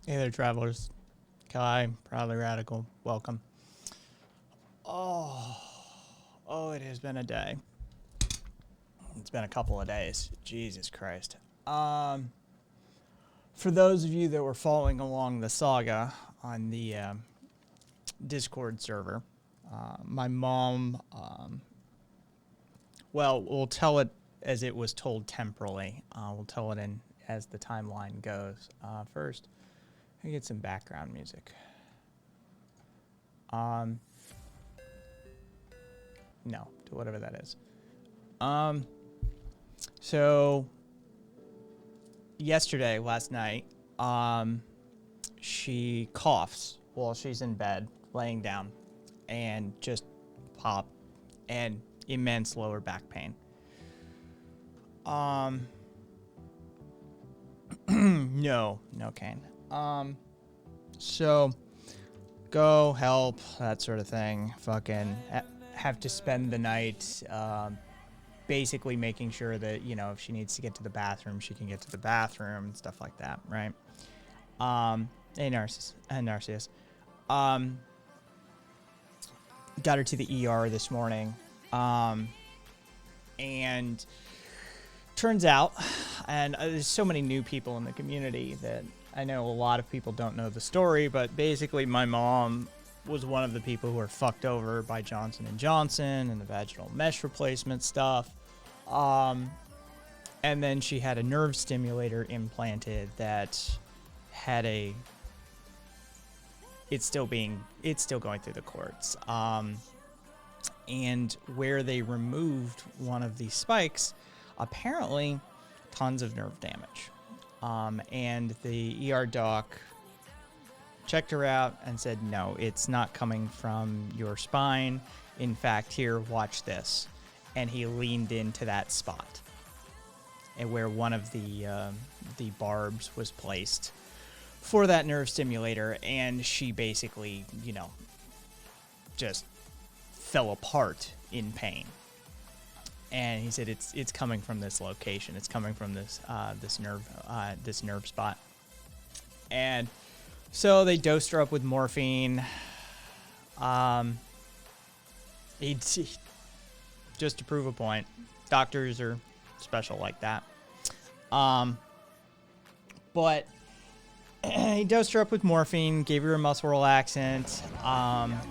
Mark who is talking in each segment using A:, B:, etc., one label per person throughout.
A: Hey there, travelers. Kai, Proudly Radical, welcome. It has been a day. It's been a couple of days. Jesus Christ. For those of you that were following along the saga on the Discord server, my mom, we'll tell it as it was told temporally. We'll tell it in as the timeline goes. First, I get some background music. No, to whatever that is. So yesterday, last night, she coughs while she's in bed, laying down, and just pop and immense lower back pain. No cane. So go help, that sort of thing. Fucking have to spend the night, basically making sure that, you know, if she needs to get to the bathroom, she can get to the bathroom and stuff like that, right? Hey, Narcissus. Got her to the ER this morning. And turns out, and there's so many new people in the community that I know a lot of people don't know the story, but basically my mom was one of the people who were fucked over by Johnson & Johnson and the vaginal mesh replacement stuff. And then she had a nerve stimulator implanted that had it's still going through the courts. And where they removed one of these spikes, apparently tons of nerve damage. And the ER doc checked her out and said, no, it's not coming from your spine. In fact, here, watch this. And he leaned into that spot and where one of the barbs was placed for that nerve stimulator. And she basically, you know, just fell apart in pain. And he said it's coming from this location. It's coming from this nerve spot. And so they dosed her up with morphine. Just to prove a point. Doctors are special like that. But he dosed her up with morphine, gave her a muscle relaxant,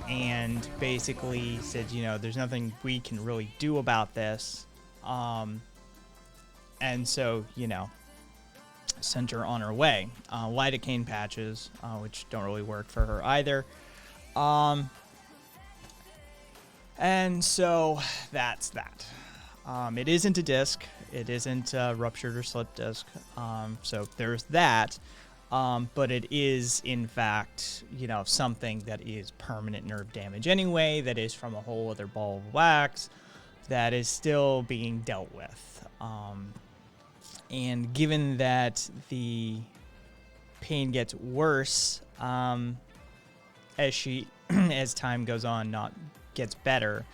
A: and basically said, you know, there's nothing we can really do about this. And so, you know, sent her on her way. Lidocaine patches, which don't really work for her either. And so that's that. It isn't a disc. It isn't a ruptured or slipped disc. So there's that. But it is, in fact, you know, something that is permanent nerve damage anyway, that is from a whole other ball of wax, that is still being dealt with. And given that the pain gets worse as time goes on, not gets better,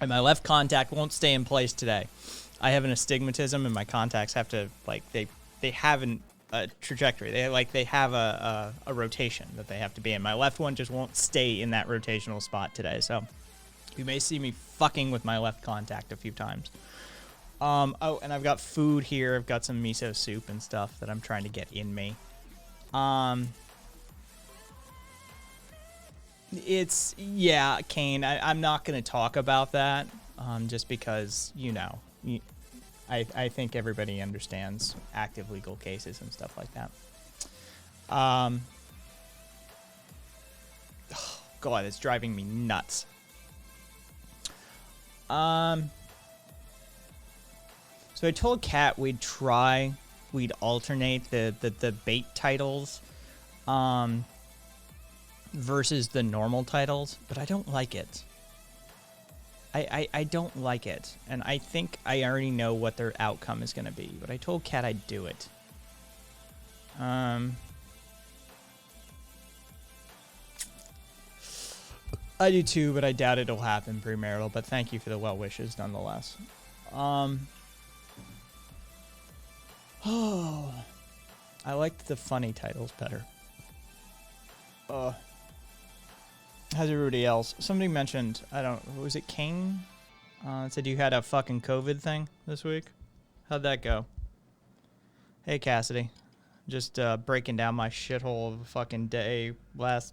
A: and my left contact won't stay in place today. I have an astigmatism, and my contacts have to, like, they have a trajectory. They have a rotation that they have to be in. My left one just won't stay in that rotational spot today, so you may see me fucking with my left contact a few times. Oh, and I've got food here. I've got some miso soup and stuff that I'm trying to get in me. Yeah, Kane, I'm not going to talk about that, just because, you know, I think everybody understands active legal cases and stuff like that. Oh, God, it's driving me nuts. So I told Kat we'd alternate the bait titles, versus the normal titles, but I don't like it. I don't like it, and I think I already know what their outcome is going to be, but I told Kat I'd do it. I do too, but I doubt it'll happen premarital, but thank you for the well wishes nonetheless. Oh, I liked the funny titles better. How's everybody else? Somebody mentioned, was it King? Said you had a fucking COVID thing this week. How'd that go? Hey, Cassidy. Just breaking down my shithole of a fucking day last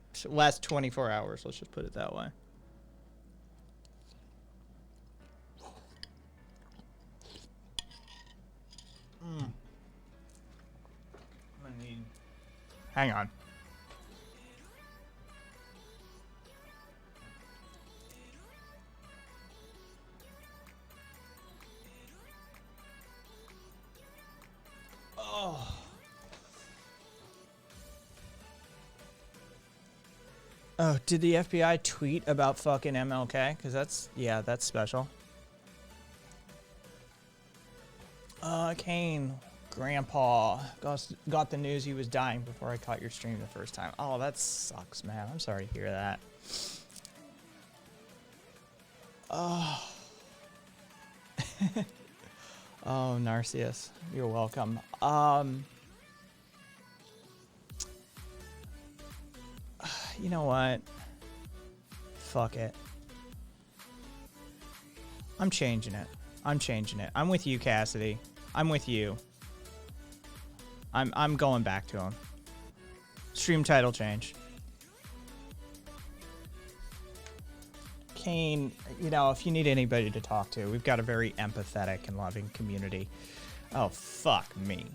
A: 24 hours. Let's just put it that way. Hang on. Oh, did the FBI tweet about fucking MLK? Because that's special. Kane, Grandpa, got the news he was dying before I caught your stream the first time. Oh, that sucks, man. I'm sorry to hear that. Oh. Oh, Narcius, you're welcome. You know what? Fuck it. I'm changing it. I'm with you, Cassidy. I'm with you. I'm going back to him. Stream title change. Kane, you know, if you need anybody to talk to, we've got a very empathetic and loving community. Oh, fuck me.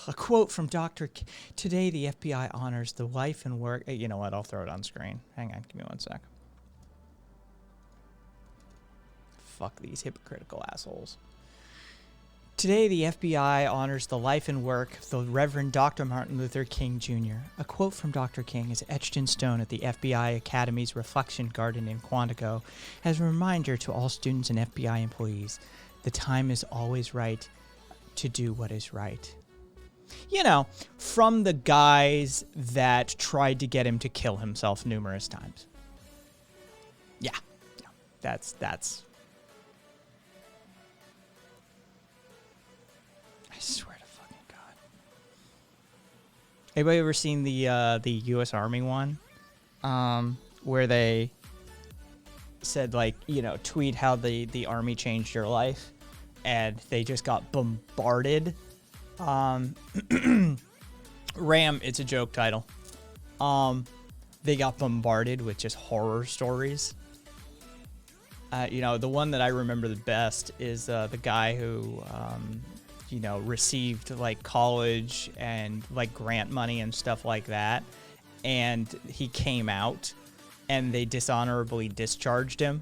A: A quote from Dr. Today, the FBI honors the life and work. You know what? I'll throw it on screen. Hang on. Give me one sec. Fuck these hypocritical assholes. Today, the FBI honors the life and work of the Reverend Dr. Martin Luther King, Jr. A quote from Dr. King is etched in stone at the FBI Academy's Reflection Garden in Quantico as a reminder to all students and FBI employees, the time is always right to do what is right. You know, from the guys that tried to get him to kill himself numerous times. Yeah. That's I swear to fucking God. Anybody ever seen the U.S. Army one? Where they said, like, you know, tweet how the Army changed your life, and they just got bombarded. Ram, it's a joke title. They got bombarded with just horror stories. You know, the one that I remember the best is the guy who, you know, received like college and like grant money and stuff like that. And he came out and they dishonorably discharged him.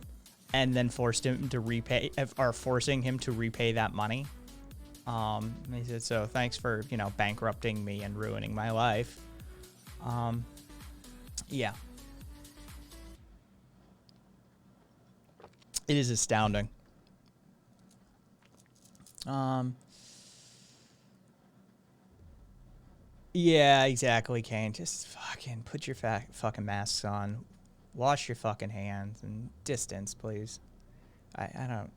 A: and then forced him to repay, or forcing him to repay that money. He said, so thanks for, you know, bankrupting me and ruining my life. Yeah. It is astounding. Yeah, exactly, Kane. Just fucking put your fucking masks on. Wash your fucking hands and distance, please. I don't.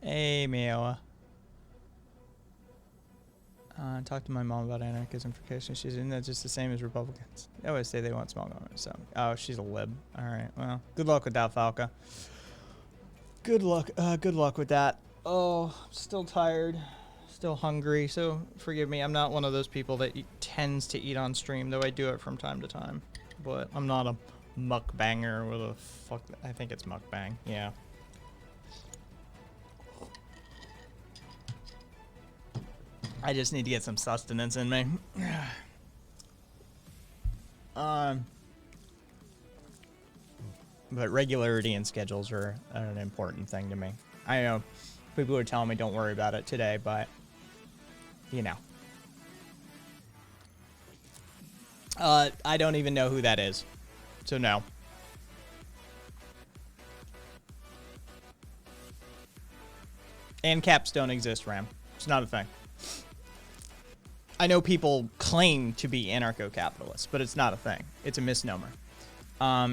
A: Hey, Mioa. Talk to my mom about anarchism for Christian. She's in that just the same as Republicans. They always say they want small government. So, oh, she's a lib. All right. Well, good luck with that, Falca. Good luck. Good luck with that. Oh, I'm still tired. Still hungry. So forgive me. I'm not one of those people that tends to eat on stream, though I do it from time to time. But I'm not a mukbanger. What the fuck? I think it's mukbang. Yeah. I just need to get some sustenance in me. But regularity and schedules are an important thing to me. I know people are telling me don't worry about it today, but you know. I don't even know who that is, so no. And caps don't exist, Ram. It's not a thing. I know people claim to be anarcho-capitalists, but it's not a thing. It's a misnomer.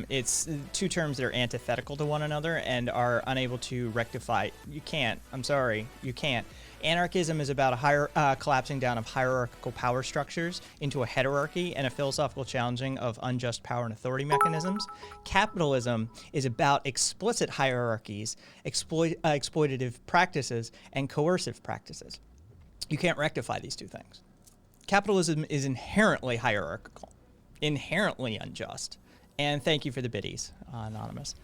A: It's two terms that are antithetical to one another and are unable to rectify. You can't. I'm sorry. You can't. Anarchism is about a collapsing down of hierarchical power structures into a heterarchy and a philosophical challenging of unjust power and authority mechanisms. Capitalism is about explicit hierarchies, exploitative practices, and coercive practices. You can't rectify these two things. Capitalism is inherently hierarchical, inherently unjust, and thank you for the biddies, Anonymous.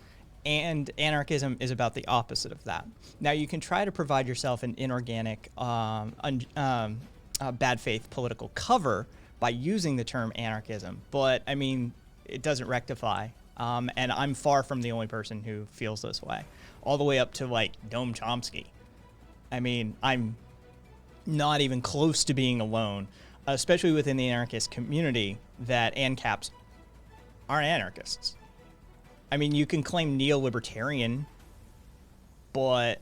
A: And anarchism is about the opposite of that. Now, you can try to provide yourself an inorganic, bad faith political cover by using the term anarchism, but I mean, it doesn't rectify. And I'm far from the only person who feels this way, all the way up to like Noam Chomsky. I mean, I'm not even close to being alone, especially within the anarchist community, that ANCAPs aren't anarchists. I mean, you can claim neo-libertarian, but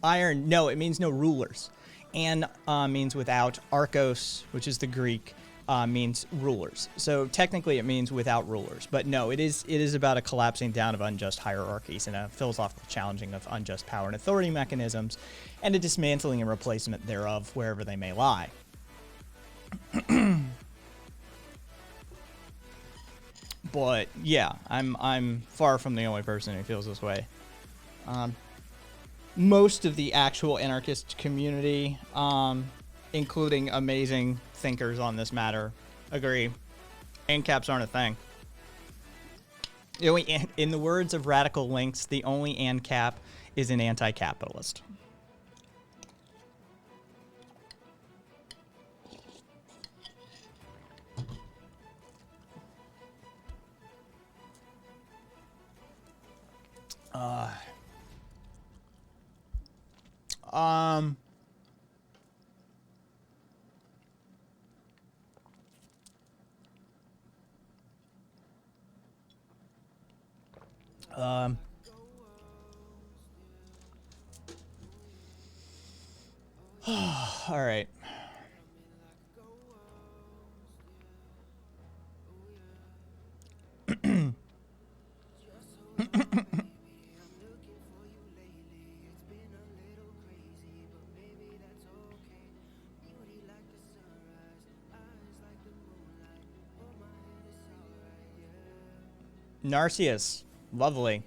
A: iron, no, it means no rulers. And means without. Archos, which is the Greek, means rulers. So technically it means without rulers. But no, it is about a collapsing down of unjust hierarchies and a philosophical challenging of unjust power and authority mechanisms and a dismantling and replacement thereof wherever they may lie. But yeah, I'm far from the only person who feels this way. Most of the actual anarchist community, including amazing thinkers on this matter, agree. ANCAPs aren't a thing. In the words of Radical Links, the only ANCAP is an anti-capitalist. All right. Narcius, lovely.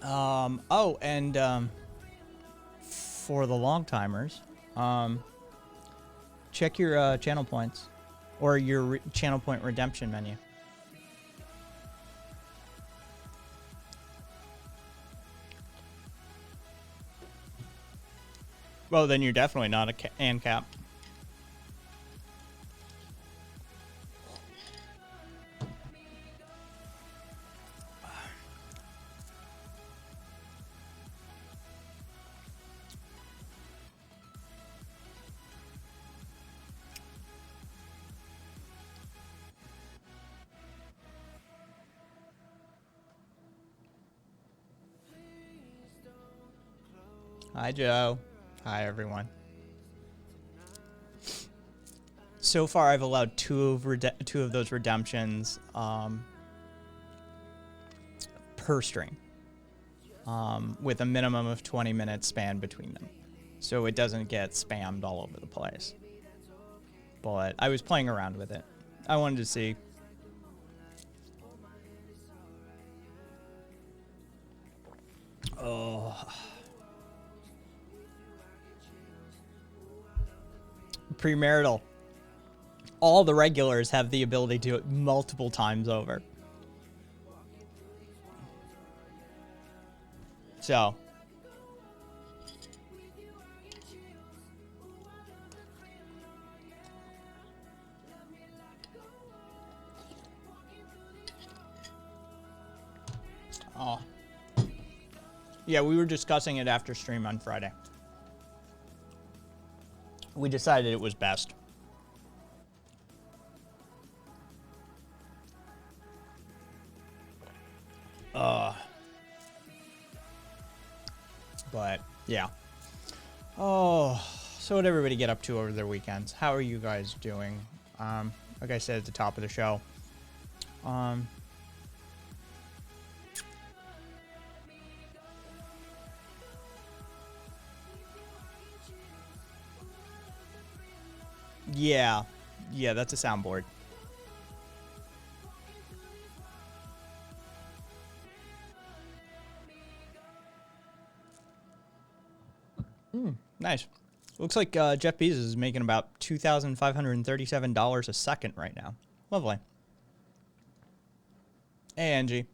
A: Oh, and for the long timers, check your channel points. Or your channel point redemption menu. Well, then you're definitely not a ANCAP. Hi, Joe. Hi, everyone. So far, I've allowed two of those redemptions per stream, with a minimum of 20 minutes span between them, so it doesn't get spammed all over the place. But I was playing around with it. I wanted to see. Oh. Premarital. All the regulars have the ability to do it multiple times over. So. Oh. Yeah, we were discussing it after stream on Friday. We decided it was best. But, yeah. Oh, so what'd everybody get up to over their weekends? How are you guys doing? Like I said at the top of the show, yeah, that's a soundboard. Nice. Looks like Jeff Bezos is making about $2,537 a second right now. Lovely. Hey, Angie.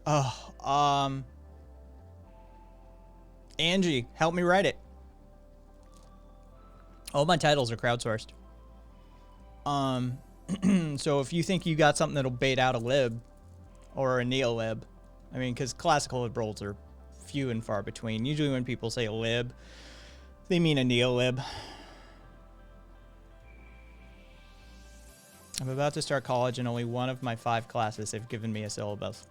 A: Oh, Angie, help me write it. All my titles are crowdsourced. So if you think you got something that'll bait out a lib or a neolib, I mean, because classical liberals are few and far between. Usually when people say a lib, they mean a neolib. I'm about to start college and only one of my 5 classes have given me a syllabus.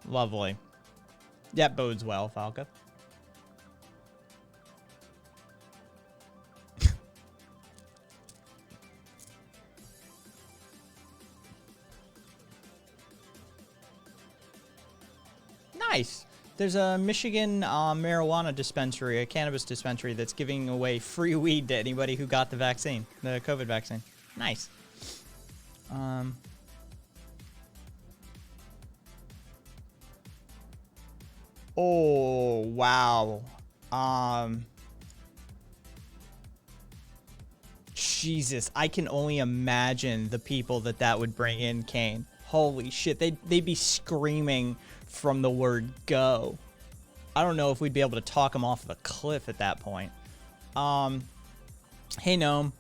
A: Lovely. That bodes well, Falca. Nice. There's a Michigan marijuana dispensary, a cannabis dispensary that's giving away free weed to anybody who got the vaccine, the COVID vaccine. Nice. Oh, wow. Jesus, I can only imagine the people that would bring in, Kane. Holy shit, they'd be screaming from the word go. I don't know if we'd be able to talk them off of a cliff at that point. Hey, Gnome.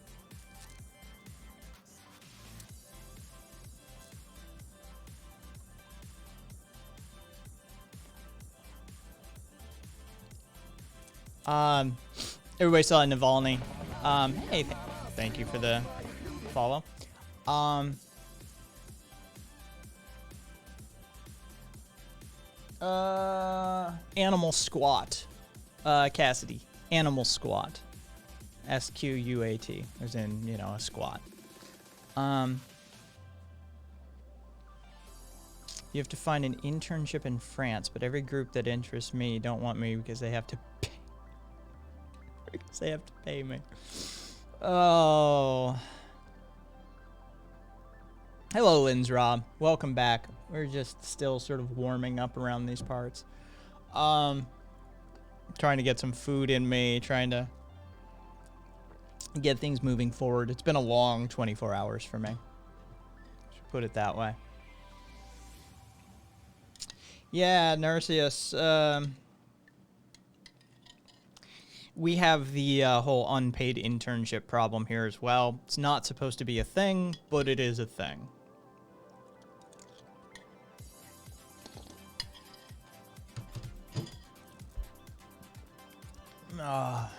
A: Everybody saw Navalny. Hey, thank you for the follow. Animal Squat. Cassidy. Animal Squat. SQUAT. As in, you know, a squat. You have to find an internship in France, but every group that interests me don't want me because they have to pay. Because they have to pay me. Oh. Hello, Lynn's Rob. Welcome back. We're just still sort of warming up around these parts. trying to get some food in me, trying to get things moving forward. It's been a long 24 hours for me. Should put it that way. Yeah, Narcissus. We have the whole unpaid internship problem here as well. It's not supposed to be a thing, but it is a thing. Oh,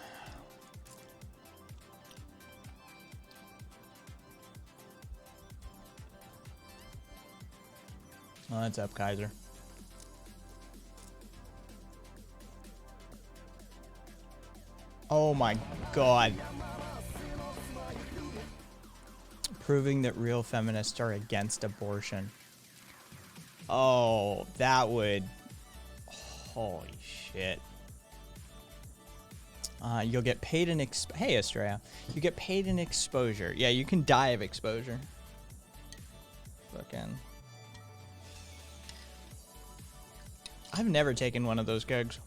A: that's up, Kaiser. Oh my god. Proving that real feminists are against abortion. Oh, that would... Holy shit. You'll get paid in Hey, Estrella. You get paid in exposure. Yeah, you can die of exposure. Fucking... I've never taken one of those gigs.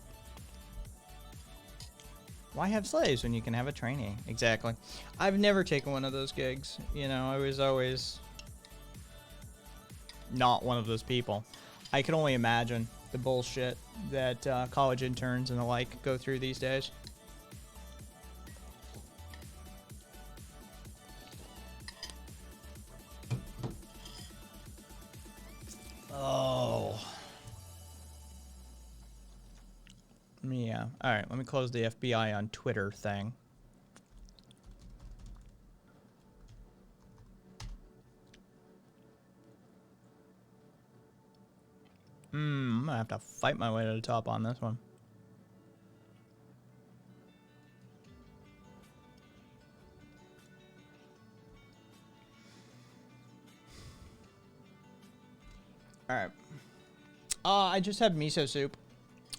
A: Why have slaves when you can have a trainee? Exactly. I've never taken one of those gigs. You know, I was always not one of those people. I can only imagine the bullshit that college interns and the like go through these days. Oh. Yeah. All right. Let me close the FBI on Twitter thing. I'm gonna have to fight my way to the top on this one. All right. I just had miso soup.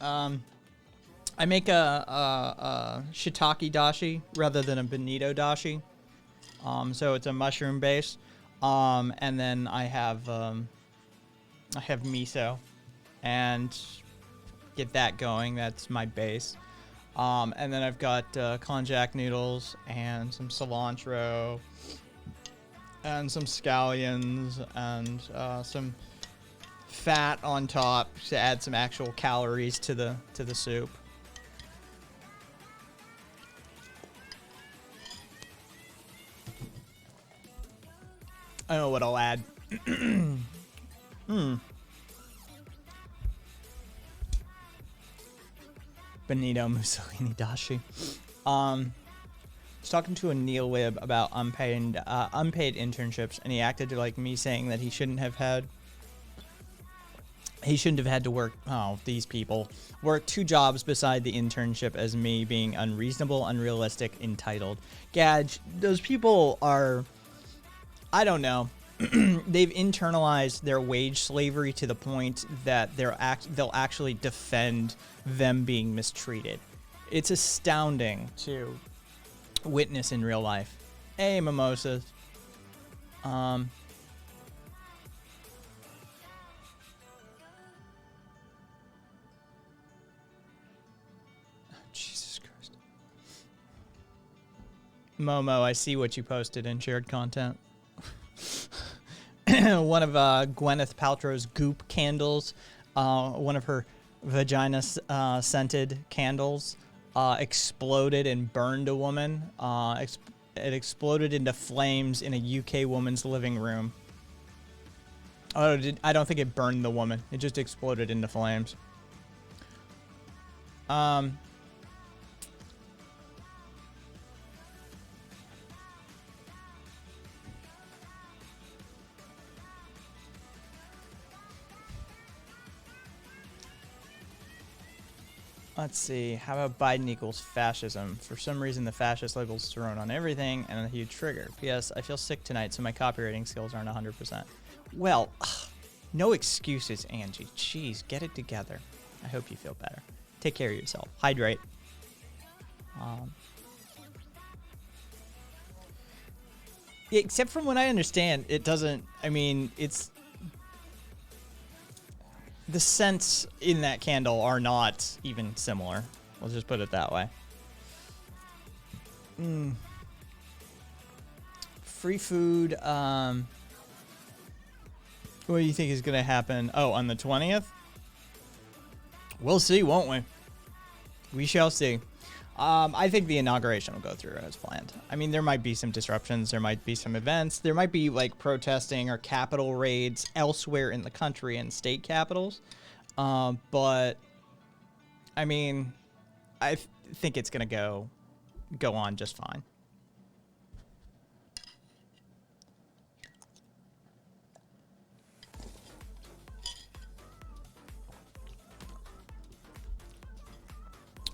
A: I make a shiitake dashi rather than a bonito dashi. So it's a mushroom base. And then I have miso and get that going. That's my base. And then I've got konjac noodles and some cilantro and some scallions and some fat on top to add some actual calories to the soup. I don't know what I'll add. Benito Mussolini dashi. I was talking to a neolib about unpaid internships, and he acted like me saying that he shouldn't have had to work, these people, work 2 jobs beside the internship as me being unreasonable, unrealistic, entitled. Gadge, those people are, I don't know. They've internalized their wage slavery to the point that they'll actually defend them being mistreated. It's astounding to witness in real life. Hey, mimosas. Jesus Christ. Momo, I see what you posted in shared content. One of Gwyneth Paltrow's Goop candles, one of her vagina scented candles, exploded and burned a woman. It exploded into flames in a UK woman's living room. Oh, I don't think it burned the woman. It just exploded into flames. Let's see. How about Biden equals fascism? For some reason, the fascist label's thrown on everything and a huge trigger. P.S. I feel sick tonight, so my copywriting skills aren't 100%. Well, no excuses, Angie. Jeez, get it together. I hope you feel better. Take care of yourself. Hydrate. Except from what I understand, it doesn't... I mean, it's... The scents in that candle are not even similar. Let's just put it that way. Free food. What do you think is going to happen? Oh, on the 20th? We'll see, won't we? We shall see. I think the inauguration will go through as planned. I mean, there might be some disruptions. There might be some events. There might be, like, protesting or capital raids elsewhere in the country and state capitals. But, I mean, I think it's going to go on just fine.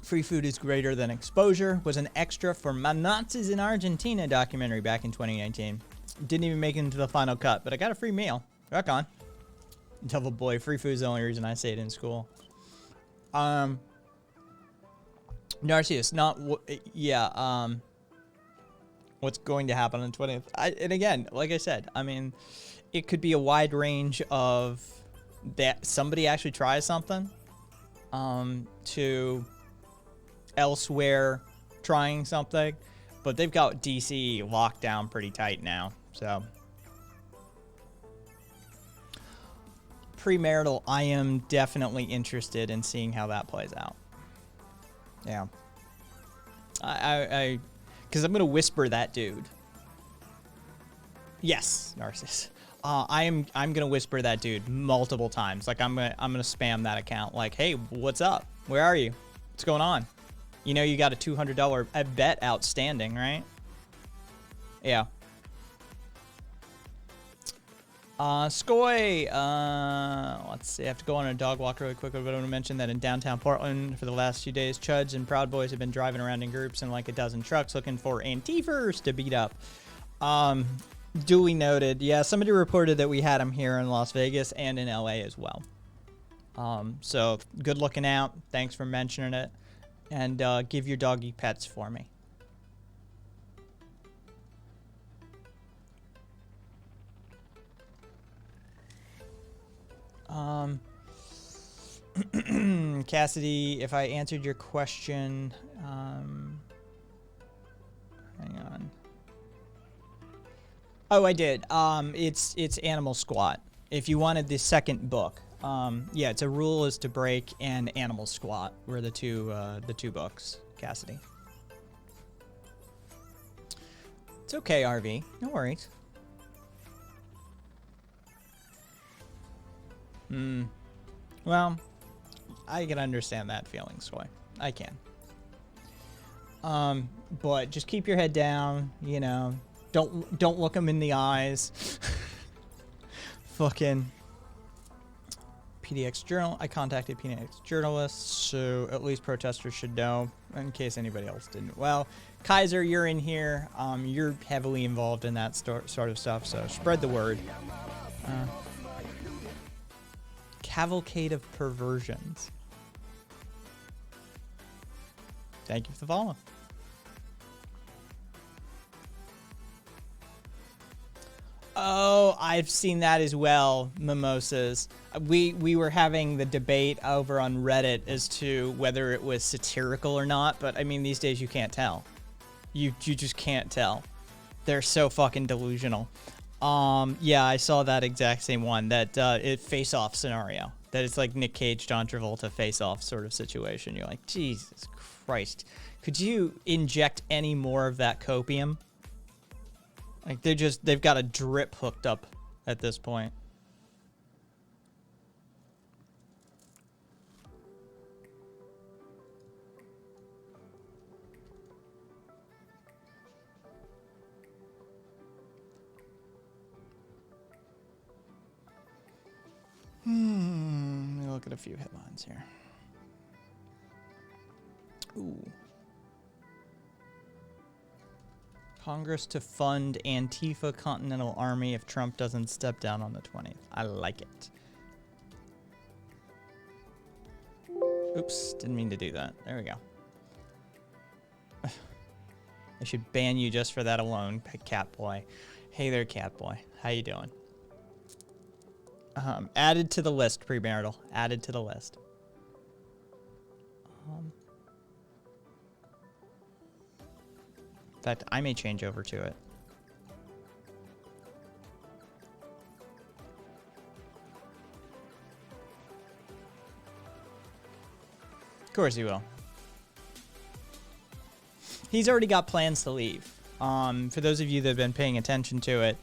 A: Free food is greater than exposure was an extra for My Nazis in Argentina documentary back in 2019. Didn't even make it into the final cut, but I got a free meal. Rock on. Devil boy, free food is the only reason I stayed in school. Narcissus, what's going to happen on the 20th? And again, like I said, I mean, it could be a wide range of that somebody actually tries something, to elsewhere trying something, but they've got DC locked down pretty tight now. So premarital, I am definitely interested in seeing how that plays out. Yeah, because I'm gonna whisper that dude. Yes, Narcissus. I'm gonna whisper that dude multiple times. Like I'm gonna spam that account. Like, hey, what's up? Where are you? What's going on? You know, you got a $200 bet outstanding, right? Yeah. Skoy. Let's see. I have to go on a dog walk really quick, but I want to mention that in downtown Portland for the last few days, Chuds and Proud Boys have been driving around in groups in like a dozen trucks looking for Antifers to beat up. Duly noted. Yeah, somebody reported that we had them here in Las Vegas and in LA as well. So good looking out. Thanks for mentioning it. And give your doggy pets for me. Cassidy, if I answered your question, hang on. Oh, I did. It's Animal Squat. If you wanted the second book, yeah, it's A Rule Is to Break and Animal Squat were the two books, Cassidy. It's okay, RV. No worries. Well, I can understand that feeling, Soy. I can. But just keep your head down, you know. Don't look them in the eyes. Fucking PDX Journal. I contacted PDX journalists, so at least protesters should know, in case anybody else didn't. Well, Kaiser, you're in here. You're heavily involved in that sort of stuff, so spread the word. Cavalcade of Perversions. Thank you for the follow. Oh, I've seen that as well, Mimosas. We were having the debate over on Reddit as to whether it was satirical or not, but I mean, these days you can't tell. You just can't tell. They're so fucking delusional. Yeah, I saw that exact same one, that it face-off scenario. That it's like Nick Cage, John Travolta face-off sort of situation. You're like, Jesus Christ. Could you inject any more of that copium? Like, they've got a drip hooked up at this point. Let me look at a few headlines here. Ooh. Congress to fund Antifa Continental Army if Trump doesn't step down on the 20th. I like it. Oops, didn't mean to do that. There we go. I should ban you just for that alone, Catboy. Hey there, Catboy. How you doing? Added to the list, premarital. Added to the list. fact, I may change over to it. Of course he will. He's already got plans to leave. For those of you that have been paying attention to it,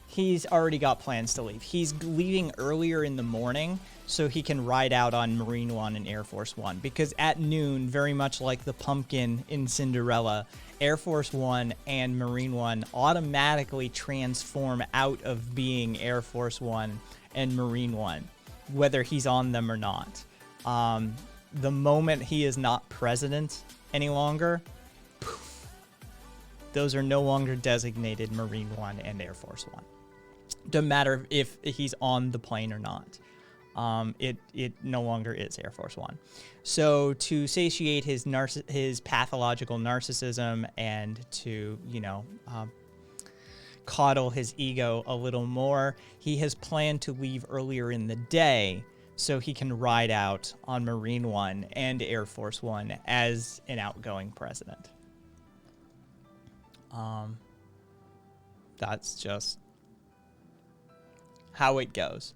A: he's already got plans to leave. He's leaving earlier in the morning so he can ride out on Marine One and Air Force One. Because at noon, very much like the pumpkin in Cinderella, Air Force One and Marine One automatically transform out of being Air Force One and Marine One, whether he's on them or not. The moment he is not president any longer, poof, those are no longer designated Marine One and Air Force One. Doesn't matter if he's on the plane or not. It no longer is Air Force One. So to satiate his pathological narcissism and to, coddle his ego a little more, he has planned to leave earlier in the day so he can ride out on Marine One and Air Force One as an outgoing president. That's just how it goes.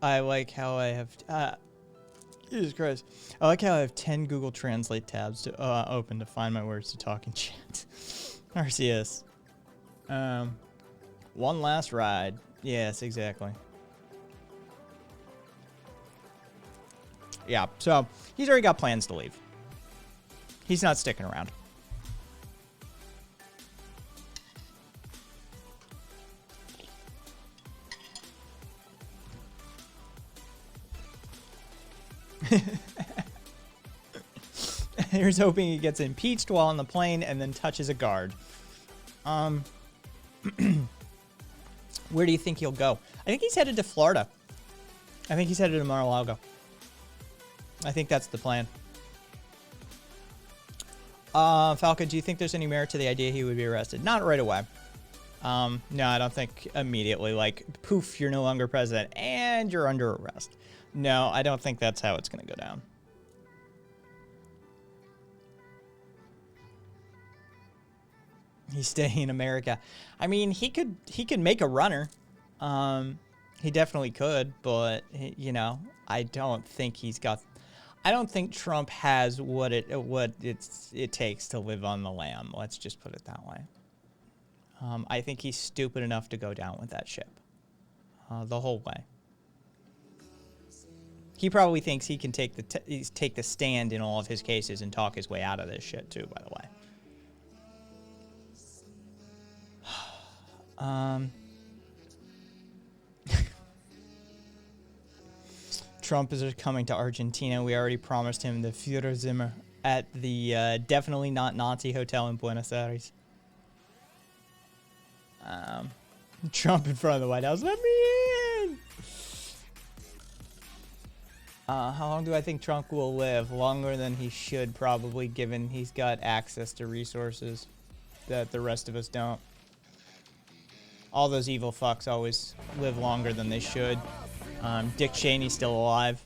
A: I like how I have Jesus Christ. I like how I have 10 Google Translate tabs to open to find my words to talk in chat. Arceus. One last ride. Yes, exactly. Yeah, so he's already got plans to leave. He's not sticking around. Here's hoping he gets impeached while on the plane and then touches a guard. Where do you think he'll go? I think he's headed to Florida. I think he's headed to Mar-a-Lago. I think that's the plan. Falca, do you think there's any merit to the idea he would be arrested? Not right away. No, I don't think immediately. Like, poof, you're no longer president and you're under arrest. No, I don't think that's how it's going to go down. He's staying in America. I mean, he could make a runner. He definitely could, but I don't think he's got. I don't think Trump has what it takes to live on the lam. Let's just put it that way. I think he's stupid enough to go down with that ship the whole way. He probably thinks he can take the stand in all of his cases and talk his way out of this shit too, by the way. Trump is coming to Argentina. We already promised him the Führerzimmer at the definitely not Nazi hotel in Buenos Aires. Trump in front of the White House. Let me in! How long do I think Trump will live? Longer than he should, probably, given he's got access to resources that the rest of us don't. All those evil fucks always live longer than they should. Dick Cheney's still alive.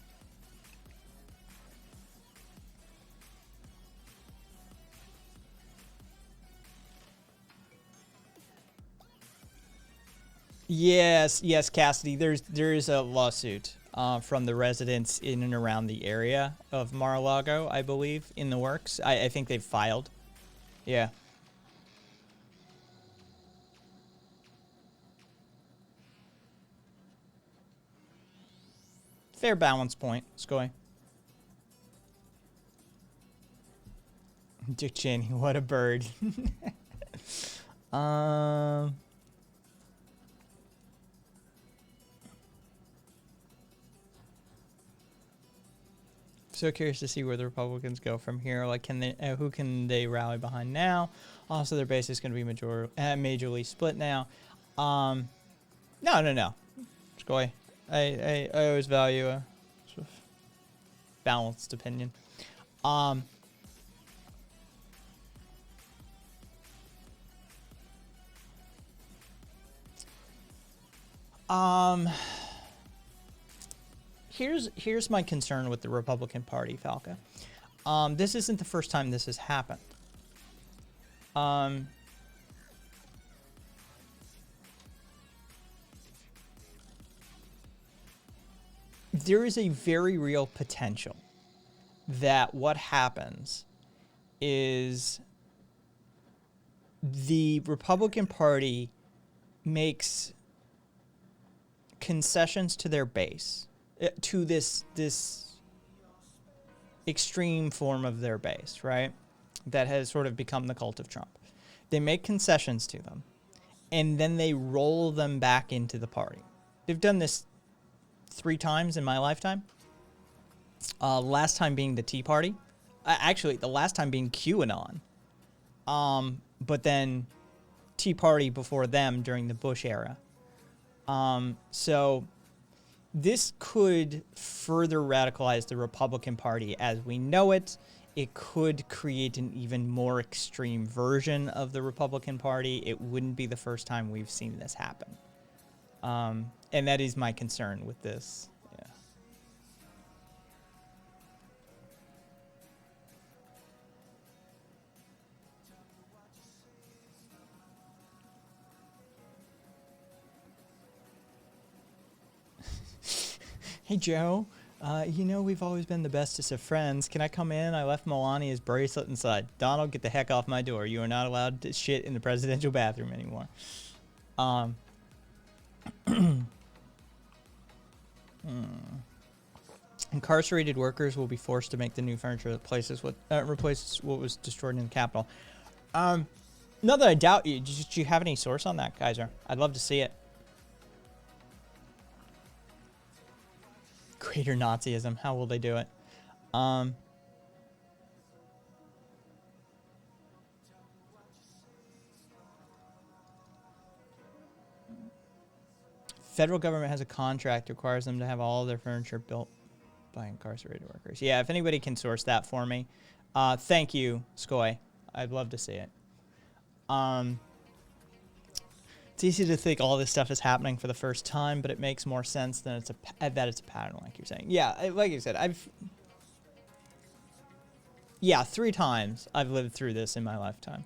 A: Yes, Cassidy. There is a lawsuit from the residents in and around the area of Mar-a-Lago, I believe, in the works. I think they've filed. Yeah. Fair balance point, Skoy. Dick Cheney, what a bird. So curious to see where the Republicans go from here. Like, who can they rally behind now? Also, their base is going to be majorly split now. No. Skoy. I always value a sort of balanced opinion. here's my concern with the Republican Party, Falca. This isn't the first time this has happened. There is a very real potential that what happens is the Republican Party makes concessions to their base, to this extreme form of their base, right? That has sort of become the cult of Trump. They make concessions to them, and then they roll them back into the party. They've done this 3 times in my lifetime. Last time being the Tea Party. Actually, the last time being QAnon. But then Tea Party before them during the Bush era. So this could further radicalize the Republican Party as we know it. It could create an even more extreme version of the Republican Party. It wouldn't be the first time we've seen this happen. And that is my concern with this. Yeah. Hey, Joe. You know we've always been the bestest of friends. Can I come in? I left Melania's bracelet inside. Donald, get the heck off my door. You are not allowed to shit in the presidential bathroom anymore. Incarcerated workers will be forced to make the new furniture that replaces what was destroyed in the Capitol. Not that I doubt you. Did you have any source on that, Kaiser? I'd love to see it. Greater Nazism. How will they do it? Federal government has a contract that requires them to have all of their furniture built by incarcerated workers. Yeah, if anybody can source that for me, thank you, Skoy. I'd love to see it. It's easy to think all this stuff is happening for the first time, but it makes more sense than that it's a pattern, like you're saying. Yeah, like you said, 3 times I've lived through this in my lifetime,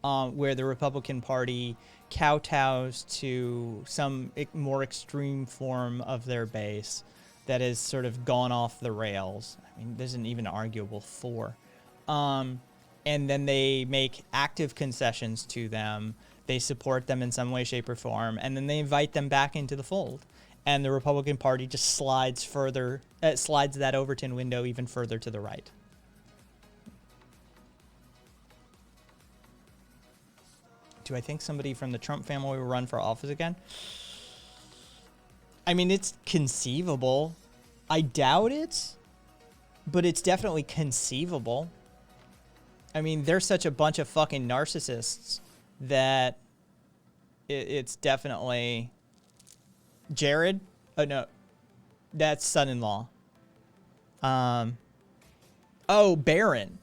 A: where the Republican Party kowtows to some more extreme form of their base that has sort of gone off the rails. I mean, there's an even arguable 4. And then they make active concessions to them. They support them in some way, shape, or form, and then they invite them back into the fold. And the Republican Party just slides that Overton window even further to the right. Do I think somebody from the Trump family will run for office again? I mean, it's conceivable. I doubt it, but it's definitely conceivable. I mean, they're such a bunch of fucking narcissists that it's definitely... Jared? Oh, no. That's son-in-law. Oh, Barron.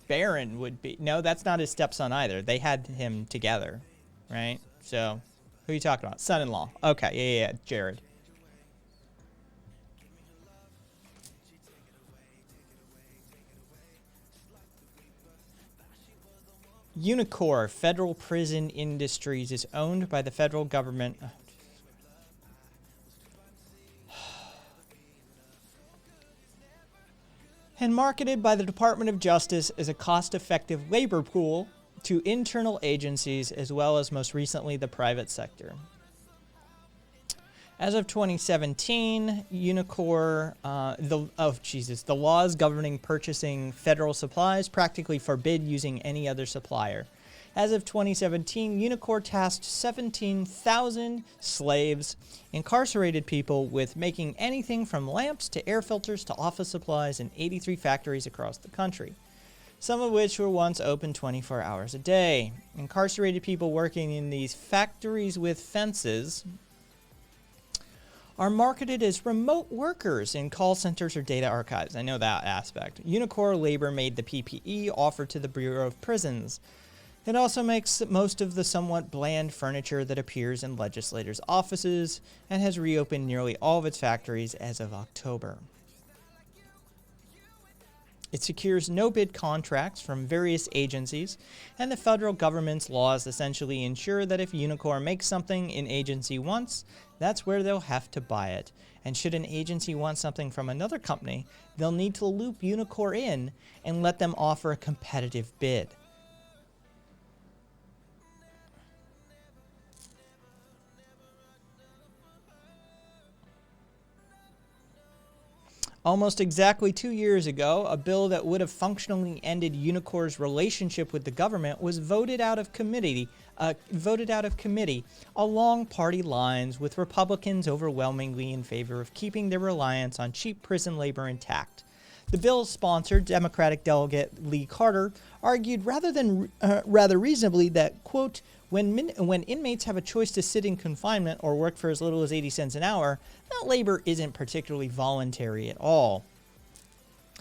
A: Barron would be... No, that's not his stepson either. They had him together, right? So, who are you talking about? Son-in-law. Okay, yeah, Jared. Unicor Federal Prison Industries is owned by the federal government. And marketed by the Department of Justice as a cost-effective labor pool to internal agencies as well as most recently the private sector. As of 2017, Unicor, the laws governing purchasing federal supplies practically forbid using any other supplier. As of 2017, Unicor tasked 17,000 slaves, incarcerated people, with making anything from lamps to air filters to office supplies in 83 factories across the country, some of which were once open 24 hours a day. Incarcerated people working in these factories with fences are marketed as remote workers in call centers or data archives. I know that aspect. Unicor Labor made the PPE offered to the Bureau of Prisons. It also makes most of the somewhat bland furniture that appears in legislators' offices and has reopened nearly all of its factories as of October. It secures no-bid contracts from various agencies, and the federal government's laws essentially ensure that if Unicor makes something an agency wants, that's where they'll have to buy it. And should an agency want something from another company, they'll need to loop Unicor in and let them offer a competitive bid. Almost exactly 2 years ago, a bill that would have functionally ended Unicor's relationship with the government was voted out of committee along party lines, with Republicans overwhelmingly in favor of keeping their reliance on cheap prison labor intact. The bill's sponsor, Democratic delegate Lee Carter, argued rather reasonably that, quote, when inmates have a choice to sit in confinement or work for as little as 80 cents an hour, that labor isn't particularly voluntary at all.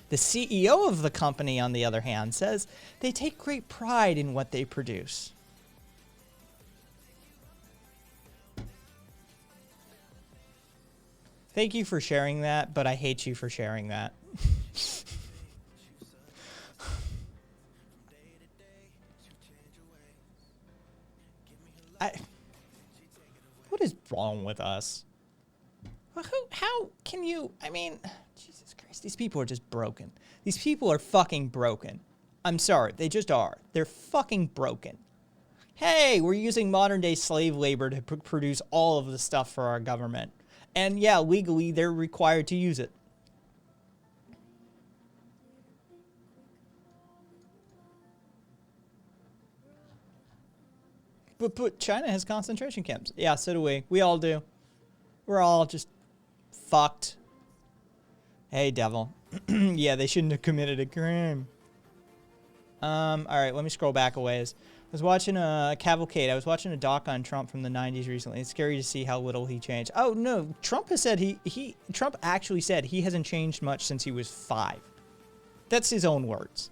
A: The CEO of the company, on the other hand, says they take great pride in what they produce. Thank you for sharing that, but I hate you for sharing that. What is wrong with us? How can you, I mean, Jesus Christ, these people are just broken. These people are fucking broken. I'm sorry, they just are. They're fucking broken. Hey, we're using modern day slave labor to produce all of the stuff for our government. And yeah, legally, they're required to use it. But China has concentration camps. Yeah, so do we. We all do. We're all just fucked. Hey, devil. Yeah, they shouldn't have committed a crime. All right, let me scroll back a ways. I was watching a cavalcade. I was watching a doc on Trump from the 90s recently. It's scary to see how little he changed. Oh, no. Trump has said Trump actually said he hasn't changed much since he was 5. That's his own words.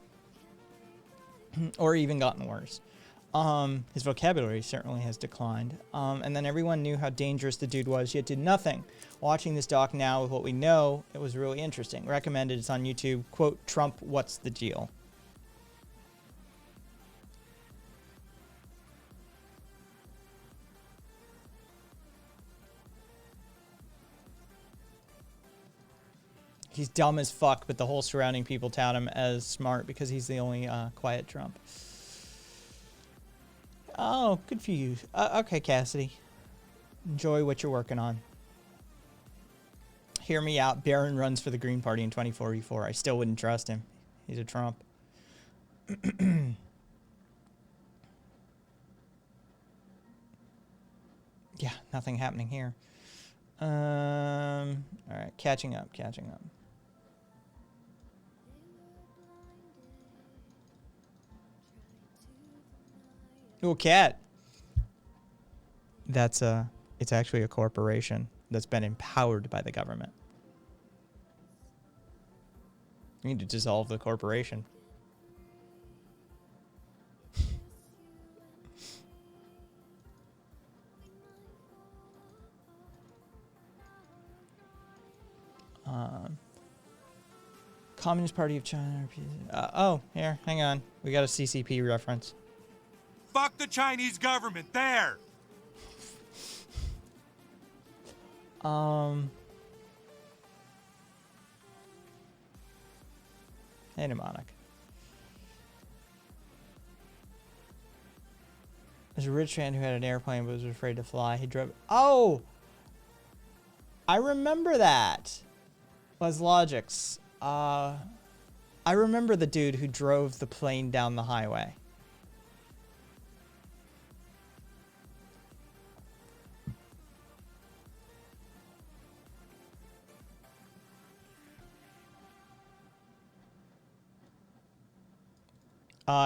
A: Or even gotten worse. His vocabulary certainly has declined. And then everyone knew how dangerous the dude was, yet did nothing. Watching this doc now with what we know, it was really interesting. Recommended. It's on YouTube. Quote, Trump, what's the deal? He's dumb as fuck, but the whole surrounding people tout him as smart because he's the only quiet Trump. Oh, good for you. Okay, Cassidy. Enjoy what you're working on. Hear me out. Barron runs for the Green Party in 2044. I still wouldn't trust him. He's a Trump. Yeah, nothing happening here. All right, catching up. Oh, cat. That's it's actually a corporation that's been empowered by the government. We need to dissolve the corporation. Communist Party of China. Oh, here, hang on. We got a CCP reference.
B: Fuck the Chinese government, there!
A: Hey, Mnemonic. There's a rich man who had an airplane but was afraid to fly. He drove... Oh! I remember that. BuzzLogix. I remember the dude who drove the plane down the highway.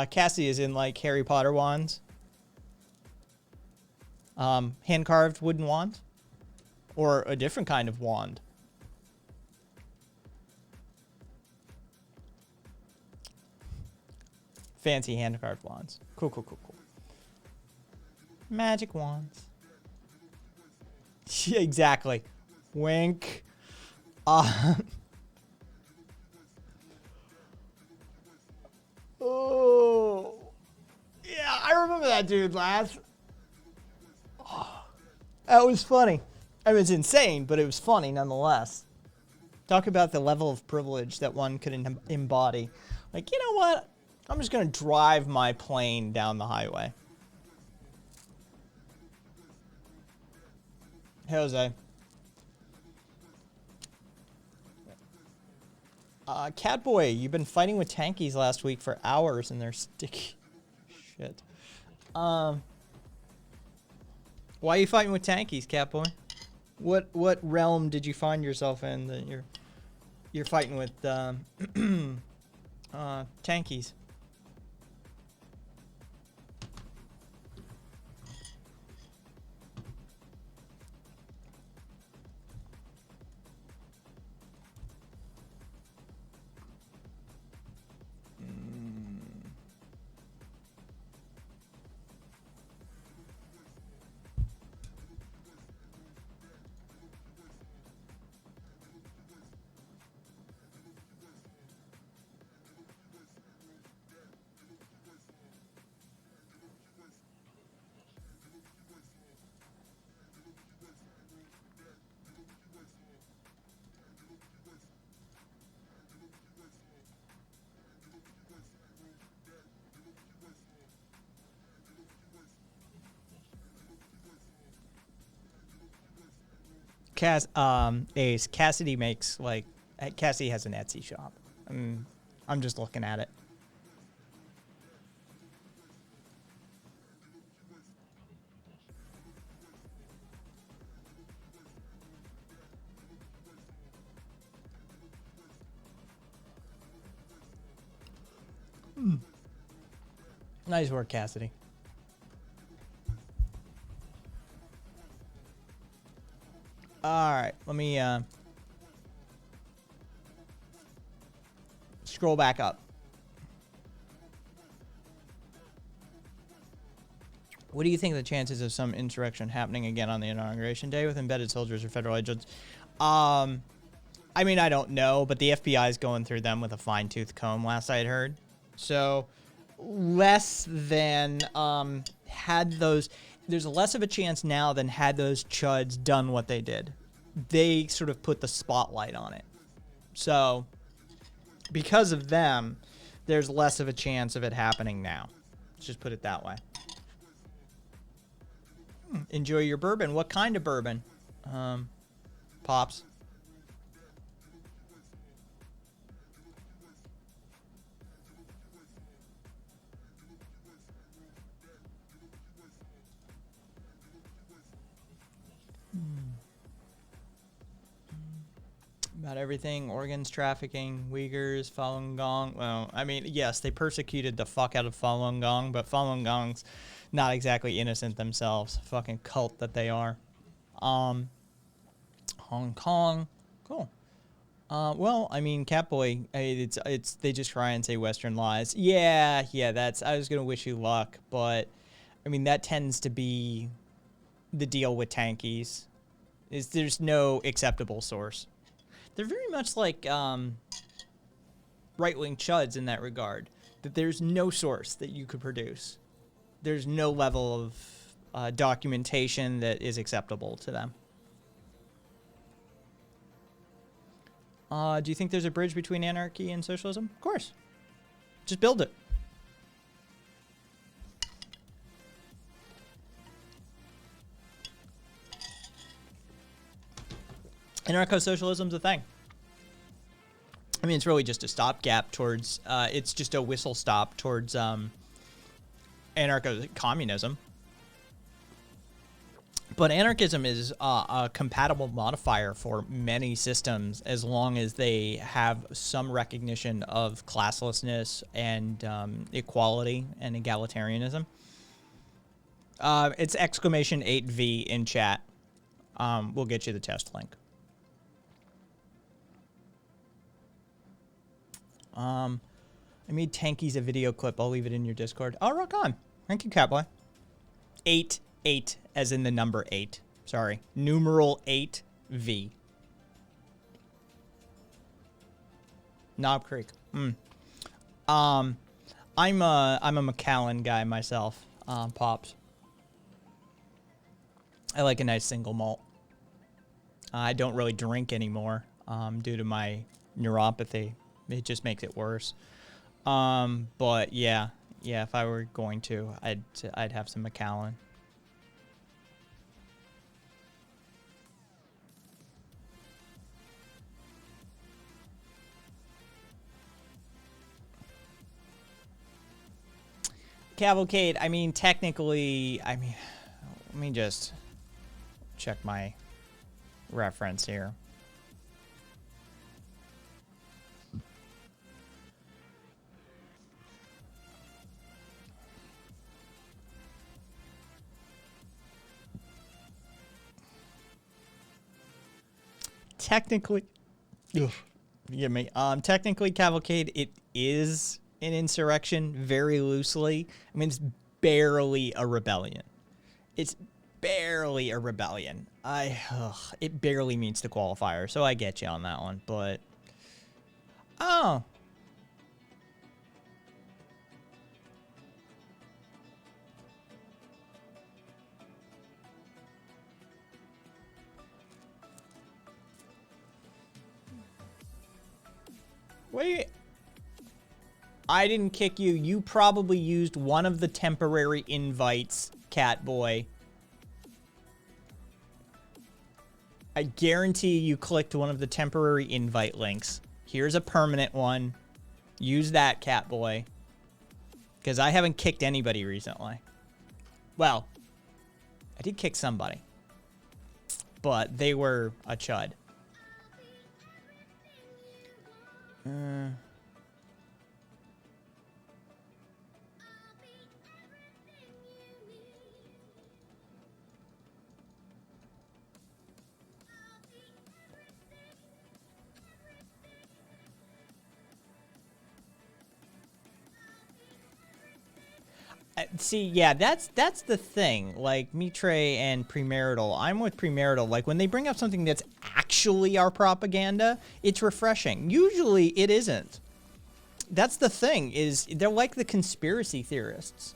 A: Cassie is in like Harry Potter wands. Hand-carved wooden wand. Or a different kind of wand. Fancy hand-carved wands. Cool. Magic wands. Yeah, exactly. Wink. Oh. Yeah, I remember that dude, lads. That was funny. It was insane, but it was funny nonetheless. Talk about the level of privilege that one could embody. Like, you know what? I'm just going to drive my plane down the highway. Jose. Catboy, you've been fighting with tankies last week for hours and they're sticky. Shit. Why are you fighting with tankies, Catboy? What realm did you find yourself in that you're fighting with tankies? Ace, Cassidy makes, like, Cassidy has an Etsy shop. I'm just looking at it. Nice work, Cassidy. All right, let me scroll back up. What do you think of the chances of some insurrection happening again on the inauguration day with embedded soldiers or federal agents? I mean, I don't know, but the FBI is going through them with a fine-tooth comb, last I had heard. So, less than had those... There's less of a chance now than had those chuds done what they did. They sort of put the spotlight on it. So, because of them, there's less of a chance of it happening now. Let's just put it that way. Enjoy your bourbon. What kind of bourbon? Pops. About everything, organs trafficking, Uyghurs, Falun Gong. Well, I mean, yes, they persecuted the fuck out of Falun Gong, but Falun Gong's not exactly innocent themselves. Fucking cult that they are. Hong Kong. Cool. Well, I mean, Catboy, it's they just try and say Western lies. Yeah, that's, I was gonna wish you luck, but I mean, that tends to be the deal with tankies, is there's no acceptable source. They're very much like right-wing chuds in that regard, that there's no source that you could produce. There's no level of documentation that is acceptable to them. Do you think there's a bridge between anarchy and socialism? Of course. Just build it. Anarcho-socialism's a thing. I mean, it's really just a stopgap towards, it's just a whistle stop towards anarcho-communism. But anarchism is a compatible modifier for many systems as long as they have some recognition of classlessness and equality and egalitarianism. It's exclamation 8V in chat. We'll get you the test link. I made Tankies a video clip. I'll leave it in your Discord. Oh, rock on. Thank you, Catboy. 8 8, as in the number 8. Sorry. Numeral 8V. Knob Creek. I'm a Macallan guy myself. Pops. I like a nice single malt. I don't really drink anymore due to my neuropathy. It just makes it worse. But yeah, if I were going to, I'd have some Macallan. Cavalcade, I mean, technically, let me just check my reference here. Technically, technically, Cavalcade, it is an insurrection, very loosely. I mean, it's barely a rebellion. It's barely a rebellion. It barely meets the qualifier, so I get you on that one, but... Oh. Wait. I didn't kick you. You probably used one of the temporary invites, Catboy. I guarantee you clicked one of the temporary invite links. Here's a permanent one. Use that, Catboy. Because I haven't kicked anybody recently. Well, I did kick somebody. But they were a chud. See, yeah, that's the thing. Like, Mitre and Premarital, I'm with Premarital. Like, when they bring up something that's actually our propaganda, it's refreshing. Usually, it isn't. That's the thing, is they're like the conspiracy theorists.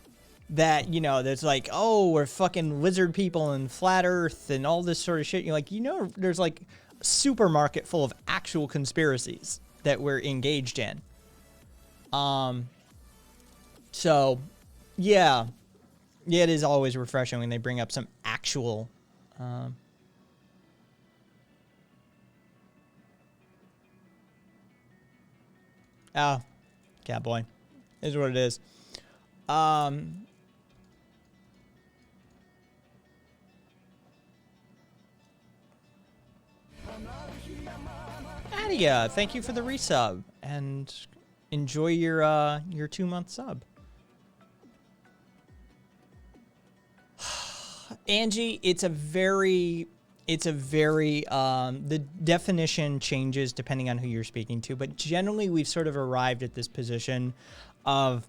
A: That, you know, there's like, oh, we're fucking lizard people and flat earth and all this sort of shit. You're like, you know, there's like a supermarket full of actual conspiracies that we're engaged in. So... Yeah, it is always refreshing when they bring up some actual, Oh, Catboy, is what it is. Adia, thank you for the resub, and enjoy your 2-month sub. Angie, it's a very, the definition changes depending on who you're speaking to, but generally we've sort of arrived at this position of,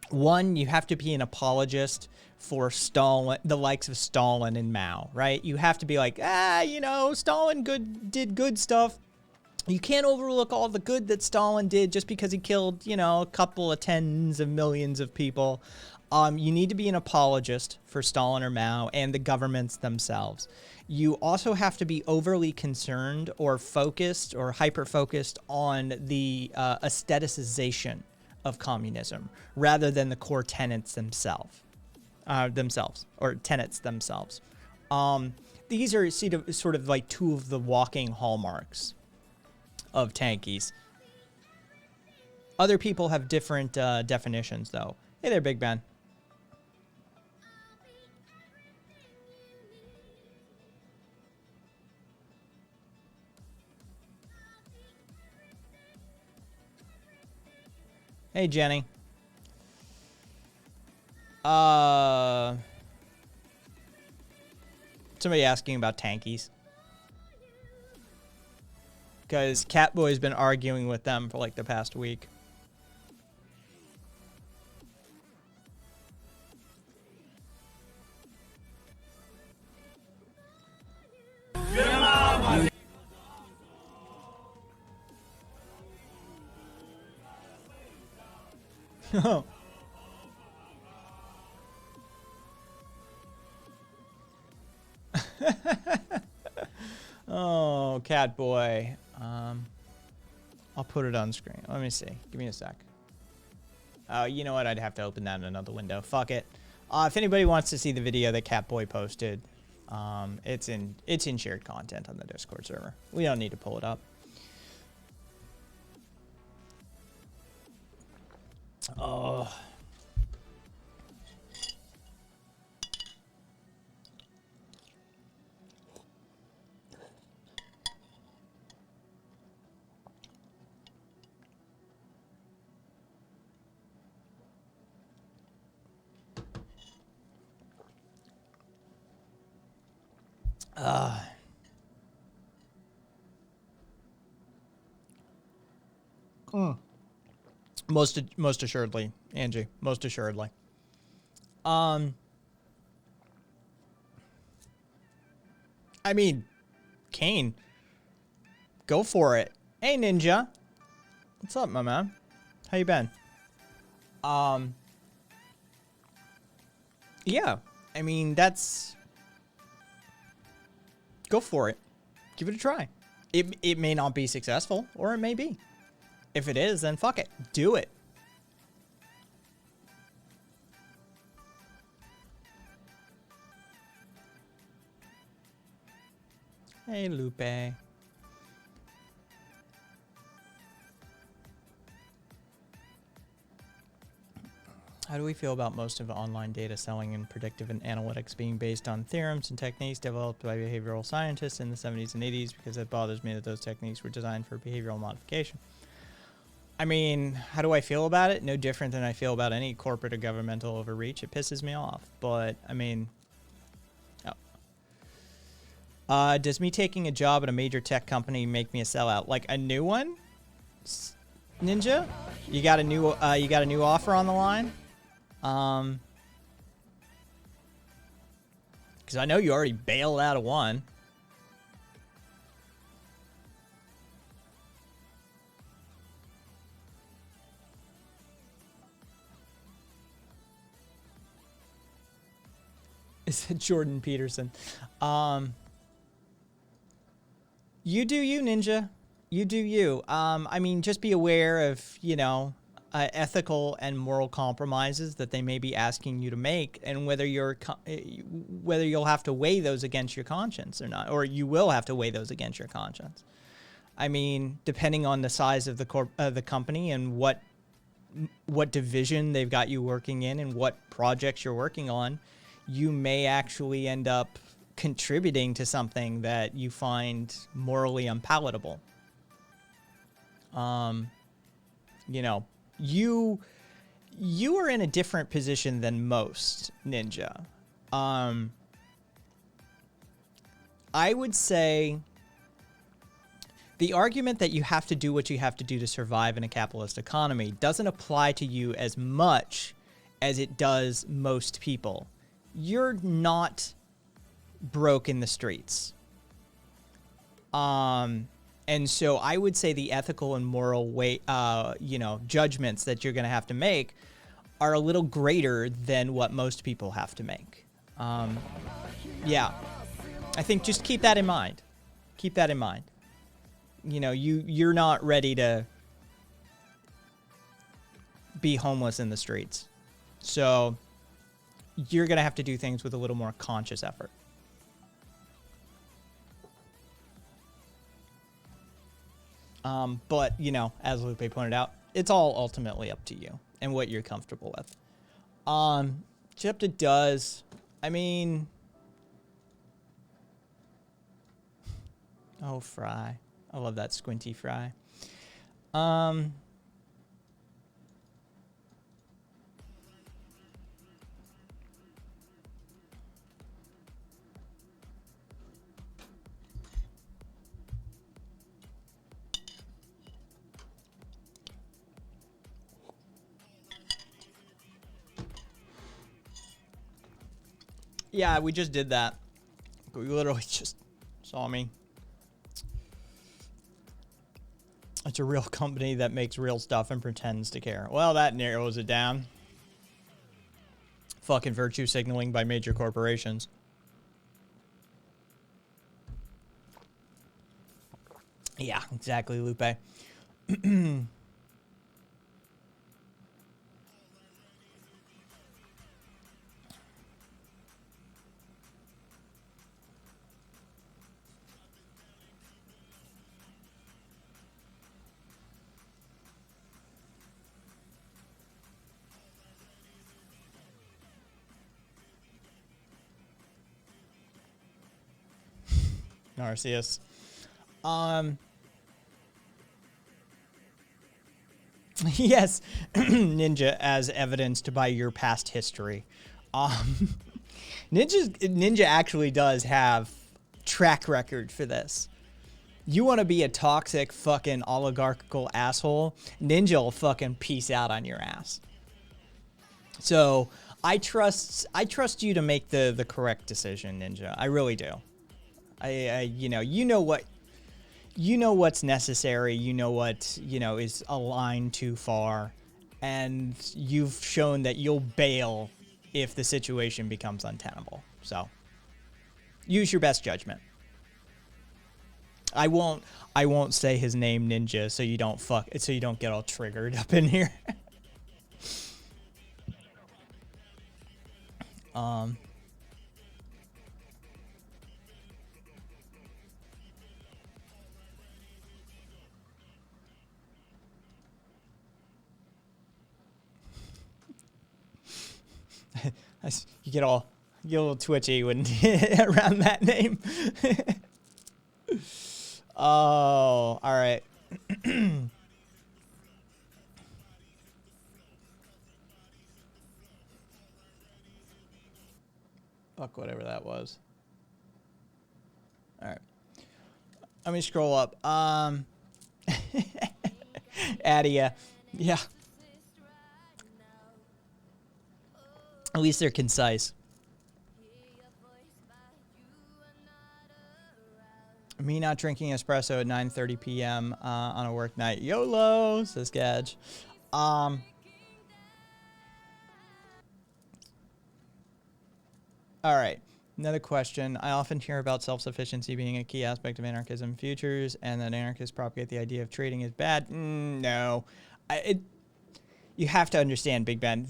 A: one, you have to be an apologist for Stalin, the likes of Stalin and Mao, right? You have to be like, you know, Stalin did good stuff. You can't overlook all the good that Stalin did just because he killed, you know, a couple of tens of millions of people. You need to be an apologist for Stalin or Mao and the governments themselves. You also have to be overly concerned or focused or hyper-focused on the aestheticization of communism rather than the core tenets themselves, or tenets themselves. These are sort of like two of the walking hallmarks of tankies. Other people have different definitions, though. Hey there, Big Ben. Hey, Jenny. Somebody asking about tankies. Because Catboy's been arguing with them for like the past week. Oh, cat boy. I'll put it on screen. Let me see. Give me a sec. Oh, you know what? I'd have to open that in another window. Fuck it. If anybody wants to see the video that Catboy posted, it's in shared content on the Discord server. We don't need to pull it up. Oh. Most assuredly, Angie. Most assuredly. I mean, Kane, go for it. Hey, Ninja. What's up, my man? How you been? Yeah. I mean, that's... Go for it. Give it a try. It may not be successful, or it may be. If it is, then fuck it. Do it. Hey, Lupe. How do we feel about most of online data selling and predictive and analytics being based on theorems and techniques developed by behavioral scientists in the 70s and 80s? Because it bothers me that those techniques were designed for behavioral modification. I mean, how do I feel about it? No different than I feel about any corporate or governmental overreach. It pisses me off. But, I mean... Oh. Does me taking a job at a major tech company make me a sellout? Like a new one? Ninja? You got a new offer on the line? Because I know you already bailed out of one. Is it Jordan Peterson? You do you, Ninja. You do you. I mean, just be aware of, you know, ethical and moral compromises that they may be asking you to make, and whether you'll have to weigh those against your conscience or not, or you will have to weigh those against your conscience. I mean, depending on the size of the company and what division they've got you working in and what projects you're working on, you may actually end up contributing to something that you find morally unpalatable. You know, you are in a different position than most, Ninja. I would say the argument that you have to do what you have to do to survive in a capitalist economy doesn't apply to you as much as it does most people. You're not broke in the streets. And so I would say the ethical and moral judgments that you're going to have to make are a little greater than what most people have to make. Yeah, I think just keep that in mind. Keep that in mind. You know, you're not ready to be homeless in the streets. So you're going to have to do things with a little more conscious effort. But, you know, as Lupe pointed out, it's all ultimately up to you and what you're comfortable with. Jepta does, I mean... Oh, Fry. I love that squinty Fry. Yeah, we just did that. We literally just saw me. It's a real company that makes real stuff and pretends to care. Well, that narrows it down. Fucking virtue signaling by major corporations. Yeah, exactly, Lupe. Narcius. Yes, Ninja, as evidenced by your past history. Ninja actually does have track record for this. You want to be a toxic fucking oligarchical asshole, Ninja will fucking peace out on your ass. So I trust you to make the correct decision, Ninja. I really do. You know what's necessary, you know what, is aligned too far, and you've shown that you'll bail if the situation becomes untenable. So use your best judgment. I won't say his name, Ninja, so you don't get all triggered up in here. You get a little twitchy when around that name. Oh, all right. Fuck whatever that was. All right. Let me scroll up. Adia. Yeah. At least they're concise. Me not drinking espresso at 9:30 p.m. On a work night. YOLO, says Gadge. All right. Another question. I often hear about self-sufficiency being a key aspect of anarchism futures, and that anarchists propagate the idea of trading is bad. No. You have to understand, Big Ben.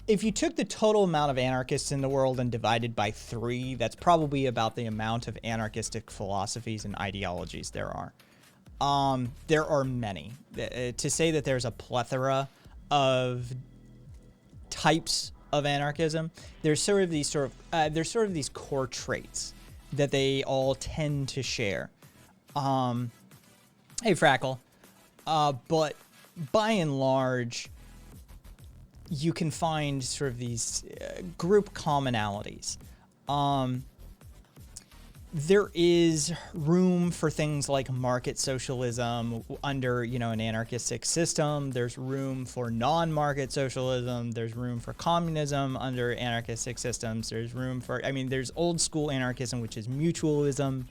A: If you took the total amount of anarchists in the world and divided by 3, that's probably about the amount of anarchistic philosophies and ideologies there are. There are many. To say that there's a plethora of types of anarchism, there's sort of these core traits that they all tend to share. Hey, Frackle. But by and large, you can find sort of these group commonalities. There is room for things like market socialism under, an anarchistic system. There's room for non-market socialism. There's room for communism under anarchistic systems. There's room for, there's old school anarchism, which is mutualism.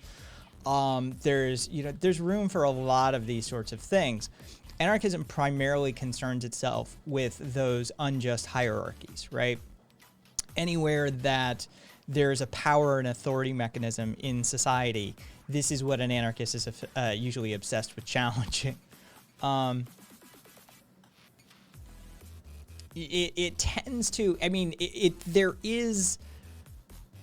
A: There's room for a lot of these sorts of things. Anarchism primarily concerns itself with those unjust hierarchies, right? Anywhere that there's a power and authority mechanism in society, this is what an anarchist is usually obsessed with challenging. It tends to,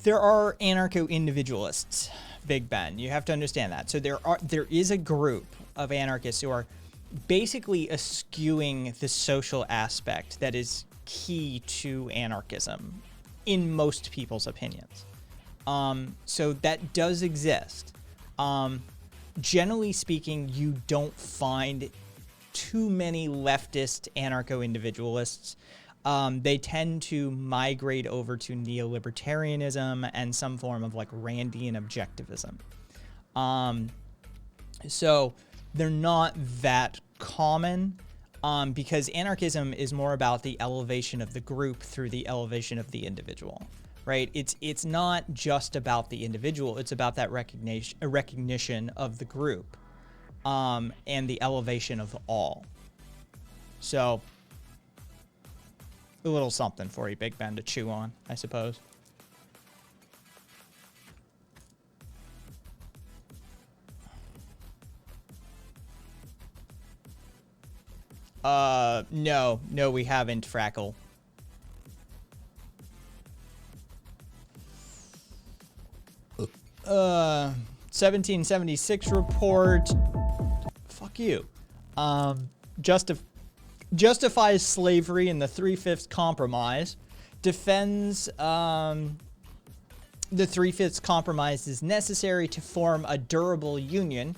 A: there are anarcho-individualists, Big Ben. You have to understand that. So there is a group of anarchists who are basically eschewing the social aspect that is key to anarchism in most people's opinions. So that does exist. Generally speaking, you don't find too many leftist anarcho-individualists. They tend to migrate over to neolibertarianism and some form of like Randian objectivism. So they're not that common because anarchism is more about the elevation of the group through the elevation of the individual. right? It's not just about the individual. It's about that recognition of the group, and the elevation of all. So, a little something for you, Big Ben, to chew on, I suppose. No, we haven't, Frackle. Uh, 1776 report. Fuck you. Justifies slavery in the 3/5 Compromise. Defends, the 3/5 Compromise is necessary to form a durable union.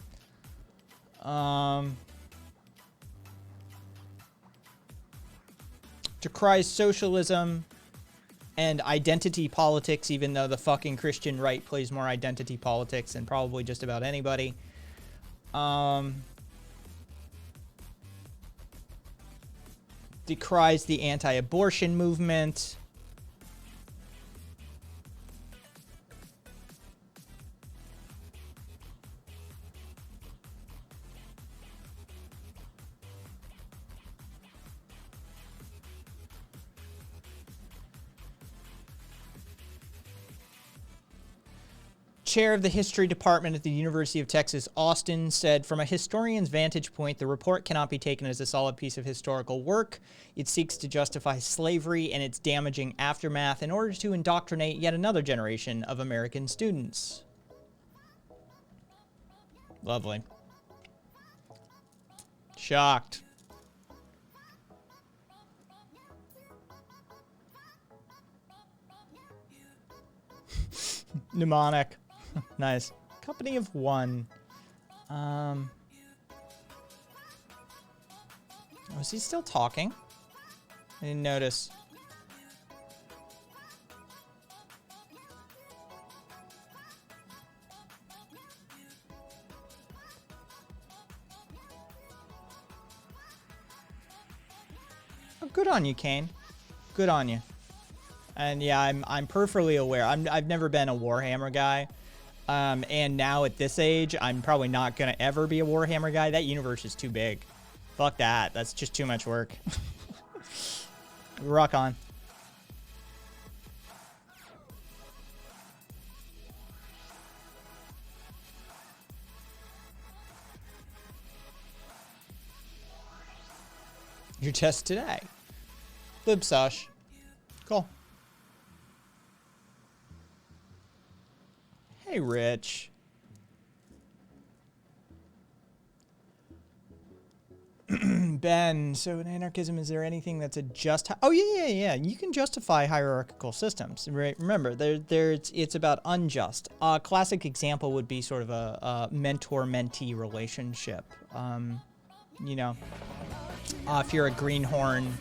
A: Decries socialism and identity politics, even though the fucking Christian right plays more identity politics than probably just about anybody. Decries the anti-abortion movement. Chair of the History Department at the University of Texas, Austin, said, "From a historian's vantage point, the report cannot be taken as a solid piece of historical work. It seeks to justify slavery and its damaging aftermath in order to indoctrinate yet another generation of American students." Lovely. Shocked. Mnemonic. Nice. Company of one. Was he still talking? I didn't notice. Oh, good on you, Kane. Good on you. And yeah, I'm perfectly aware. I've never been a Warhammer guy. And now at this age, I'm probably not gonna ever be a Warhammer guy. That universe is too big. Fuck that. That's just too much work. Rock on. Your test today. Libsosh. Cool. Hey, Rich. Ben, so in anarchism, is there anything that's a just... Oh, yeah. You can justify hierarchical systems. Right? Remember, it's about unjust. A classic example would be sort of a mentor-mentee relationship. You know, if you're a greenhorn...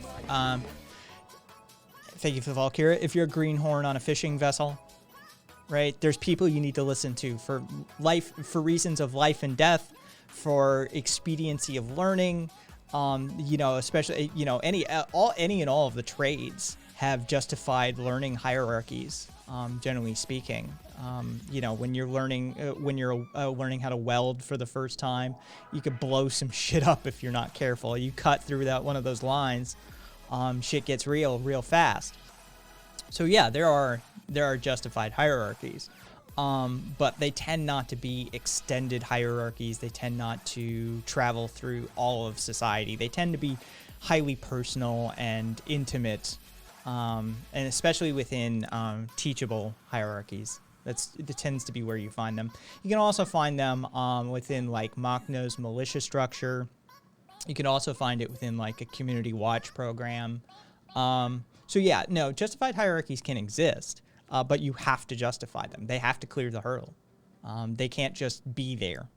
A: thank you for the Valkyria. If you're a greenhorn on a fishing vessel... Right? There's people you need to listen to for reasons of life and death, for expediency of learning. You know, especially, you know, any and all of the trades have justified learning hierarchies, generally speaking. You know, when you're learning learning how to weld for the first time, you could blow some shit up if you're not careful. You cut through one of those lines, shit gets real fast. So yeah, there are justified hierarchies, but they tend not to be extended hierarchies. They tend not to travel through all of society. They tend to be highly personal and intimate, and especially within teachable hierarchies. That tends to be where you find them. You can also find them within like Machno's militia structure. You can also find it within like a community watch program. So yeah, no, justified hierarchies can exist, but you have to justify them. They have to clear the hurdle. They can't just be there.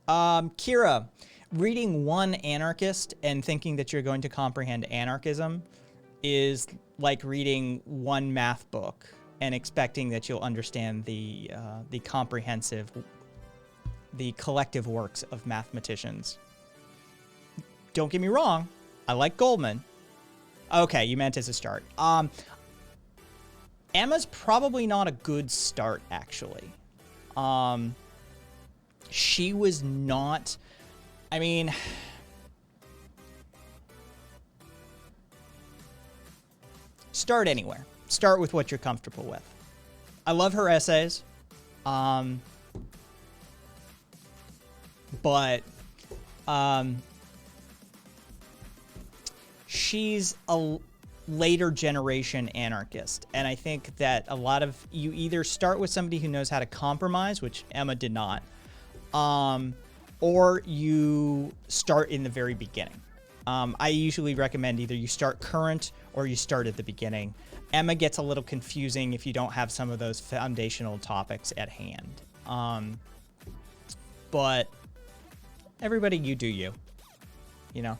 A: Kira, reading one anarchist and thinking that you're going to comprehend anarchism is like reading one math book and expecting that you'll understand the collective works of mathematicians. don't get me wrong, I like Goldman. Okay, you meant as a start. Emma's probably not a good start, actually. She was not... I mean... Start anywhere. Start with what you're comfortable with. I love her essays. But she's a later generation anarchist, and I think that a lot of you either start with somebody who knows how to compromise, which Emma did not, or you start in the very beginning. I usually recommend either you start current or you start at the beginning. Emma gets a little confusing if you don't have some of those foundational topics at hand. But everybody, you do you, you know?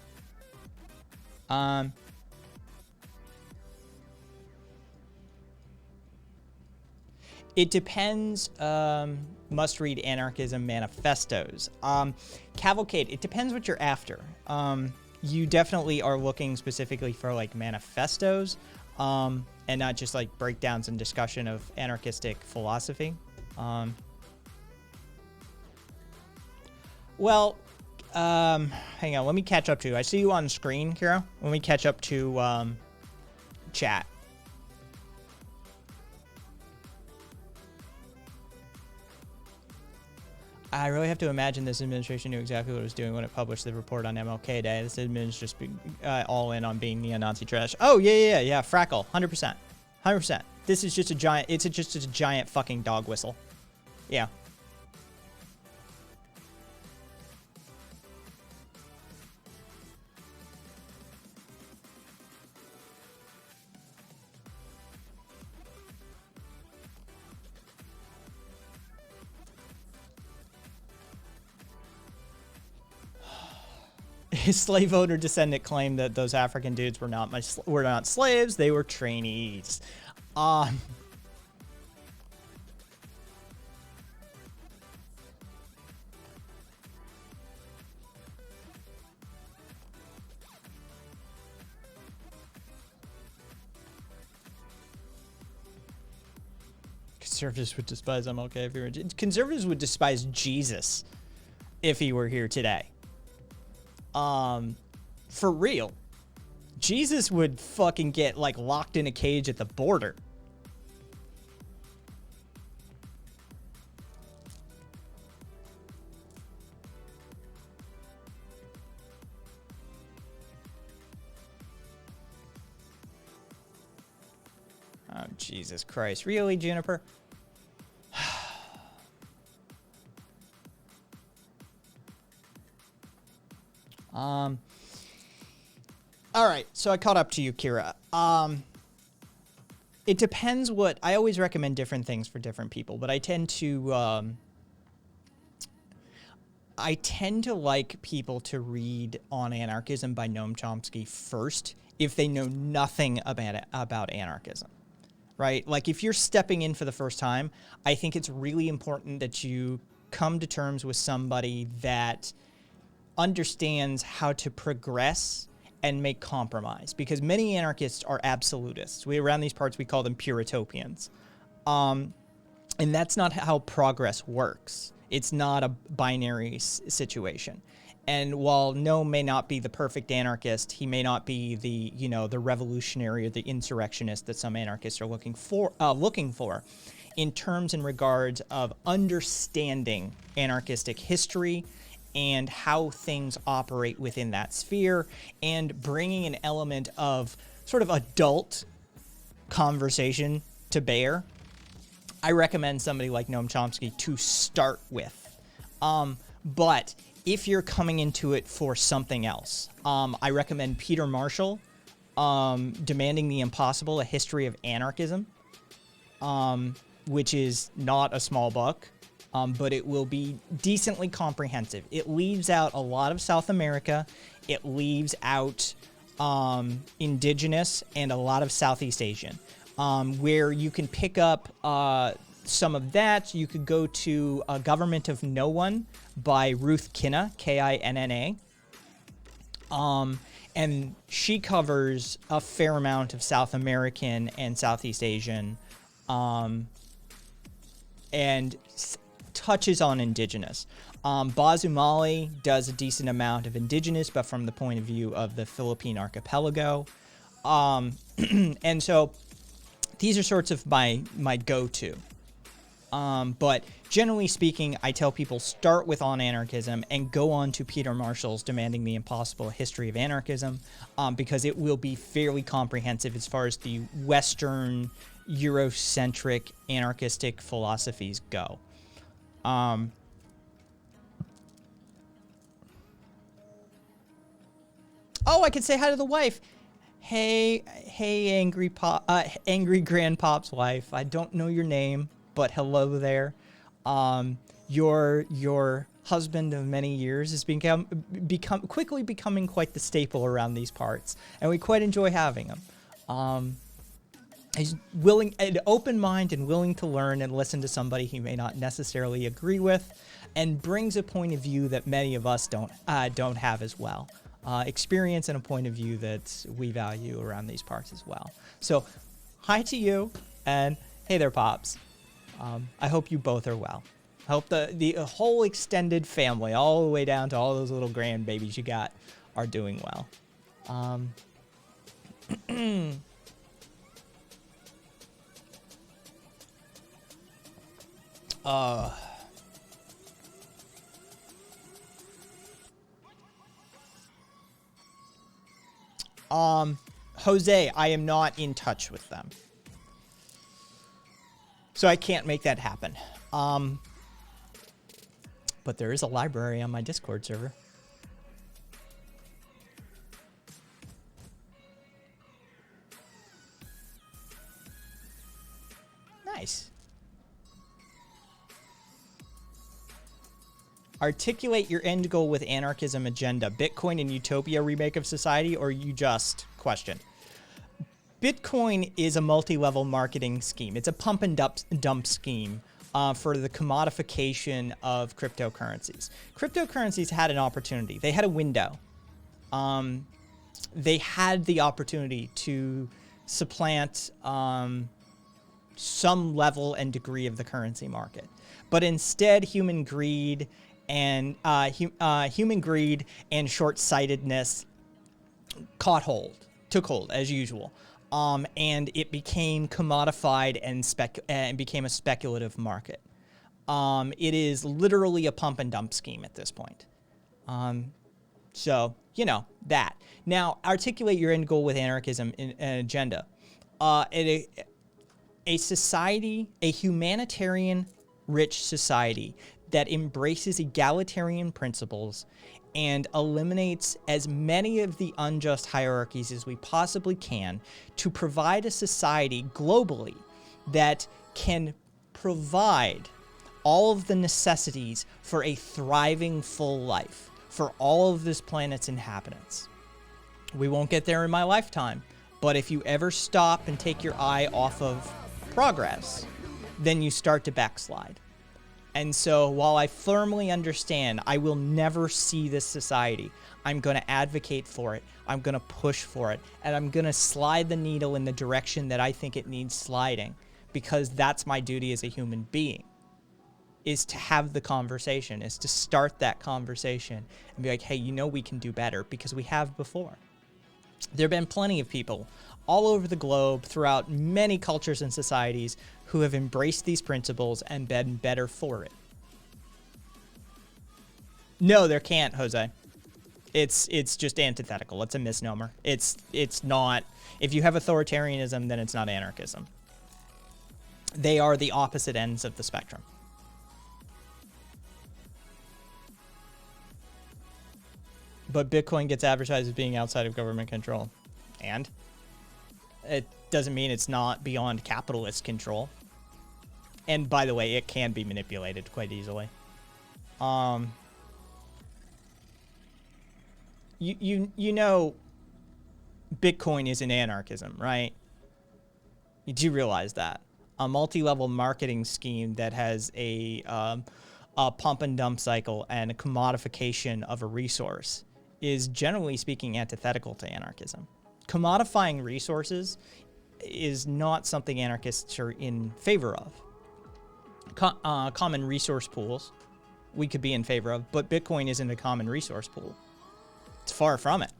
A: It depends. Must read Anarchism Manifestos. Cavalcade, it depends what you're after. You definitely are looking specifically for like manifestos, and not just like breakdowns and discussion of anarchistic philosophy. Well, hang on, let me catch up to you. I see you on screen, Kira. Let me catch up to chat. I really have to imagine this administration knew exactly what it was doing when it published the report on MLK Day. This admin is just all in on being neo-Nazi trash. Oh, yeah. Frackle, 100%. 100%. This is just a giant, it's just a giant fucking dog whistle. Yeah. His slave owner descendant claimed that those African dudes were not slaves, they were trainees. Conservatives would despise MLK if he were... Conservatives would despise Jesus if he were here today. For real. Jesus would fucking get, like, locked in a cage at the border. Oh, Jesus Christ. Really, Juniper? All right, so I caught up to you, Kira. It depends what... I always recommend different things for different people, but I tend to like people to read On Anarchism by Noam Chomsky first if they know nothing about anarchism, right? Like, if you're stepping in for the first time, I think it's really important that you come to terms with somebody that understands how to progress and make compromise, because many anarchists are absolutists. Around these parts, we call them puritopians. And that's not how progress works. It's not a binary situation. And while Noam may not be the perfect anarchist, he may not be the, the revolutionary or the insurrectionist that some anarchists are looking for in terms and regards of understanding anarchistic history and how things operate within that sphere, and bringing an element of sort of adult conversation to bear. I recommend somebody like Noam Chomsky to start with. But if you're coming into it for something else, I recommend Peter Marshall, Demanding the Impossible, A History of Anarchism, which is not a small book. But it will be decently comprehensive. It leaves out a lot of South America. It leaves out indigenous and a lot of Southeast Asian, where you can pick up some of that. You could go to A Government of No One by Ruth Kinna, Kinna. And she covers a fair amount of South American and Southeast Asian, and touches on indigenous. Bazumali does a decent amount of indigenous, but from the point of view of the Philippine archipelago. And so these are sorts of my go-to. But generally speaking, I tell people start with On Anarchism and go on to Peter Marshall's Demanding the Impossible: History of Anarchism, because it will be fairly comprehensive as far as the Western Eurocentric anarchistic philosophies go. Oh, I could say hi to the wife. Hey, angry grandpop's wife. I don't know your name, but hello there. Your husband of many years has quickly becoming quite the staple around these parts, and we quite enjoy having him. He's willing, an open mind, and willing to learn and listen to somebody he may not necessarily agree with, and brings a point of view that many of us don't have as well. Experience and a point of view that we value around these parts as well. So, hi to you, and hey there, Pops. I hope you both are well. I hope the whole extended family, all the way down to all those little grandbabies you got, are doing well. Jose, I am not in touch with them, so I can't make that happen. But there is a library on my Discord server. Nice. Articulate your end goal with anarchism agenda. Bitcoin and utopia remake of society, or you just question? Bitcoin is a multi-level marketing scheme. It's a pump and dump scheme for the commodification of cryptocurrencies. Cryptocurrencies had an opportunity. They had a window. They had the opportunity to supplant some level and degree of the currency market. But instead, human greed and short-sightedness took hold as usual. And it became commodified and became a speculative market. It is literally a pump and dump scheme at this point. So, you know, that. Now, articulate your end goal with anarchism in an agenda. A society, a humanitarian, rich society that embraces egalitarian principles and eliminates as many of the unjust hierarchies as we possibly can to provide a society globally that can provide all of the necessities for a thriving full life for all of this planet's inhabitants. We won't get there in my lifetime, but if you ever stop and take your eye off of progress, then you start to backslide. And so while I firmly understand I will never see this society, I'm going to advocate for it, I'm going to push for it, and I'm going to slide the needle in the direction that I think it needs sliding, because that's my duty as a human being, is to have the conversation, is to start that conversation and be like, hey, you know we can do better, because we have before. There have been plenty of people all over the globe throughout many cultures and societies who have embraced these principles and been better for it. No, there can't, Jose. It's just antithetical. It's a misnomer. It's not. If you have authoritarianism, then it's not anarchism. They are the opposite ends of the spectrum. But Bitcoin gets advertised as being outside of government control. And it doesn't mean it's not beyond capitalist control. And by the way, it can be manipulated quite easily. You know, Bitcoin is an anarchism, right? You do realize that. A multi-level marketing scheme that has a pump and dump cycle and a commodification of a resource is generally speaking antithetical to anarchism. Commodifying resources is not something anarchists are in favor of. Common resource pools we could be in favor of, but Bitcoin isn't a common resource pool. It's far from it.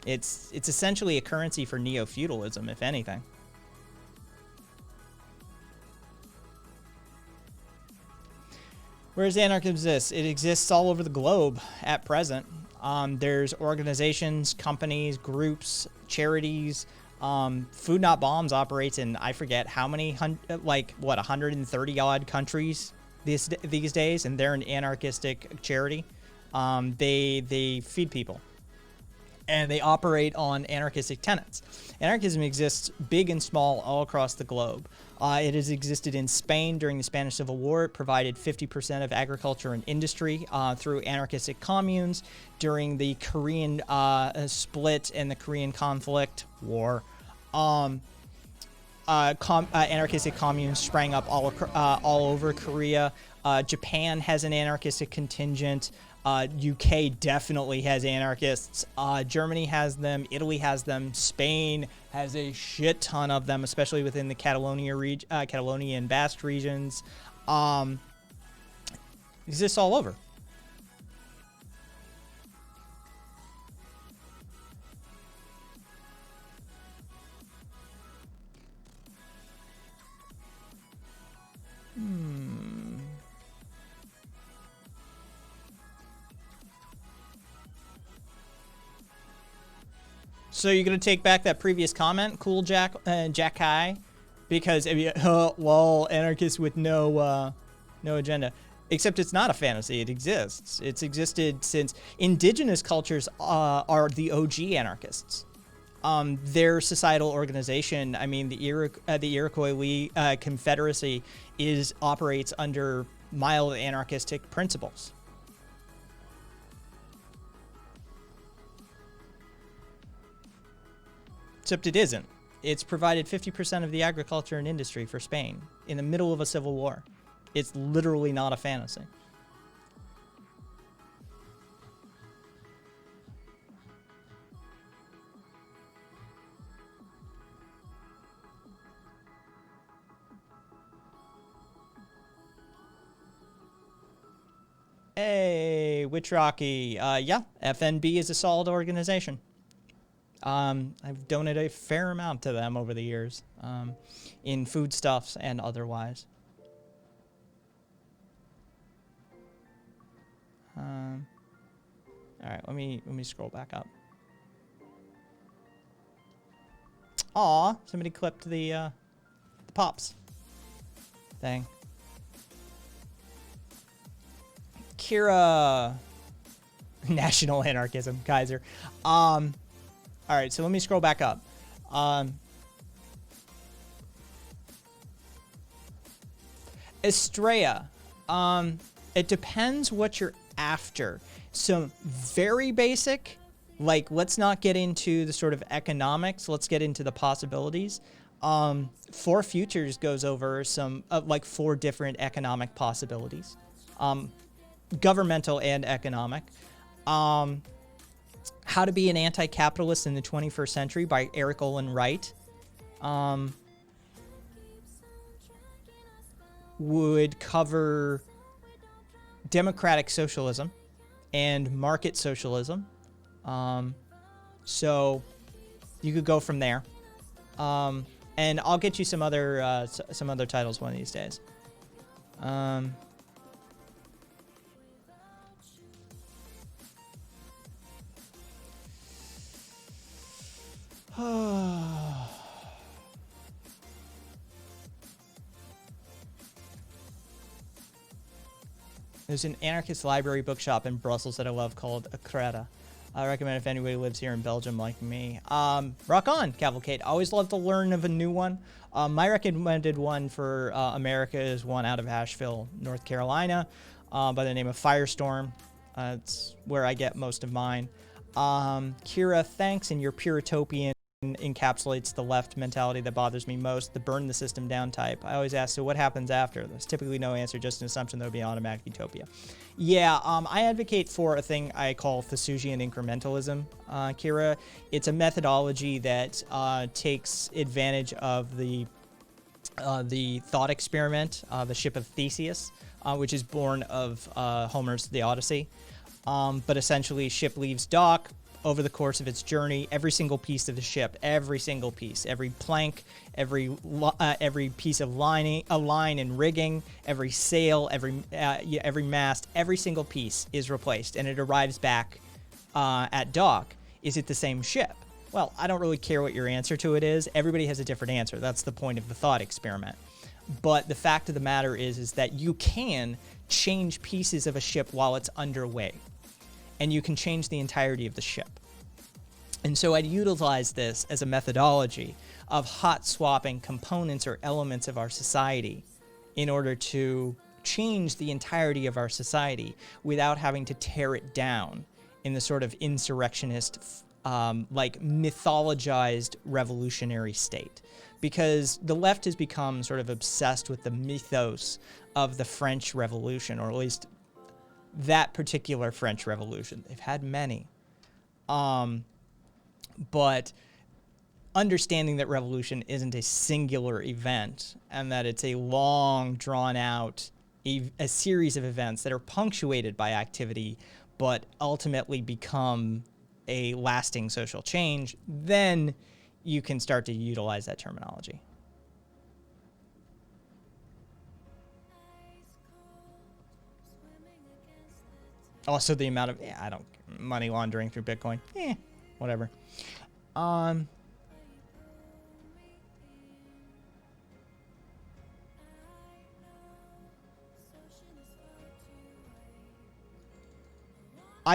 A: It's essentially a currency for neo-feudalism, if anything. Where does anarchism exist? It exists all over the globe at present. There's organizations, companies, groups, charities. Food Not Bombs operates in, I forget how many, 130 odd countries these days, and they're an anarchistic charity. They feed people, and they operate on anarchistic tenets. Anarchism exists big and small all across the globe. It has existed in Spain during the Spanish Civil War. It provided 50% of agriculture and industry through anarchistic communes. During the Korean split and the Korean conflict war, anarchistic communes sprang up all over Korea. Japan has an anarchistic contingent. UK definitely has anarchists. Germany has them. Italy has them. Spain has a shit ton of them, especially within the Catalonia and Basque regions. Exists all over. So you're gonna take back that previous comment, cool Jack High, because lol, anarchists with no agenda. Except it's not a fantasy; it exists. It's existed since indigenous cultures are the OG anarchists. Their societal organization, I mean, the Iroquois Confederacy, operates under mild anarchistic principles. Except it isn't. It's provided 50% of the agriculture and industry for Spain in the middle of a civil war. It's literally not a fantasy. Hey, Witch Rocky. Yeah, FNB is a solid organization. I've donated a fair amount to them over the years, in foodstuffs and otherwise. All right, let me scroll back up. Aw, somebody clipped the pops thing. Kira, National Anarchism, Kaiser. All right, so let me scroll back up. Estrella. It depends what you're after. So very basic, like let's not get into the sort of economics. Let's get into the possibilities. Four Futures goes over some like 4 different economic possibilities, governmental and economic. How to Be an Anti-Capitalist in the 21st Century by Eric Olin Wright would cover democratic socialism and market socialism. So you could go from there. And I'll get you some other titles one of these days. There's an anarchist library bookshop in Brussels that I love called Akreda. I recommend if anybody lives here in Belgium like me. Rock on, Cavalcade. Always love to learn of a new one. My recommended one for America is one out of Asheville, North Carolina, by the name of Firestorm. It's where I get most of mine. Kira, thanks, and your Puritopian encapsulates the left mentality that bothers me most, the burn the system down type. I always ask, so what happens after? There's typically no answer, just an assumption there will be automatic utopia. Yeah, I advocate for a thing I call Thesusian incrementalism, Kira. It's a methodology that takes advantage of the thought experiment, the ship of Theseus, which is born of Homer's The Odyssey. But essentially, ship leaves dock. Over the course of its journey, every single piece of the ship, every single piece, every plank, every piece of line and rigging, every sail, every mast, every single piece is replaced, and it arrives back at dock. Is it the same ship? Well, I don't really care what your answer to it is. Everybody has a different answer. That's the point of the thought experiment. But the fact of the matter is that you can change pieces of a ship while it's underway. And you can change the entirety of the ship. And so I'd utilize this as a methodology of hot swapping components or elements of our society in order to change the entirety of our society without having to tear it down in the sort of insurrectionist, like mythologized revolutionary state. Because the left has become sort of obsessed with the mythos of the French Revolution, or at least that particular French Revolution. They've had many. But understanding that revolution isn't a singular event and that it's a long, drawn-out a series of events that are punctuated by activity but ultimately become a lasting social change, then you can start to utilize that terminology. Also, the amount of, money laundering through Bitcoin. Whatever. I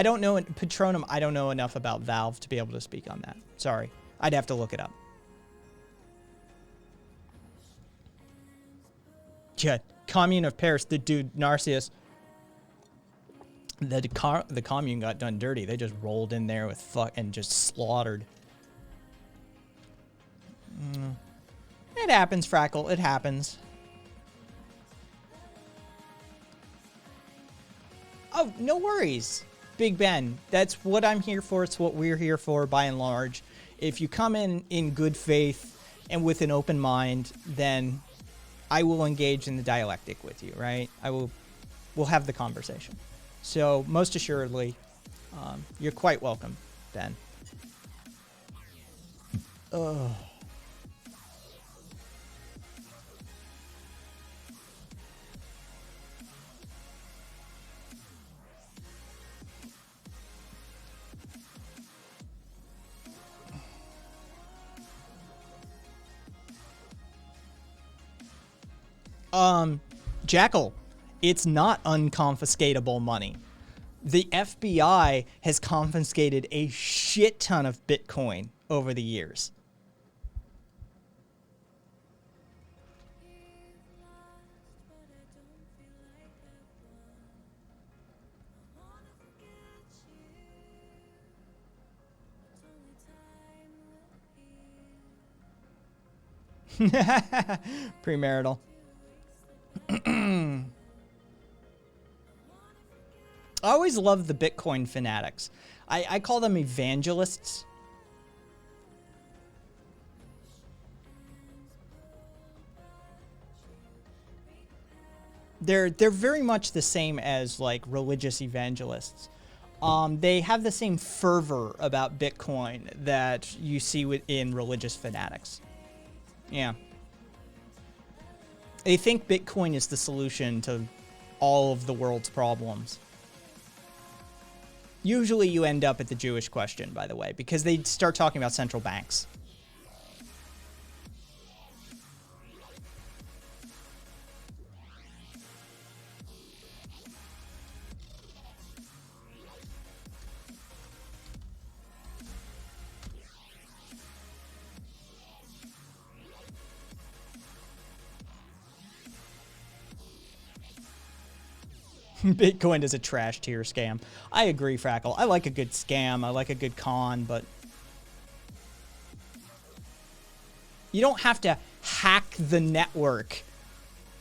A: don't know, Patronum, I don't know enough about Valve to be able to speak on that. Sorry. I'd have to look it up. Yeah, Commune of Paris, the dude, Narcissus. The commune got done dirty. They just rolled in there with and just slaughtered. It happens, Frackle. It happens. Oh, no worries, Big Ben. That's what I'm here for. It's what we're here for, by and large. If you come in good faith and with an open mind, then I will engage in the dialectic with you, right? We'll have the conversation. So, most assuredly, you're quite welcome, Ben. Ugh. Jackal, it's not unconfiscatable money. The FBI has confiscated a shit ton of Bitcoin over the years. Premarital. I always love the Bitcoin fanatics. I call them evangelists. They're very much the same as like religious evangelists. They have the same fervor about Bitcoin that you see within religious fanatics. Yeah. They think Bitcoin is the solution to all of the world's problems. Usually you end up at the Jewish question, by the way, because they start talking about central banks. Bitcoin is a trash tier scam. I agree, Frackle. I like a good scam. I like a good con, but You don't have to hack the network.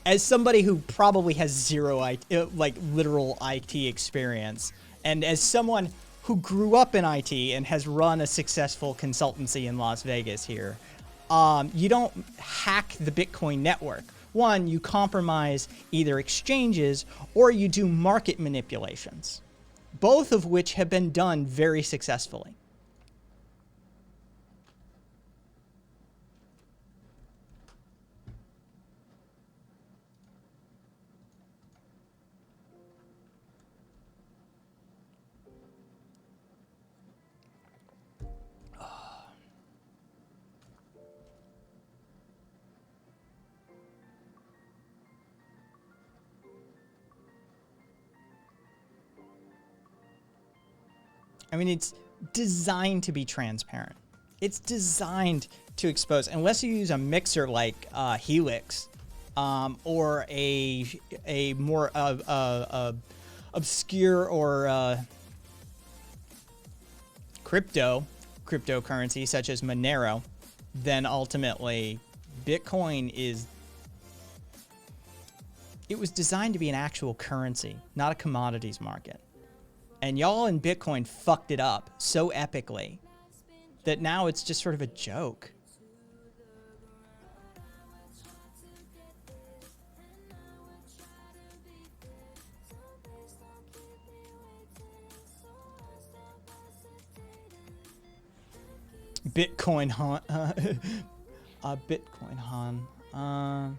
A: As somebody who probably has zero literal IT experience, and as someone who grew up in IT and has run a successful consultancy in Las Vegas here, you don't hack the Bitcoin network. One, you compromise either exchanges or you do market manipulations, both of which have been done very successfully. I mean, it's designed to be transparent. It's designed to expose, unless you use a mixer like Helix, or a more obscure or cryptocurrency such as Monero, then ultimately Bitcoin it was designed to be an actual currency, not a commodities market. And y'all in Bitcoin fucked it up so epically that now it's just sort of a joke. Bitcoin Han. Bitcoin Han.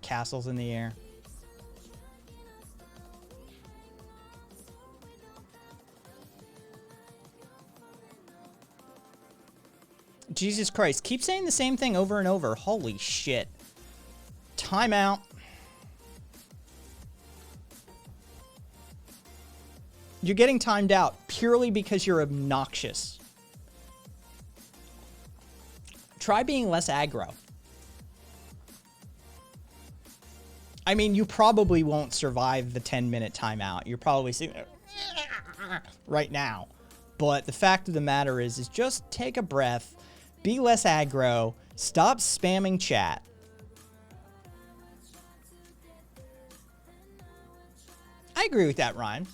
A: Castles in the air. Jesus Christ, keep saying the same thing over and over. Holy shit. Timeout. You're getting timed out purely because you're obnoxious. Try being less aggro. I mean, you probably won't survive the 10-minute timeout. You're probably sitting there right now. But the fact of the matter is just take a breath, be less aggro, stop spamming chat. I agree with that, Ryan.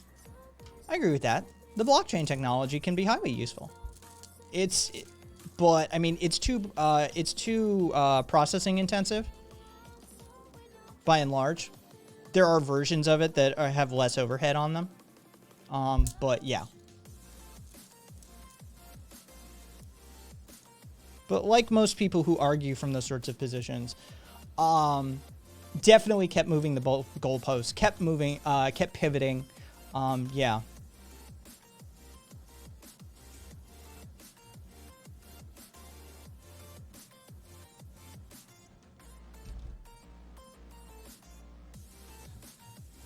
A: I agree with that. The blockchain technology can be highly useful. But I mean, it's too processing intensive. By and large, there are versions of it that have less overhead on them. But yeah. But like most people who argue from those sorts of positions, definitely kept moving the goalposts, kept moving, kept pivoting. Yeah.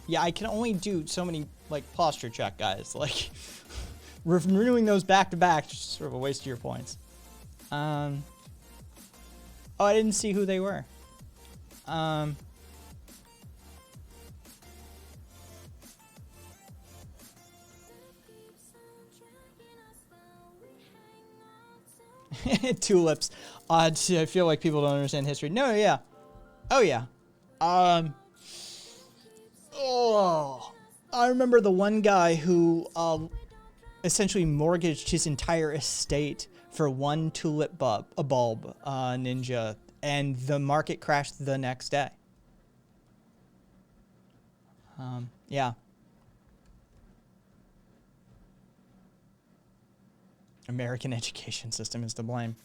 A: Yeah, I can only do so many, like, posture check guys. Like, renewing those back-to-back, just sort of a waste of your points. Oh, I didn't see who they were. Tulips. I feel like people don't understand history. No, yeah. Oh, yeah. Oh, I remember the one guy who essentially mortgaged his entire estate for one tulip bulb, Ninja, and the market crashed the next day. Yeah. American education system is to blame.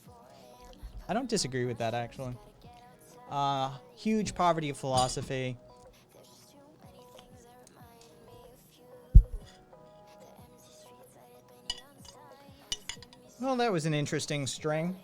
A: I don't disagree with that, actually. Huge poverty of philosophy. Well, that was an interesting string.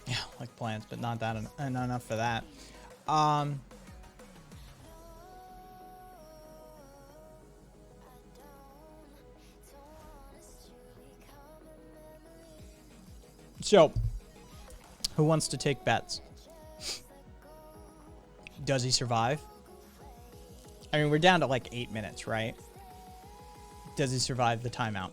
A: Yeah, like plants, but not enough for that. So, who wants to take bets? Does he survive? I mean, we're down to like 8 minutes, right? Does he survive the timeout?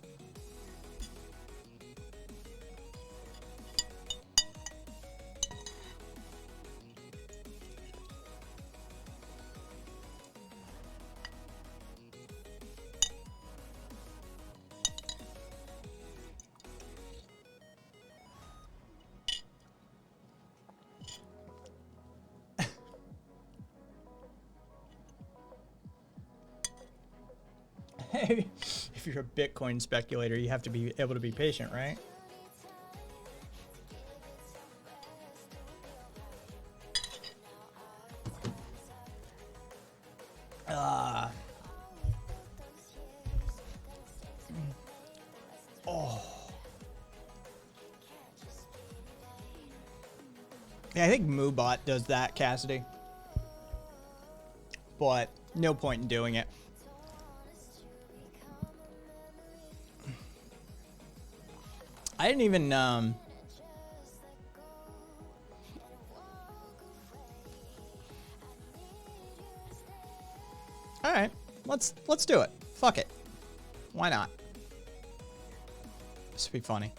A: If you're a Bitcoin speculator, you have to be able to be patient, right? Yeah, I think Moobot does that, Cassidy. But no point in doing it. I didn't even all right, let's do it. Fuck it. Why not? This would be funny.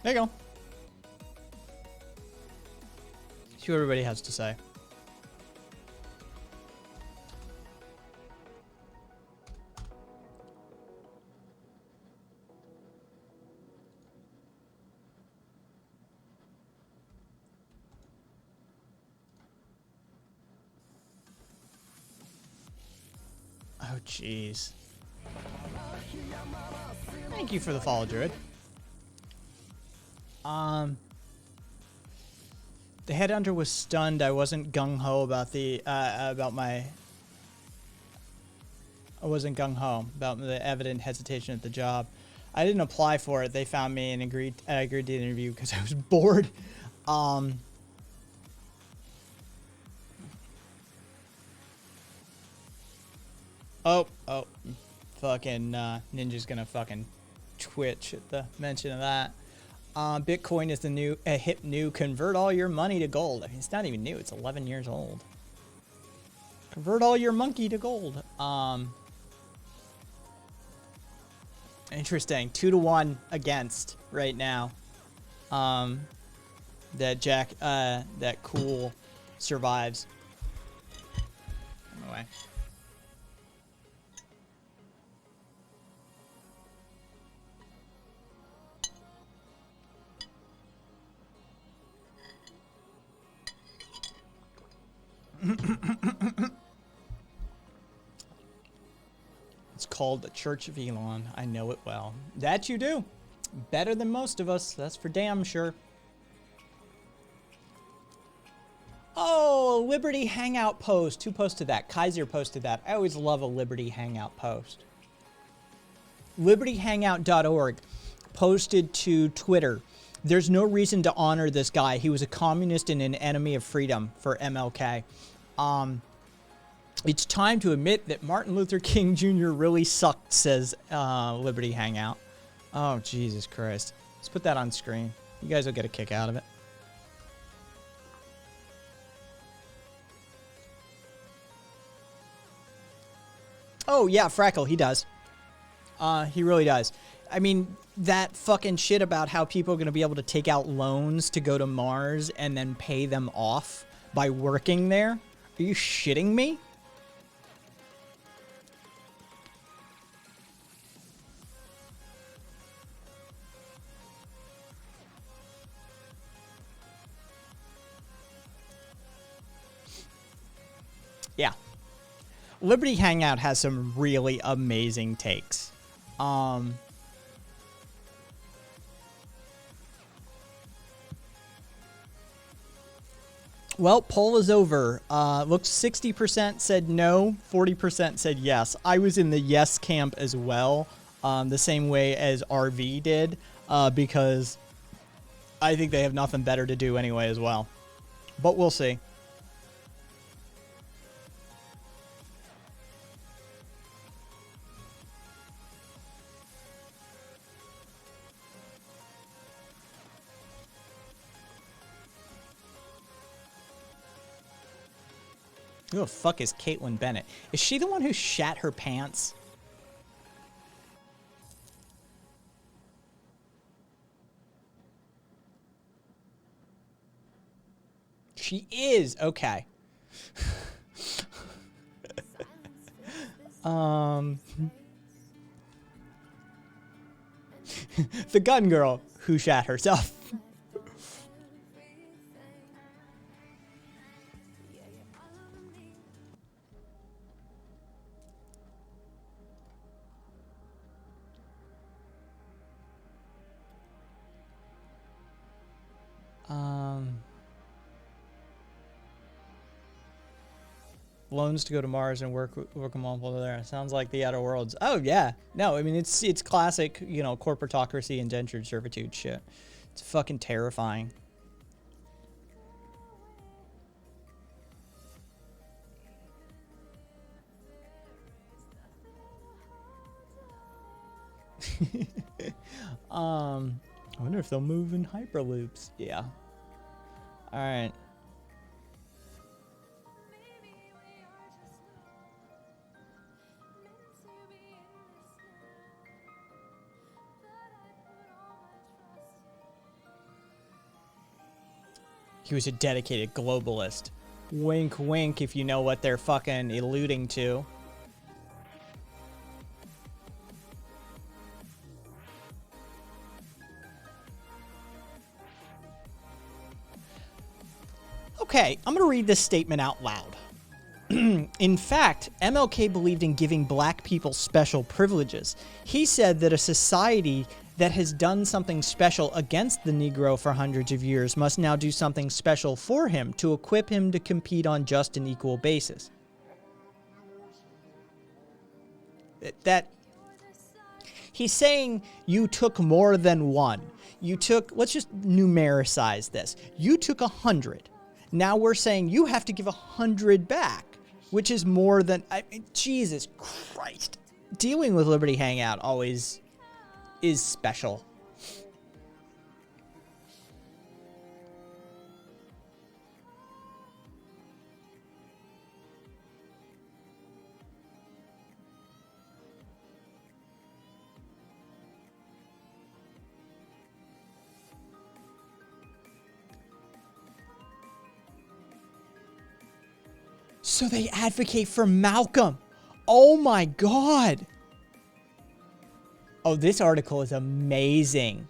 A: There you go. See what everybody has to say. Oh, jeez. Thank you for the follow, Druid. The headhunter was stunned. I wasn't gung-ho about the, I wasn't gung-ho about the evident hesitation at the job. I didn't apply for it. They found me and I agreed to the interview because I was bored. Oh, fucking, Ninja's gonna fucking twitch at the mention of that. Bitcoin is the new, hip new, convert all your money to gold. I mean, it's not even new. It's 11 years old. Convert all your monkey to gold. Interesting. 2-1 against right now. That cool survives. Anyway. It's called the Church of Elon. I know it well. That you do. Better than most of us. That's for damn sure. Oh, Liberty Hangout post. Who posted that? Kaiser posted that. I always love a Liberty Hangout post. LibertyHangout.org posted to Twitter. There's no reason to honor this guy. He was a communist and an enemy of freedom for MLK. It's time to admit that Martin Luther King Jr. really sucked, says Liberty Hangout. Oh, Jesus Christ. Let's put that on screen. You guys will get a kick out of it. Oh, yeah, Freckle, he does. He really does. I mean, that fucking shit about how people are going to be able to take out loans to go to Mars and then pay them off by working there? Are you shitting me? Yeah. Liberty Hangout has some really amazing takes. Well, poll is over. Looks 60% said no, 40% said yes. I was in the yes camp as well. the same way as RV did, because I think they have nothing better to do anyway as well. But we'll see. Who the fuck is Caitlyn Bennett? Is she the one who shat her pants? She is. Okay. The gun girl who shat herself. Loans to go to Mars and work them all over there. Sounds like the Outer Worlds. Oh yeah, no, I mean it's classic, you know, corporatocracy, indentured servitude shit. It's fucking terrifying. I wonder if they'll move in hyperloops. Yeah. All right. He was a dedicated globalist. Wink, wink, if you know what they're fucking alluding to. Okay, I'm going to read this statement out loud. In fact, MLK believed in giving black people special privileges. He said that a society that has done something special against the Negro for hundreds of years must now do something special for him to equip him to compete on just an equal basis. That he's saying you took more than one. You took, let's just numericize this. You took 100. Now we're saying you have to give 100 back, which is more than, Jesus Christ. Dealing with Liberty Hangout always is special. So they advocate for Malcolm. Oh my God. Oh, this article is amazing.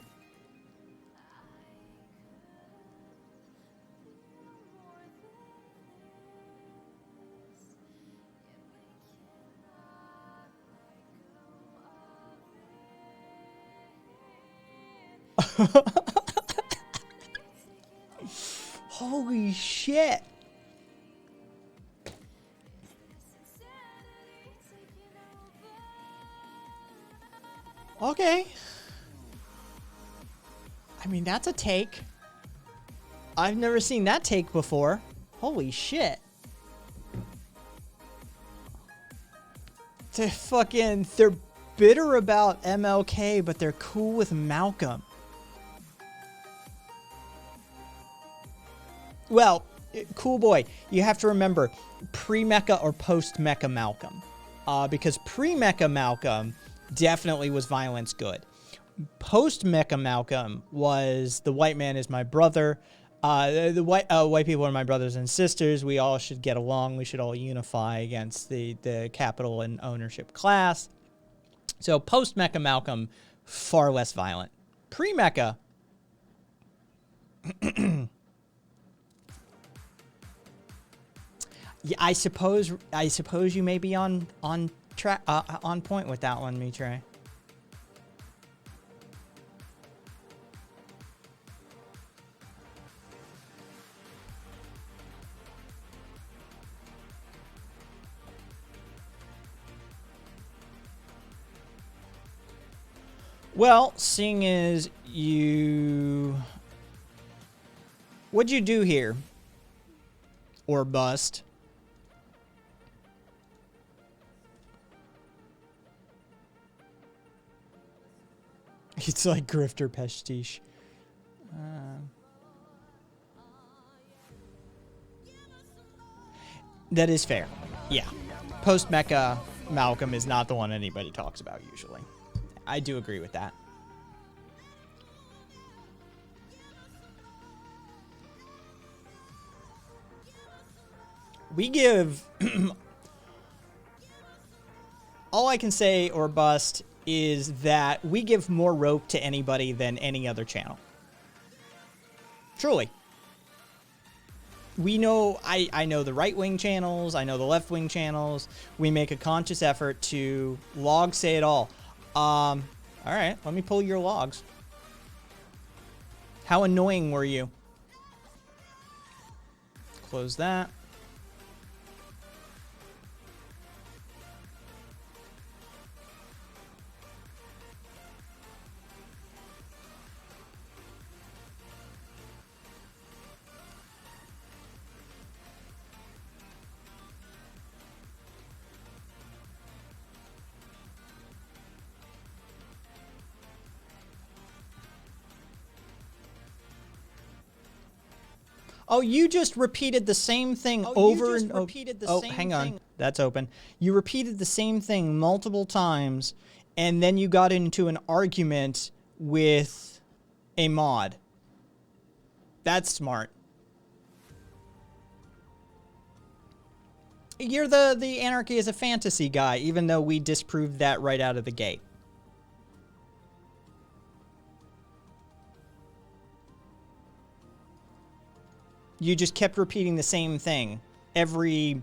A: Holy shit. Okay. I mean, that's a take. I've never seen that take before. Holy shit. They're bitter about MLK, but they're cool with Malcolm. Well, cool boy, you have to remember pre-Mecha or post-Mecha Malcolm. Because pre-Mecha Malcolm definitely was violence good. Post-Mecha Malcolm was the white man is my brother. The white people are my brothers and sisters. We all should get along. We should all unify against the capital and ownership class. So post-Mecha Malcolm, far less violent. Pre-Mecha, yeah, I suppose you may be on track, on point with that one, Mitre. Well, seeing as you... What'd you do here? Or bust? It's like grifter pastiche. That is fair. Yeah. Post-Mecha Malcolm is not the one anybody talks about usually. I do agree with that. We give... All I can say, or bust, is that we give more rope to anybody than any other channel. Truly. We know, I know the right-wing channels, I know the left-wing channels. We make a conscious effort to log say it all. All right, let me pull your logs. How annoying were you? Close that. Oh, you just repeated the same thing over and over. Oh, hang on. That's open. You repeated the same thing multiple times, and then you got into an argument with a mod. That's smart. You're the anarchy is a fantasy guy, even though we disproved that right out of the gate. You just kept repeating the same thing every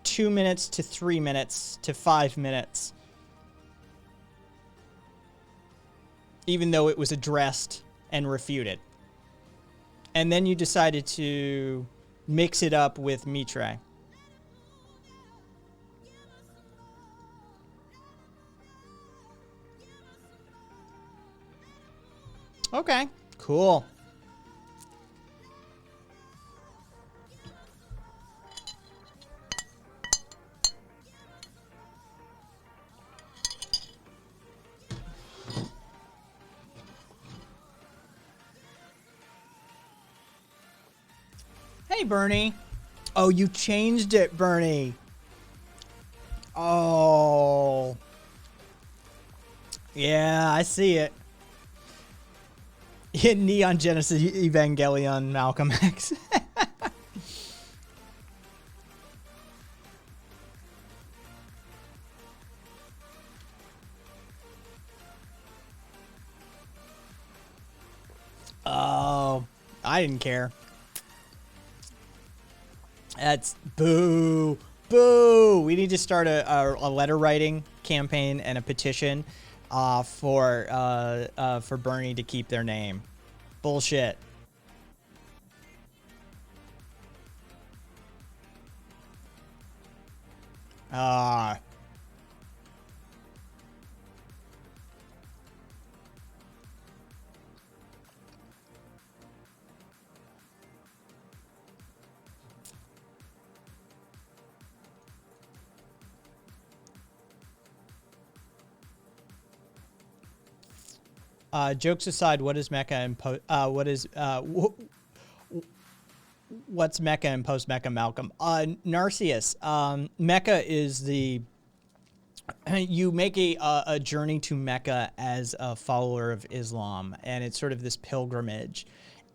A: 2 minutes to 3 minutes to 5 minutes. Even though it was addressed and refuted. And then you decided to mix it up with Mitre. Okay, cool. Hey, Bernie. Oh, you changed it, Bernie. Oh. Yeah, I see it. Neon Genesis Evangelion Malcolm X. Oh, I didn't care. That's boo. Boo. We need to start a letter writing campaign and a petition for Bernie to keep their name. Bullshit. Jokes aside, what is Mecha and what's Mecha and post Mecha Malcolm? Narcius. Mecha is the you make a journey to Mecca as a follower of Islam, and it's sort of this pilgrimage,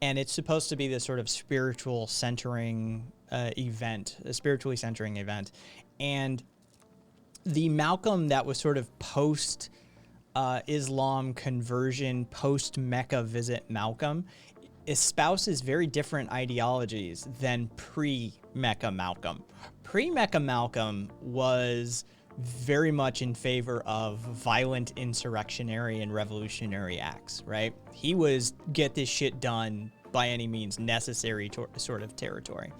A: and it's supposed to be this sort of spiritual centering event, a spiritually centering event, and the Malcolm that was sort of post Islam conversion, post Mecca visit Malcolm espouses very different ideologies than pre-Mecca Malcolm. Pre-Mecca Malcolm was very much in favor of violent insurrectionary and revolutionary acts, right? He was get this shit done by any means necessary sort of territory.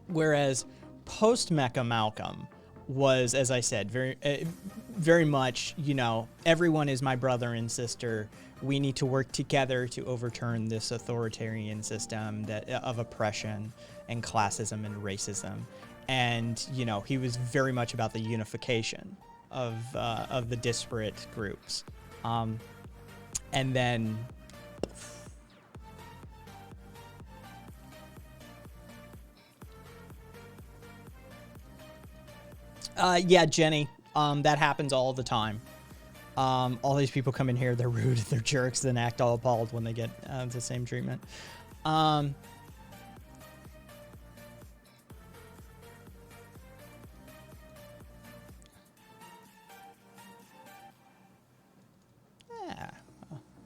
A: Whereas post-Mecca Malcolm was, as I said, very much, you know, everyone is my brother and sister. We need to work together to overturn this authoritarian system of oppression and classism and racism. And, you know, he was very much about the unification of the disparate groups. And then... yeah, Jenny, that happens all the time. All these people come in here, they're rude, they're jerks, then act all appalled when they get the same treatment. Yeah.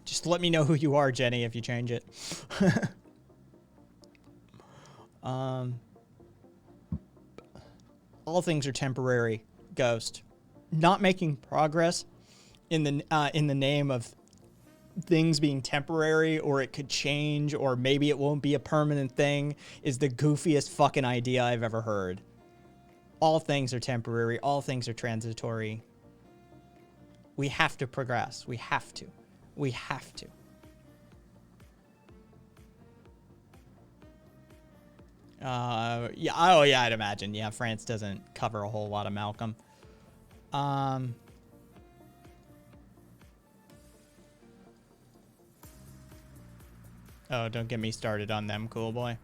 A: Just let me know who you are, Jenny, if you change it. All things are temporary, Ghost. Not making progress in the name of things being temporary, or it could change, or maybe it won't be a permanent thing, is the goofiest fucking idea I've ever heard. All things are temporary. All things are transitory. We have to progress. We have to. We have to. Yeah. Oh, yeah, I'd imagine. Yeah, France doesn't cover a whole lot of Malcolm. Oh, don't get me started on them, cool boy.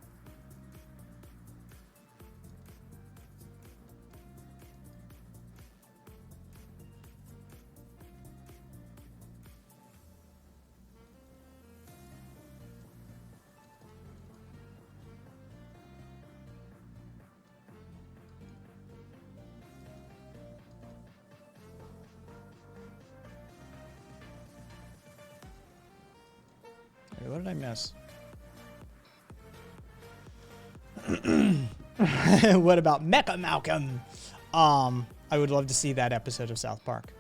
A: What did I miss? What about Mecha Malcolm? I would love to see that episode of South Park.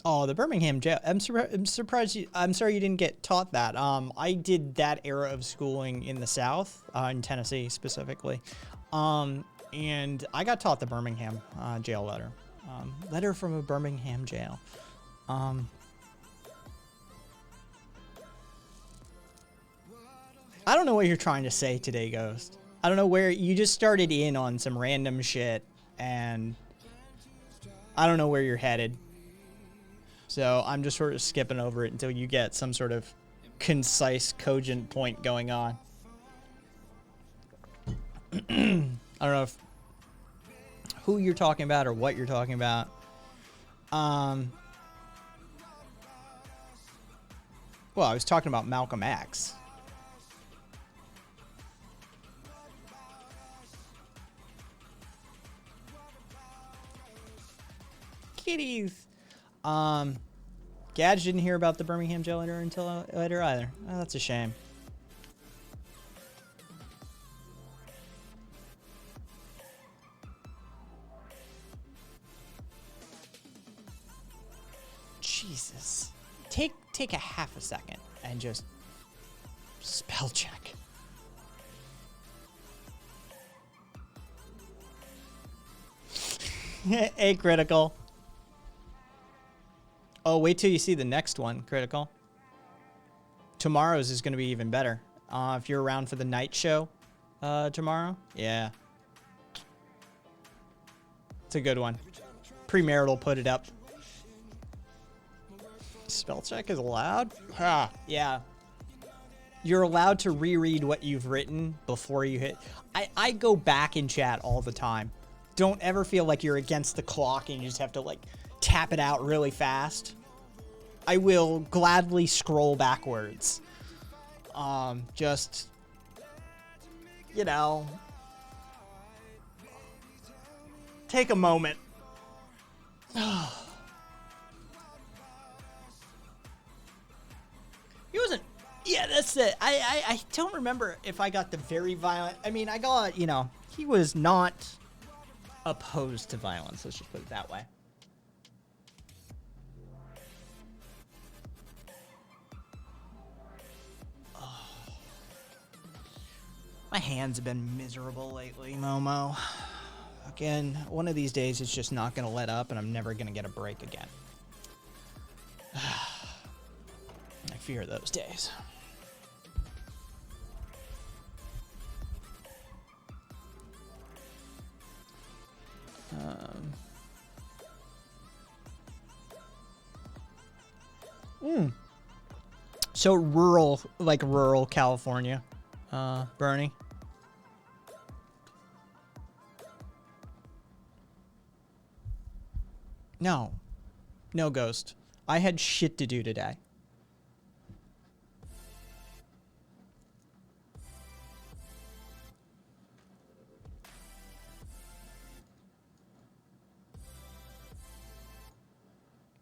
A: Oh, the Birmingham jail. I'm surprised. I'm sorry you didn't get taught that. I did that era of schooling in the South, in Tennessee specifically, and I got taught the Birmingham jail letter. Letter from a Birmingham jail. I don't know what you're trying to say today, Ghost. I don't know where you just started in on some random shit, and I don't know where you're headed. So I'm just sort of skipping over it until you get some sort of concise, cogent point going on. I don't know who you're talking about or what you're talking about. Well, I was talking about Malcolm X. Kitties. Gadge didn't hear about the Birmingham jail letter until later either. Oh, that's a shame. Jesus. Take a half a second and just spell check. A critical. Oh, wait till you see the next one, Critical. Tomorrow's is going to be even better. If you're around for the night show tomorrow. Yeah. It's a good one. Premarital put it up. Spell check is allowed? Ah, yeah. You're allowed to reread what you've written before you hit. I go back in chat all the time. Don't ever feel like you're against the clock and you just have to, like, tap it out really fast. I will gladly scroll backwards. Just, you know, take a moment. He wasn't, yeah, that's the I don't remember if I got the very violent. I mean, I got, you know, he was not opposed to violence. Let's just put it that way. Oh. My hands have been miserable lately, Momo. Again, one of these days it's just not going to let up and I'm never going to get a break again. I fear those days. So rural, like rural California, Bernie. No, no Ghost. I had shit to do today.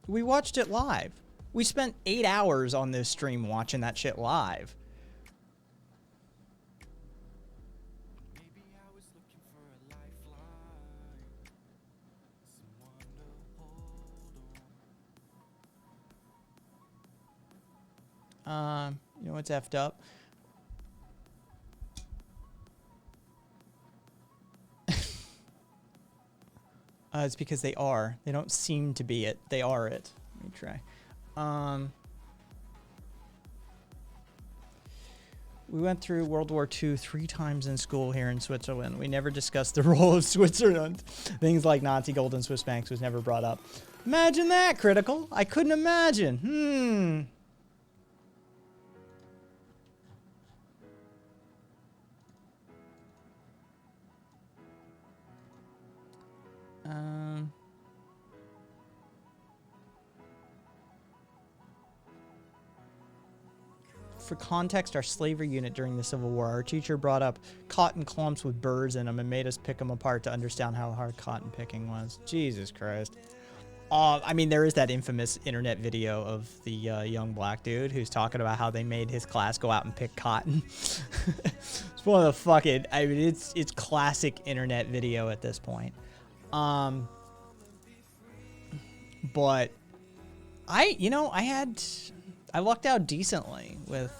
A: We watched it live. We spent 8 hours on this stream watching that shit live. You know what's effed up? It's because they are. They don't seem to be it. They are it. Let me try. We went through World War II 3 times in school here in Switzerland. We never discussed the role of Switzerland. Things like Nazi gold and Swiss banks was never brought up. Imagine that, Critical. I couldn't imagine. For context, our slavery unit during the Civil War, our teacher brought up cotton clumps with burrs in them and made us pick them apart to understand how hard cotton picking was. Jesus Christ. I mean, there is that infamous internet video of the young black dude who's talking about how they made his class go out and pick cotton. It's one of the fucking, I mean, it's classic internet video at this point. But I lucked out decently with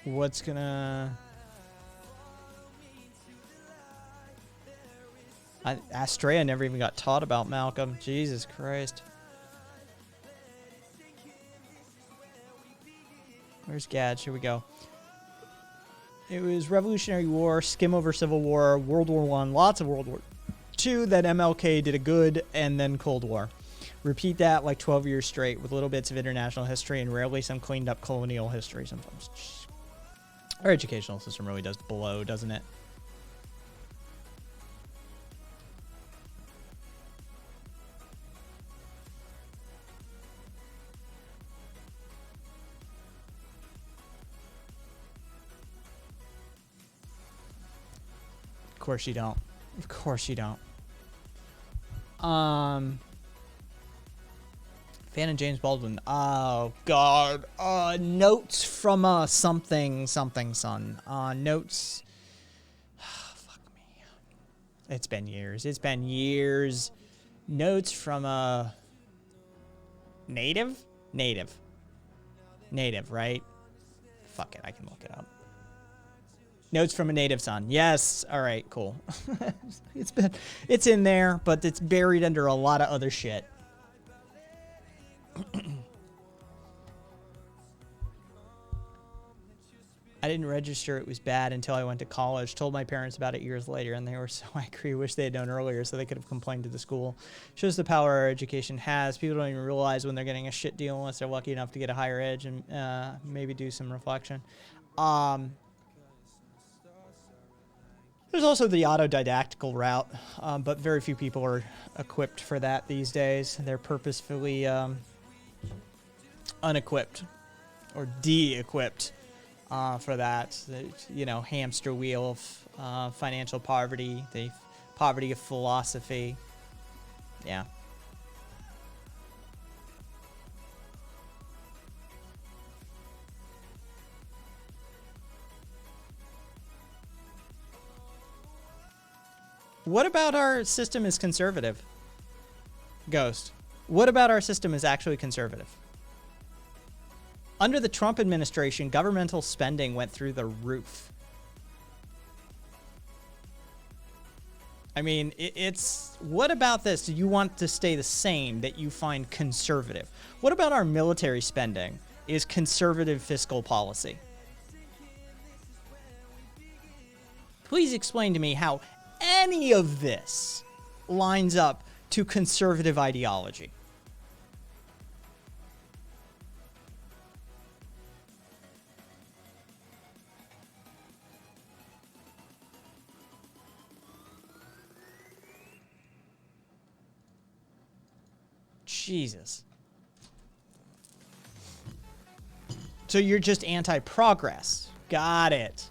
A: what's gonna Astrea never even got taught about Malcolm. Jesus Christ. Where's Gadge? Here we go. It was Revolutionary War, skim over Civil War, World War I, lots of World War II, then MLK did a good, and then Cold War. Repeat that like 12 years straight with little bits of international history and rarely some cleaned up colonial history sometimes. Our educational system really does blow, doesn't it? Of course you don't. Of course you don't. Fan of James Baldwin. Oh God. Notes from something son. Notes. Fuck me. It's been years. It's been years. Notes from a native, right? Fuck it. I can look it up. Notes from a native son. Yes. All right, cool. It's in there, but it's buried under a lot of other shit. I didn't register it was bad until I went to college. Told my parents about it years later, and they were so angry. Wish they had known earlier so they could have complained to the school. Shows the power our education has. People don't even realize when they're getting a shit deal unless they're lucky enough to get a higher edge and maybe do some reflection. There's also the autodidactical route, but very few people are equipped for that these days. They're purposefully unequipped or de-equipped for that. Hamster wheel of financial poverty, the poverty of philosophy. Yeah. What about our system is conservative? Ghost. What about our system is actually conservative? Under the Trump administration, governmental spending went through the roof. I mean, it's... What about this? Do you want to stay the same that you find conservative? What about our military spending is conservative fiscal policy? Please explain to me how any of this lines up to conservative ideology. Jesus. So you're just anti-progress. Got it.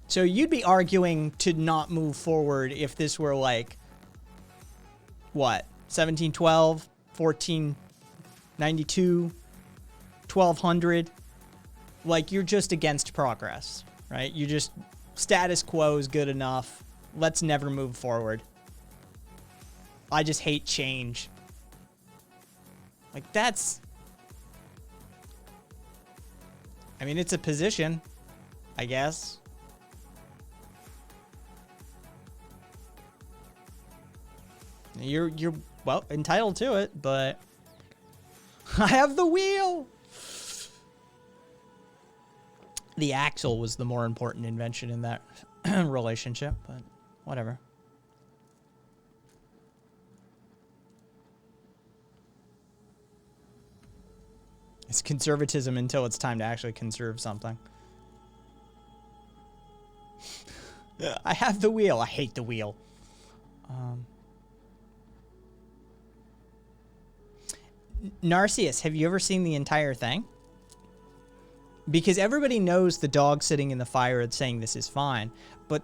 A: So you'd be arguing to not move forward if this were like, what, 1712, 1492, 1200? Like, you're just against progress, right? You just, status quo is good enough. Let's never move forward. I just hate change. Like, that's... I mean, it's a position, I guess. You're well entitled to it, but I have the wheel. The axle was the more important invention in that relationship, but whatever. It's conservatism until it's time to actually conserve something. I have the wheel. I hate the wheel. Narcius, have you ever seen the entire thing? Because everybody knows the dog sitting in the fire and saying this is fine, but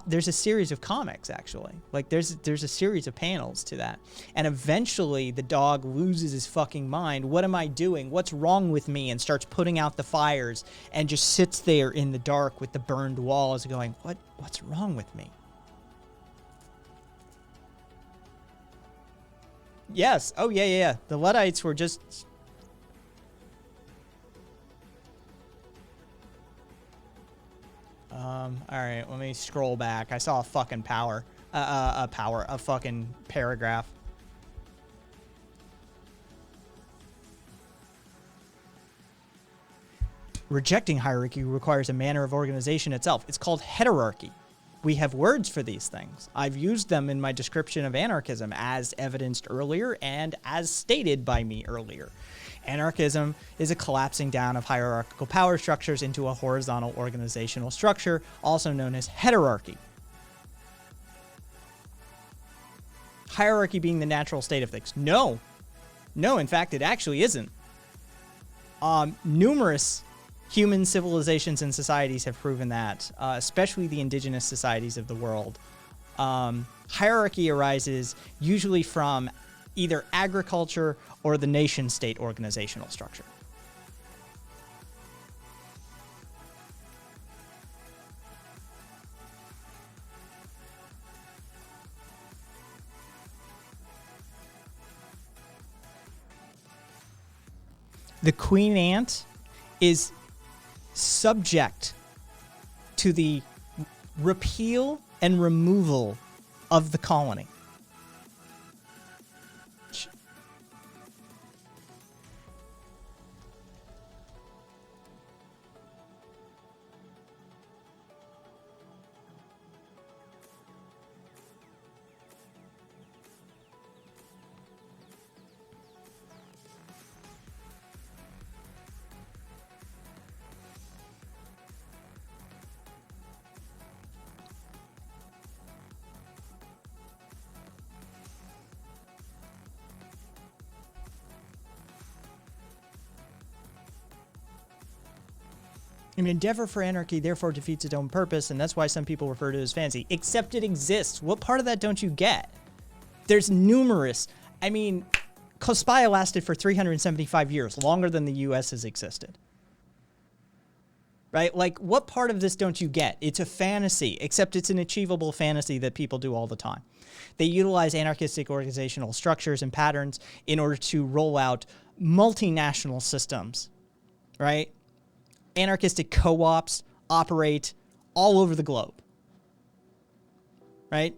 A: there's a series of comics, actually. Like, there's a series of panels to that. And eventually the dog loses his fucking mind. What am I doing? What's wrong with me? And starts putting out the fires and just sits there in the dark with the burned walls going, what's wrong with me? Yes. Oh, yeah. The Luddites were just... all right, let me scroll back. I saw a fucking a fucking paragraph. Rejecting hierarchy requires a manner of organization itself. It's called heterarchy. We have words for these things. I've used them in my description of anarchism as evidenced earlier and as stated by me earlier. Anarchism is a collapsing down of hierarchical power structures into a horizontal organizational structure, also known as heterarchy. Hierarchy being the natural state of things. No, in fact, it actually isn't. Numerous human civilizations and societies have proven that, especially the indigenous societies of the world. Hierarchy arises usually from either agriculture or the nation-state organizational structure. The queen ant is subject to the repeal and removal of the colony. An endeavor for anarchy therefore defeats its own purpose, and that's why some people refer to it as fantasy. Except it exists. What part of that don't you get? There's numerous. I mean, Cospia lasted for 375 years, longer than the U.S. has existed. Right? Like, what part of this don't you get? It's a fantasy, except it's an achievable fantasy that people do all the time. They utilize anarchistic organizational structures and patterns in order to roll out multinational systems, right? Anarchistic co-ops operate all over the globe, right?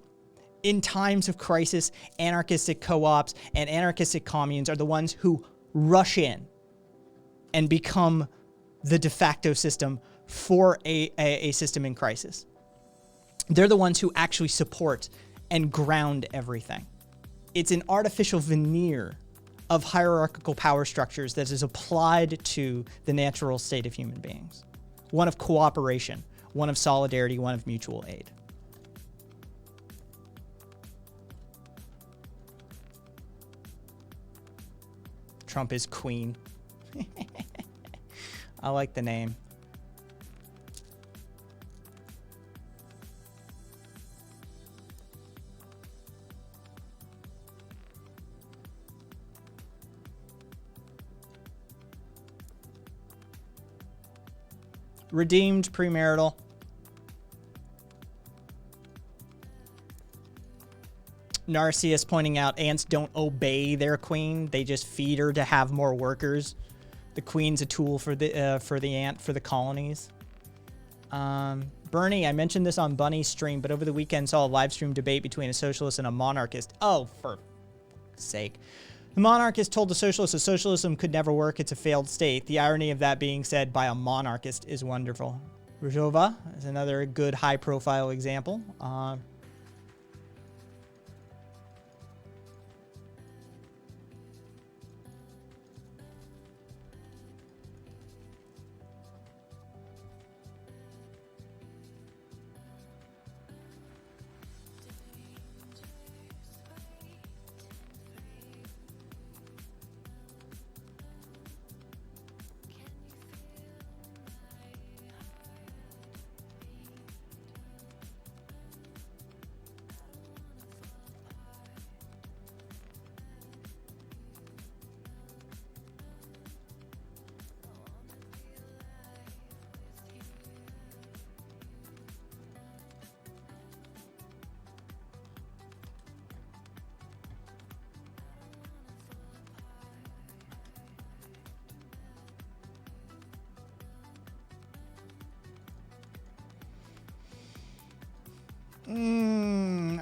A: In times of crisis, anarchistic co-ops and anarchistic communes are the ones who rush in and become the de facto system for a system in crisis. They're the ones who actually support and ground everything. It's an artificial veneer of hierarchical power structures that is applied to the natural state of human beings. One of cooperation, one of solidarity, one of mutual aid. Trump is queen. I like the name. Redeemed premarital. Narcissus pointing out ants don't obey their queen. They just feed her to have more workers. The queen's a tool for the ant, for the colonies. Bernie, I mentioned this on Bunny's stream, but over the weekend saw a live stream debate between a socialist and a monarchist. Oh, for sake. The monarchist told the socialist that socialism could never work. It's a failed state. The irony of that being said by a monarchist is wonderful. Rojava is another good high-profile example.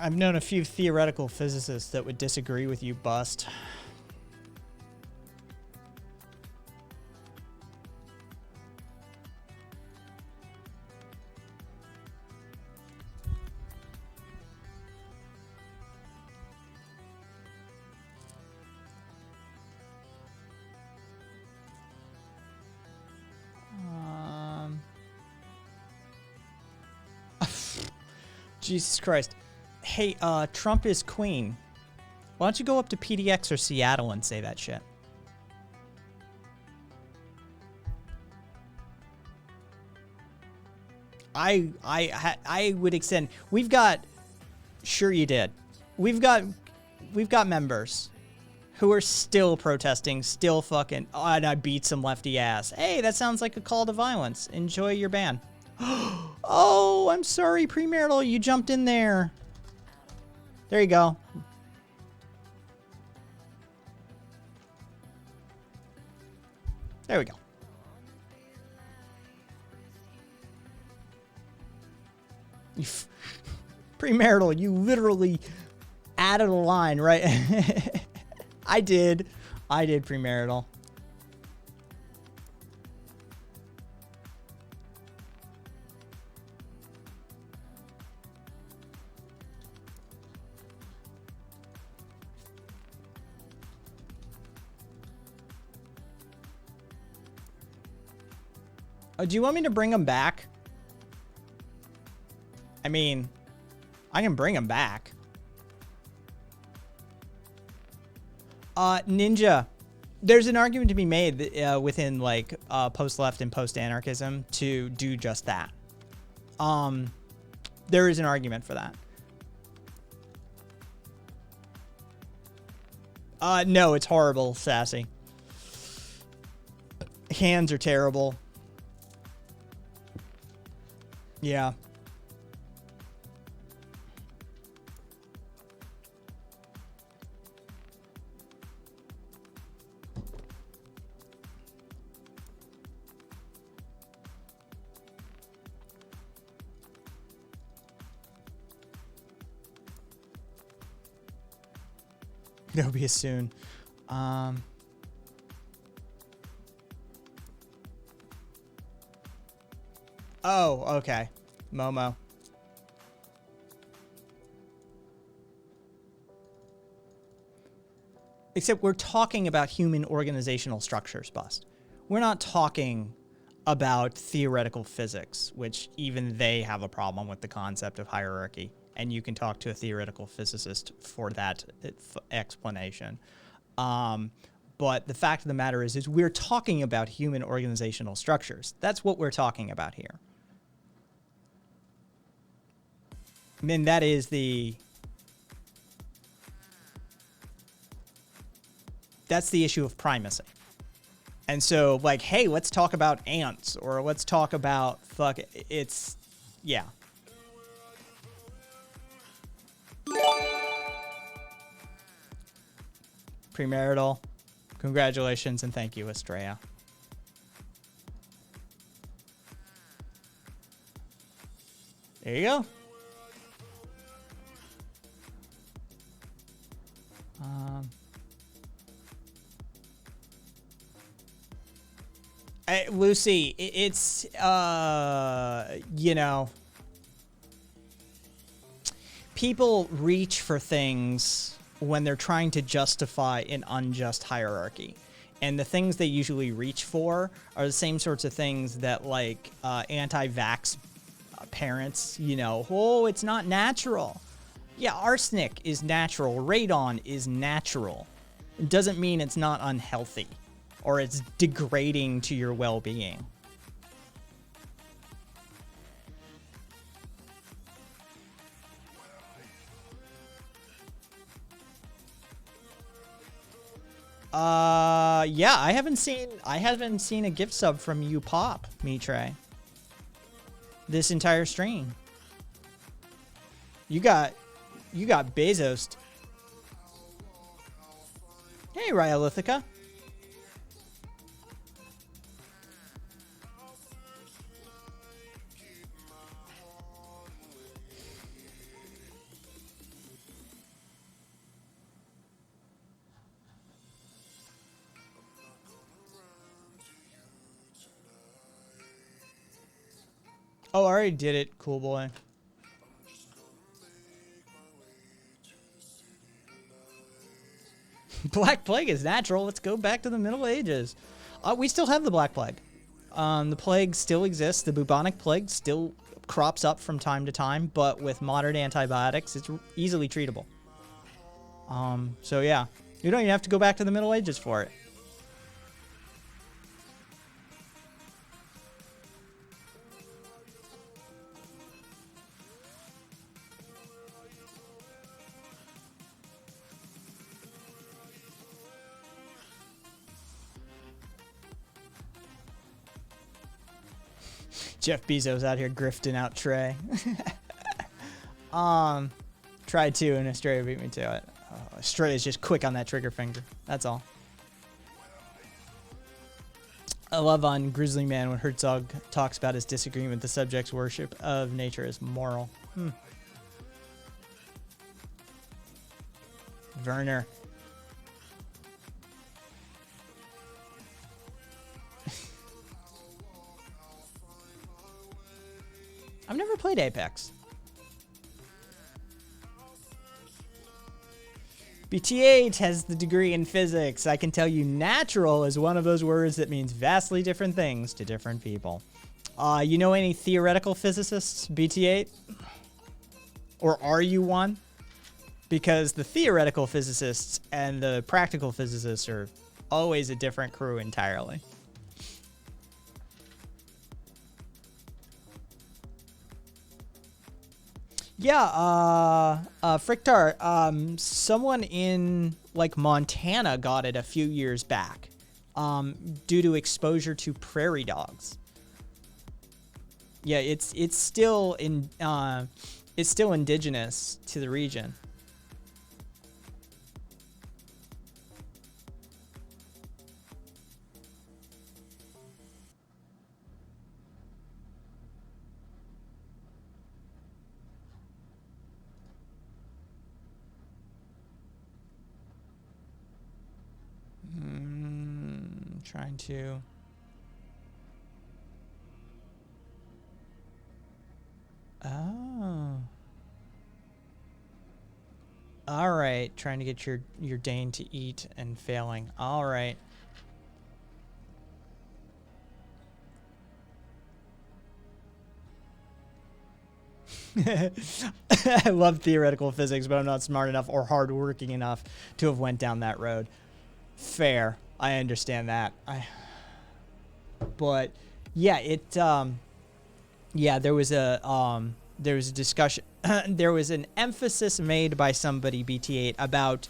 A: I've known a few theoretical physicists that would disagree with you, Bust. Jesus Christ. Hey, Trump is queen. Why don't you go up to PDX or Seattle and say that shit? I would extend. We've got. Sure, you did. We've got members who are still protesting, still fucking. Oh, and I beat some lefty ass. Hey, that sounds like a call to violence. Enjoy your ban. Oh, I'm sorry, premarital. You jumped in there. There you go. There we go. Premarital, you literally added a line, right? I did premarital. Oh, do you want me to bring him back? I mean, I can bring him back. Ninja, There's an argument to be made within like post-left and post-anarchism to do just that. There is an argument for that. No, it's horrible, Sassy. Hands are terrible. Yeah. There'll be a soon. Oh, okay. Momo. Except we're talking about human organizational structures, Bust. We're not talking about theoretical physics, which even they have a problem with the concept of hierarchy. And you can talk to a theoretical physicist for that explanation. But the fact of the matter is we're talking about human organizational structures. That's what we're talking about here. I mean, that is that's the issue of primacy. And so, like, hey, let's talk about ants, or let's talk about it's, yeah. Premarital, congratulations and thank you, Estrella. There you go. Lucy, it's, you know, people reach for things when they're trying to justify an unjust hierarchy. And the things they usually reach for are the same sorts of things that, like, anti-vax parents, you know, oh, it's not natural. Yeah, arsenic is natural. Radon is natural. It doesn't mean it's not unhealthy or it's degrading to your well-being. Yeah, I haven't seen a gift sub from you pop, Mitre. This entire stream. You got Bezos. Hey, Rhyolithica. Oh, I already did it, cool boy. Black Plague is natural. Let's go back to the Middle Ages. We still have the Black Plague. The plague still exists. The bubonic plague still crops up from time to time, but with modern antibiotics, it's easily treatable. So yeah, you don't even have to go back to the Middle Ages for it. Jeff Bezos out here grifting out Trey. Tried to, and Estrella beat me to it. Estrella's just quick on that trigger finger. That's all. I love on Grizzly Man when Herzog talks about his disagreement with the subject's worship of nature as moral. Werner. I've never played Apex. BT8 has the degree in physics. I can tell you natural is one of those words that means vastly different things to different people. You know any theoretical physicists, BT8? Or are you one? Because the theoretical physicists and the practical physicists are always a different crew entirely. Yeah, Frictar, someone in like Montana got it a few years back, due to exposure to prairie dogs. Yeah, it's still indigenous to the region. Trying to. Oh. All right, trying to get your Dane to eat and failing. All right. I love theoretical physics, but I'm not smart enough or hardworking enough to have went down that road. Fair. I understand that. But yeah, there was a discussion. There was an emphasis made by somebody, BT8, about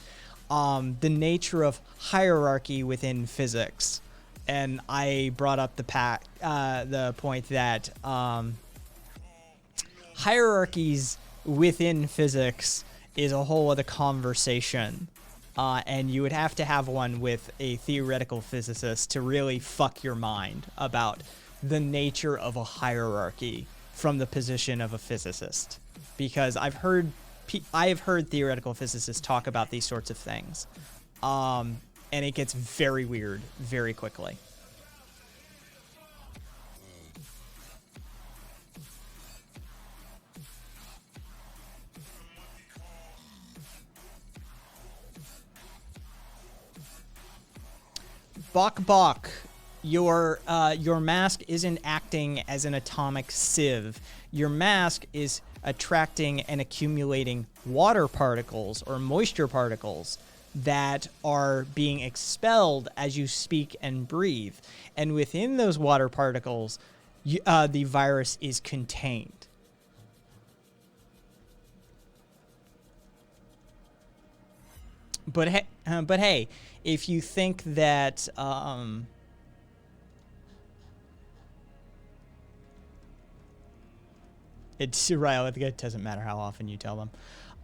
A: the nature of hierarchy within physics, and I brought up the point that hierarchies within physics is a whole other conversation. And you would have to have one with a theoretical physicist to really fuck your mind about the nature of a hierarchy from the position of a physicist. Because I have heard theoretical physicists talk about these sorts of things. And it gets very weird very quickly. Bok, your mask isn't acting as an atomic sieve. Your mask is attracting and accumulating water particles or moisture particles that are being expelled as you speak and breathe. And within those water particles, the virus is contained. But hey, if you think that it's Ray, I think it doesn't matter how often you tell them.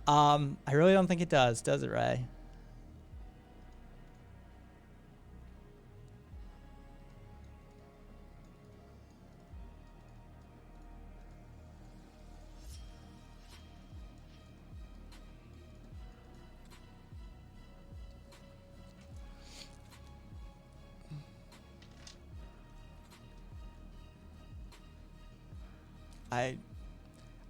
A: I really don't think it does it, Ray?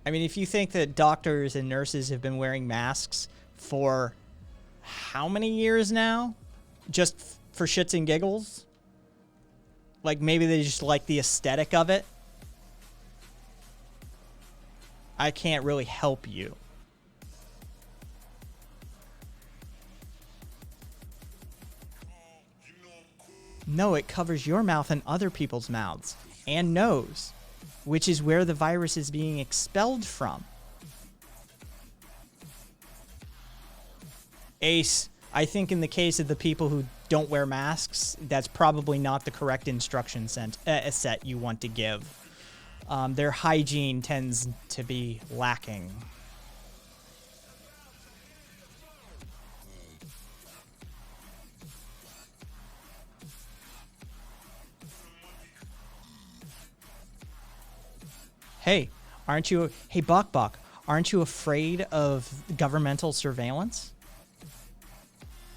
A: I mean, if you think that doctors and nurses have been wearing masks for how many years now? Just for shits and giggles? Like, maybe they just like the aesthetic of it? I can't really help you. No, it covers your mouth and other people's mouths and nose, which is where the virus is being expelled from. Ace, I think in the case of the people who don't wear masks, that's probably not the correct instruction set you want to give. Their hygiene tends to be lacking. Hey, hey Bok, aren't you afraid of governmental surveillance?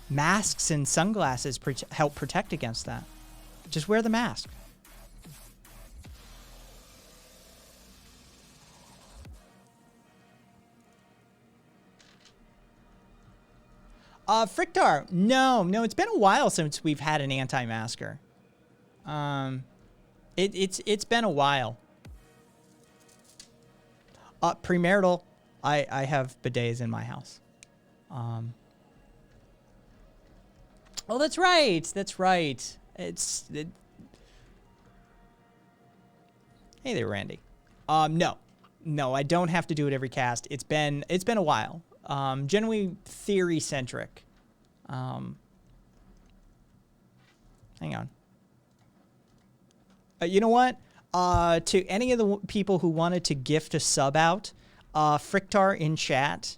A: Masks and sunglasses help protect against that. Just wear the mask. Frictar, no, it's been a while since we've had an anti-masker. It's been a while. Premarital, I have bidets in my house. Oh, that's right. That's right. Hey there, Randy. No. No, I don't have to do it every cast. It's been a while. Generally theory centric. Hang on. You know what? To any of the people who wanted to gift a sub out, Frictar in chat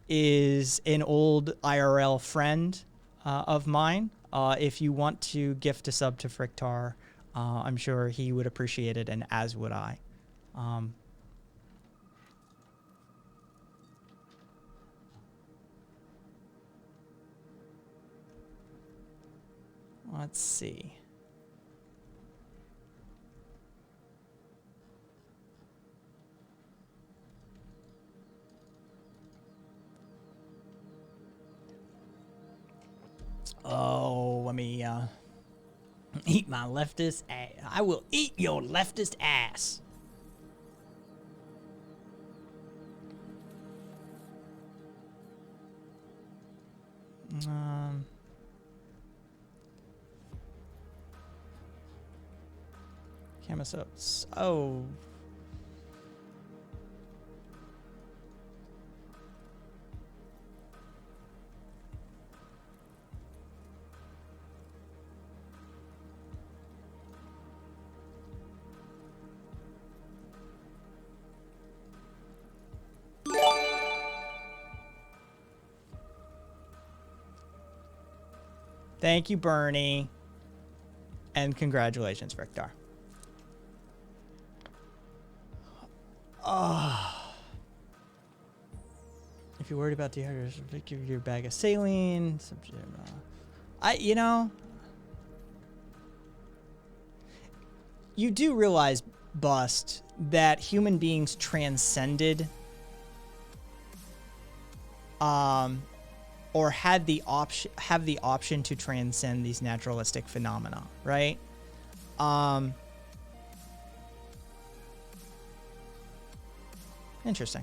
A: is an old IRL friend of mine. If you want to gift a sub to Frictar, I'm sure he would appreciate it, and as would I. Let's see. Oh, let me eat my leftist ass. I will eat your leftist ass. Camisotes. Oh. Thank you, Bernie. And congratulations, Frictar. If you're worried about dehydration, pick your bag of saline. You do realize, Bust, that human beings transcended or have the option to transcend these naturalistic phenomena, right? Interesting.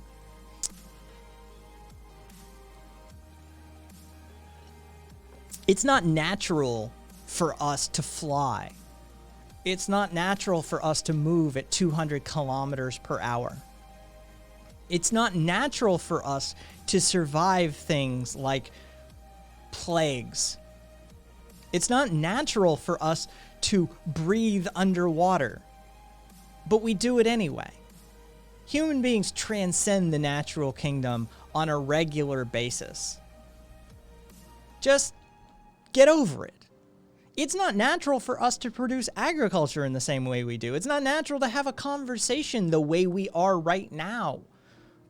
A: It's not natural for us to fly. It's not natural for us to move at 200 kilometers per hour. It's not natural for us to survive things like plagues. It's not natural for us to breathe underwater, but we do it anyway. Human beings transcend the natural kingdom on a regular basis. Just get over it. It's not natural for us to produce agriculture in the same way we do. It's not natural to have a conversation the way we are right now.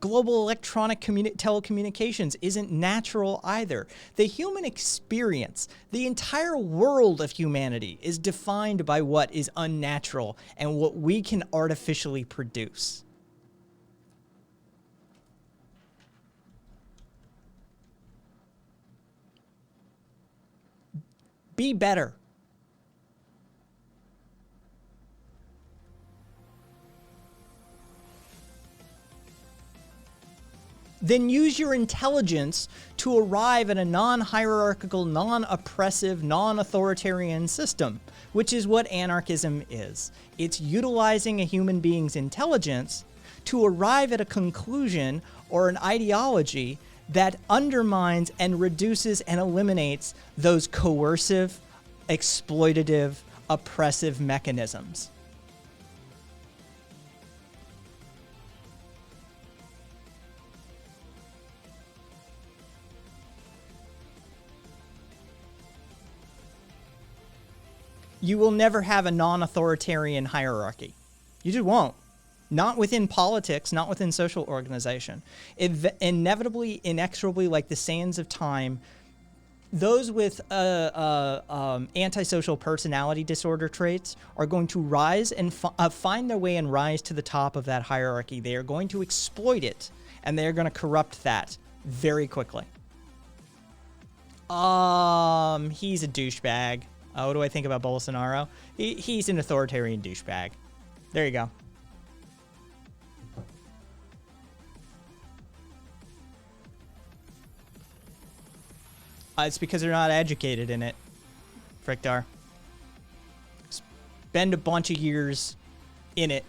A: Global electronic telecommunications isn't natural either. The human experience, the entire world of humanity, is defined by what is unnatural and what we can artificially produce. Be better. Then use your intelligence to arrive at a non-hierarchical, non-oppressive, non-authoritarian system, which is what anarchism is. It's utilizing a human being's intelligence to arrive at a conclusion or an ideology that undermines and reduces and eliminates those coercive, exploitative, oppressive mechanisms. You will never have a non-authoritarian hierarchy. You just won't. Not within politics, not within social organization. Inevitably, inexorably, like the sands of time, those with antisocial personality disorder traits are going to rise and find their way and rise to the top of that hierarchy. They are going to exploit it, and they are going to corrupt that very quickly. He's a douchebag. What do I think about Bolsonaro? He's an authoritarian douchebag. There you go. It's because they're not educated in it. Frictar. Spend a bunch of years in it,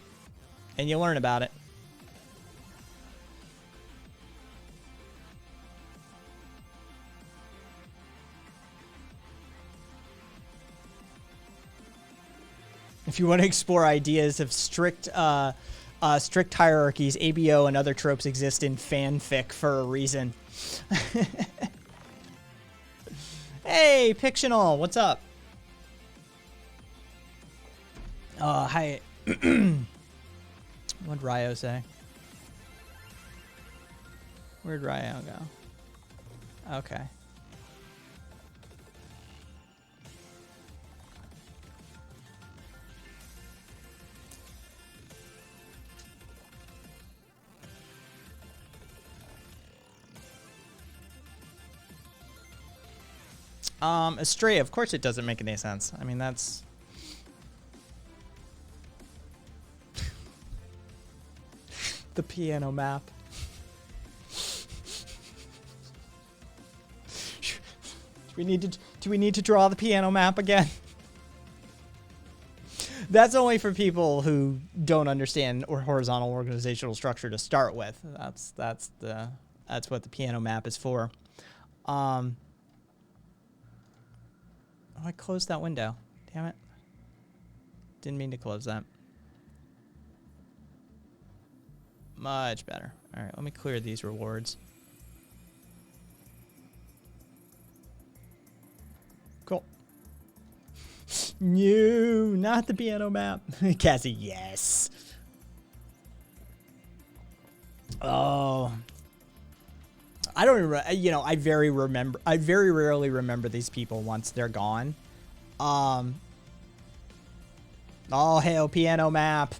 A: and you learn about it. If you want to explore ideas of strict hierarchies, ABO and other tropes exist in fanfic for a reason. Hey, Pictional, what's up? Hi. What'd Ryo say? Where'd Ryo go? Okay. Astray, of course it doesn't make any sense. I mean, that's... the piano map. Do we need to draw the piano map again? That's only for people who don't understand or horizontal organizational structure to start with. That's what the piano map is for. Oh, I closed that window. Damn it. Didn't mean to close that. Much better. All right, let me clear these rewards. Cool. No, not the piano map. Cassie, yes. Oh. I don't remember, you know, I very rarely remember these people once they're gone. All hail piano map.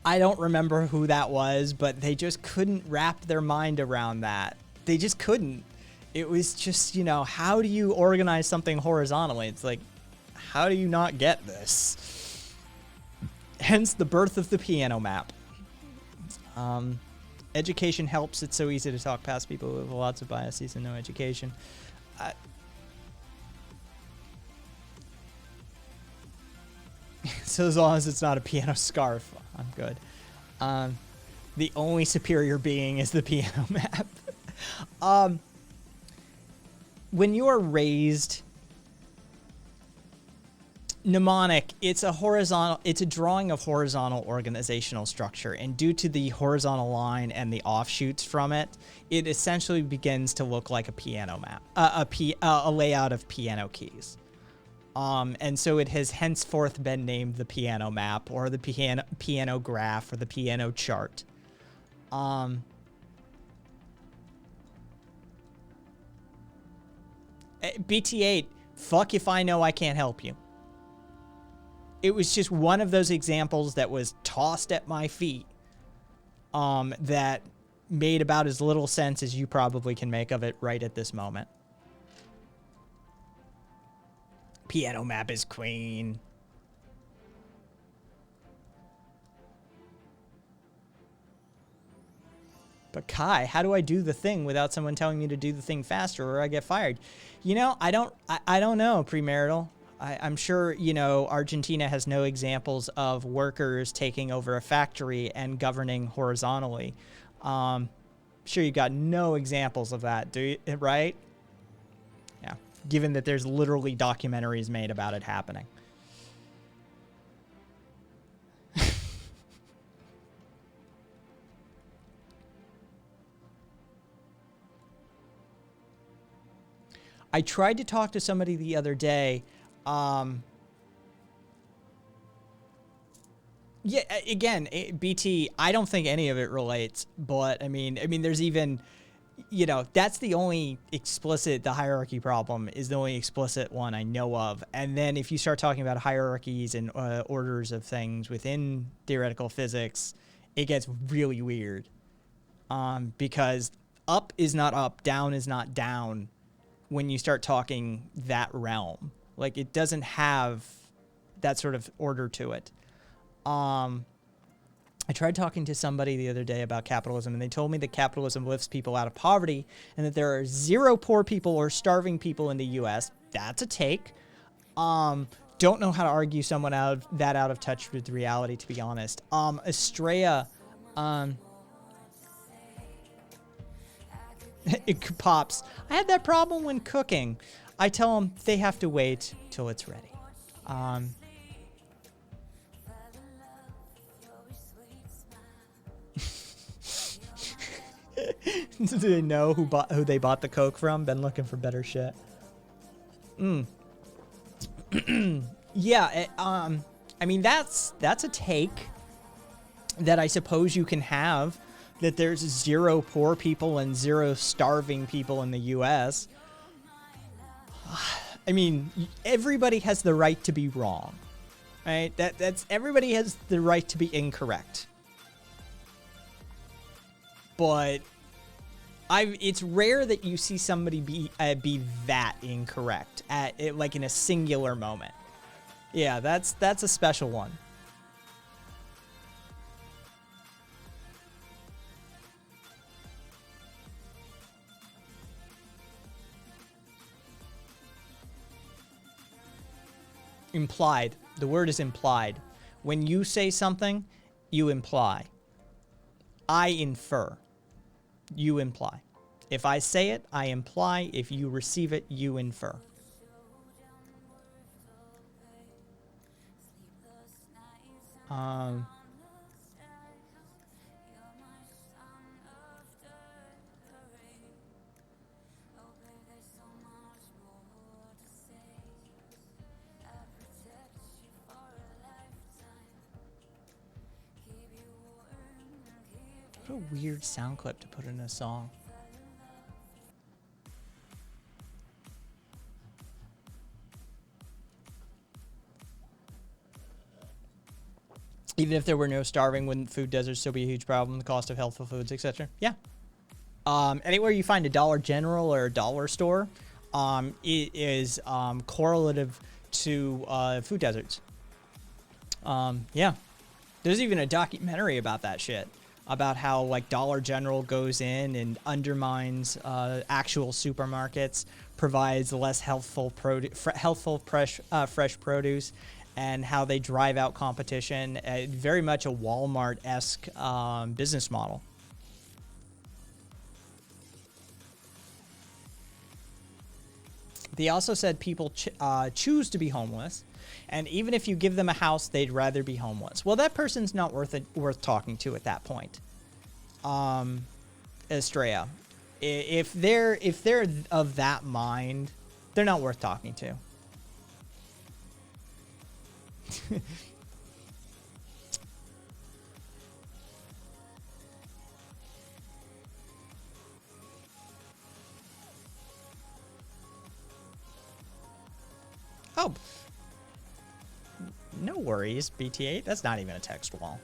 A: I don't remember who that was, but they just couldn't wrap their mind around that. They just couldn't. It was just, you know, how do you organize something horizontally? It's like, how do you not get this? Hence the birth of the piano map. Education helps. It's so easy to talk past people with lots of biases and no education. So as long as it's not a piano scarf, I'm good. The only superior being is the piano map. When you are raised mnemonic, it's a drawing of horizontal organizational structure, and due to the horizontal line and the offshoots from it, it essentially begins to look like a piano map, a layout of piano keys. And so it has henceforth been named the piano map, or the piano graph, or the piano chart. BT8, fuck if I know I can't help you. It was just one of those examples that was tossed at my feet that made about as little sense as you probably can make of it right at this moment. Piano map is queen. But Kai, how do I do the thing without someone telling me to do the thing faster or I get fired? You know, I don't know, premarital. I'm sure, you know, Argentina has no examples of workers taking over a factory and governing horizontally. Sure, you got no examples of that, do you? Right? Yeah. Given that there's literally documentaries made about it happening. I tried to talk to somebody the other day. Yeah, again, BT, I don't think any of it relates, but I mean, there's even, you know, that's the only explicit, the hierarchy problem is the only explicit one I know of. And then if you start talking about hierarchies and orders of things within theoretical physics, it gets really weird. Because up is not up, down is not down when you start talking that realm. Like, it doesn't have that sort of order to it. I tried talking to somebody the other day about capitalism, and they told me that capitalism lifts people out of poverty and that there are 0 poor people or starving people in the U.S. That's a take. Don't know how to argue someone out of touch with reality, to be honest. Estrella, it pops. I had that problem when cooking. I tell them they have to wait till it's ready. Do they know who they bought the Coke from? Been looking for better shit. Yeah, I mean that's a take that I suppose you can have, that there's 0 poor people and 0 starving people in the US. I mean, everybody has the right to be wrong. Right? That's everybody has the right to be incorrect. But it's rare that you see somebody be that incorrect like in a singular moment. Yeah, that's a special one. Implied. The word is implied. When you say something, you imply. I infer. You imply. If I say it, I imply. If you receive it, you infer. What a weird sound clip to put in a song. Even if there were no starving, wouldn't food deserts still be a huge problem? The cost of healthful foods, etc. Yeah. Anywhere you find a Dollar General or a dollar store, it is correlative to food deserts. Yeah. There's even a documentary about that shit. About how like Dollar General goes in and undermines actual supermarkets, provides less healthful fresh produce, and how they drive out competition. Very much a Walmart-esque business model. They also said people choose to be homeless, and even if you give them a house, they'd rather be homeless. Well, that person's not worth talking to at that point. Estrella, if they're of that mind, they're not worth talking to. Oh, no worries, BT8. That's not even a text wall.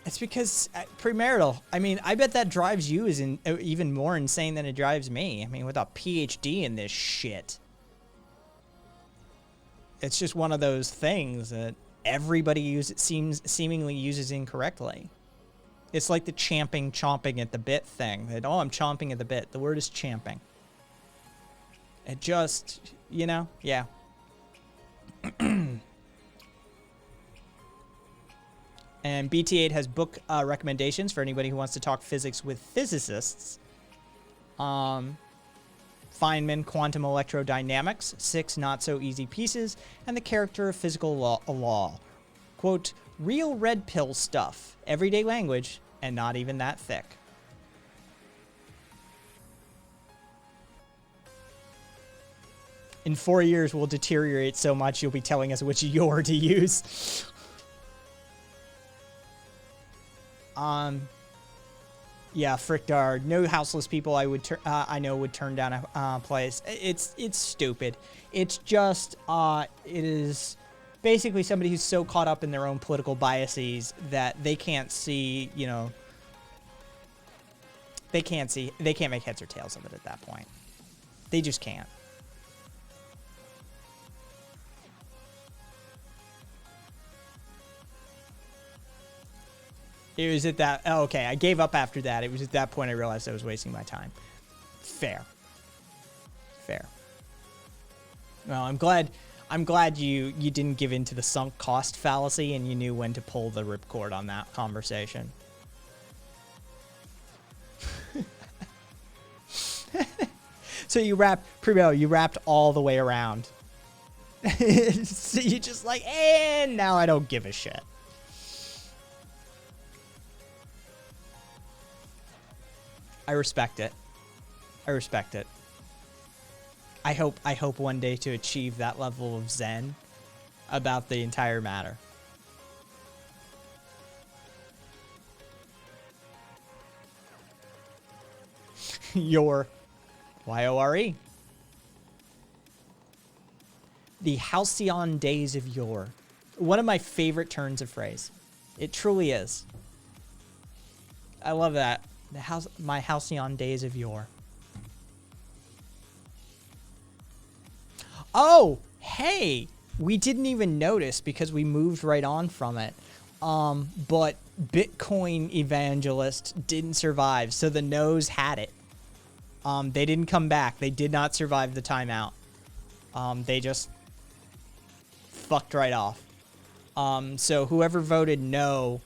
A: It's because premarital. I mean, I bet that drives you even more insane than it drives me. I mean, with a PhD in this shit. It's just one of those things that everybody seemingly uses incorrectly. It's like the chomping at the bit thing. That, oh, I'm chomping at the bit. The word is champing. It just, you know, yeah. And BT8 has book recommendations for anybody who wants to talk physics with physicists. Feynman, Quantum Electrodynamics, 6 not-so-easy pieces, and the character of physical law. Quote, real red pill stuff, everyday language, and not even that thick. In 4 years, we'll deteriorate so much you'll be telling us which Yor to use. Yeah, Frickdar. No houseless people I know would turn down a place. It's stupid. It's just it is basically somebody who's so caught up in their own political biases that they can't see, you know, they can't make heads or tails of it at that point. They just can't. It was at that. Oh, okay, I gave up after that. It was at that point I realized I was wasting my time. Fair. Fair. Well, I'm glad you didn't give in to the sunk cost fallacy and you knew when to pull the ripcord on that conversation. So you wrapped all the way around. So you just like, and now I don't give a shit. I respect it. I respect it. I hope one day to achieve that level of zen about the entire matter. Your Y-O-R-E. The halcyon days of yore. One of my favorite turns of phrase. It truly is. I love that. My halcyon days of yore. Oh, hey, we didn't even notice because we moved right on from it. But Bitcoin Evangelist didn't survive, so the nose had it. They didn't come back. They did not survive the timeout. They just fucked right off. So whoever voted no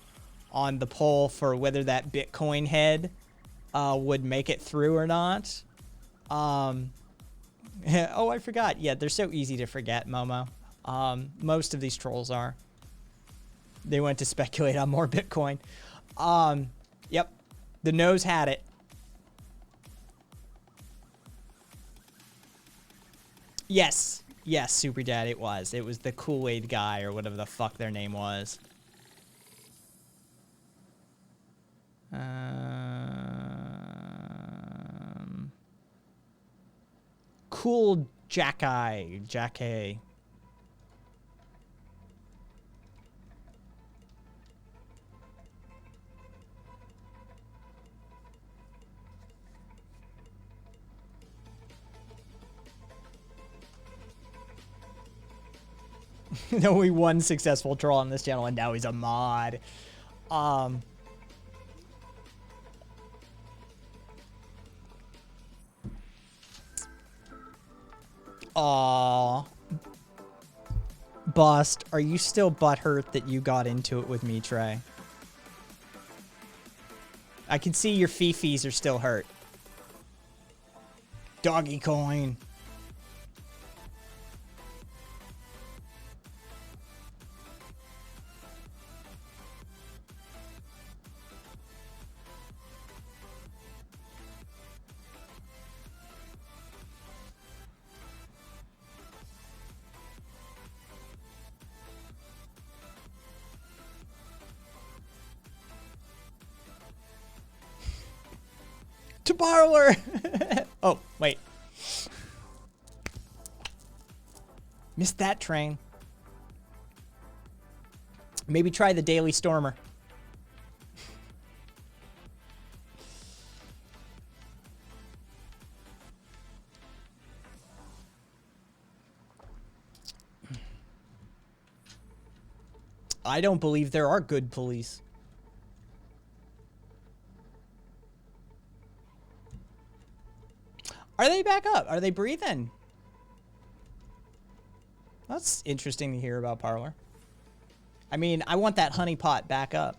A: on the poll for whether that Bitcoin head would make it through or not. Oh, I forgot. Yeah, they're so easy to forget, Momo. Most of these trolls are. They went to speculate on more Bitcoin. Yep. The nose had it. Yes. Yes, Super Dad, it was. It was the Kool-Aid guy or whatever the fuck their name was. Cool Jack-A. Only one successful troll on this channel, and now he's a mod. Aww. Bust, are you still butthurt that you got into it with me, Trey? I can see your fifis are still hurt. Doggy coin. To Parlor! Oh, wait. Missed that train. Maybe try the Daily Stormer. I don't believe there are good police. Are they back up? Are they breathing? That's interesting to hear about Parlor. I mean, I want that honey pot back up.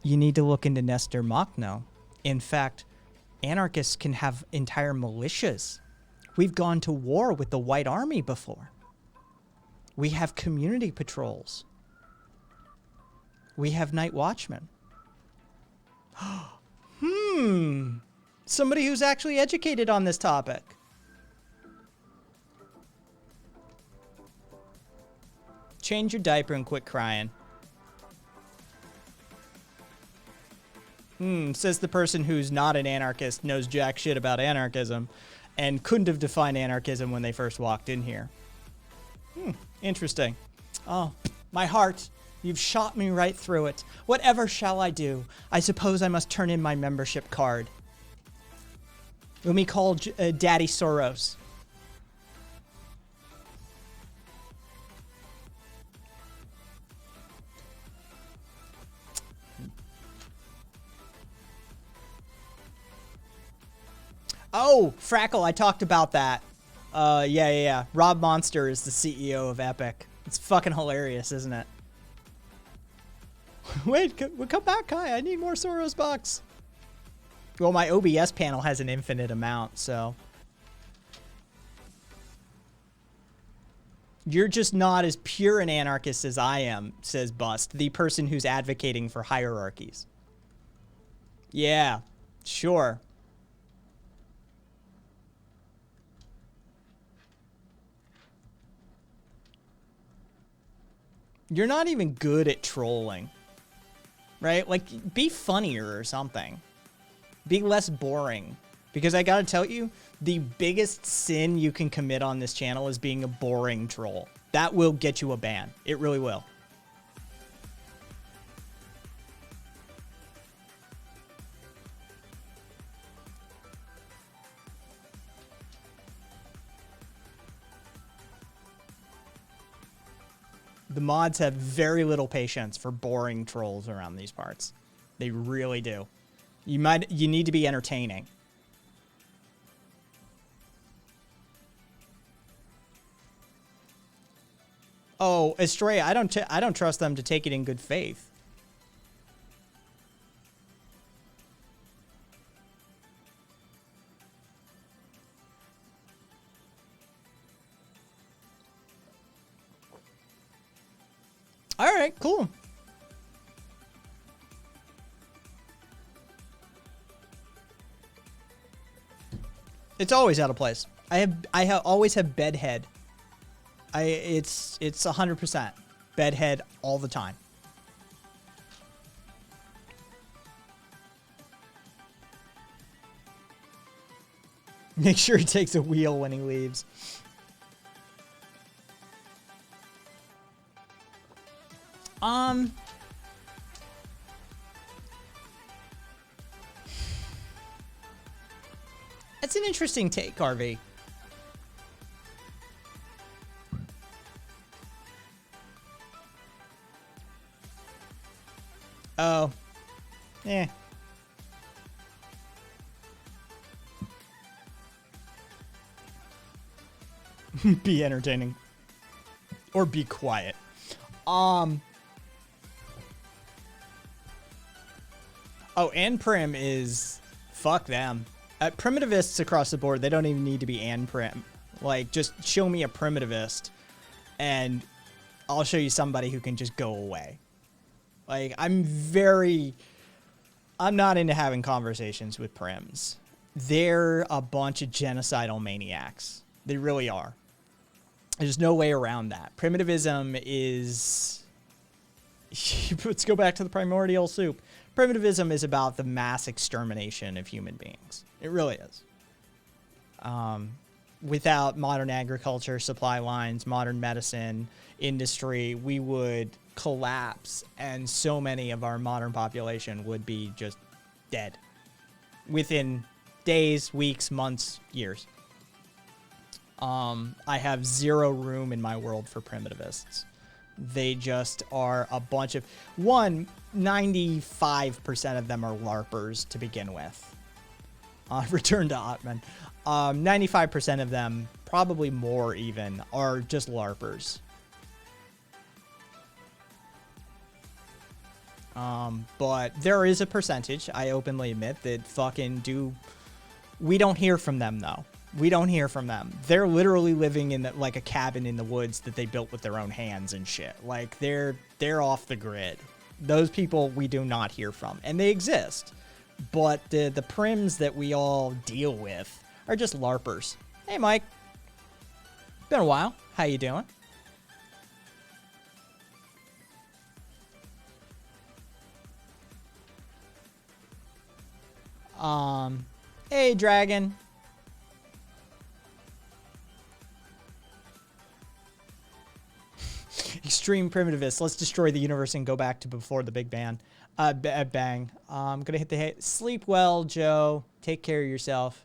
A: You need to look into Nestor Makhno. In fact, anarchists can have entire militias. We've gone to war with the White Army before. We have community patrols. We have night watchmen. Somebody who's actually educated on this topic. Change your diaper and quit crying. Says the person who's not an anarchist, knows jack shit about anarchism, and couldn't have defined anarchism when they first walked in here. Interesting. Oh, my heart. You've shot me right through it. Whatever shall I do? I suppose I must turn in my membership card. Let me call Daddy Soros. Oh, Frackle, I talked about that. Yeah. Rob Monster is the CEO of Epic. It's fucking hilarious, isn't it? Wait, come back, Kai. I need more Soros bucks. Well, my OBS panel has an infinite amount, so. You're just not as pure an anarchist as I am, says Bust, the person who's advocating for hierarchies. Yeah, sure. You're not even good at trolling, right? Like, be funnier or something. Be less boring. Because I gotta tell you, the biggest sin you can commit on this channel is being a boring troll. That will get you a ban. It really will. The mods have very little patience for boring trolls around these parts. They really do. You need to be entertaining. Oh, Estrella, I don't trust them to take it in good faith. All right, cool. It's always out of place. I always have bedhead. It's 100% bedhead all the time. Make sure he takes a wheel when he leaves. That's an interesting take, RV. Oh. Eh. Be entertaining. Or be quiet. Oh, and Prim is... Fuck them. Primitivists across the board, they don't even need to be Prim. Like, just show me a primitivist, and I'll show you somebody who can just go away. Like, I'm not into having conversations with Prims. They're a bunch of genocidal maniacs. They really are. There's no way around that. Primitivism is... Let's go back to the primordial soup. Primitivism is about the mass extermination of human beings. It really is. Without modern agriculture, supply lines, modern medicine, industry, we would collapse, and so many of our modern population would be just dead within days, weeks, months, years. I have zero room in my world for primitivists. They just are a bunch of... 95% of them are LARPers to begin with. Return to Ottman. 95% of them, probably more even, are just LARPers. But there is a percentage, I openly admit, that fucking do... We don't hear from them, though. We don't hear from them. They're literally living in like a cabin in the woods that they built with their own hands and shit. Like, they're off the grid. Those people we do not hear from, and they exist. But the prims that we all deal with are just LARPers. Hey, Mike. Been a while. How you doing? Hey, Dragon. Extreme primitivists. Let's destroy the universe and go back to before the Big Bang. Bang. I'm gonna hit the hit. Sleep well, Joe. Take care of yourself.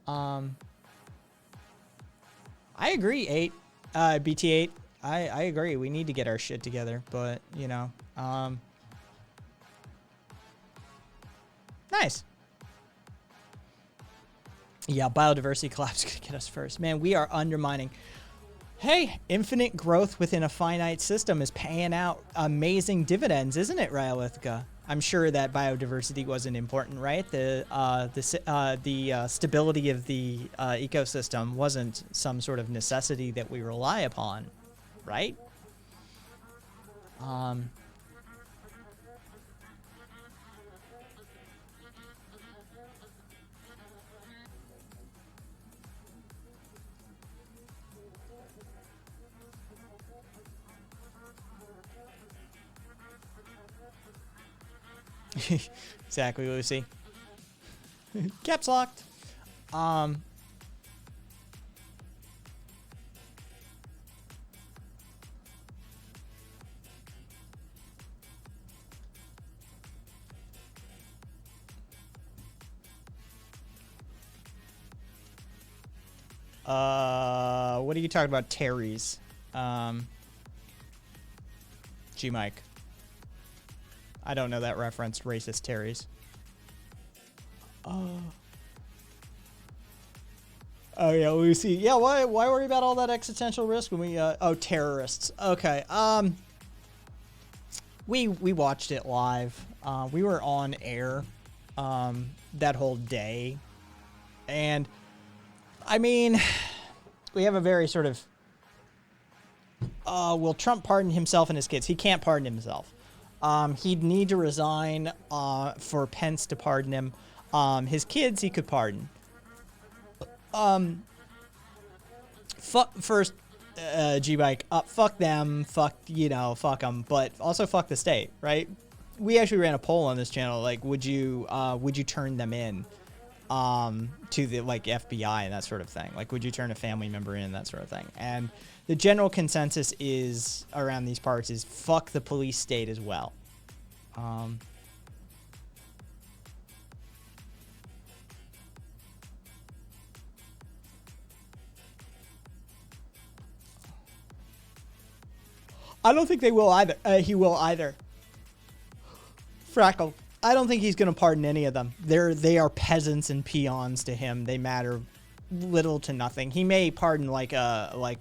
A: I agree, 8. BT8. I agree. We need to get our shit together, but you know, nice. Yeah, biodiversity collapse could get us first. Man, we are undermining. Hey, infinite growth within a finite system is paying out amazing dividends, isn't it, Ryalithka? I'm sure that biodiversity wasn't important, right? The stability of the ecosystem wasn't some sort of necessity that we rely upon, right? Exactly, Lucy. Caps locked. What are you talking about, Terry's? G Mike. I don't know that reference, racist Terry's. Oh yeah, Lucy. Yeah, why worry about all that existential risk when we oh, terrorists. Okay. We watched it live. We were on air that whole day. And I mean, we have a very sort of will Trump pardon himself and his kids? He can't pardon himself. He'd need to resign for Pence to pardon him. His kids he could pardon. First, G-Bike, fuck them, fuck them, but also fuck the state, right? We actually ran a poll on this channel, like, would you turn them in to the, like, FBI and that sort of thing? Like, would you turn a family member in and that sort of thing? And the general consensus is, around these parts, is fuck the police state as well. I don't think they will either. He will either. Frackle. I don't think he's going to pardon any of them. They are peasants and peons to him. They matter little to nothing. He may pardon like a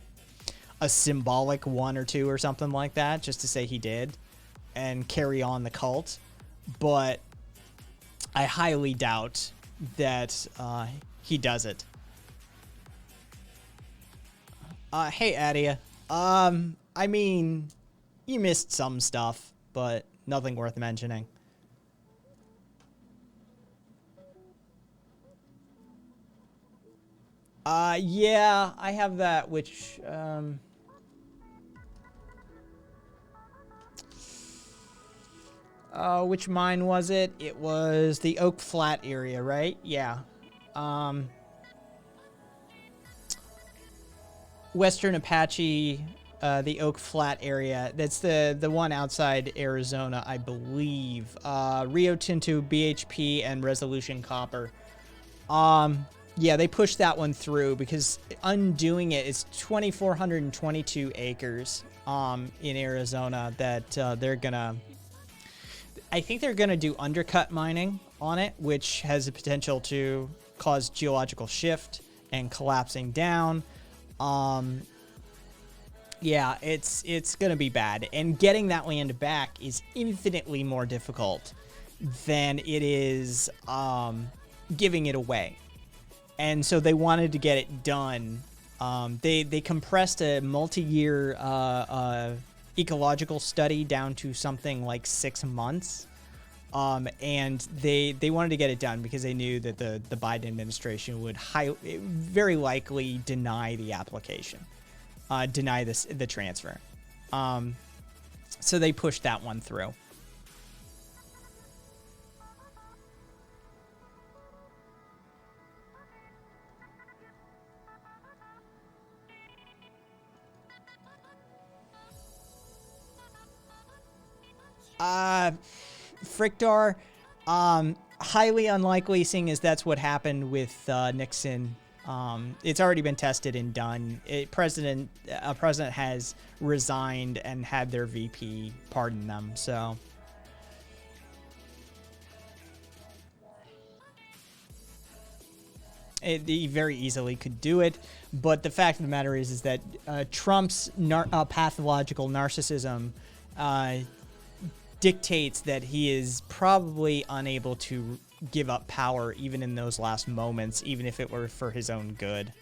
A: symbolic one or two or something like that, just to say he did, and carry on the cult. But I highly doubt that he does it. Hey, Adia. I mean, you missed some stuff, but nothing worth mentioning. Yeah, I have that, which, which mine was it? It was the Oak Flat area, right? Yeah. Western Apache, the Oak Flat area. That's the one outside Arizona, I believe. Rio Tinto, BHP, and Resolution Copper. Yeah, they pushed that one through because undoing it is 2,422 acres in Arizona that they're gonna... I think they're gonna do undercut mining on it, which has the potential to cause geological shift and collapsing down. Yeah, it's gonna be bad, and getting that land back is infinitely more difficult than it is giving it away. And so they wanted to get it done. They compressed a multi-year ecological study down to something like 6 months. And they wanted to get it done because they knew that the Biden administration would very likely deny the application, deny the transfer. So they pushed that one through. Frickdar, highly unlikely, seeing as that's what happened with Nixon. It's already been tested and done. A president has resigned and had their VP pardon them. So, He very easily could do it, but the fact of the matter is that Trump's pathological narcissism dictates that he is probably unable to give up power even in those last moments, even if it were for his own good.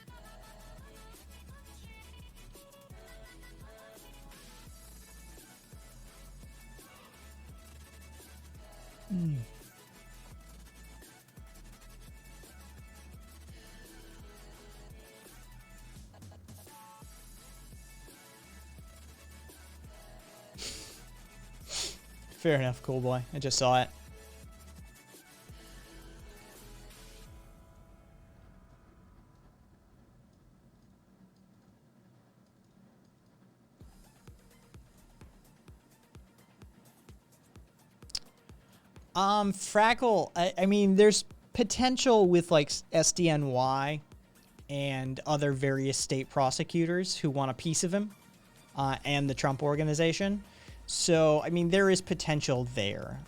A: Fair enough, cool boy. I just saw it. Fraggle, I mean, there's potential with like SDNY and other various state prosecutors who want a piece of him, and the Trump organization. So, I mean, there is potential there.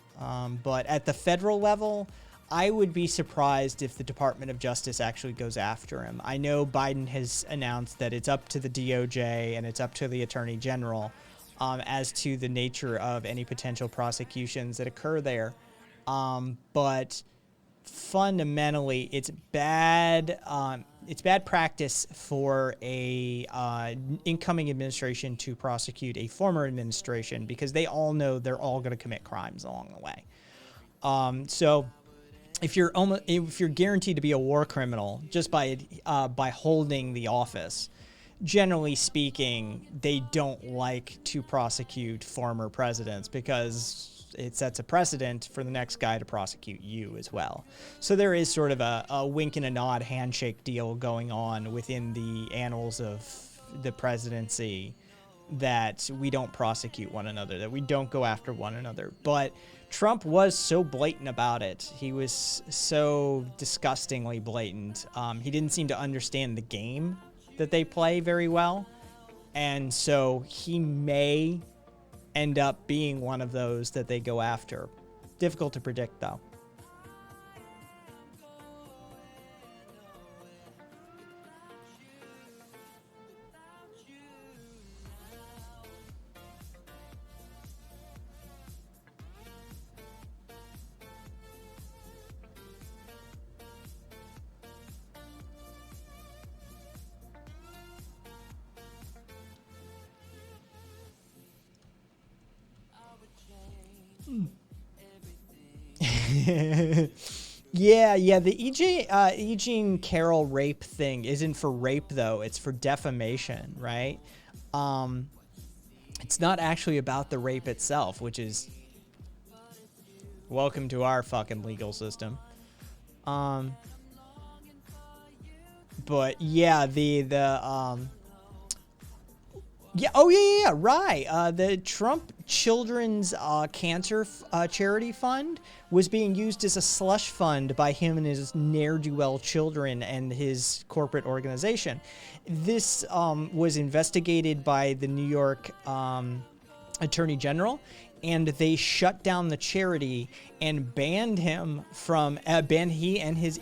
A: But at the federal level, I would be surprised if the Department of Justice actually goes after him. I know Biden has announced that it's up to the DOJ and it's up to the Attorney General as to the nature of any potential prosecutions that occur there. But fundamentally, it's bad practice for a incoming administration to prosecute a former administration because they all know they're all going to commit crimes along the way. So if you're guaranteed to be a war criminal just by holding the office, generally speaking, they don't like to prosecute former presidents because it sets a precedent for the next guy to prosecute you as well. So there is sort of a wink and a nod handshake deal going on within the annals of the presidency that we don't prosecute one another, that we don't go after one another. But Trump was so blatant about it. He was so disgustingly blatant. He didn't seem to understand the game that they play very well. And so he may end up being one of those that they go after. Difficult to predict, though. Yeah, the E. Jean Carroll rape thing isn't for rape, though. It's for defamation, right? It's not actually about the rape itself, which is welcome to our fucking legal system. But yeah, right. The Trump Children's Cancer Charity Fund was being used as a slush fund by him and his ne'er-do-well children and his corporate organization. This was investigated by the New York Attorney General, and they shut down the charity and banned him from he and his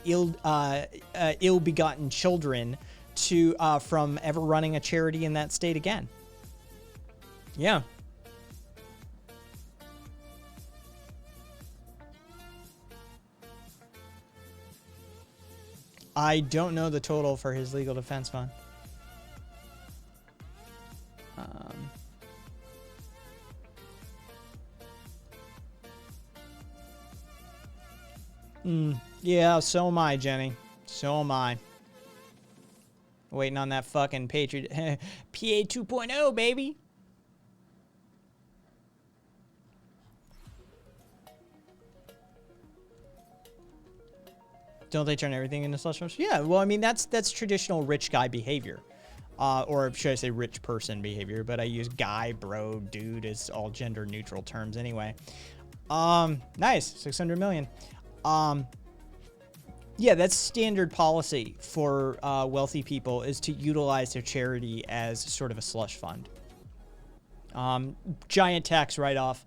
A: ill-begotten children from ever running a charity in that state again. Yeah. I don't know the total for his legal defense fund. Yeah, so am I, Jenny. So am I. Waiting on that fucking Patriot PA 2.0, baby. Don't they turn everything into slush funds? Yeah, well, I mean, that's traditional rich guy behavior. Or should I say rich person behavior, but I use guy, bro, dude as all gender neutral terms anyway. Nice, 600 million. Yeah, that's standard policy for wealthy people, is to utilize their charity as sort of a slush fund. Giant tax write-off.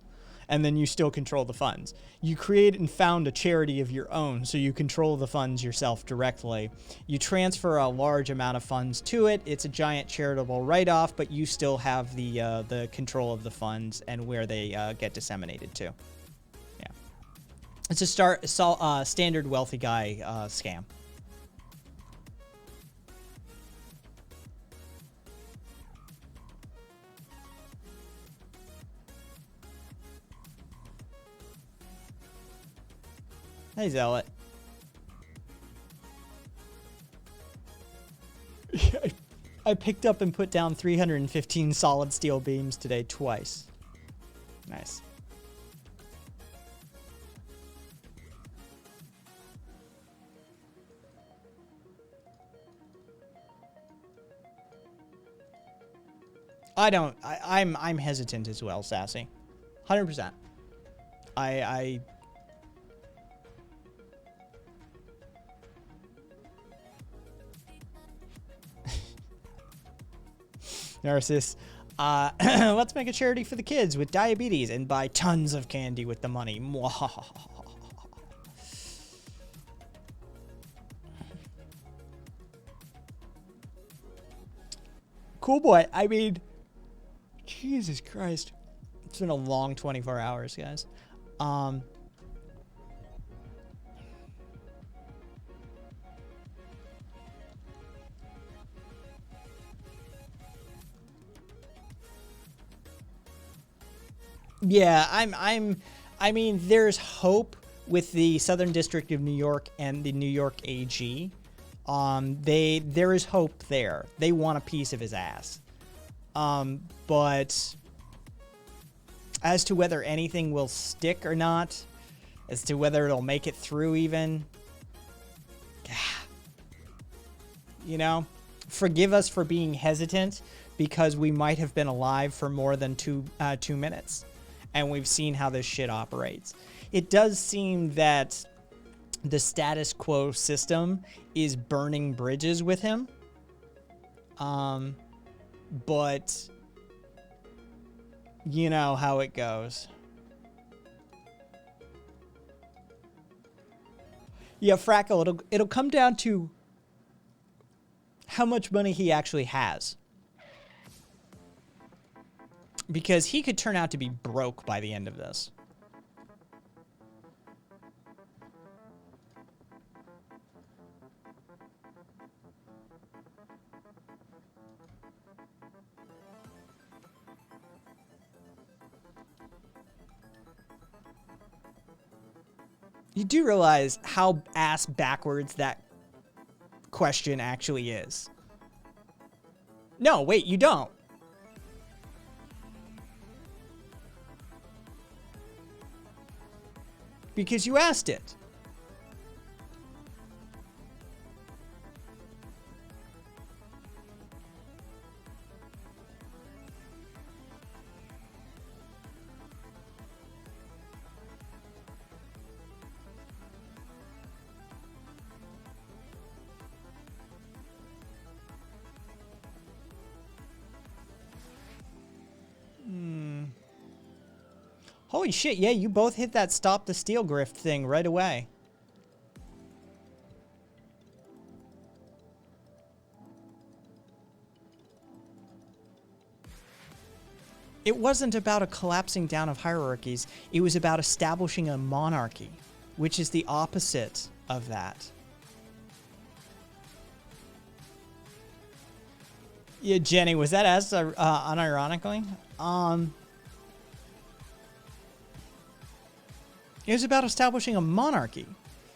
A: and then you still control the funds. You create and found a charity of your own, so you control the funds yourself directly. You transfer a large amount of funds to it. It's a giant charitable write-off, but you still have the control of the funds and where they get disseminated to. Yeah, it's a standard wealthy guy scam. Hey, Zealot. I picked up and put down 315 solid steel beams today twice. Nice. I'm hesitant as well, Sassy. 100%. I Narcissus. Let's make a charity for the kids with diabetes and buy tons of candy with the money. Cool boy. I mean, Jesus Christ. It's been a long 24 hours, guys. Yeah, I mean, there's hope with the Southern District of New York and the New York AG. There is hope there. They want a piece of his ass. But as to whether anything will stick or not, as to whether it'll make it through even, you know, forgive us for being hesitant because we might have been alive for more than 2 minutes. And we've seen how this shit operates. It does seem that the status quo system is burning bridges with him. But you know how it goes. Yeah, Frackle, it'll come down to how much money he actually has. Because he could turn out to be broke by the end of this. You do realize how ass backwards that question actually is. No, wait, you don't. Because you asked it. Holy shit, yeah, you both hit that stop the steal grift thing right away. It wasn't about a collapsing down of hierarchies. It was about establishing a monarchy, which is the opposite of that. Yeah, Jenny, was that asked unironically? It was about establishing a monarchy.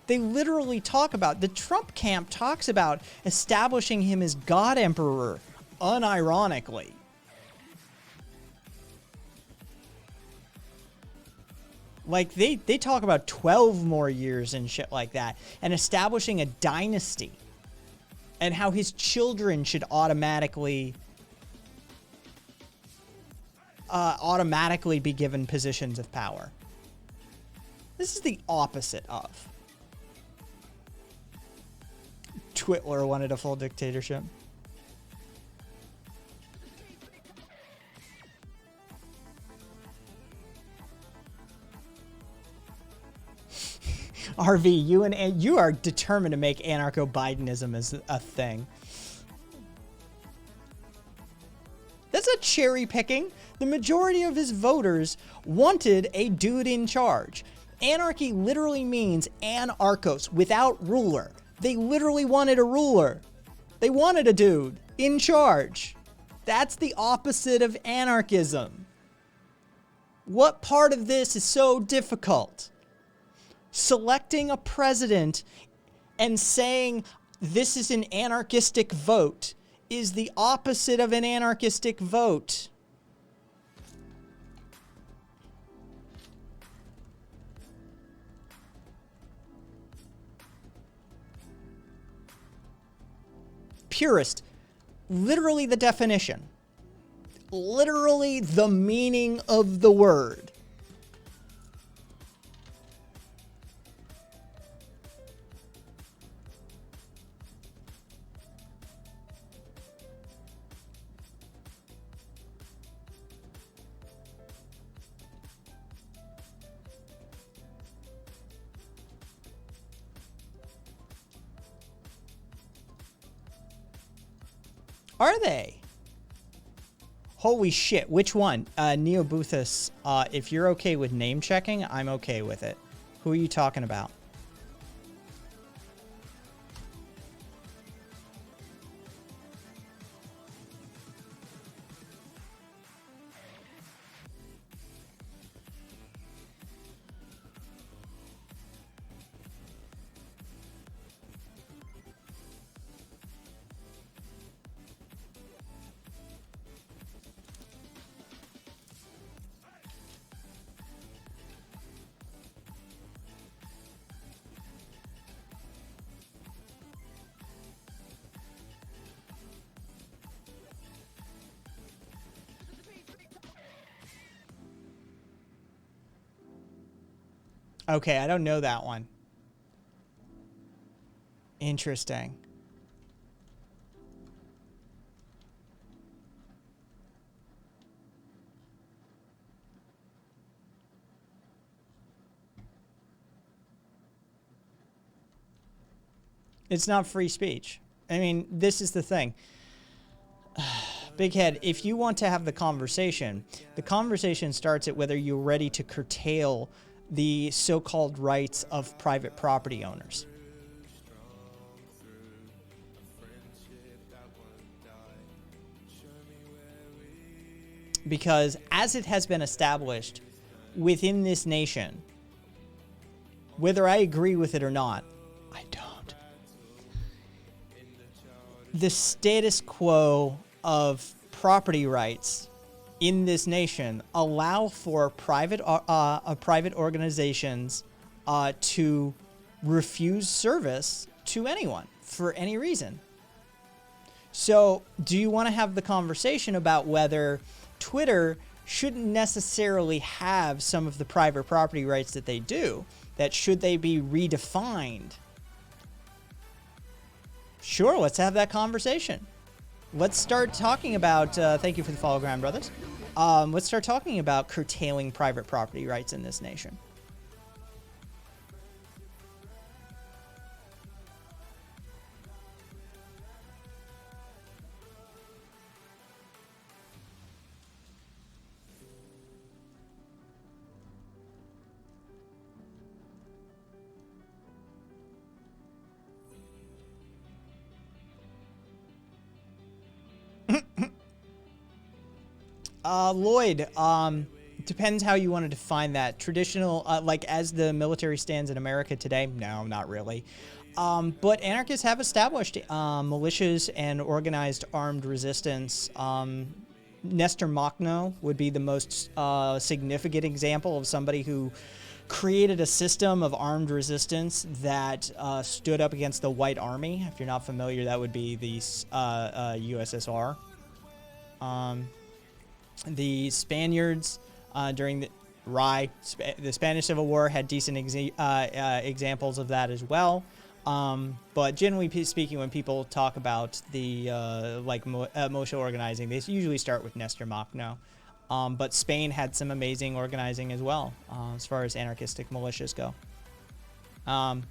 A: They literally talk about, the Trump camp talks about establishing him as God Emperor, unironically. Like, they talk about 12 more years and shit like that, and establishing a dynasty, and how his children should automatically be given positions of power. This is the opposite of. Twitler wanted a full dictatorship. RV, you are determined to make anarcho-Bidenism as a thing. That's a cherry picking. The majority of his voters wanted a dude in charge. Anarchy literally means anarchos, without ruler. They literally wanted a ruler. They wanted a dude in charge. That's the opposite of anarchism. What part of this is so difficult? Selecting a president and saying this is an anarchistic vote is the opposite of an anarchistic vote. Purist, literally the definition, literally the meaning of the word. Are they? Holy shit, which one? Neobuthus, if you're okay with name checking, I'm okay with it. Who are you talking about? Okay, I don't know that one. Interesting. It's not free speech. I mean, this is the thing. Big Head, if you want to have the conversation starts at whether you're ready to curtail the so-called rights of private property owners. Because as it has been established within this nation, whether I agree with it or not, I don't. The status quo of property rights in this nation allow for private organizations to refuse service to anyone for any reason. So do you want to have the conversation about whether Twitter shouldn't necessarily have some of the private property rights that they do, that should they be redefined? Sure, let's have that conversation. Let's start talking about, thank you for the follow, Grand Brothers. Let's start talking about curtailing private property rights in this nation. Lloyd, depends how you want to define that. Traditional, like as the military stands in America today? No, not really. But anarchists have established militias and organized armed resistance. Nestor Makhno would be the most significant example of somebody who created a system of armed resistance that stood up against the White Army. If you're not familiar, that would be the USSR. The Spaniards during the the Spanish Civil War had decent examples of that as well. But generally speaking, when people talk about the militia organizing, they usually start with Nestor Makhno. But Spain had some amazing organizing as well, as far as anarchistic militias go. Well,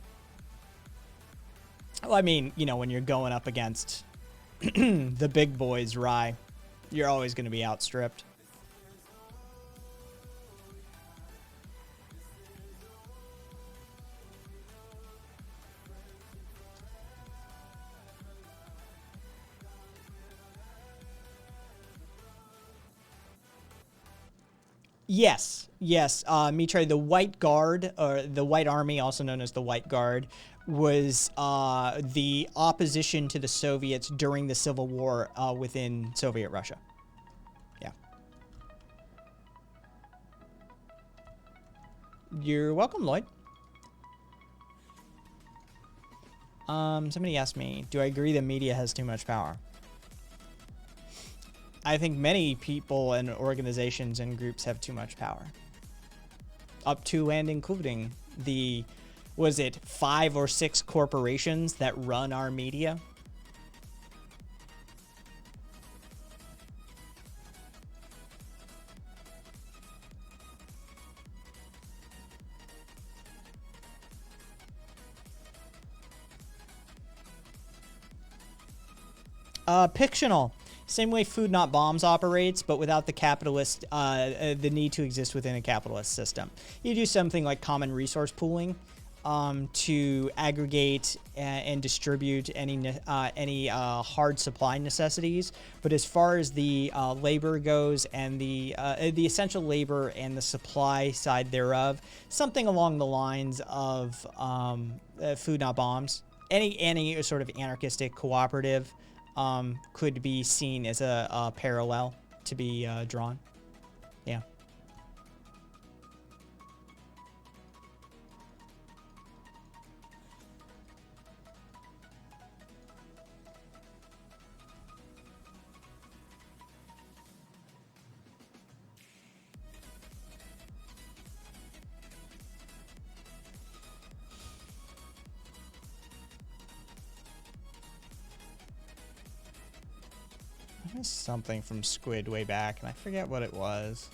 A: I mean, you know, when you're going up against the big boys, Rye, you're always going to be outstripped. Yes, yes. Mitre, the White Guard, or the White Army, also known as the White Guard, was the opposition to the Soviets during the Civil War within Soviet Russia. Yeah. You're welcome, Lloyd. Somebody asked me, do I agree the media has too much power? I think many people and organizations and groups have too much power. Up to and including the, was it 5 or 6 corporations that run our media? Fictional. Same way Food Not Bombs operates, but without the capitalist, the need to exist within a capitalist system. You do something like common resource pooling to aggregate and distribute any hard supply necessities. But as far as the labor goes and the essential labor and the supply side thereof, something along the lines of Food Not Bombs, any sort of anarchistic cooperative. Could be seen as a parallel to be drawn. Yeah. I missed something from Squid way back, and I forget what it was.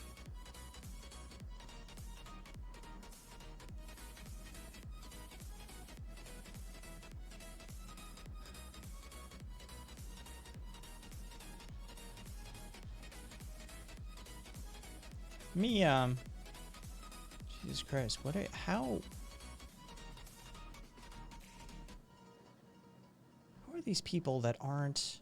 A: Me, Jesus Christ, how who are these people that aren't...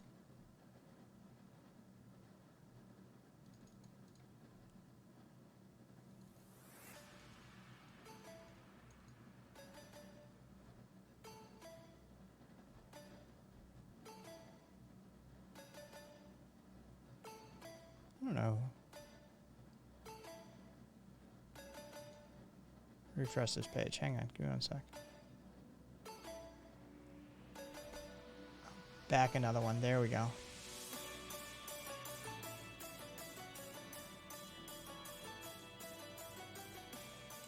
A: I don't know. Refresh this page. Hang on. Give me 1 sec. Back another one. There we go.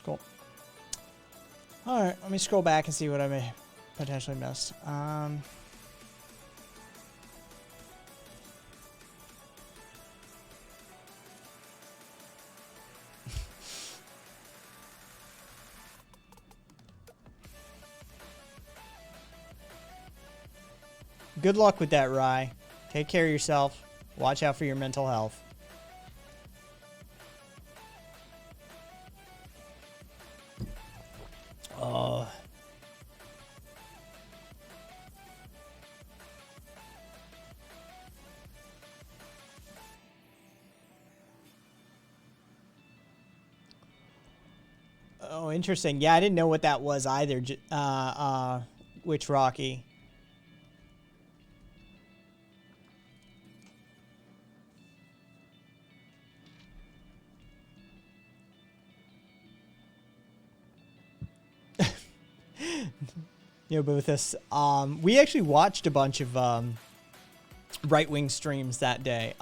A: Cool. All right. Let me scroll back and see what I may potentially missed. Good luck with that, Rye. Take care of yourself. Watch out for your mental health. Oh. Oh, interesting. Yeah, I didn't know what that was either. Which Rocky? You know, but with this, we actually watched a bunch of right-wing streams that day,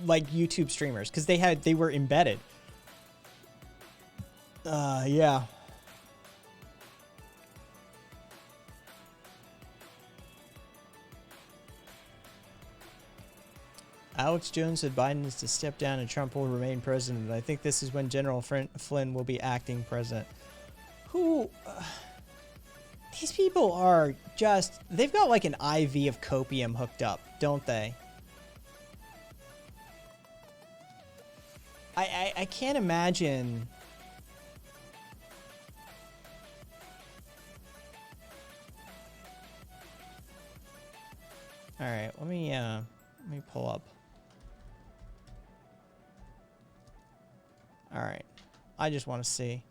A: like YouTube streamers, because they were embedded. Yeah. Alex Jones said Biden is to step down and Trump will remain president. I think this is when General Flynn will be acting president. Who? These people are just, they've got like an IV of copium hooked up, don't they? I can't imagine. All right, let me pull up. All right, I just want to see.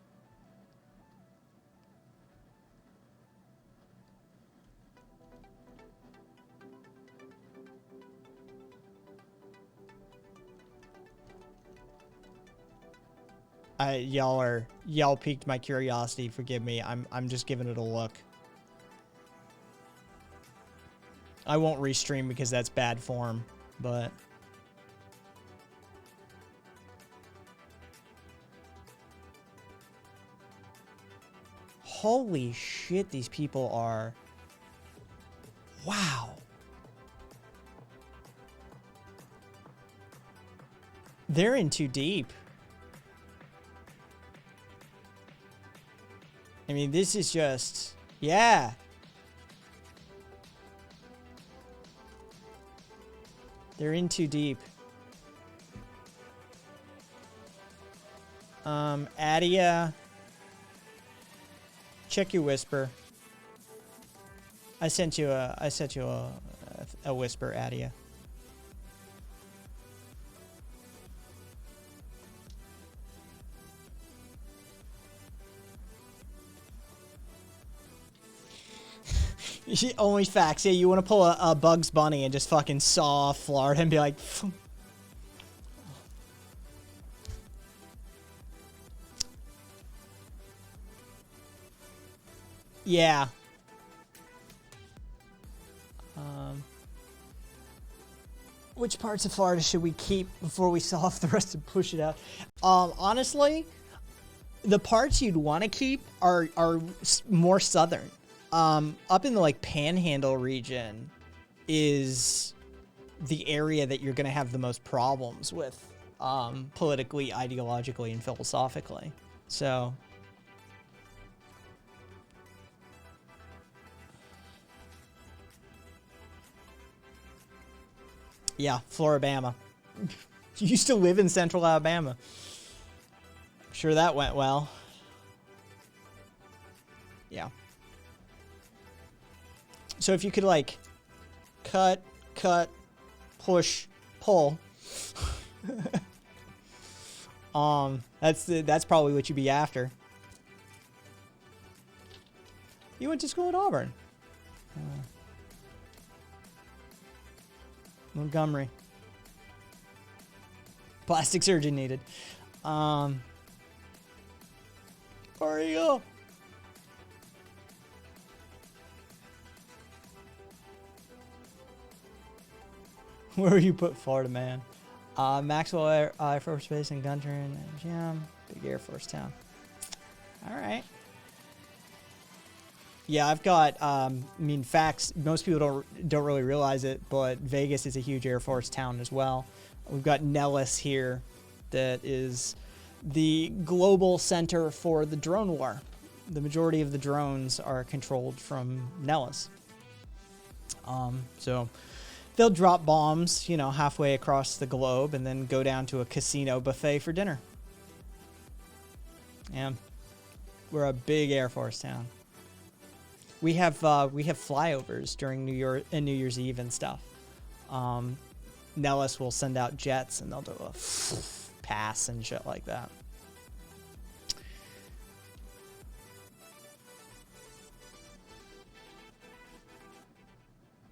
A: Y'all piqued my curiosity. Forgive me. I'm just giving it a look. I won't restream because that's bad form, but holy shit, these people are. Wow. They're in too deep. I mean, this is just, yeah. They're in too deep. Adia. Check your whisper. I sent you a whisper, Adia. Only facts. Yeah, you want to pull a Bugs Bunny and just fucking saw Florida and be like... Yeah. Which parts of Florida should we keep before we sell off the rest and push it out? Honestly, the parts you'd want to keep are more southern. Up in the like Panhandle region is the area that you're going to have the most problems with, politically, ideologically, and philosophically. So, yeah, Floribama. You used to live in central Alabama. I'm sure that went well. Yeah. So if you could like cut, push, pull, that's probably what you'd be after. You went to school at Auburn. Montgomery. Plastic surgeon needed. There you go. Where you put Florida, man? Maxwell Air Force Base in Gunter and Jam. Big Air Force town. All right. Yeah, I've got, I mean, facts, most people don't really realize it, but Vegas is a huge Air Force town as well. We've got Nellis here that is the global center for the drone war. The majority of the drones are controlled from Nellis. So they'll drop bombs, you know, halfway across the globe and then go down to a casino buffet for dinner. And we're a big Air Force town. We have flyovers during New Year's Eve and stuff. Nellis will send out jets and they'll do a pass and shit like that.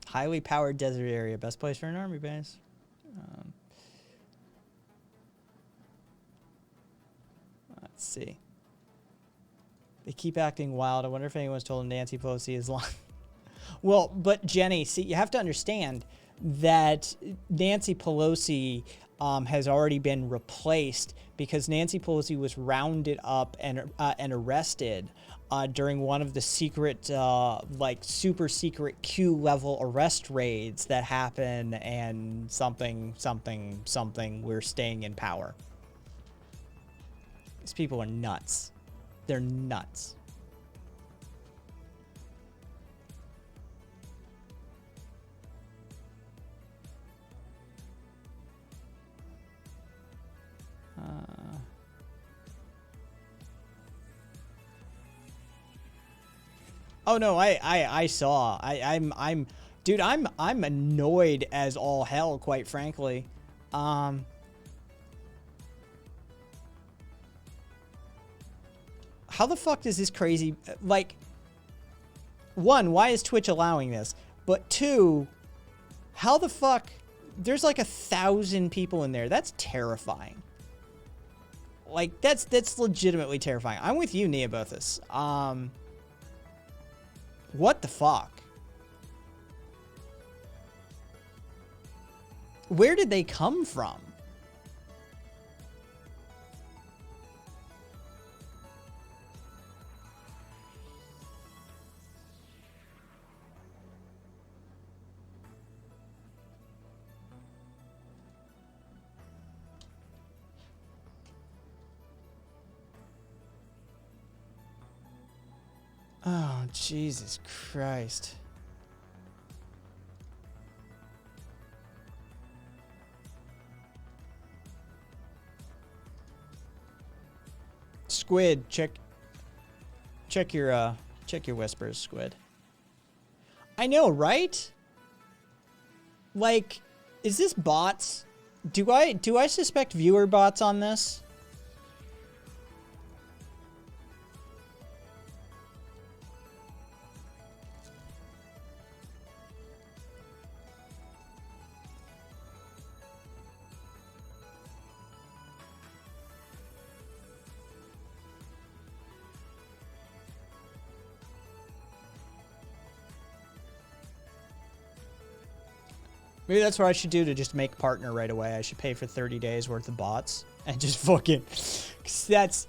A: Highly powered desert area, best place for an army base. Let's see. They keep acting wild. I wonder if anyone's told Nancy Pelosi is lying. Well, but Jenny, see, you have to understand that Nancy Pelosi has already been replaced because Nancy Pelosi was rounded up and arrested during one of the secret, like super secret Q level arrest raids that happen, and something, we're staying in power. These people are nuts. They're nuts. Oh no, I saw. Dude, I'm annoyed as all hell, quite frankly. How the fuck does this crazy, like, one, why is Twitch allowing this? But two, how the fuck, there's like 1,000 people in there. That's terrifying. Like, that's legitimately terrifying. I'm with you, Neobothus. What the fuck? Where did they come from? Oh, Jesus Christ. Squid, check your whispers, Squid. I know, right? Like, is this bots? Do I suspect viewer bots on this? Maybe that's what I should do to just make partner right away. I should pay for 30 days worth of bots and just fucking, 'cause that's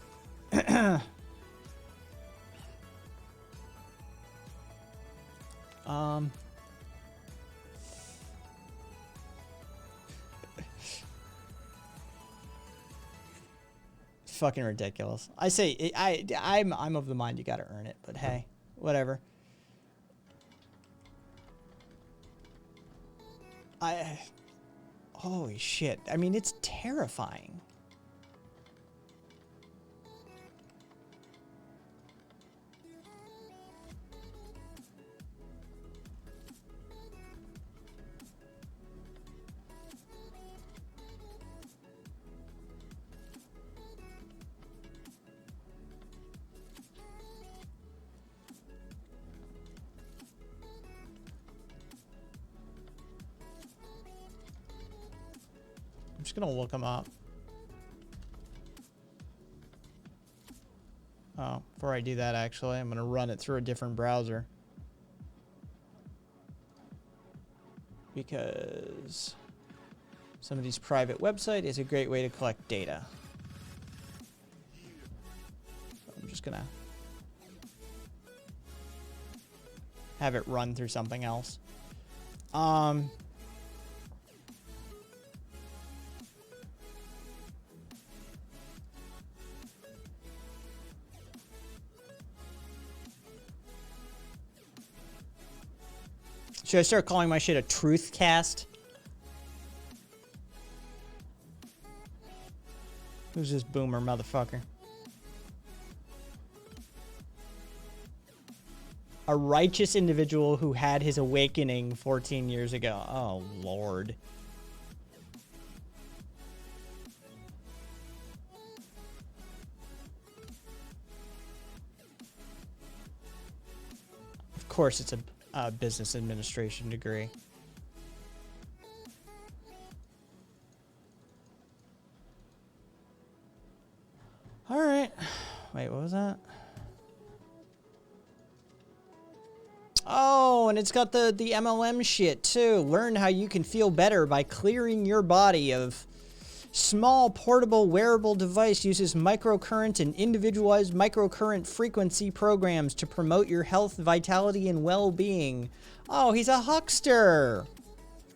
A: fucking ridiculous. I say I'm of the mind you got to earn it, but hey, whatever. Holy shit. I mean, it's terrifying. I'm just gonna look them up. Oh, before I do that, actually, I'm gonna run it through a different browser. Because somebody's private website is a great way to collect data. I'm just gonna have it run through something else. Should I start calling my shit a truth cast? Who's this boomer motherfucker? A righteous individual who had his awakening 14 years ago. Oh, Lord. Of course it's a business administration degree. All right. Wait, what was that? Oh, and it's got the MLM shit too. Learn how you can feel better by clearing your body of small portable wearable device uses microcurrent and individualized microcurrent frequency programs to promote your health, vitality, and well-being. Oh, he's a huckster.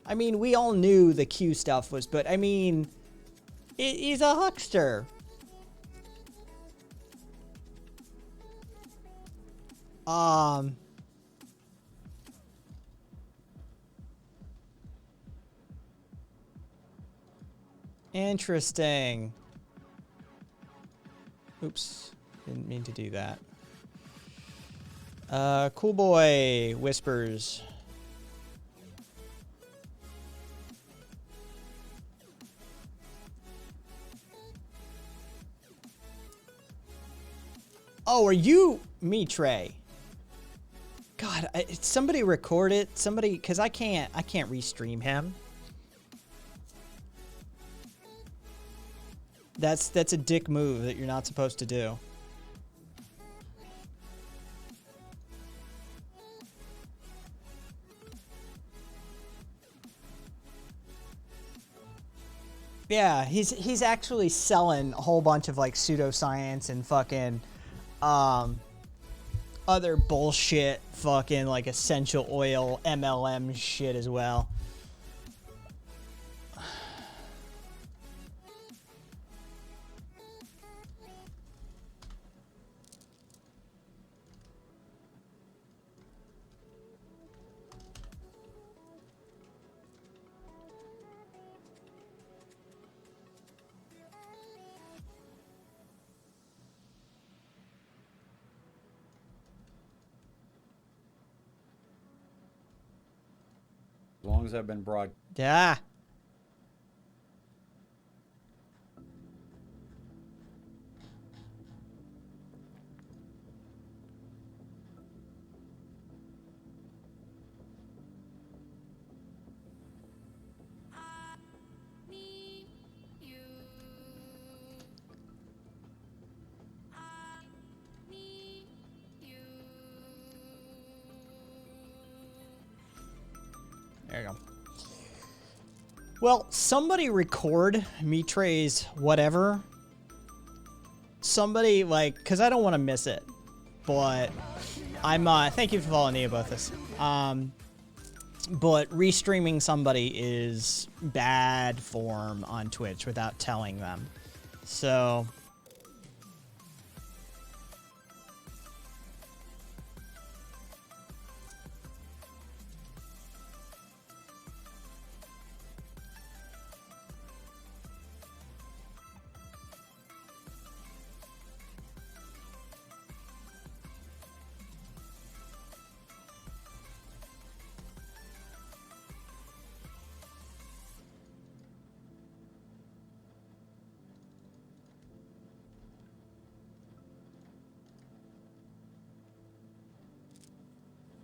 A: I mean, we all knew the Q stuff was, but I mean, he's a huckster. Interesting. Oops, didn't mean to do that. Cool boy whispers. Oh, are you me, Trey? God, somebody record it. Somebody, because I can't restream him. That's a dick move that you're not supposed to do. Yeah, he's actually selling a whole bunch of like pseudoscience and fucking other bullshit, fucking like essential oil MLM shit as well.
C: As long as I've been broad.
A: Yeah. There you go. Well, somebody record Mitray's whatever. Somebody, like, because I don't want to miss it. But I'm, thank you for following Neobothus. But restreaming somebody is bad form on Twitch without telling them. So...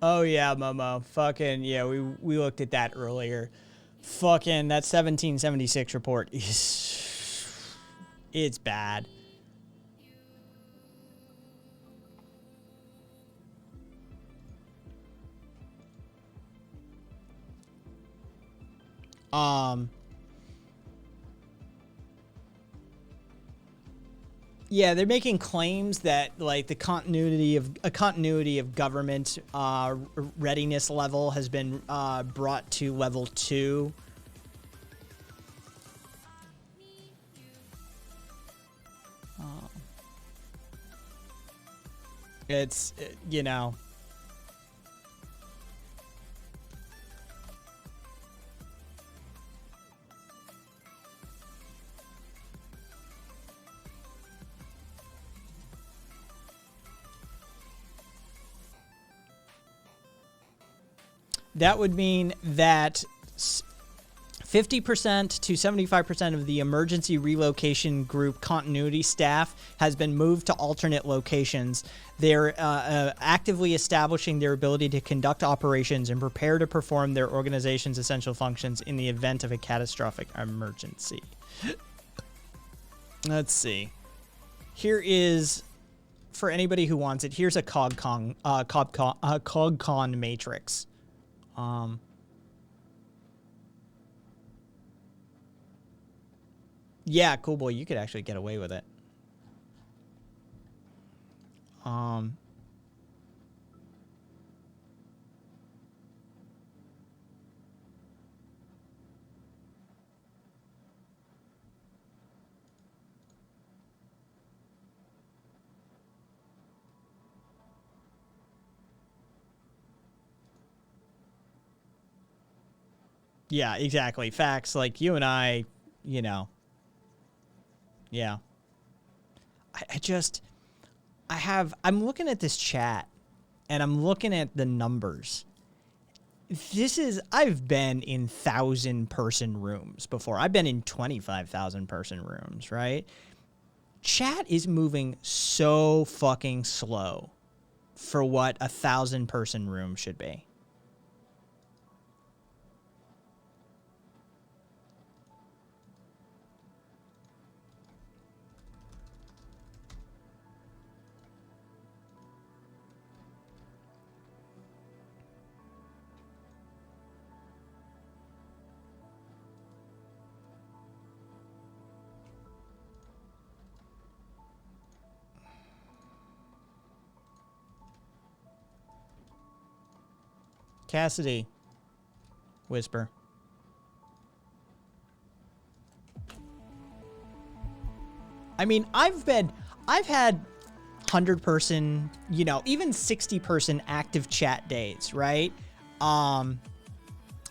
A: Oh yeah, Momo. Fucking yeah, we looked at that earlier. Fucking that 1776 report is it's bad. Yeah, they're making claims that like the continuity of government readiness level has been brought to level 2. It's you know. That would mean that 50% to 75% of the emergency relocation group continuity staff has been moved to alternate locations. They're actively establishing their ability to conduct operations and prepare to perform their organization's essential functions in the event of a catastrophic emergency. Let's see. Here is, for anybody who wants it, here's a CogCon matrix. Yeah, cool boy, you could actually get away with it. Yeah, exactly. Facts. Like you and I, you know. Yeah. I'm looking at this chat and I'm looking at the numbers. I've been in 1,000-person rooms before. I've been in 25,000-person rooms, right? Chat is moving so fucking slow for what a 1,000-person room should be. Cassidy. Whisper. I mean, I've had 100-person, you know, even 60-person active chat days, right?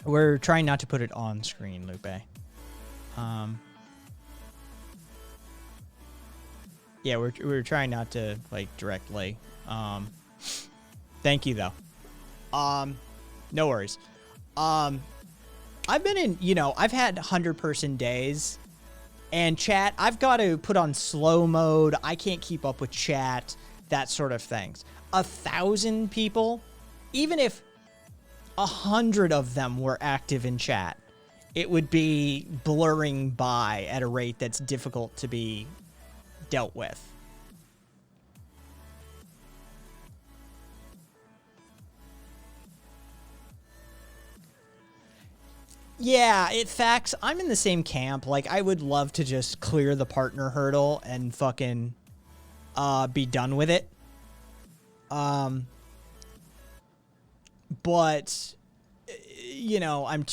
A: We're trying not to put it on screen, Lupe. Yeah, we're trying not to, like, directly. Thank you, though. No worries. I've been in, you know, I've had 100-person days, and chat, I've got to put on slow mode. I can't keep up with chat, that sort of things. 1,000 people, even if 100 of them were active in chat, it would be blurring by at a rate that's difficult to be dealt with. Yeah, facts. I'm in the same camp. Like, I would love to just clear the partner hurdle and fucking be done with it. But, you know, I'm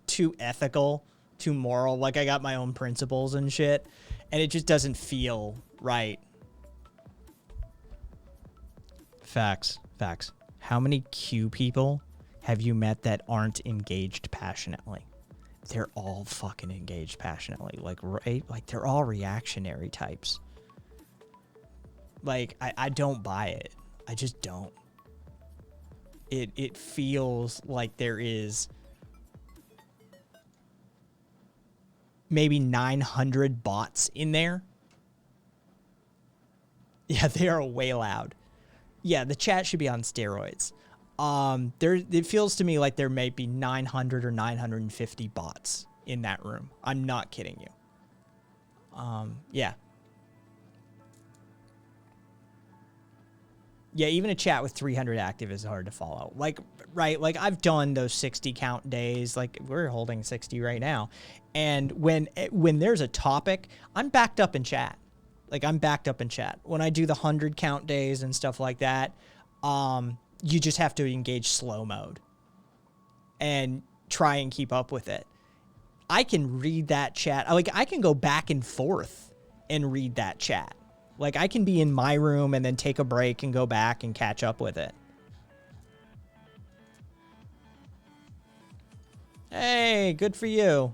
A: too ethical, too moral. Like, I got my own principles and shit, and it just doesn't feel right. Facts. How many Q people have you met that aren't engaged passionately? They're all fucking engaged passionately. Like, right? Like, they're all reactionary types. Like, I don't buy it. I just don't. It feels like there is maybe 900 bots in there. Yeah, they are way loud. Yeah, the chat should be on steroids. It feels to me like there may be 900 or 950 bots in that room. I'm not kidding you. Yeah. Yeah, even a chat with 300 active is hard to follow. Like, right, like I've done those 60 count days. Like, we're holding 60 right now. And when there's a topic, I'm backed up in chat. Like, I'm backed up in chat. When I do the 100 count days and stuff like that, you just have to engage slow mode and try and keep up with it. I can read that chat. Like, I can go back and forth and read that chat. Like, I can be in my room and then take a break and go back and catch up with it. Hey, good for you.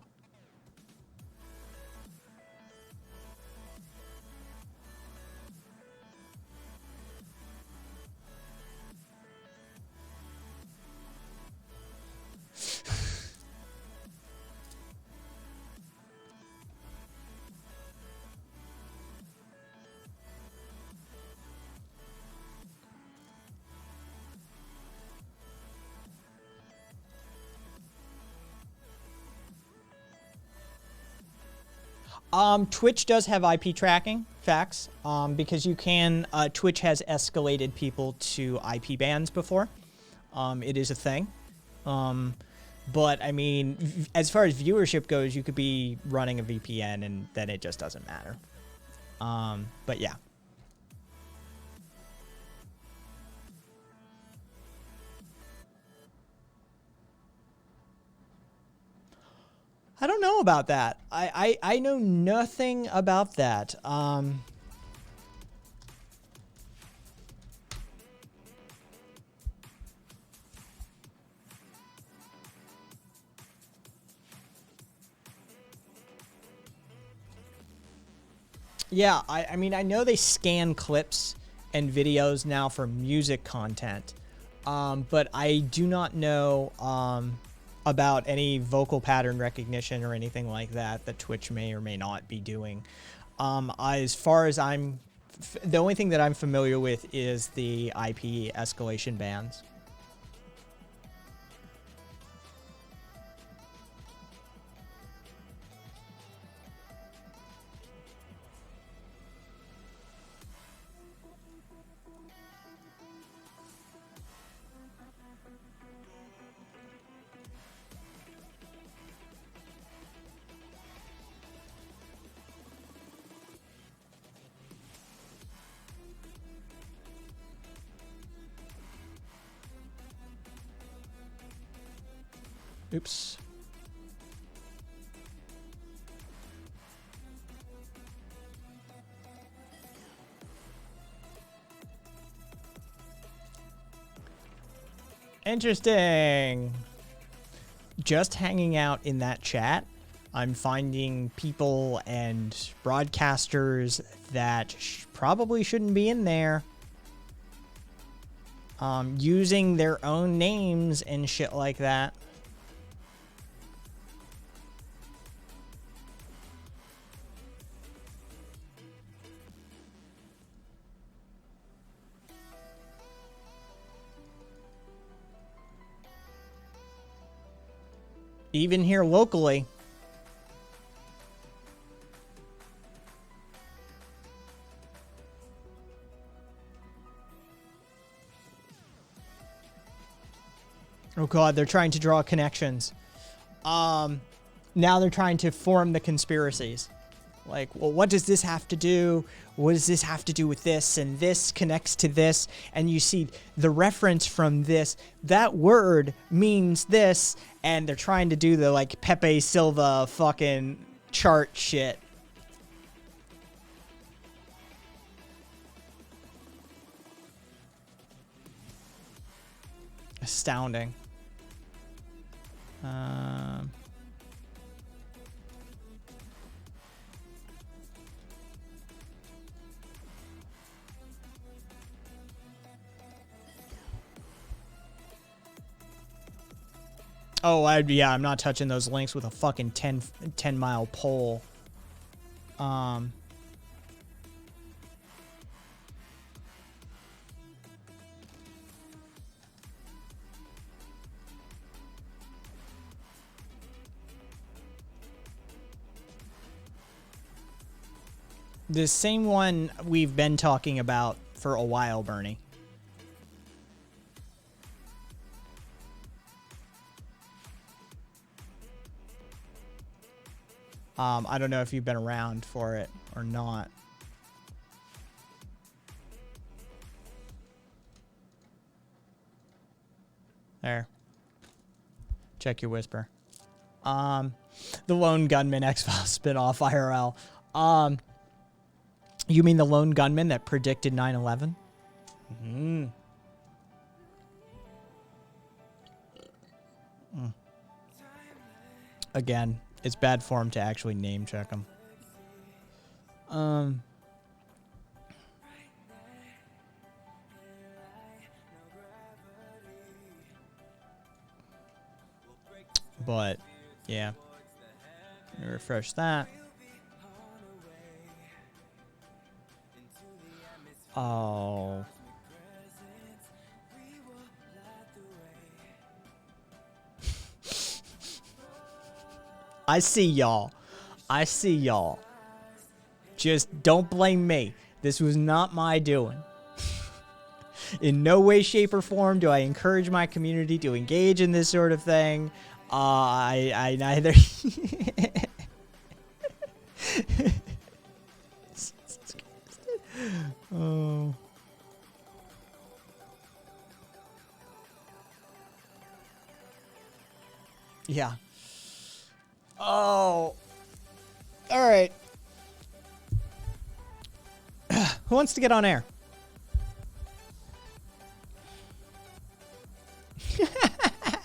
A: Twitch does have IP tracking, facts, because you can, Twitch has escalated people to IP bans before. It is a thing. But, I mean, as far as viewership goes, you could be running a VPN and then it just doesn't matter. But, yeah. I don't know about that. I know nothing about that. Yeah, I mean, I know they scan clips and videos now for music content. But I do not know about any vocal pattern recognition or anything like that that Twitch may or may not be doing. As far as the only thing that I'm familiar with is the IP escalation bans. Oops. Interesting. Just hanging out in that chat, I'm finding people and broadcasters that probably shouldn't be in there. Using their own names and shit like that. Even here locally. Oh god, they're trying to draw connections. Now they're trying to form the conspiracies. Like, well, what does this have to do? What does this have to do with this? And this connects to this. And you see the reference from this. That word means this. And they're trying to do the, like, Pepe Silva fucking chart shit. Astounding. Oh, yeah, I'm not touching those links with a fucking 10-mile pole. The same one we've been talking about for a while, Bernie. I don't know if you've been around for it or not. There. Check your whisper. The Lone Gunman X-Files spinoff IRL. You mean the Lone Gunman that predicted 9/11? Again, it's bad form to actually name check them. But, yeah. Let me refresh that. Oh. I see y'all. I see y'all. Just don't blame me. This was not my doing. In no way, shape, or form do I encourage my community to engage in this sort of thing. I neither. Oh. Yeah. Oh. All right. Who wants to get on air?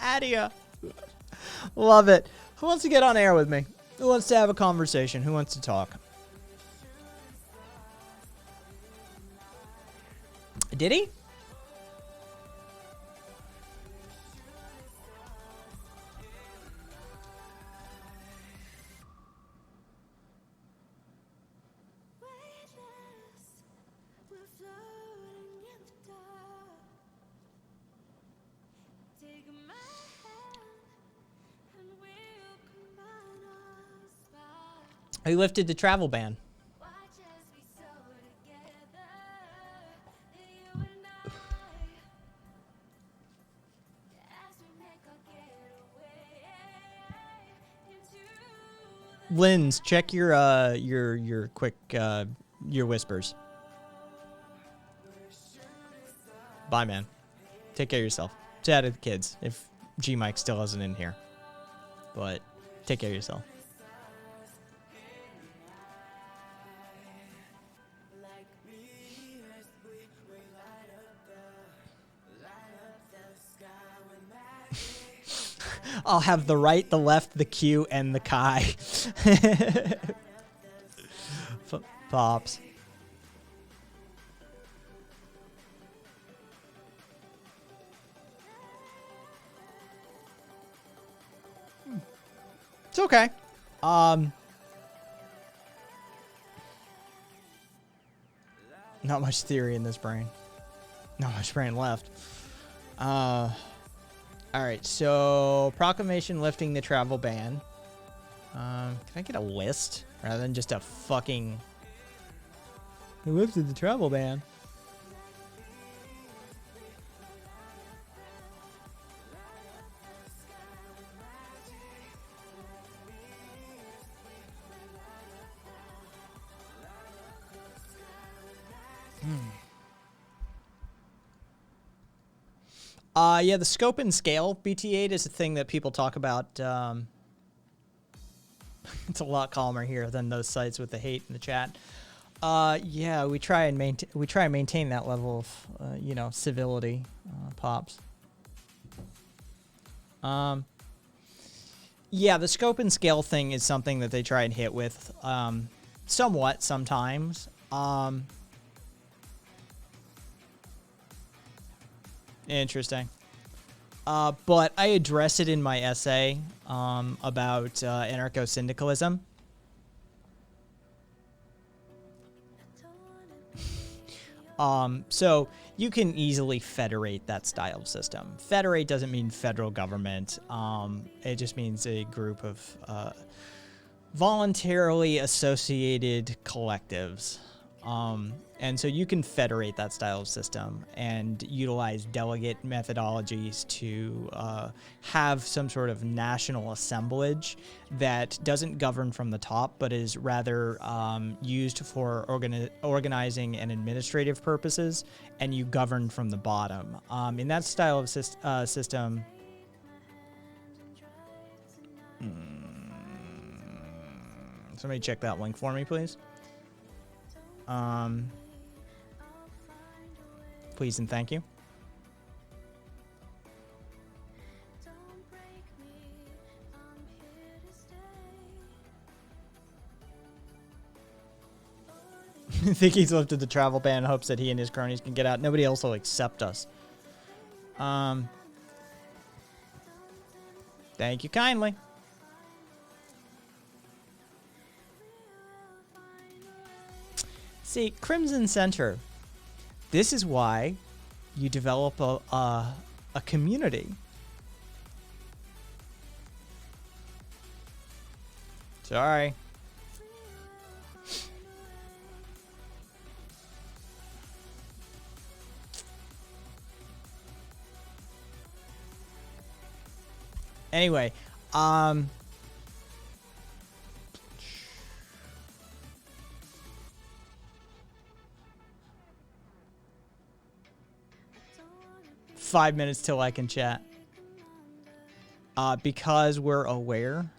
A: Adia. Love it. Who wants to get on air with me? Who wants to have a conversation? Who wants to talk? Did he? He lifted the travel ban. Linz, check your quick your whispers. Bye, man. Take care of yourself. Say hi to the kids if G Mike still isn't in here. But take care of yourself. I'll have the right, the left, the Q, and the Chi. Pops. It's okay. Not much theory in this brain. Not much brain left. Alright, so proclamation lifting the travel ban. Can I get a list rather than just a fucking... Who lifted the travel ban? Yeah, the scope and scale BT8 is a thing that people talk about. It's a lot calmer here than those sites with the hate in the chat. Yeah, we try and maintain that level of, you know, civility, Pops. Yeah, the scope and scale thing is something that they try and hit with, somewhat sometimes. Interesting. But I address it in my essay about anarcho-syndicalism. So you can easily federate that style of system. Federate doesn't mean federal government. It just means a group of voluntarily associated collectives. And so you can federate that style of system and utilize delegate methodologies to have some sort of national assemblage that doesn't govern from the top, but is rather used for organizing and administrative purposes, and you govern from the bottom. In that style of system... Somebody check that link for me, please. Please and thank you. I think he's lifted the travel ban in hopes that he and his cronies can get out. Nobody else will accept us. Thank you kindly. See, Crimson Center. This is why you develop a community. Sorry. Anyway, 5 minutes till I can chat. Because we're aware.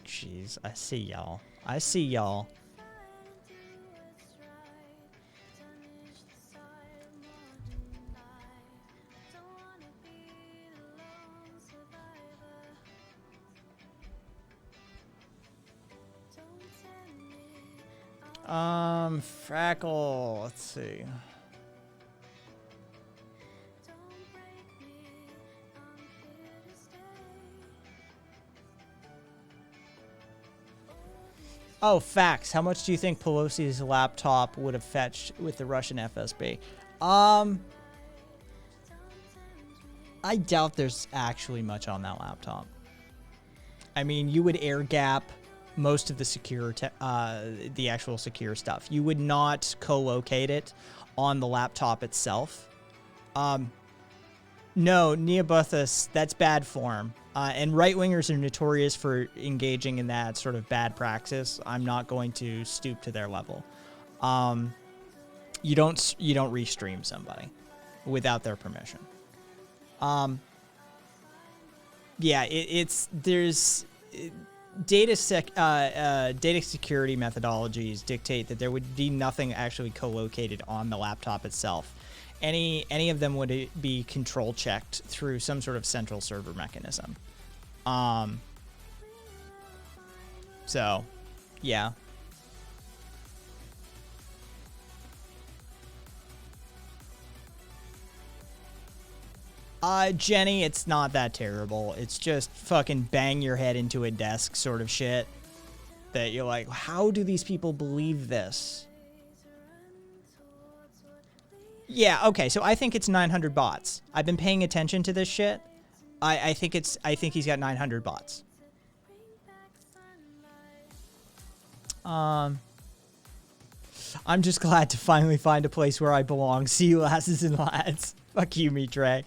A: Jeez, I see y'all. I see y'all. Frackle. Let's see. Oh, facts. How much do you think Pelosi's laptop would have fetched with the Russian FSB? I doubt there's actually much on that laptop. I mean, you would air gap most of the secure, the actual secure stuff. You would not co-locate it on the laptop itself. No, Neobuthus, that's bad form. And right-wingers are notorious for engaging in that sort of bad praxis. I'm not going to stoop to their level. You don't restream somebody without their permission. Yeah, there's data security methodologies dictate that there would be nothing actually co-located on the laptop itself. Any of them would be control checked through some sort of central server mechanism. So, yeah. Jenny, it's not that terrible. It's just fucking bang your head into a desk sort of shit. That you're like, how do these people believe this? Yeah, okay, so I think it's 900 bots. I've been paying attention to this shit. I think he's got 900 bots. I'm just glad to finally find a place where I belong. See you lasses and lads. Fuck you, me, Trey.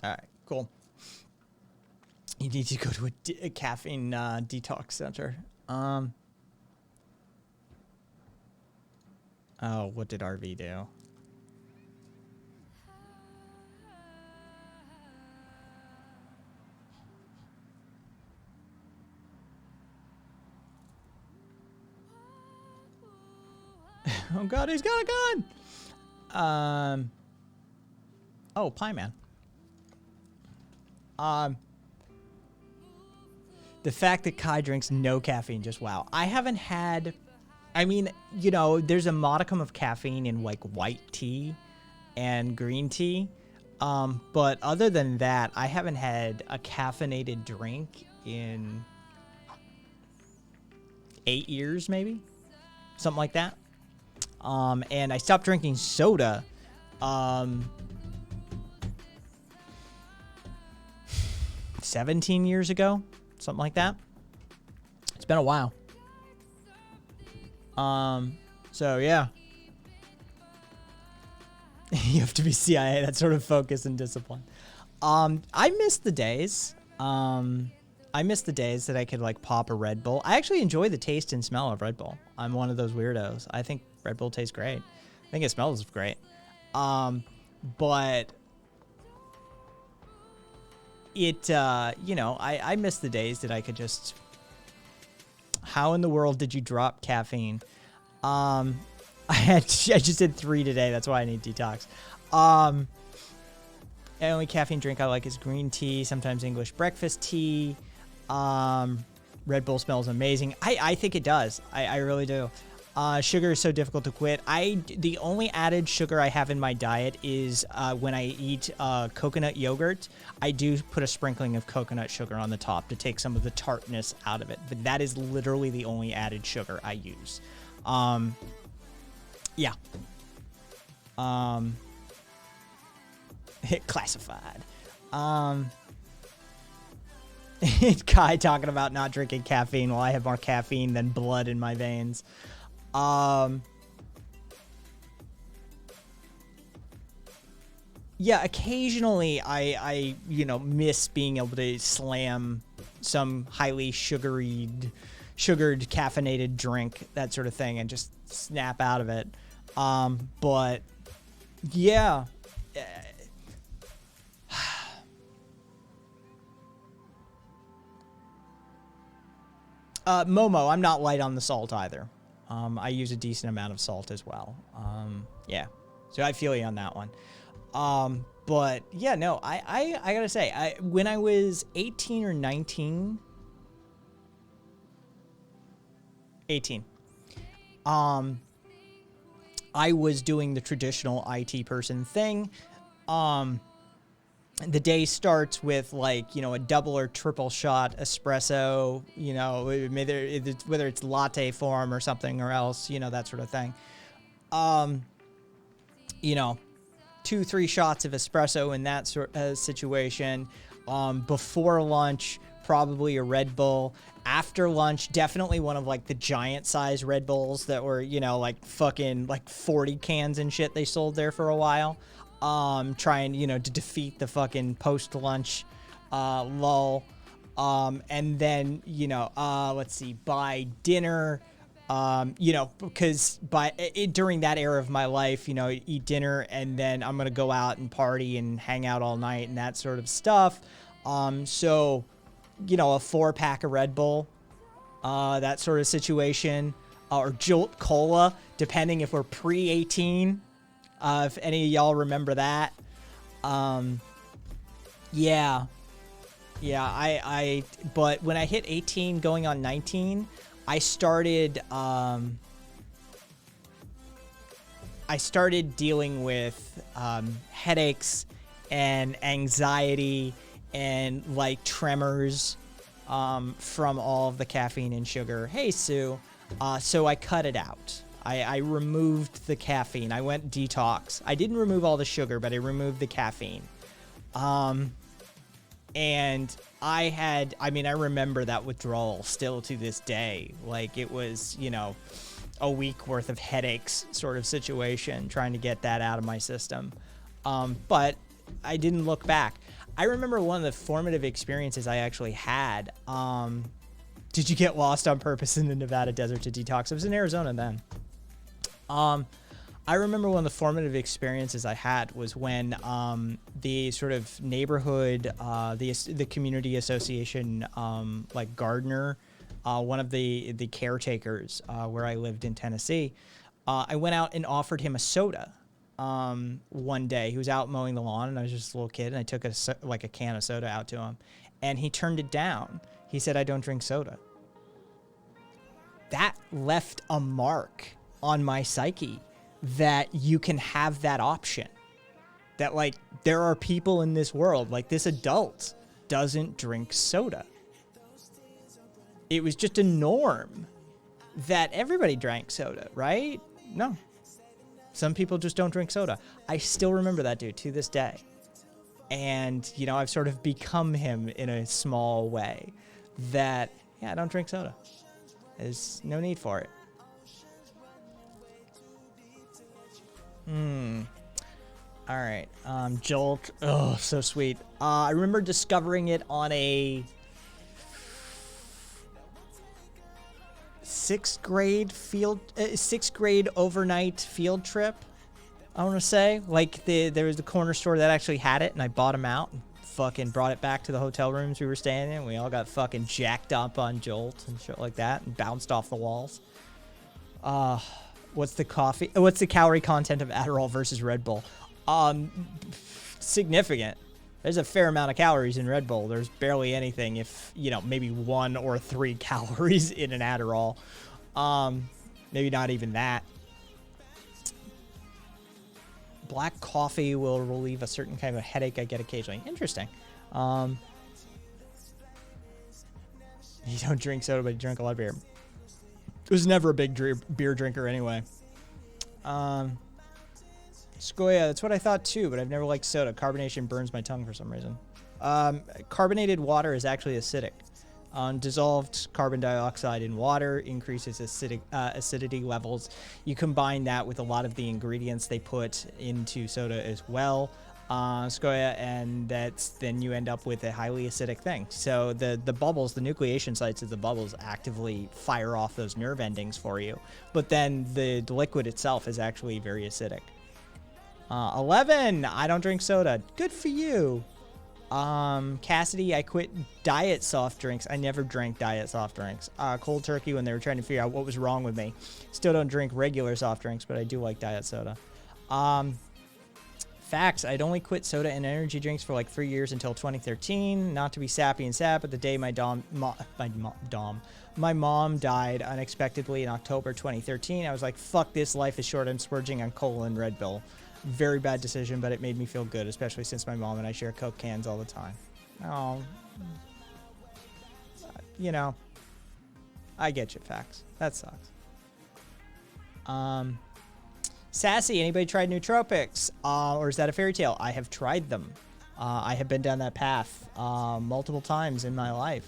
A: All right, cool. You need to go to a caffeine detox center. Oh, what did RV do? Oh God, he's got a gun. Oh, Pie Man. The fact that Kai drinks no caffeine, just wow. I haven't had, I mean, you know, there's a modicum of caffeine in like white tea and green tea. But other than that, I haven't had a caffeinated drink in 8 years, maybe something like that. And I stopped drinking soda, 17 years ago, something like that. It's been a while. So yeah. You have to be CIA, that sort of focus and discipline. I miss the days. I miss the days that I could like pop a Red Bull. I actually enjoy the taste and smell of Red Bull. I'm one of those weirdos. I think Red Bull tastes great. I think it smells great. But it, you know, I miss the days that I could just, how in the world did you drop caffeine? I just did 3 today. That's why I need detox. The only caffeine drink I like is green tea, sometimes English breakfast tea. Red Bull smells amazing. I think it does. I really do. Sugar is so difficult to quit. The only added sugar I have in my diet is when I eat coconut yogurt. I do put a sprinkling of coconut sugar on the top to take some of the tartness out of it. But that is literally the only added sugar I use. Yeah. Classified. Kai talking about not drinking caffeine while I have more caffeine than blood in my veins. Yeah, occasionally I you know, miss being able to slam some highly sugary sugared caffeinated drink, that sort of thing, and just snap out of it. But yeah. Momo, I'm not light on the salt either. I use a decent amount of salt as well. Yeah, so I feel you on that one. But yeah, no, I gotta say, when I was 18 or 19, 18, I was doing the traditional IT person thing. The day starts with, like, you know, a double or triple shot espresso, you know, whether it's latte form or something or else, you know, that sort of thing. You know, 2-3 shots of espresso in that sort of situation. Before lunch, probably a Red Bull. After lunch, definitely one of, like, the giant size Red Bulls that were, you know, like fucking like 40 cans and shit they sold there for a while. Trying, you know, to defeat the fucking post-lunch lull. And then, you know, let's see, by dinner, you know, because during that era of my life, you know, eat dinner and then I'm going to go out and party and hang out all night and that sort of stuff. So, you know, a 4-pack of Red Bull, that sort of situation, or Jolt Cola, depending if we're pre-18. If any of y'all remember that. Yeah, but when I hit 18 going on 19, I started dealing with headaches and anxiety and, like, tremors from all of the caffeine and sugar. Hey, Sue. So I cut it out. I removed the caffeine. I went detox. I didn't remove all the sugar, but I removed the caffeine. And I remember that withdrawal still to this day. Like, it was, you know, a week worth of headaches sort of situation, trying to get that out of my system. But I didn't look back. I remember one of the formative experiences I actually had. Did you get lost on purpose in the Nevada desert to detox? I was in Arizona then. I remember one of the formative experiences I had was when the sort of neighborhood, the community association, like gardener, one of the caretakers where I lived in Tennessee, I went out and offered him a soda one day. He was out mowing the lawn, and I was just a little kid, and I took a can of soda out to him, and he turned it down. He said, "I don't drink soda." That left a mark on my psyche, that you can have that option, that, like, there are people in this world, like, this adult doesn't drink soda. It was just a norm that everybody drank soda, right? No, some people just don't drink soda. I still remember that dude to this day, and, you know, I've sort of become him in a small way, that, yeah, I don't drink soda. There's no need for it. All right. Jolt. Oh, so sweet. I remember discovering it on a sixth grade overnight field trip. I want to say, like, there was the corner store that actually had it, and I bought them out and fucking brought it back to the hotel rooms we were staying in. We all got fucking jacked up on Jolt and shit like that, and bounced off the walls. What's the calorie content of Adderall versus Red Bull? Significant. There's a fair amount of calories in Red Bull. There's barely anything, if, you know, maybe 1 or 3 calories in an Adderall. Maybe not even that. Black coffee will relieve a certain kind of headache I get occasionally. Interesting. You don't drink soda, but you drink a lot of beer. I was never a big beer drinker anyway. Scoia, that's what I thought too, but I've never liked soda. Carbonation burns my tongue for some reason. Carbonated water is actually acidic. Dissolved carbon dioxide in water increases acidity levels. You combine that with a lot of the ingredients they put into soda as well. scoria, and then you end up with a highly acidic thing. So the bubbles, the nucleation sites of the bubbles actively fire off those nerve endings for you. But then the liquid itself is actually very acidic. 11, I don't drink soda. Good for you. Cassidy, I quit diet soft drinks. I never drank diet soft drinks. Cold turkey, when they were trying to figure out what was wrong with me. Still don't drink regular soft drinks, but I do like diet soda. Facts, I'd only quit soda and energy drinks for like 3 years until 2013. Not to be sappy and sad, but the day my mom died unexpectedly in October 2013, I was like, fuck this, life is short. I'm splurging on cola and Red Bull. Very bad decision, but it made me feel good, especially since my mom and I share Coke cans all the time. Oh, you know, I get you, facts. That sucks. Sassy, anybody tried nootropics? Or is that a fairy tale? I have tried them. I have been down that path multiple times in my life.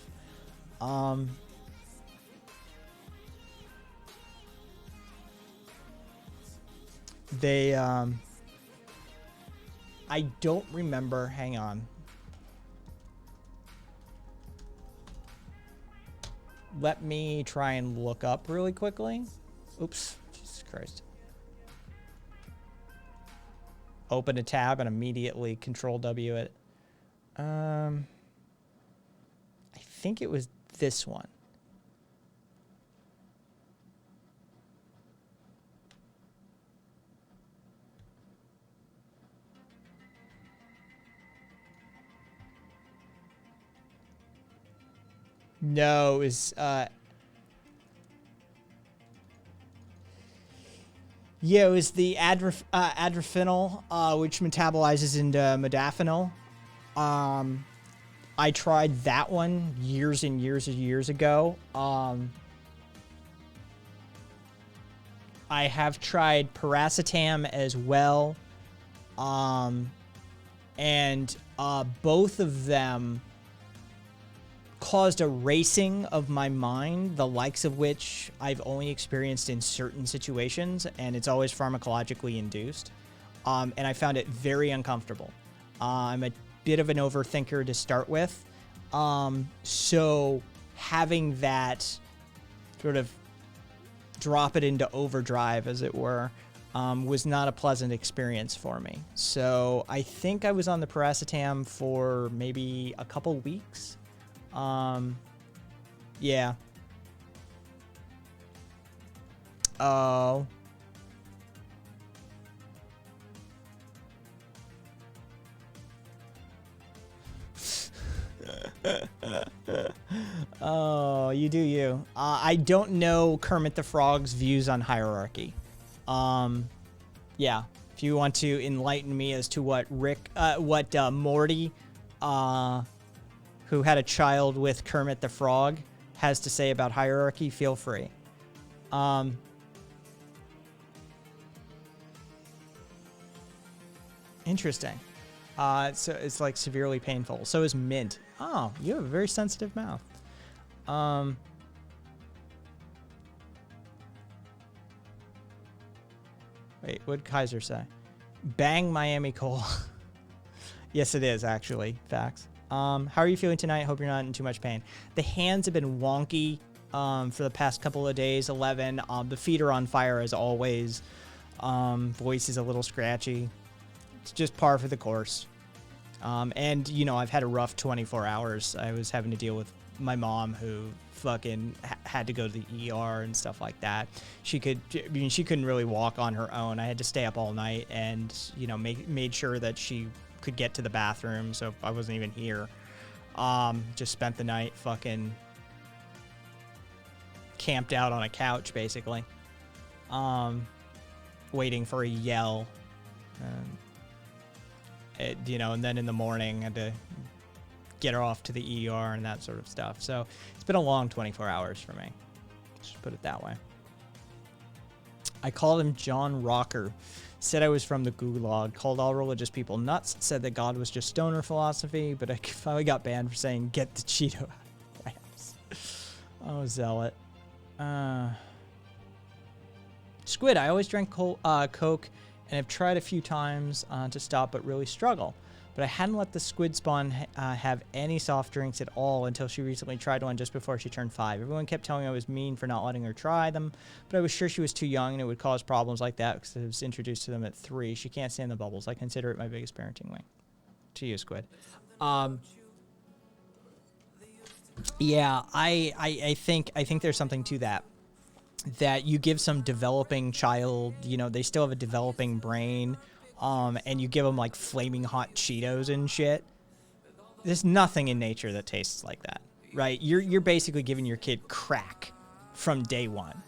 A: I don't remember. Hang on. Let me try and look up really quickly. Oops. Jesus Christ. Open a tab and immediately Control W it. I think it was this one. No, it was, yeah, it was the adrophenol, which metabolizes into modafinil. I tried that one years and years and years ago. I have tried piracetam as well. And both of them caused a racing of my mind, the likes of which I've only experienced in certain situations, and it's always pharmacologically induced. And I found it very uncomfortable. I'm a bit of an overthinker to start with. So having that sort of drop it into overdrive, as it were, was not a pleasant experience for me. So I think I was on the piracetam for maybe a couple weeks. Yeah. Oh. Oh, you do you. I don't know Kermit the Frog's views on hierarchy. Yeah. If you want to enlighten me as to what Morty, who had a child with Kermit the Frog, has to say about hierarchy, feel free. Interesting. So it's like severely painful. So is mint. Oh, you have a very sensitive mouth. Wait, what'd Kaiser say? Bang Miami Cola. Yes, it is, actually. Facts. How are you feeling tonight? Hope you're not in too much pain. The hands have been wonky for the past couple of days. 11. The feet are on fire as always. Voice is a little scratchy. It's just par for the course. And, you know, I've had a rough 24 hours. I was having to deal with my mom, who fucking had to go to the ER and stuff like that. She couldn't really walk on her own. I had to stay up all night and, you know, made sure that she could get to the bathroom, so I wasn't even here. Just spent the night fucking camped out on a couch, basically. Waiting for a yell. You know, and then in the morning had to get her off to the ER and that sort of stuff. So it's been a long 24 hours for me. Just put it that way. I called him John Rocker. Said I was from the Gulag. Called all religious people nuts. Said that God was just stoner philosophy. But I finally got banned for saying, get the Cheeto out of my house. Oh, zealot. Squid, I always drank Coke and have tried a few times to stop, but really struggle. But I hadn't let the squid spawn have any soft drinks at all until she recently tried one just before she turned 5. Everyone kept telling me I was mean for not letting her try them, but I was sure she was too young and it would cause problems like that because I was introduced to them at 3. She can't stand the bubbles. I consider it my biggest parenting wing. To you, Squid. Yeah, I think there's something to that. That you give some developing child, you know, they still have a developing brain, and you give them like flaming hot Cheetos and shit. There's nothing in nature that tastes like that, right? You're basically giving your kid crack from day one.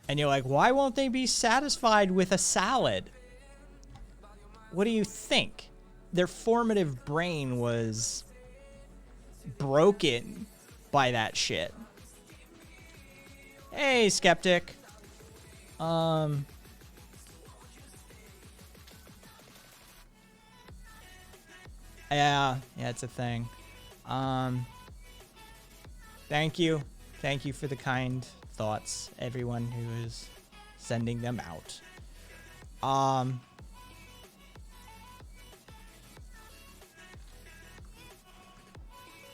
A: And you're like, why won't they be satisfied with a salad? What do you think? Their formative brain was broken by that shit. Hey, Skeptic. Yeah, it's a thing. Thank you for the kind thoughts, everyone who is sending them out.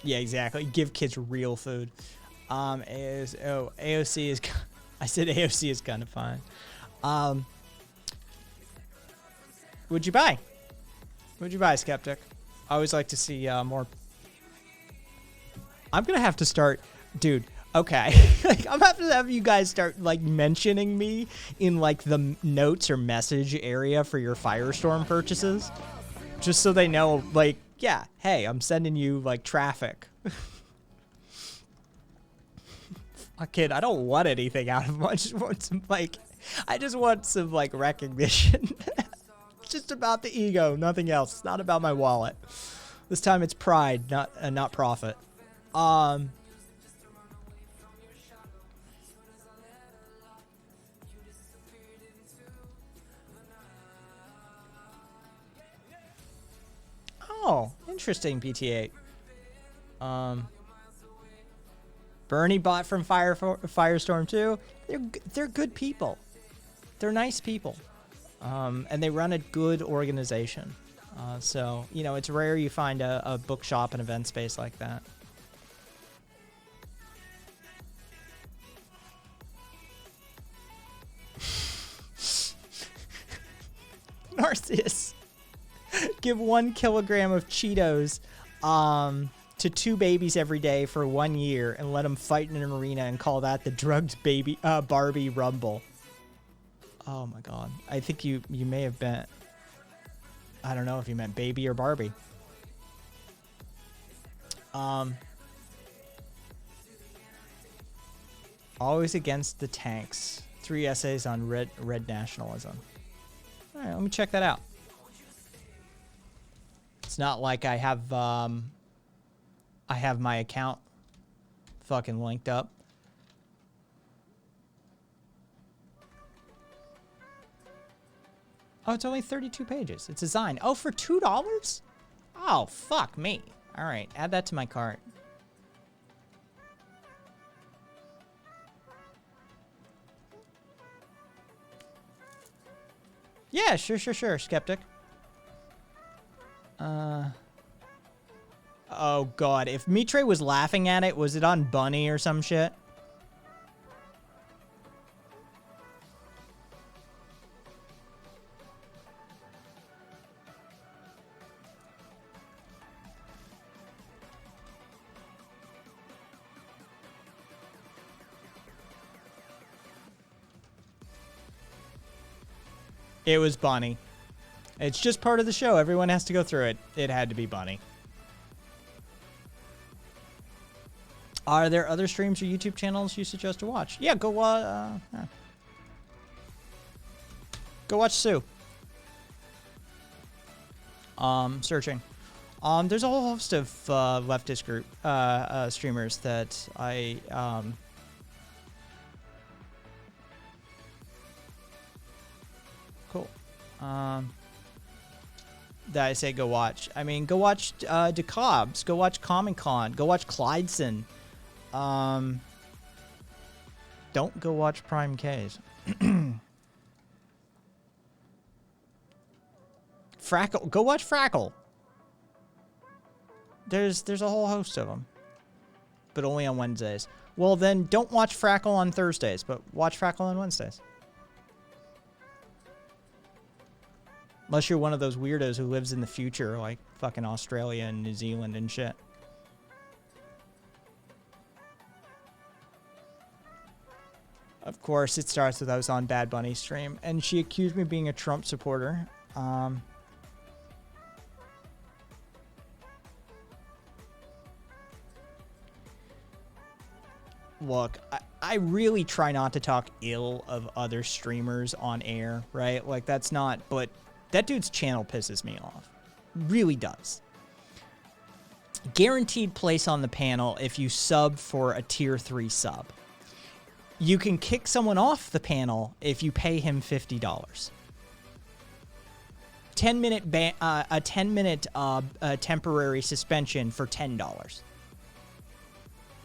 A: Yeah, exactly. Give kids real food. AOC is. I said AOC is kind of fun. Would you buy? Would you buy, Skeptic? I always like to see more. I'm gonna have to start, dude. Okay, like, I'm gonna have to have you guys start like mentioning me in like the notes or message area for your Firestorm purchases, just so they know. Like, yeah, hey, I'm sending you like traffic. Kid, I don't want anything out of them. I just want some like recognition. It's just about the ego, nothing else. It's not about my wallet. This time it's pride, not profit. Oh, interesting, BT8. Bernie bought from Firestorm too. They're good people. They're nice people. And they run a good organization. So, you know, it's rare you find a bookshop and event space like that. Narcissus. Give 1 kilogram of Cheetos to 2 babies every day for 1 year and let them fight in an arena and call that the drugged baby Barbie Rumble. Oh my god. I think you may have been... I don't know if you meant baby or Barbie. Always against the tanks. 3 essays on red nationalism. Alright, let me check that out. It's not like I have my account fucking linked up. Oh, it's only 32 pages. It's a Zine. Oh, for $2? Oh, fuck me. All right, add that to my cart. Yeah, sure, Skeptic. Oh, God. If Mitre was laughing at it, was it on Bunny or some shit? It was Bunny. It's just part of the show. Everyone has to go through it. It had to be Bunny. Are there other streams or YouTube channels you suggest to watch? Yeah, go watch Sue. Searching. There's a whole host of leftist group streamers that I cool. That I say go watch. I mean, go watch DeCobbs. Go watch Comic Con. Go watch Clydeson. Don't go watch Prime K's. Frackle. Go watch Frackle. There's a whole host of them. But only on Wednesdays. Well, then don't watch Frackle on Thursdays, but watch Frackle on Wednesdays. Unless you're one of those weirdos who lives in the future, like fucking Australia and New Zealand and shit. Of course, it starts with I was on Bad Bunny's stream, and she accused me of being a Trump supporter. Look, I really try not to talk ill of other streamers on air, right? Like, that's not, but that dude's channel pisses me off. Really does. Guaranteed place on the panel if you sub for a tier 3 sub. You can kick someone off the panel if you pay him $50. 10-minute a 10-minute temporary suspension for $10.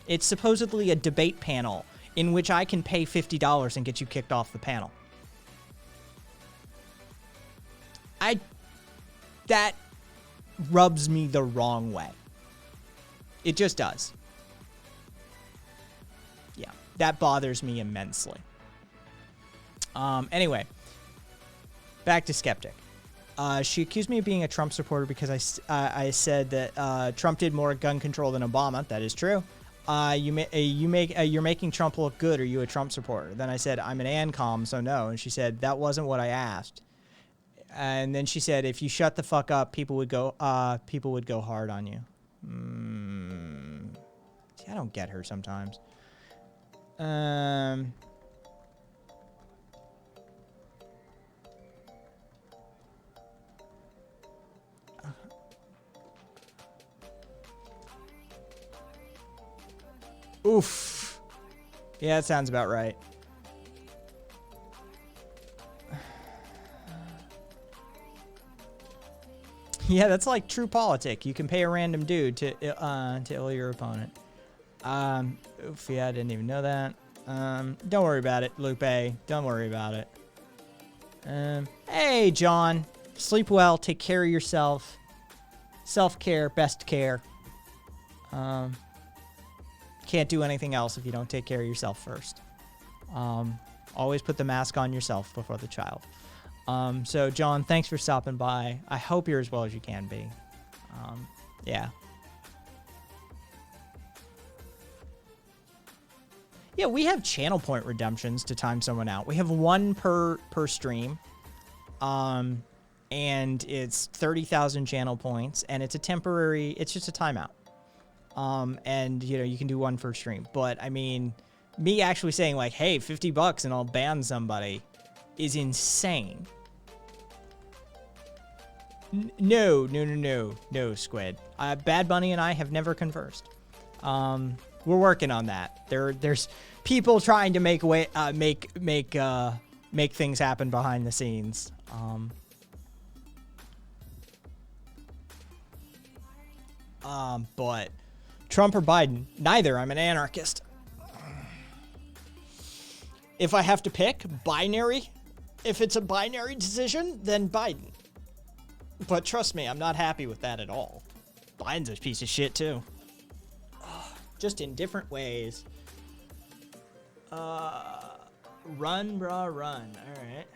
A: It's supposedly a debate panel in which I can pay $50 and get you kicked off the panel. That rubs me the wrong way. It just does. Yeah, that bothers me immensely. Anyway, back to Skeptic. She accused me of being a Trump supporter because I said that Trump did more gun control than Obama. That is true. You're making Trump look good. Are you a Trump supporter? Then I said I'm an ANCOM, so no. And she said that wasn't what I asked. And then she said if you shut the fuck up, people would go hard on you. See, I don't get her sometimes. Oof. Yeah, that sounds about right. Yeah, that's like true politic. You can pay a random dude to ill your opponent. Oof, yeah, I didn't even know that. Don't worry about it, Lupe. Don't worry about it. Hey, John. Sleep well. Take care of yourself. Self-care, best care. Can't do anything else if you don't take care of yourself first. Always put the mask on yourself before the child. So, John, thanks for stopping by. I hope you're as well as you can be. Yeah. Yeah, we have channel point redemptions to time someone out. We have one per stream. And it's 30,000 channel points, and it's a temporary, it's just a timeout. And, you know, you can do one per stream. But, I mean, me actually saying, like, hey, $50 and I'll ban somebody is insane. No, Squid. Bad Bunny and I have never conversed. We're working on that. There's people trying to make things happen behind the scenes. But Trump or Biden, neither. I'm an anarchist. If I have to pick, binary. If it's a binary decision, then Biden. But trust me, I'm not happy with that at all. Biden's a piece of shit, too. Just in different ways. Run, brah, run. All right.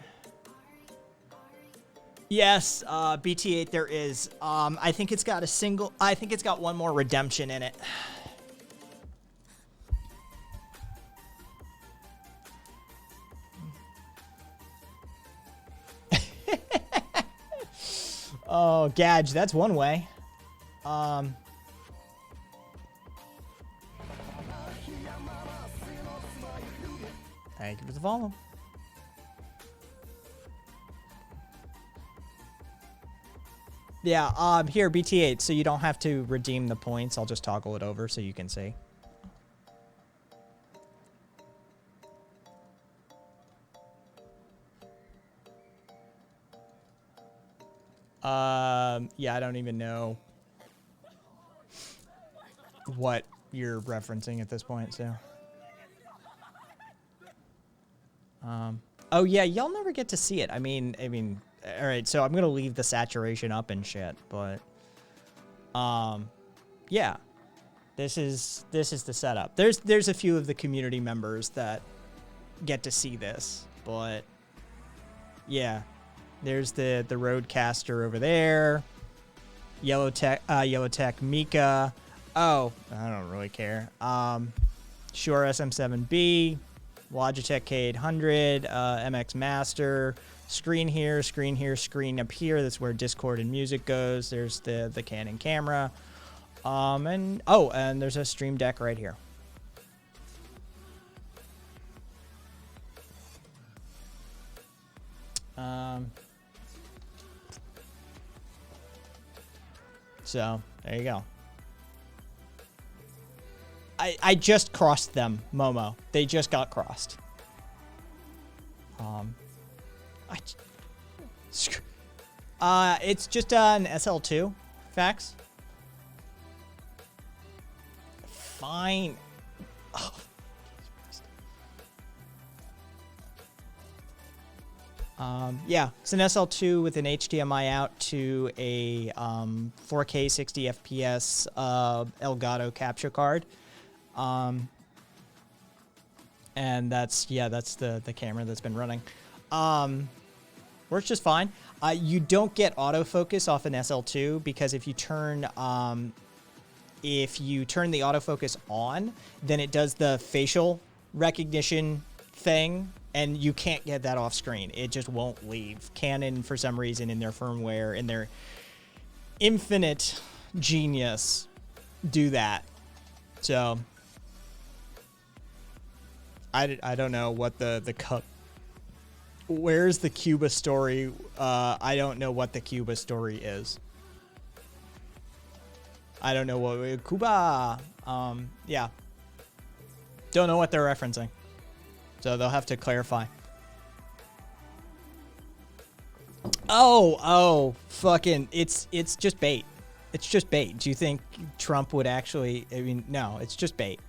A: Yes, BT8 there is. I think it's got one more redemption in it. Oh, Gadge, that's one way. Thank you for the follow. Yeah, here, BT8, so you don't have to redeem the points. I'll just toggle it over so you can see. Yeah, I don't even know what you're referencing at this point, so. Oh yeah, y'all never get to see it. I mean, all right, so I'm going to leave the saturation up and shit, but yeah. This is the setup. There's a few of the community members that get to see this, but yeah. There's the Roadcaster over there. Yellowtech Mika. Oh, I don't really care. Shure SM7B, Logitech K800, MX Master, screen here, screen up here. That's where Discord and music goes. There's the Canon camera. And there's a Stream Deck right here. So there you go. I just crossed them, Momo. They just got crossed. It's just an SL2 fax. Fine. Oh. Yeah, it's an SL2 with an HDMI out to a 4K 60 FPS Elgato capture card. And that's the camera that's been running. Works just fine. You don't get autofocus off an SL2 because if you turn the autofocus on, then it does the facial recognition thing, and you can't get that off screen. It just won't leave. Canon, for some reason, in their firmware, in their infinite genius, do that. So I don't know what the cup. Where's the Cuba story? I don't know what the Cuba story is. I don't know what Cuba. Yeah. Don't know what they're referencing. So they'll have to clarify. Oh, fucking, it's just bait. It's just bait. Do you think Trump would actually, I mean, no, it's just bait.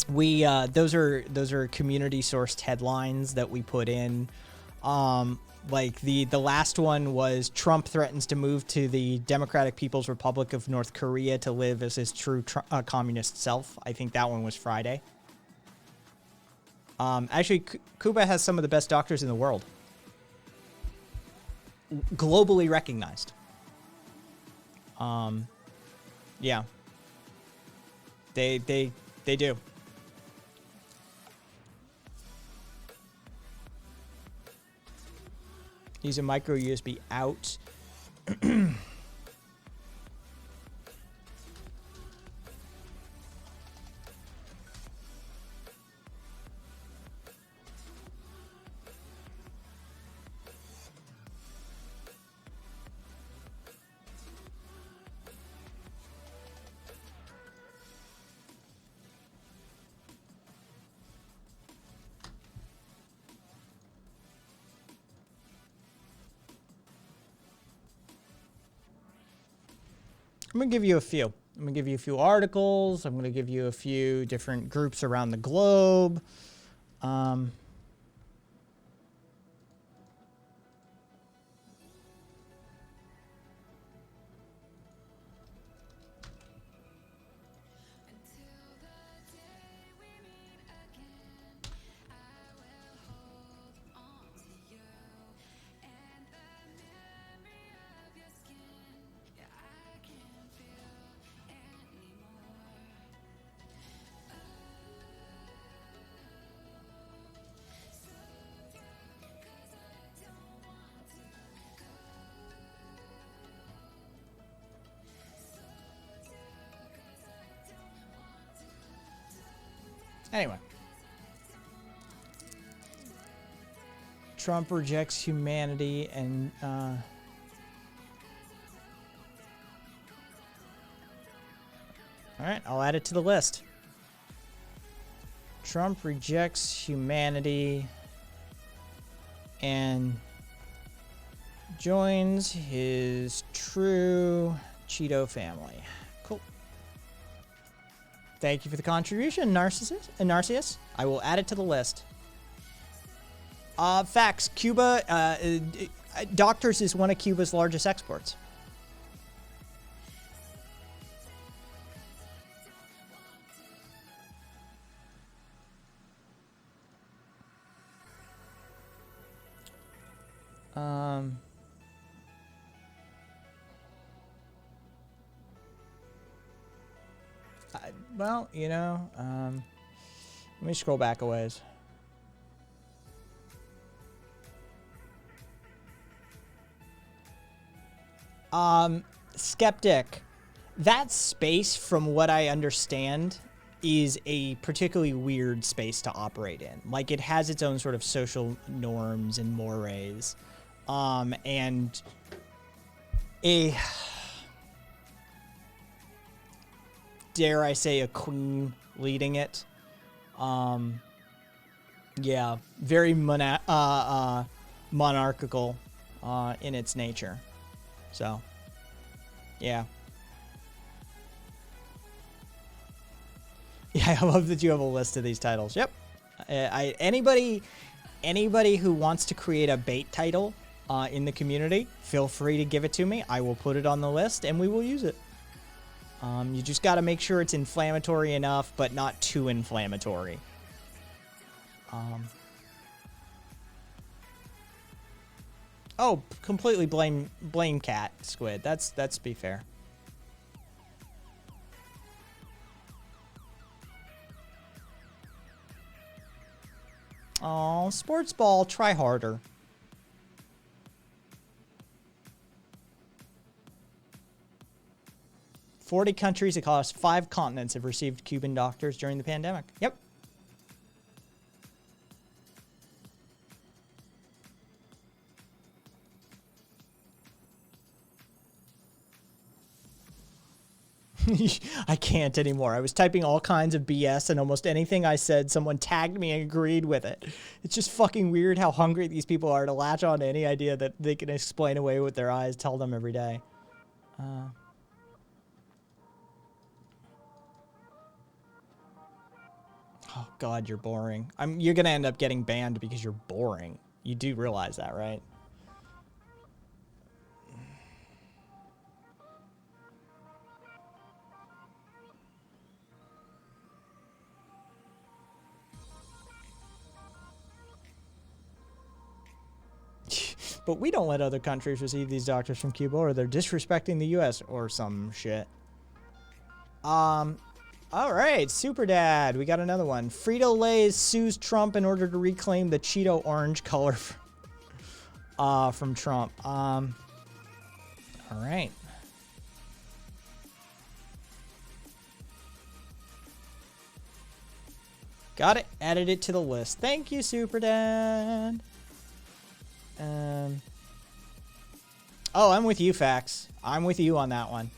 A: We, those are community sourced headlines that we put in. Like the last one was Trump threatens to move to the Democratic People's Republic of North Korea to live as his true communist self. I think that one was Friday. Actually, Cuba has some of the best doctors in the world. Globally recognized. Yeah. They do. Use a micro USB out. I'm going to give you a few. I'm going to give you a few articles. I'm going to give you a few different groups around the globe. Anyway. Trump rejects humanity and all right, I'll add it to the list. Trump rejects humanity and joins his true Cheeto family. Cool. Thank you for the contribution, Narcissus. I will add it to the list. Facts. Cuba, doctors is one of Cuba's largest exports. Well, you know, let me scroll back a ways. Skeptic. That space, from what I understand, is a particularly weird space to operate in. Like, it has its own sort of social norms and mores. And a, dare I say, a queen leading it. Yeah, very monarchical in its nature. So, yeah. Yeah, I love that you have a list of these titles. Yep. Anybody who wants to create a bait title in the community, feel free to give it to me. I will put it on the list and we will use it. You just got to make sure it's inflammatory enough, but not too inflammatory. Oh, completely blame Cat Squid. That's be fair. Oh, sports ball, try harder. "40 countries across 5 continents have received Cuban doctors during the pandemic." Yep. I can't anymore. I was typing all kinds of BS, and almost anything I said, someone tagged me and agreed with it. It's just fucking weird how hungry these people are to latch on to any idea that they can explain away with their eyes, tell them every day. Oh God, you're boring. You're gonna end up getting banned because you're boring. You do realize that, right? But we don't let other countries receive these doctors from Cuba, or they're disrespecting the U.S. or some shit. All right, Super Dad. We got another one. Frito-Lay's sues Trump in order to reclaim the Cheeto orange color from Trump. All right. Got it. Added it to the list. Thank you, Super Dad. Oh, I'm with you, Fax. I'm with you on that one.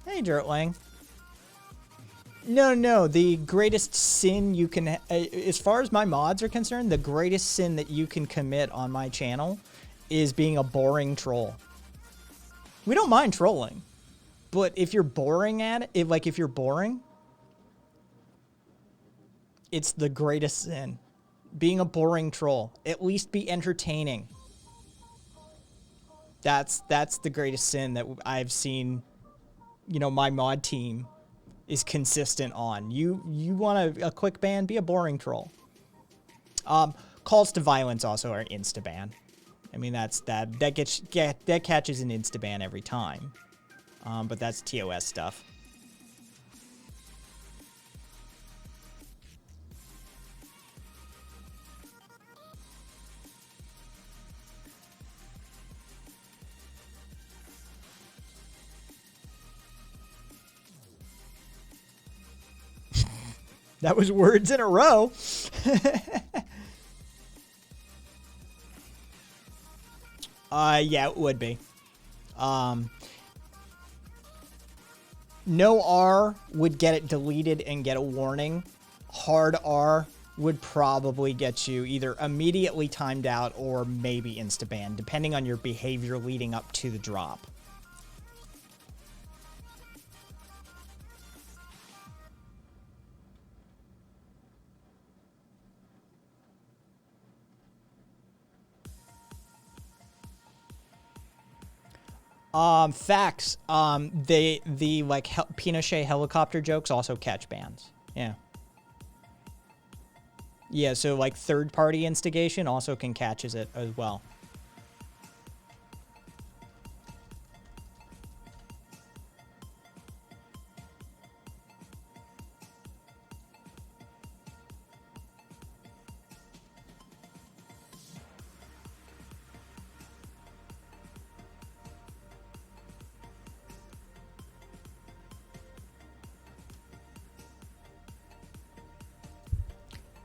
A: Hey, Dirtling. No. The greatest sin you can, as far as my mods are concerned, the greatest sin that you can commit on my channel is being a boring troll. We don't mind trolling, but if you're boring at it, if you're boring, it's the greatest sin. Being a boring troll. At least be entertaining. That's the greatest sin that I've seen, you know, my mod team is consistent on. You want a quick ban? Be a boring troll. Calls to violence also are insta-ban. I mean, that catches an insta-ban every time. But that's TOS stuff. That was words in a row. Yeah, it would be. No R would get it deleted and get a warning. Hard R would probably get you either immediately timed out or maybe insta-banned, depending on your behavior leading up to the drop. Facts. The like Pinochet helicopter jokes also catch bans. Yeah. Yeah, so like third-party instigation also can catches it as well.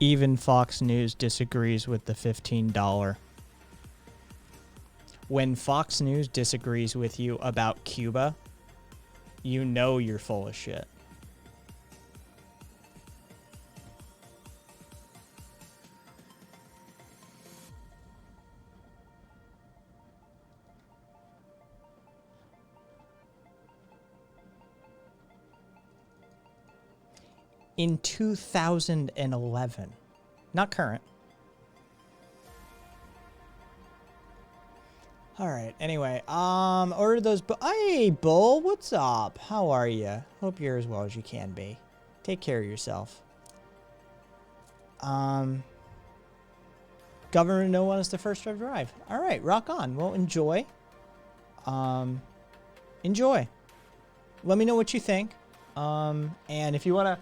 A: Even Fox News disagrees with the $15. When Fox News disagrees with you about Cuba, you know you're full of shit. In 2011, not current. All right. Anyway, order those. Hey, Bull, what's up? How are you? Hope you're as well as you can be. Take care of yourself. Governor no one is the first to drive. All right, rock on. Well, enjoy. Enjoy. Let me know what you think. And if you wanna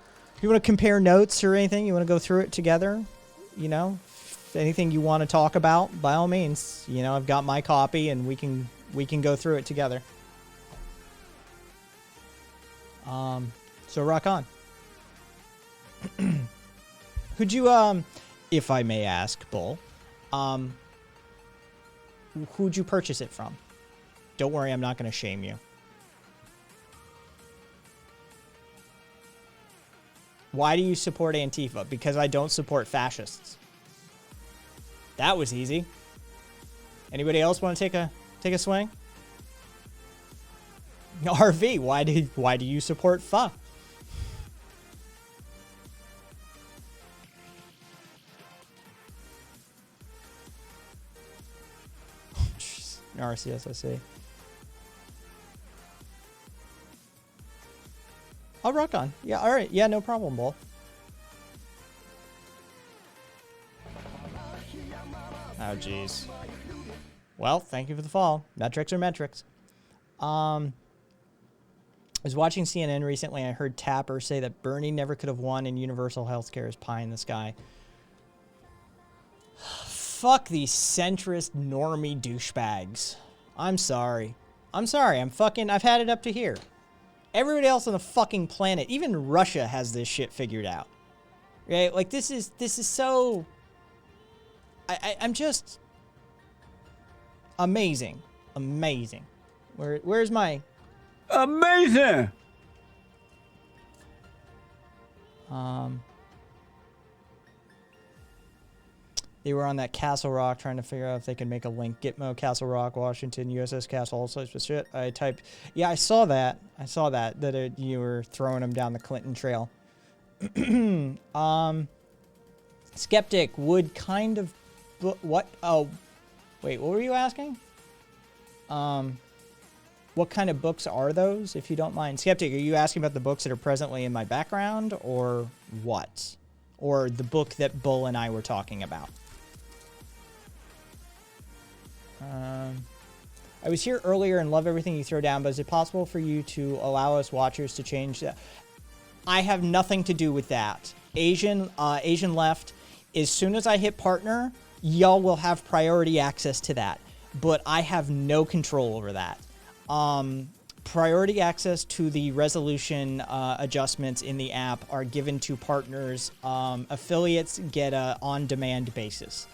A: compare notes or anything, you wanna go through it together, you know. Anything you want to talk about, by all means, you know, I've got my copy and we can go through it together. So rock on. Could you, if I may ask, Bull, who'd you purchase it from? Don't worry, I'm not going to shame you. Why do you support Antifa? Because I don't support fascists. That was easy. Anybody else want to take a swing? RV, why do you support FA? RCS, I see. I'll rock on. Yeah, all right. Yeah, no problem, Bull. Oh, jeez. Well, thank you for the fall. Metrics are metrics. I was watching CNN recently. I heard Tapper say that Bernie never could have won and universal healthcare is pie in the sky. Fuck these centrist normie douchebags. I'm sorry. I've had it up to here. Everybody else on the fucking planet, even Russia has this shit figured out. Right? Like, this is so... I'm just amazing. Where's my
C: amazing?
A: They were on that Castle Rock trying to figure out if they could make a link. Gitmo, Castle Rock, Washington, USS Castle, all sorts of shit. I typed. Yeah, I saw that. You were throwing them down the Clinton trail. Skeptic would kind of. What? Oh, wait. What were you asking? What kind of books are those, if you don't mind? Skeptic, are you asking about the books that are presently in my background, or what? Or the book that Bull and I were talking about? I was here earlier and love everything you throw down, but is it possible for you to allow us watchers to change that? I have nothing to do with that. Asian left, as soon as I hit partner, y'all will have priority access to that, but I have no control over that. Priority access to the resolution adjustments in the app are given to partners. Affiliates get a on-demand basis.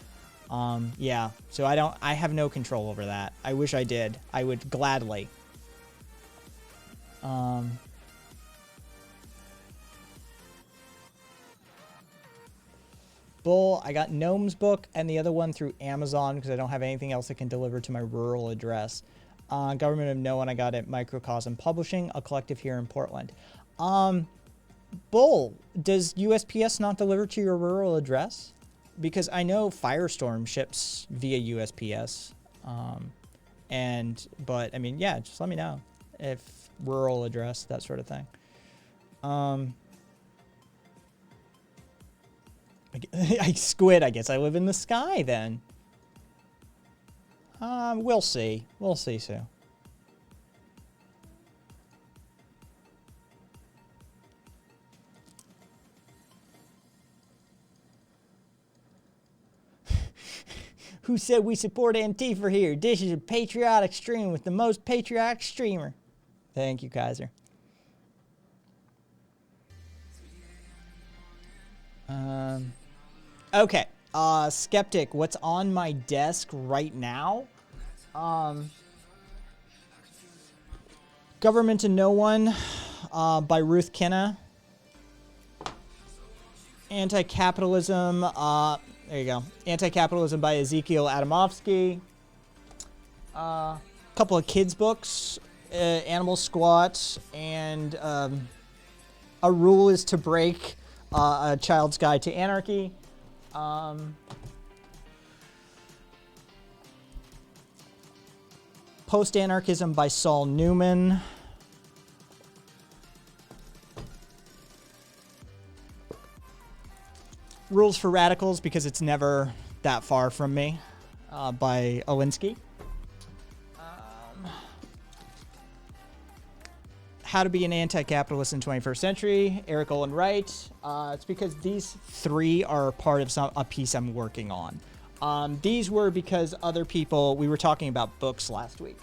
A: Yeah, so I have no control over that. I wish I did. I would gladly. Bull, I got Gnome's book and the other one through Amazon because I don't have anything else that can deliver to my rural address. Government of No One, I got at Microcosm Publishing, a collective here in Portland. Bull, does USPS not deliver to your rural address? Because I know Firestorm ships via USPS. But I mean, yeah, just let me know if rural address, that sort of thing. Squid, I guess I live in the sky then. We'll see. We'll see soon. Who said we support Antifa here? This is a patriotic stream with the most patriotic streamer. Thank you, Kaiser. Okay. Skeptic, what's on my desk right now? Government to No One by Ruth Kenna. Anti-Capitalism, there you go. Anti-Capitalism by Ezekiel Adamovsky. A couple of kids' books. Animal Squat and A Rule is to Break, A Child's Guide to Anarchy. Post-Anarchism by Saul Newman. Rules for Radicals, because it's never that far from me, by Alinsky. How to Be an Anti-Capitalist in 21st Century, Eric Olin Wright. It's because these three are part of a piece I'm working on. These were because other people, we were talking about books last week.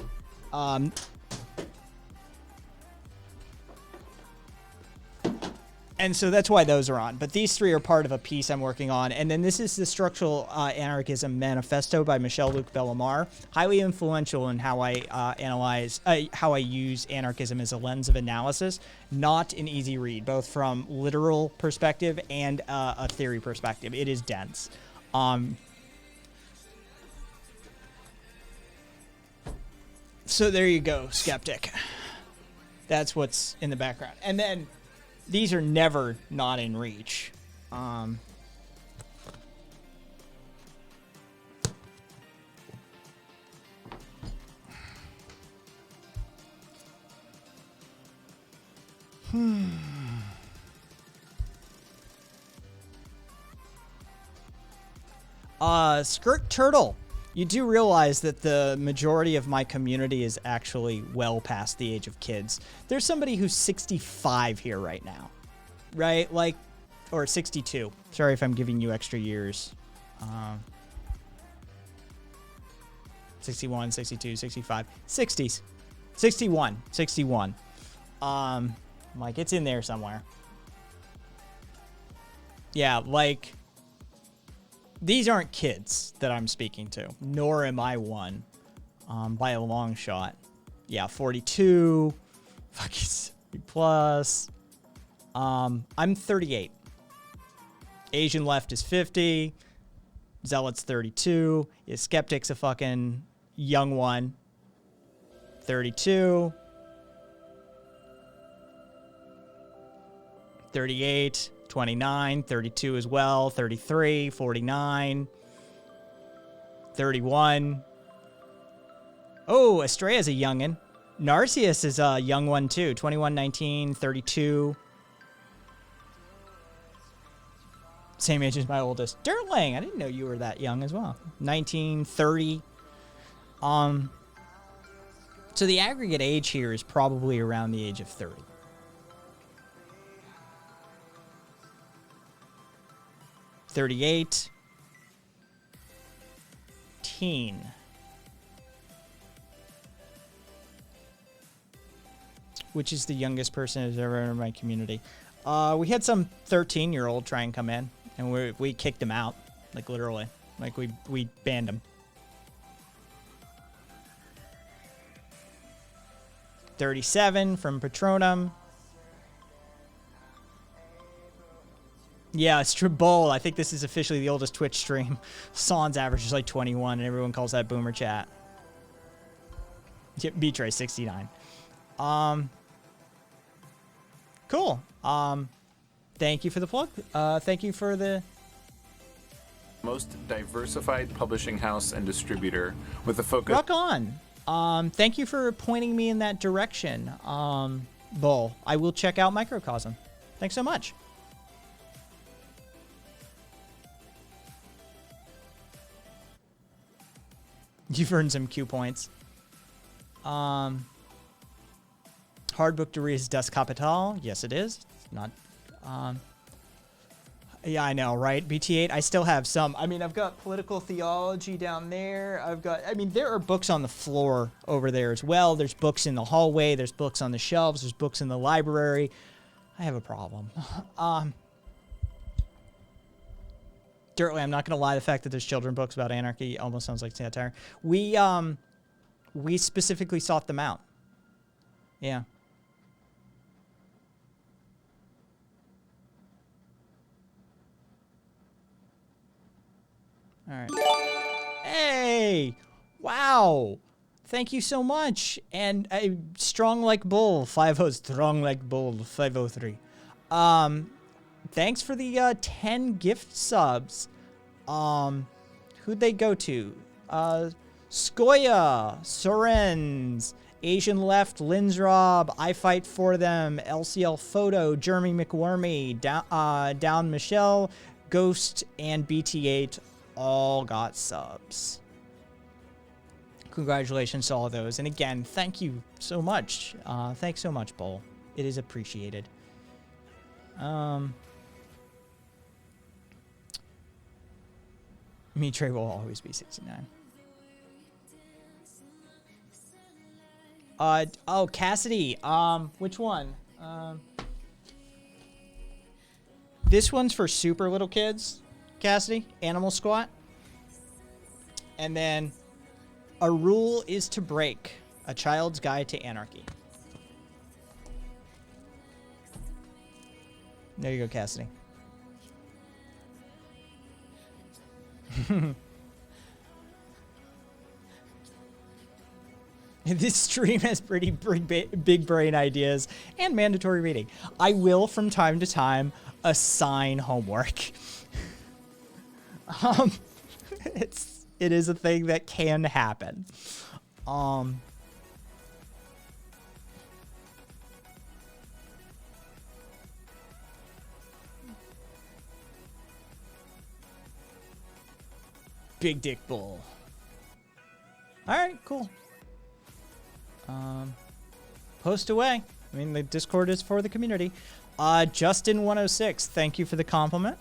A: And so that's why those are on. But these three are part of a piece I'm working on. And then this is the Structural Anarchism Manifesto by Michel-Luc Bellemare. Highly influential in how I how I use anarchism as a lens of analysis. Not an easy read, both from literal perspective and a theory perspective. It is dense. So there you go, Skeptic. That's what's in the background. And then these are never not in reach. Skirt Turtle. You do realize that the majority of my community is actually well past the age of kids. There's somebody who's 65 here right now, right? Like, or 62. Sorry if I'm giving you extra years. 61, 62, 65, 60s, 61. Like, it's in there somewhere. Yeah, like, these aren't kids that I'm speaking to, nor am I one, by a long shot. Yeah, 42, fucking plus. I'm 38. Asian left is 50. Zealot's 32. Yeah, Skeptic's a fucking young one. 32. 38. 29, 32 as well, 33, 49, 31. Oh, Estrella's a youngin'. Narcius is a young one too, 21, 19, 32. Same age as my oldest. Dirtling, I didn't know you were that young as well. 19, 30. So the aggregate age here is probably around the age of 30. 38. Teen. Which is the youngest person who's ever in my community. We had some 13-year-old try and come in, and we kicked him out. Like, literally. Like, we banned him. 37 from Patronum. Yeah, it's Bull. I think this is officially the oldest Twitch stream. Sans average is like 21, and everyone calls that boomer chat. Yep, Betray 69. Cool. Thank you for the plug. Thank you for the
D: most diversified publishing house and distributor with a focus.
A: rock on. Thank you for pointing me in that direction, Bull. I will check out Microcosm. Thanks so much. You've earned some Q points. Hard book to read is Das Kapital. Yes, it is. It's not. Yeah, I know, right? BT8. I still have some. I mean, I've got political theology down there. I mean, there are books on the floor over there as well. There's books in the hallway. There's books on the shelves. There's books in the library. I have a problem. Certainly, I'm not going to lie. The fact that there's children books about anarchy almost sounds like satire. We specifically sought them out. Yeah. All right. Hey! Wow! Thank you so much. And strong like bull. 50 strong like bull. 503. Thanks for the 10 gift subs. Who'd they go to? Skoya, Sorens, Asian Left, Linsrob, I Fight For Them, LCL Photo, Jeremy McWormy, Down Michelle, Ghost, and BT8 all got subs. Congratulations to all of those. And again, thank you so much. Thanks so much, Bull. It is appreciated. Mitre will always be 69. Oh, Cassidy. Which one? This one's for super little kids, Cassidy. Animal Squat. And then A Rule Is to Break. A Child's Guide to Anarchy. There you go, Cassidy. This stream has pretty big brain ideas and mandatory reading. I will, from time to time, assign homework. It is a thing that can happen. Big Dick Bull. All right, cool. Post away. I mean, the Discord is for the community. Justin106, thank you for the compliment.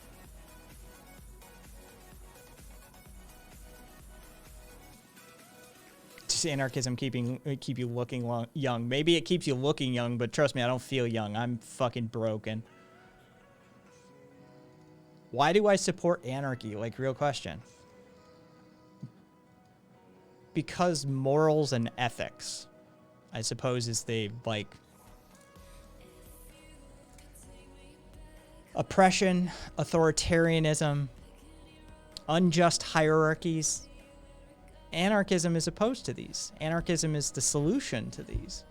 A: Does anarchism keep you looking young? Maybe it keeps you looking young, but trust me, I don't feel young. I'm fucking broken. Why do I support anarchy? Like, real question. Because morals and ethics, I suppose, is the, like, oppression, authoritarianism, unjust hierarchies. Anarchism is opposed to these. Anarchism is the solution to these.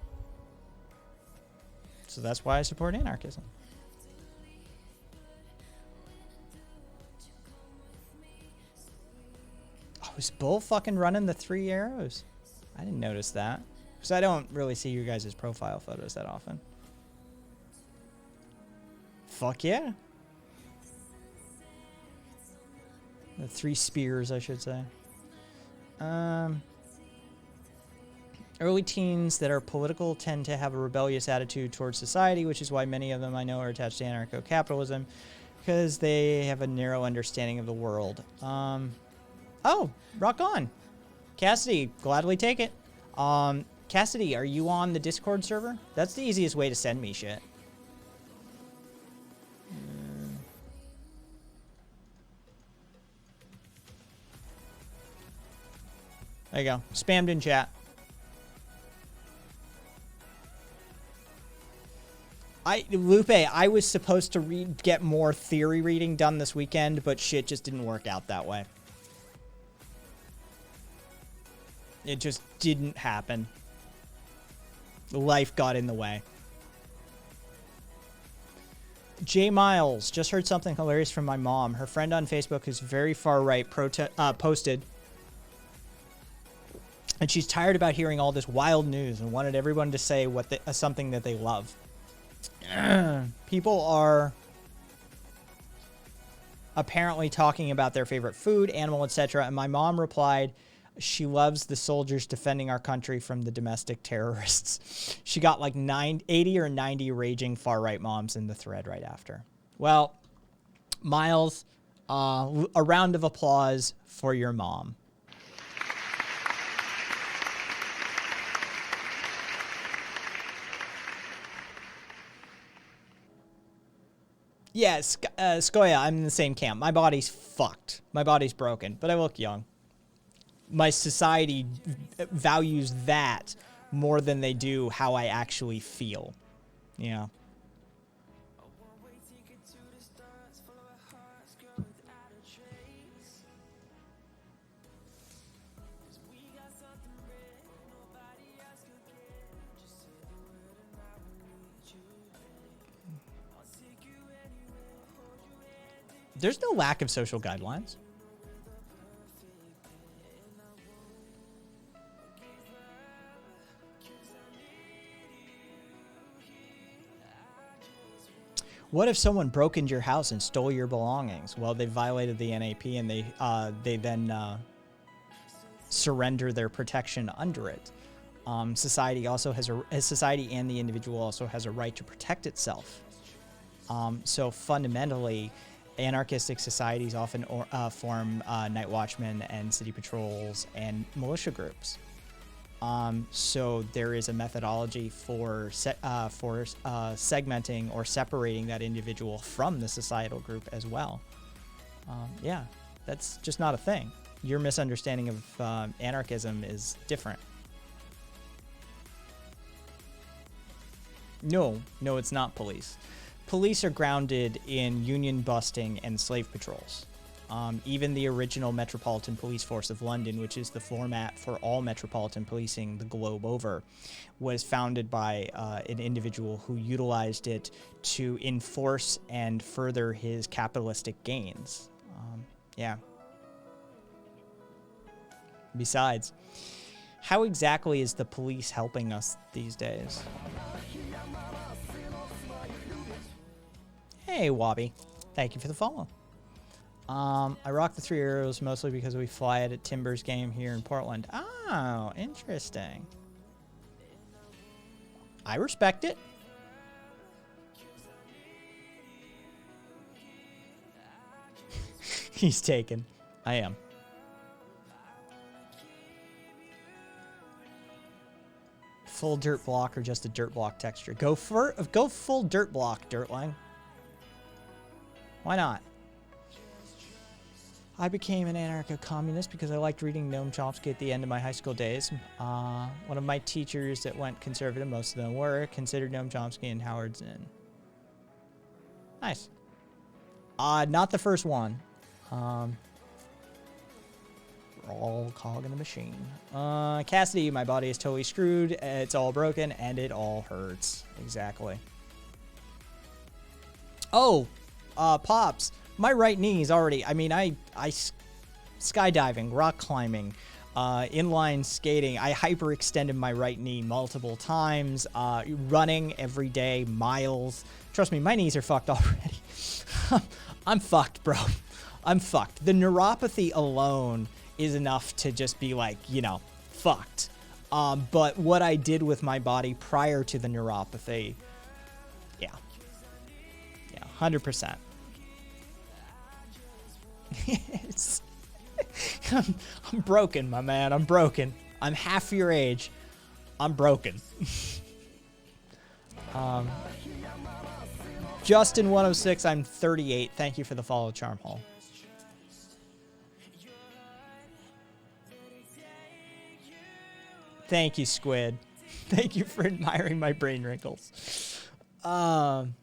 A: So that's why I support anarchism. Oh, is Bull fucking running the 3 arrows? I didn't notice that. Because I don't really see your guys' profile photos that often. Fuck yeah. The 3 spears, I should say. Early teens that are political tend to have a rebellious attitude towards society, which is why many of them I know are attached to anarcho-capitalism, because they have a narrow understanding of the world. Oh, rock on. Cassidy, gladly take it. Cassidy, are you on the Discord server? That's the easiest way to send me shit. There you go. Spammed in chat. Lupe, I was supposed to get more theory reading done this weekend, but shit just didn't work out that way. It just didn't happen. Life got in the way. J. Miles, just heard something hilarious from my mom. Her friend on Facebook who's very far right posted, and she's tired about hearing all this wild news and wanted everyone to say something that they love. People are apparently talking about their favorite food, animal, etc. And my mom replied, she loves the soldiers defending our country from the domestic terrorists. She got like 80 or 90 raging far-right moms in the thread right after. Well, Miles, a round of applause for your mom. Yeah, Skoya, I'm in the same camp. My body's fucked. My body's broken, but I look young. My society values that more than they do how I actually feel. Yeah. There's no lack of social guidelines. What if someone broke into your house and stole your belongings? Well, they violated the NAP and they then surrender their protection under it. Society also has society and the individual also has a right to protect itself. So fundamentally, anarchistic societies often form night watchmen and city patrols and militia groups. So there is a methodology for segmenting or separating that individual from the societal group as well. Yeah, that's just not a thing. Your misunderstanding of anarchism is different. No, it's not police. Police are grounded in union busting and slave patrols. Even the original Metropolitan Police Force of London, which is the format for all metropolitan policing the globe over, was founded by an individual who utilized it to enforce and further his capitalistic gains. Yeah. Besides, how exactly is the police helping us these days? Hey, Wobby. Thank you for the follow. I rock the 3 arrows mostly because we fly it at Timbers game here in Portland. Oh, interesting. I respect it. He's taken. I am. Full dirt block or just a dirt block texture? Go full dirt block, Dirtling. Why not? I became an anarcho-communist because I liked reading Noam Chomsky at the end of my high school days. One of my teachers that went conservative, most of them were, considered Noam Chomsky and Howard Zinn. Nice. Not the first one. We're all cog in the machine. Cassidy, my body is totally screwed. It's all broken and it all hurts. Exactly. Oh, Pops. My right knee is already, I mean, I skydiving, rock climbing, inline skating, I hyperextended my right knee multiple times, running every day, miles. Trust me, my knees are fucked already. I'm fucked, bro. I'm fucked. The neuropathy alone is enough to just be like, you know, fucked. But what I did with my body prior to the neuropathy, yeah, 100%. I'm broken, my man. I'm broken. I'm half your age. I'm broken. Justin 106, I'm 38. Thank you for the follow, Charmhole. Thank you, Squid. Thank you for admiring my brain wrinkles. Um.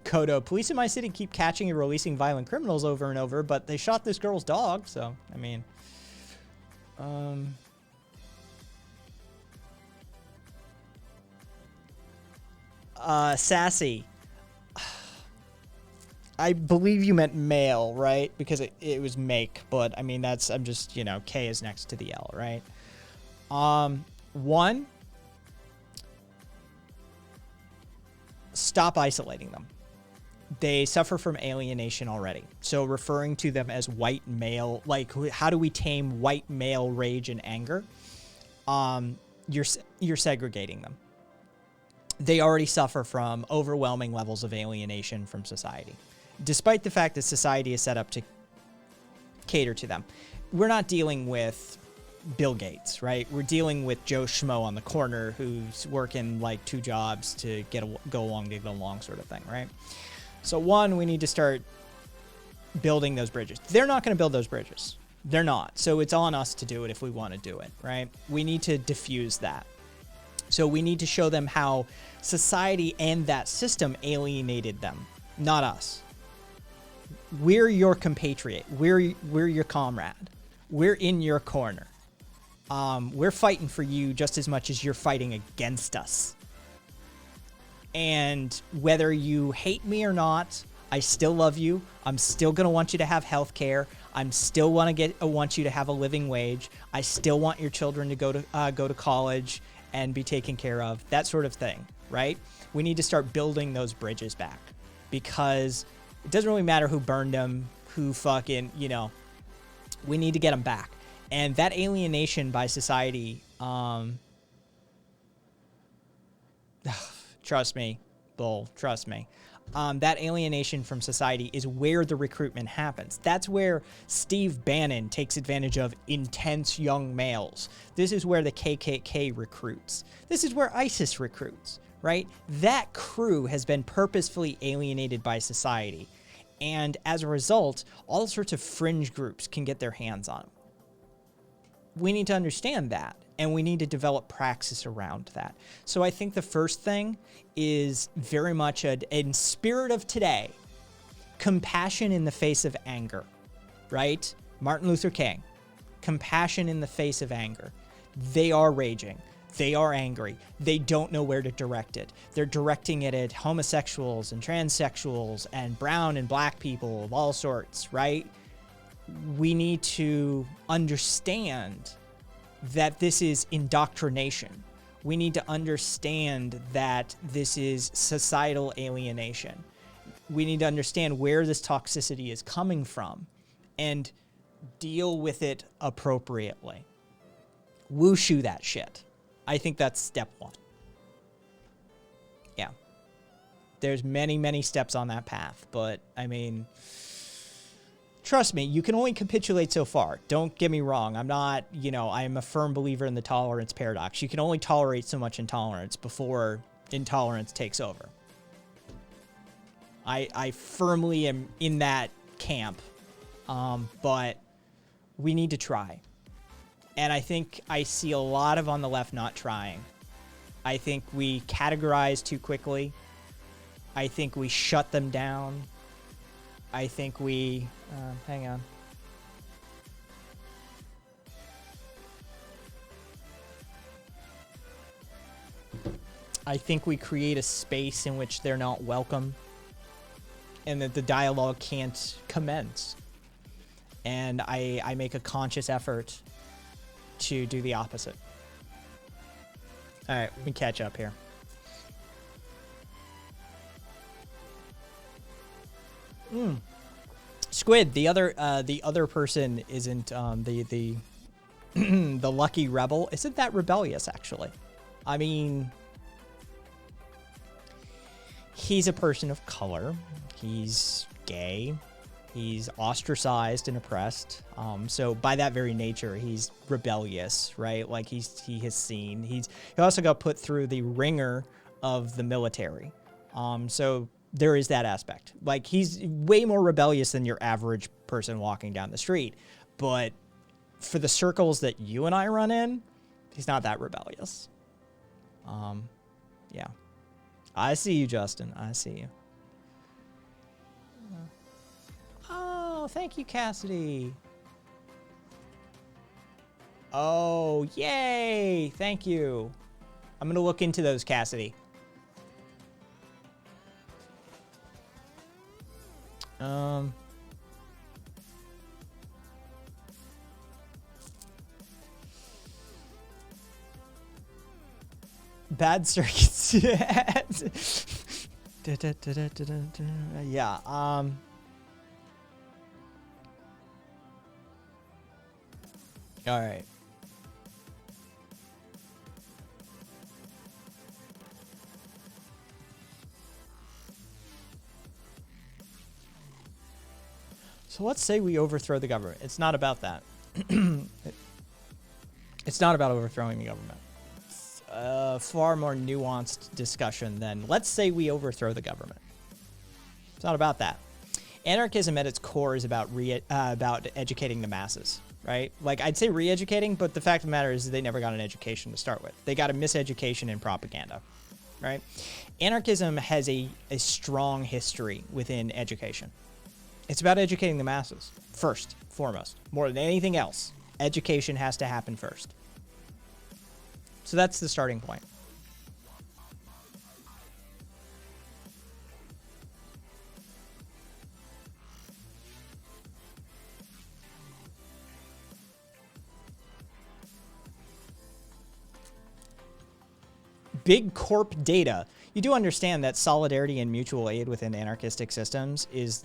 A: Kodo, police in my city keep catching and releasing violent criminals over and over, but they shot this girl's dog, so, I mean... Sassy. I believe you meant male, right? Because it was make, but, I mean, that's... I'm just, you know, K is next to the L, right? One... Stop isolating them. They suffer from alienation already. So referring to them as white male, like how do we tame white male rage and anger? You're segregating them. They already suffer from overwhelming levels of alienation from society, despite the fact that society is set up to cater to them. We're not dealing with Bill Gates, right? We're dealing with Joe Schmo on the corner who's working like 2 jobs to go along sort of thing, right? So one, we need to start building those bridges. They're not going to build those bridges. They're not. So it's on us to do it if we want to do it, right? We need to diffuse that. So we need to show them how society and that system alienated them, not us. We're your compatriot. We're your comrade. We're in your corner. We're fighting for you just as much as you're fighting against us. And whether you hate me or not, I still love you. I'm still going to want you to have health care. I'm still want you to have a living wage. I still want your children to go to college and be taken care of. That sort of thing, right? We need to start building those bridges back, because it doesn't really matter who burned them, who fucking, you know, we need to get them back. And that alienation by society, trust me, Bull, trust me. That alienation from society is where the recruitment happens. That's where Steve Bannon takes advantage of intense young males. This is where the KKK recruits. This is where ISIS recruits, right? That crew has been purposefully alienated by society. And as a result, all sorts of fringe groups can get their hands on them. We need to understand that, and we need to develop praxis around that. So I think the first thing is very much in spirit of today, compassion in the face of anger, right? Martin Luther King, compassion in the face of anger. They are raging. They are angry. They don't know where to direct it. They're directing it at homosexuals and transsexuals and brown and black people of all sorts, right? We need to understand that this is indoctrination. We need to understand that this is societal alienation. We need to understand where this toxicity is coming from and deal with it appropriately. Wushu that shit. I think that's step one. Yeah. There's many, many steps on that path, but I mean, trust me, you can only capitulate so far. Don't get me wrong. I'm not, you know, I'm a firm believer in the tolerance paradox. You can only tolerate so much intolerance before intolerance takes over. I firmly am in that camp, but we need to try. And I think I see a lot of on the left not trying. I think we categorize too quickly. I think we shut them down. I think we... hang on. I think we create a space in which they're not welcome and that the dialogue can't commence. And I make a conscious effort to do the opposite. All right, let me catch up here. Squid, the other person isn't the the lucky rebel. Isn't that rebellious, actually? I mean, he's a person of color. He's gay. He's ostracized and oppressed. So by that very nature, he's rebellious, right? Like he has seen. He also got put through the ringer of the military. So there is that aspect. Like he's way more rebellious than your average person walking down the street. But for the circles that you and I run in, he's not that rebellious. Yeah. I see you, Justin. I see you. Oh, thank you, Cassidy. Oh, yay. Thank you. I'm going to look into those, Cassidy. Bad circuits. Yeah. All right. So let's say we overthrow the government. It's not about that. It's not about overthrowing the government. It's far more nuanced discussion than let's say we overthrow the government. It's not about that. Anarchism at its core is about educating the masses, right? Like I'd say re-educating, but the fact of the matter is they never got an education to start with. They got a miseducation in propaganda, right? Anarchism has a strong history within education. It's about educating the masses first, foremost, more than anything else. Education has to happen first. So that's the starting point. Big corp data. You do understand that solidarity and mutual aid within anarchistic systems is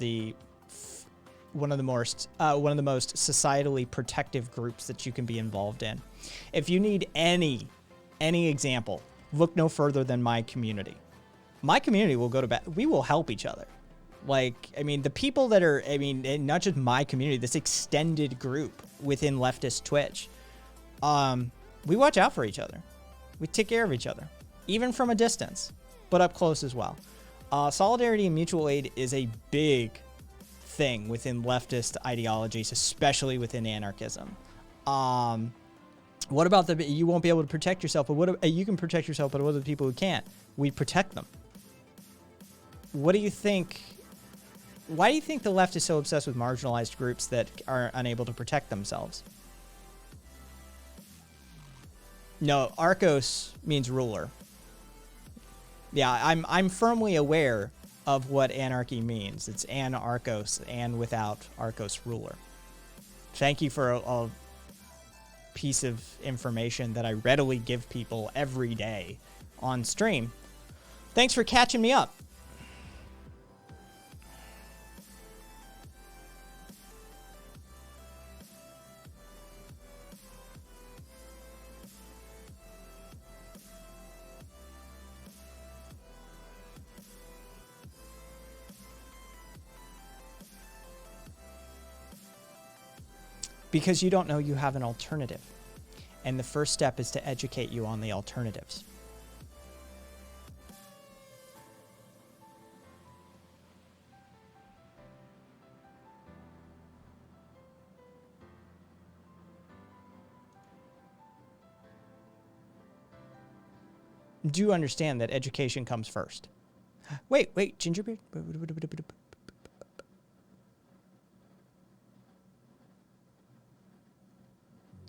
A: one of the most societally protective groups that you can be involved in. If you need any example, look no further than my community. My community will go to bat. We will help each other. Like, I mean, the people that are, I mean, and not just my community, this extended group within leftist Twitch, we watch out for each other. We take care of each other, even from a distance, but up close as well. Solidarity and mutual aid is a big thing within leftist ideologies, especially within anarchism. What about you won't be able to protect yourself, but you can protect yourself, but what are the people who can't? We protect them. What do you think? Why do you think the left is so obsessed with marginalized groups that are unable to protect themselves? No, Arcos means ruler. Yeah, I'm firmly aware of what anarchy means. It's anarchos, and without Arcos ruler. Thank you for a piece of information that I readily give people every day on stream. Thanks for catching me up. Because you don't know you have an alternative. And the first step is to educate you on the alternatives. Do understand that education comes first. Wait, Gingerbeard?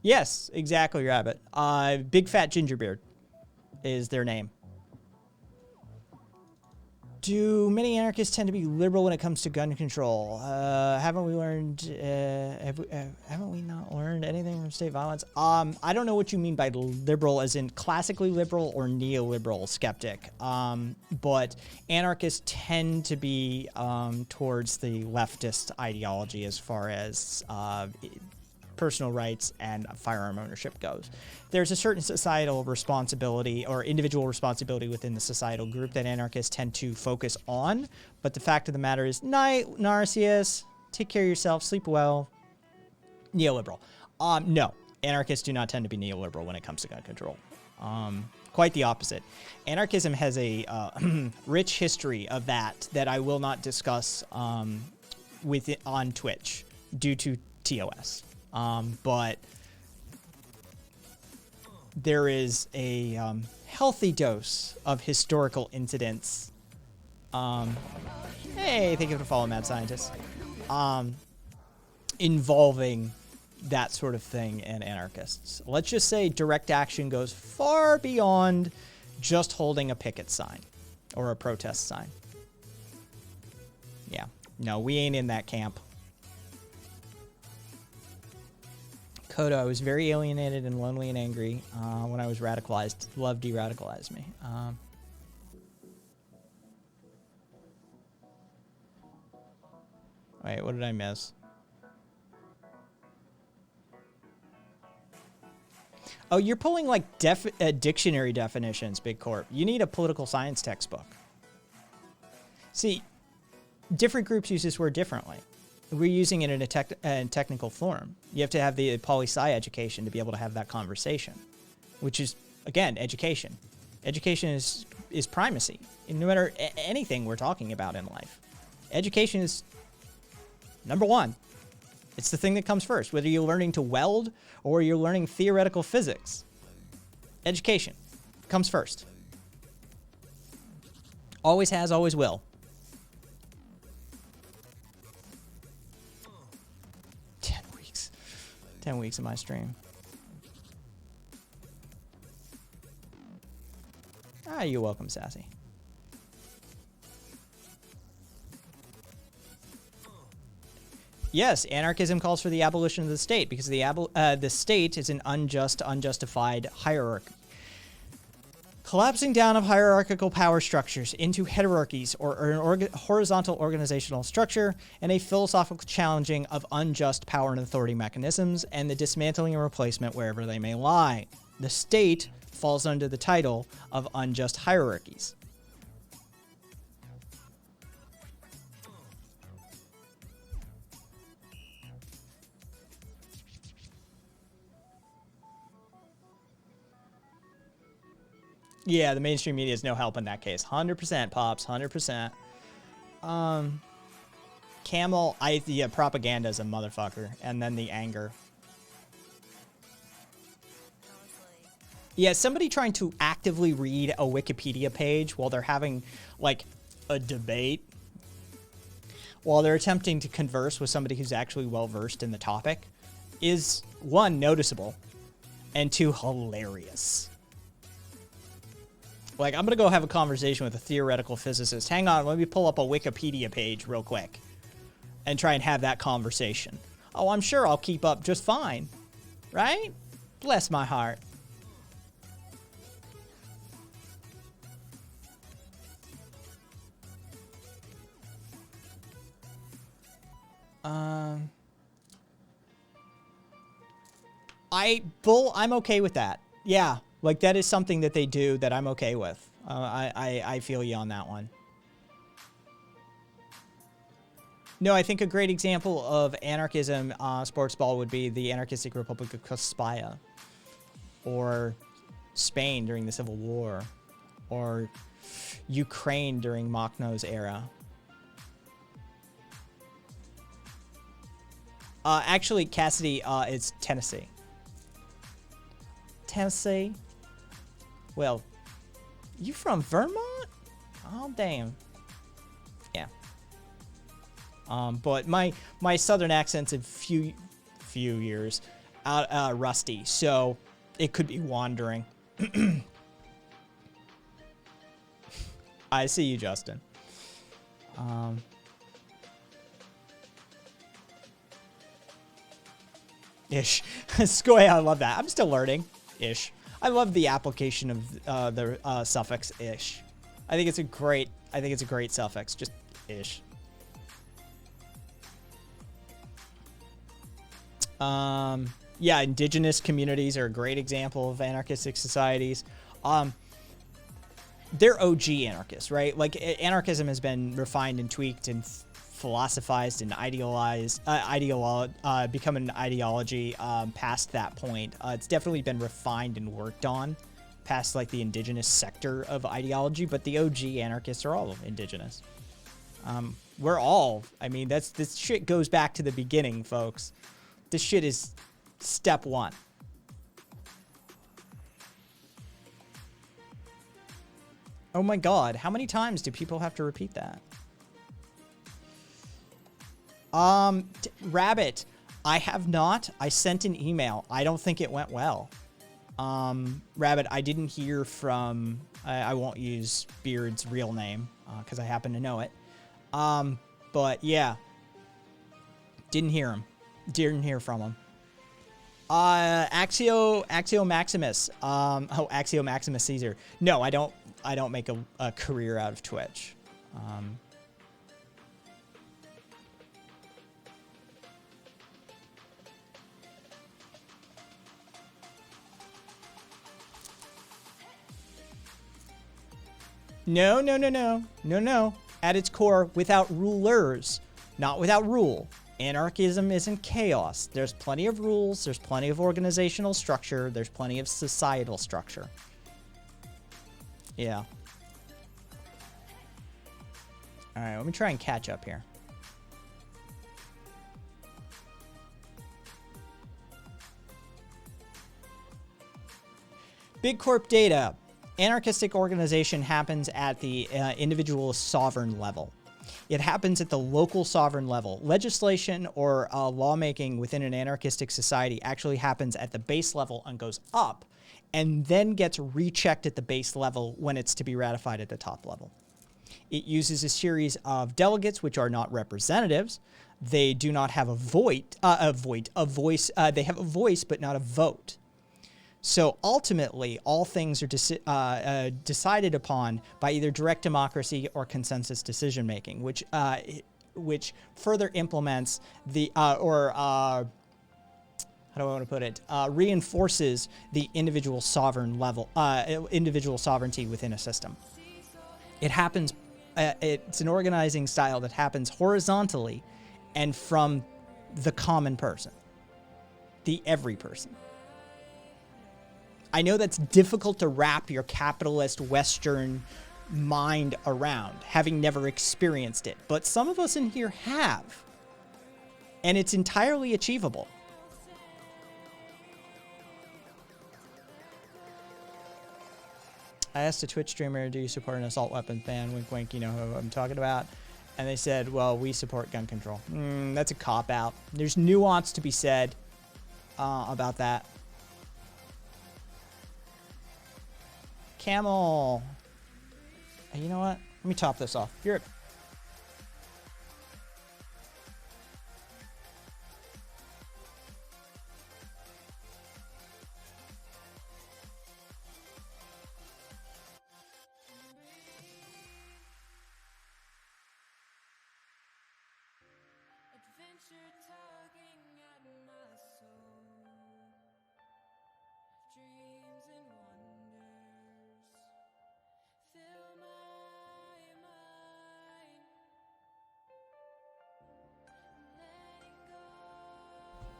A: Yes, exactly, Rabbit. Big Fat Gingerbeard is their name. Do many anarchists tend to be liberal when it comes to gun control? Haven't we learned? Haven't we not learned anything from state violence? I don't know what you mean by liberal, as in classically liberal or neoliberal skeptic. But anarchists tend to be towards the leftist ideology as far as personal rights and firearm ownership goes. There's a certain societal responsibility or individual responsibility within the societal group that anarchists tend to focus on, but the fact of the matter is, night, Narcisus. take care of yourself, sleep well. Neoliberal. No, anarchists do not tend to be neoliberal when it comes to gun control. Quite the opposite. Anarchism has a rich history of that I will not discuss with it on Twitch due to TOS. But there is a healthy dose of historical incidents. Hey, thank you for following Mad Scientist. Involving that sort of thing and anarchists. Let's just say direct action goes far beyond just holding a picket sign or a protest sign. Yeah, no, we ain't in that camp. Coda, I was very alienated and lonely and angry when I was radicalized. Love de-radicalized me. Wait, what did I miss? Oh, you're pulling like dictionary definitions, Big Corp. You need a political science textbook. See, different groups use this word differently. We're using it in a technical form. You have to have the poli-sci education to be able to have that conversation, which is, again, education. Education is primacy. No matter anything we're talking about in life, education is number one. It's the thing that comes first, whether you're learning to weld or you're learning theoretical physics. Education comes first. Always has, always will. 10 weeks. 10 weeks of my stream. You're welcome, Sassy. Yes, anarchism calls for the abolition of the state because the state is an unjust, unjustified hierarchy. Collapsing down of hierarchical power structures into hierarchies or an horizontal organizational structure and a philosophical challenging of unjust power and authority mechanisms and the dismantling and replacement wherever they may lie. The state falls under the title of unjust hierarchies. Yeah, the mainstream media is no help in that case. 100%, Pops, 100%. Camel, the propaganda is a motherfucker. And then the anger. Yeah, somebody trying to actively read a Wikipedia page while they're having, like, a debate. While they're attempting to converse with somebody who's actually well-versed in the topic is, one, noticeable, and two, hilarious. Like, I'm going to go have a conversation with a theoretical physicist. Hang on, let me pull up a Wikipedia page real quick and try and have that conversation. Oh, I'm sure I'll keep up just fine. Right? Bless my heart. I'm okay with that. Yeah. Like, that is something that they do that I'm okay with. I feel you on that one. No, I think a great example of anarchism, sports ball, would be the Anarchistic Republic of Castilla. Or Spain during the Civil War. Or Ukraine during Makhno's era. Actually, Cassidy, it's Tennessee. Tennessee? Well, you from Vermont? Oh, damn. Yeah. But my southern accent's a few years rusty, so it could be wandering. I see you, Justin. Ish. Skoy, I love that. I'm still learning. Ish. I love the application of the suffix ish. I think it's a great suffix. Just ish. Yeah, indigenous communities are a great example of anarchistic societies. They're OG anarchists, right? Like, anarchism has been refined and tweaked and philosophized and idealized, become an ideology past that point. It's definitely been refined and worked on past like the indigenous sector of ideology, but the OG anarchists are all indigenous. We're all, I mean, this shit goes back to the beginning, folks. This shit is step one. Oh my God, how many times do people have to repeat that? Rabbit, I have not. I sent an email. I don't think it went well. Rabbit, I didn't hear from, I won't use Beard's real name, because I happen to know it. But yeah, didn't hear him. Didn't hear from him. Axio Maximus. Axio Maximus Caesar. No, I don't make a career out of Twitch. No. At its core, without rulers, not without rule. Anarchism isn't chaos. There's plenty of rules, there's plenty of organizational structure, there's plenty of societal structure. Yeah. Alright, let me try and catch up here. Big Corp data. Anarchistic organization happens at the individual sovereign level. It happens at the local sovereign level. Legislation or lawmaking within an anarchistic society actually happens at the base level and goes up, and then gets rechecked at the base level when it's to be ratified at the top level. It uses a series of delegates, which are not representatives. They do not have a voice. They have a voice, but not a vote. So ultimately, all things are decided upon by either direct democracy or consensus decision making, which further implements the how do I want to put it? Reinforces the individual sovereign level, individual sovereignty within a system. It happens. It's an organizing style that happens horizontally, and from the common person, the every person. I know that's difficult to wrap your capitalist Western mind around, having never experienced it, but some of us in here have, and it's entirely achievable. I asked a Twitch streamer, do you support an assault weapons ban? Wink, wink, you know who I'm talking about. And they said, well, we support gun control. That's a cop-out. There's nuance to be said about that. Camel. You know what? Let me top this off. You're...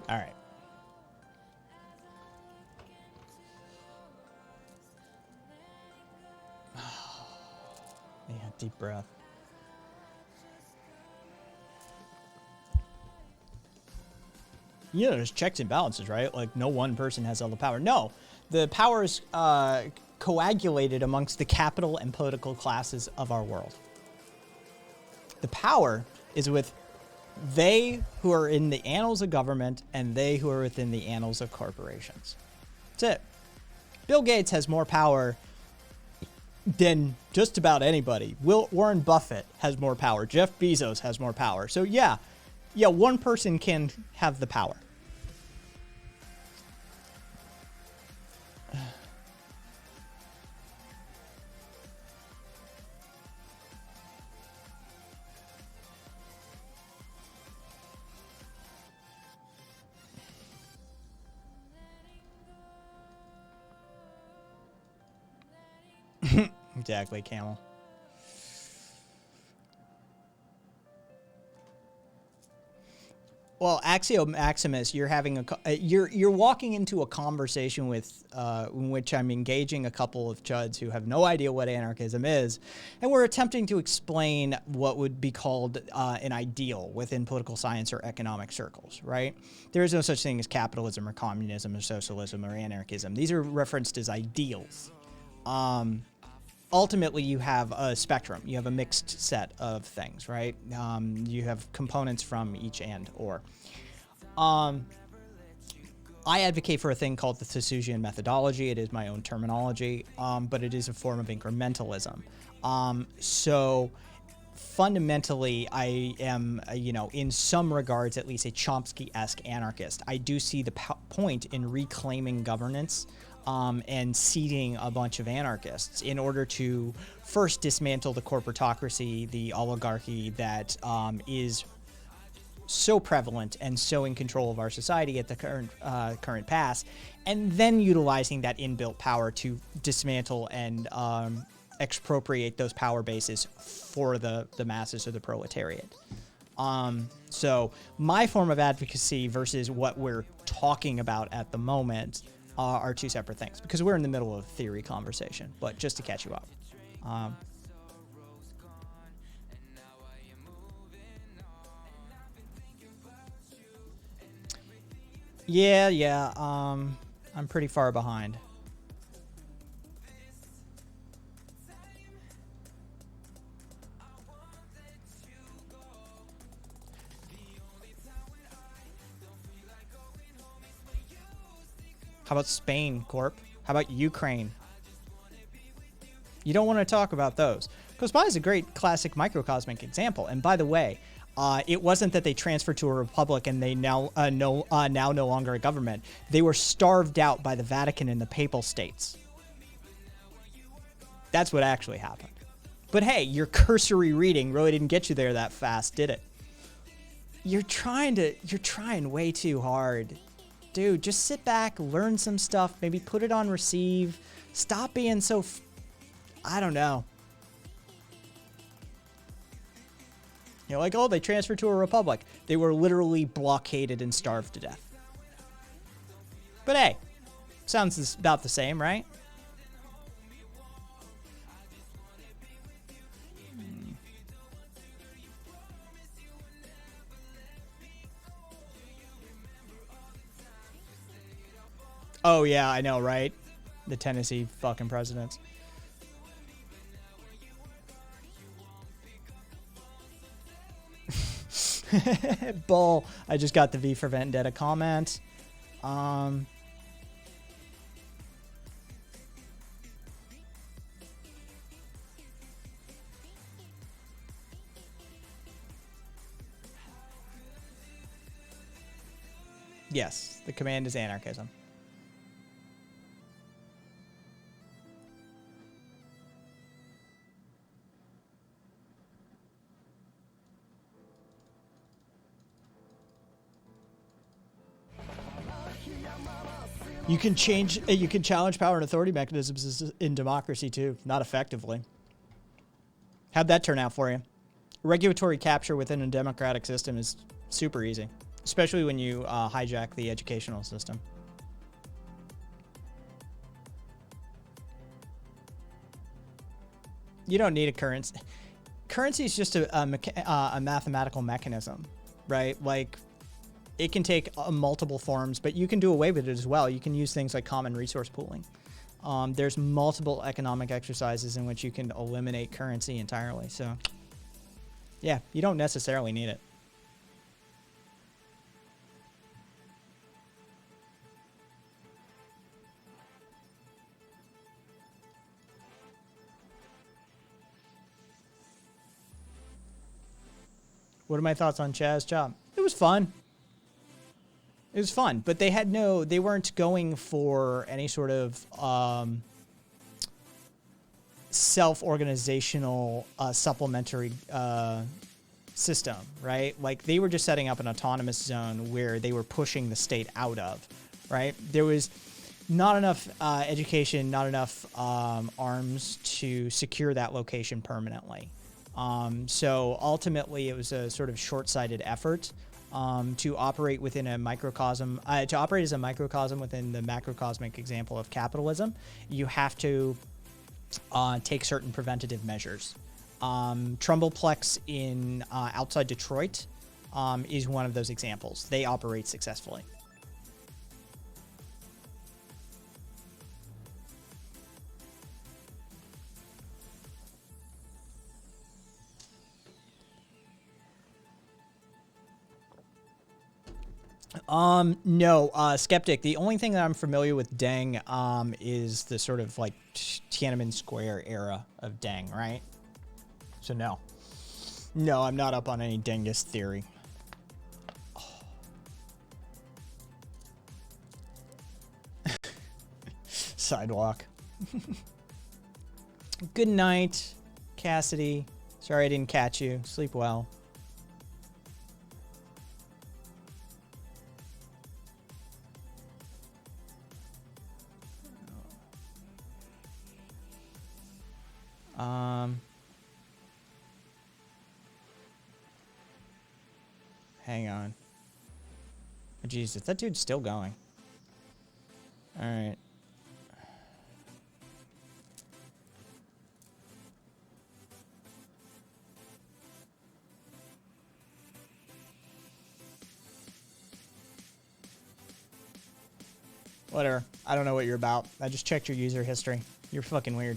A: All right. Yeah, deep breath. You know, there's checks and balances, right? Like, no one person has all the power. No, the power is coagulated amongst the capital and political classes of our world. The power is with they who are in the annals of government and they who are within the annals of corporations. That's it. Bill Gates has more power than just about anybody. Warren Buffett has more power. Jeff Bezos has more power. So yeah, one person can have the power. Exactly, Camel. Well, Axio Maximus, you're having you're walking into a conversation with in which I'm engaging a couple of chuds who have no idea what anarchism is, and we're attempting to explain what would be called an ideal within political science or economic circles, right? There is no such thing as capitalism or communism or socialism or anarchism. These are referenced as ideals. Ultimately, you have a spectrum. You have a mixed set of things, right? You have components from each and/or. I advocate for a thing called the Thesusian methodology. It is my own terminology, but it is a form of incrementalism. So fundamentally, I am, in some regards, at least a Chomsky-esque anarchist. I do see the point in reclaiming governance and seeding a bunch of anarchists in order to first dismantle the corporatocracy, the oligarchy that is so prevalent and so in control of our society at the current pass, and then utilizing that inbuilt power to dismantle and expropriate those power bases for the masses or the proletariat. So my form of advocacy versus what we're talking about at the moment are two separate things, because we're in the middle of a theory conversation, but just to catch you up. Yeah, I'm pretty far behind. How about Spain, Corp? How about Ukraine? You don't want to talk about those. Kospai is a great classic microcosmic example. And by the way, it wasn't that they transferred to a republic and they now no longer a government. They were starved out by the Vatican and the Papal States. That's what actually happened. But hey, your cursory reading really didn't get you there that fast, did it? You're trying way too hard. Dude, just sit back, learn some stuff, maybe put it on receive. Stop being so, I don't know. Like, oh, they transferred to a republic. They were literally blockaded and starved to death. But hey, sounds about the same, right? Oh, yeah, I know, right? The Tennessee fucking presidents. Bull. I just got the V for Vendetta comment. Yes, the command is anarchism. You can challenge power and authority mechanisms in democracy too, not effectively. How'd that turn out for you? Regulatory capture within a democratic system is super easy, especially when you hijack the educational system. You don't need a currency. Currency is just a mathematical mechanism, right? Like, it can take multiple forms, but you can do away with it as well. You can use things like common resource pooling. There's multiple economic exercises in which you can eliminate currency entirely. So, yeah, you don't necessarily need it. What are my thoughts on Chaz Job? It was fun. It was fun, but they weren't going for any sort of self-organizational supplementary system, right? Like, they were just setting up an autonomous zone where they were pushing the state out of, right? There was not enough education, not enough arms to secure that location permanently. So ultimately, it was a sort of short-sighted effort. to operate within a microcosm, to operate as a microcosm within the macrocosmic example of capitalism, you have to take certain preventative measures. Trumbleplex in outside Detroit is one of those examples. They operate successfully. No, Skeptic. The only thing that I'm familiar with Deng, is the sort of like Tiananmen Square era of Deng, right? So no, I'm not up on any Dengist theory. Oh. Sidewalk. Good night, Cassidy. Sorry I didn't catch you. Sleep well. Hang on. Oh, Jesus, that dude's still going. All right. Whatever. I don't know what you're about. I just checked your user history. You're fucking weird.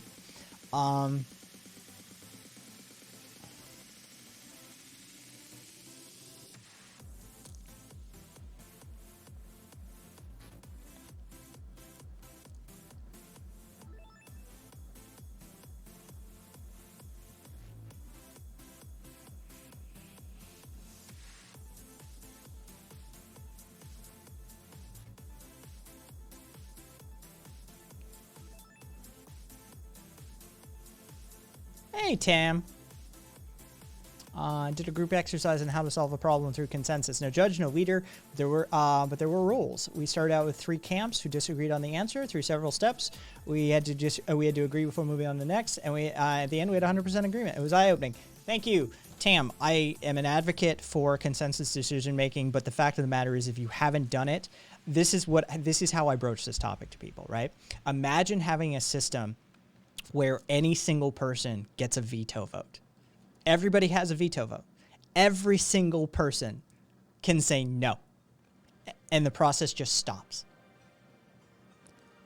A: Hey, Tam. Did a group exercise on how to solve a problem through consensus. No judge, no leader. But there were rules. We started out with 3 camps who disagreed on the answer through several steps. We had to agree before moving on to the next, and at the end we had 100% agreement. It was eye-opening. Thank you, Tam. I am an advocate for consensus decision making, but the fact of the matter is, if you haven't done it, this is how I broach this topic to people. Right? Imagine having a system where any single person gets a veto vote. Everybody has a veto vote. Every single person can say no, and the process just stops.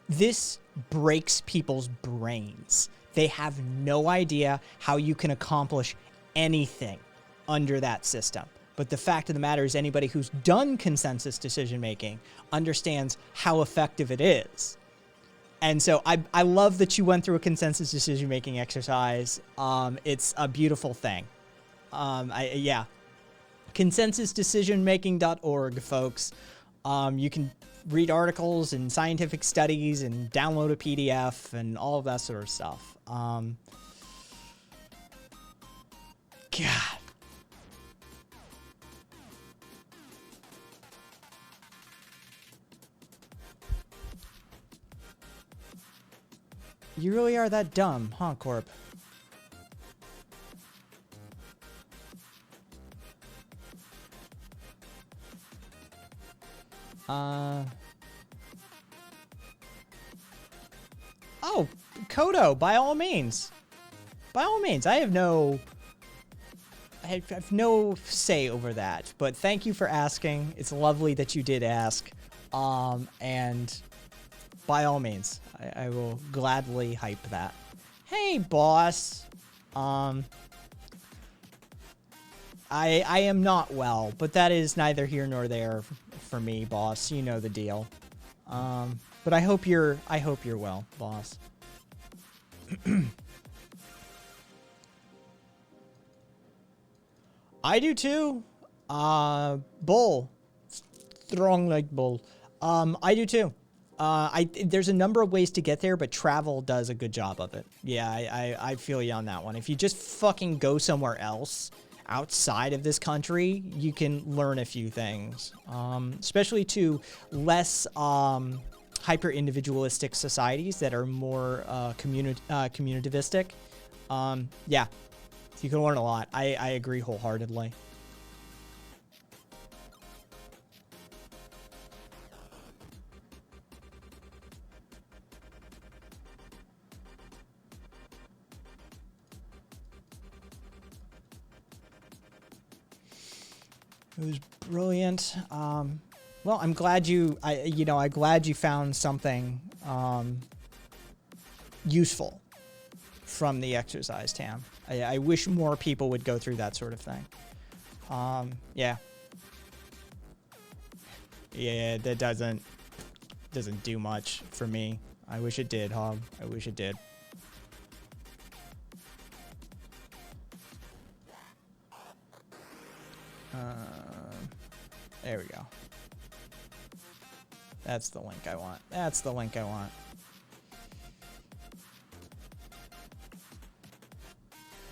A: This breaks people's brains. They have no idea how you can accomplish anything under that system. But the fact of the matter is, anybody who's done consensus decision making understands how effective it is. And so I love that you went through a consensus decision-making exercise. It's a beautiful thing. Yeah. Consensusdecisionmaking.org, folks. You can read articles and scientific studies and download a PDF and all of that sort of stuff. God. You really are that dumb, huh, Corp? Oh, Kodo, by all means. By all means. I have no say over that, but thank you for asking. It's lovely that you did ask. And by all means, I will gladly hype that. Hey, boss. I am not well, but that is neither here nor there for me, boss. You know the deal. But I hope you're well, boss. I do too. Bull. Strong like bull. I do too. There's a number of ways to get there, but travel does a good job of it. Yeah, I feel you on that one. If you just fucking go somewhere else outside of this country, you can learn a few things, especially to less hyper-individualistic societies that are more communitivistic. Yeah, you can learn a lot. I agree wholeheartedly. It was brilliant. Well, I'm glad I'm glad you found something useful from the exercise, Tam. I wish more people would go through that sort of thing. Yeah. Yeah, that doesn't do much for me. I wish it did, Hog. I wish it did. There we go. That's the link I want. That's the link I want.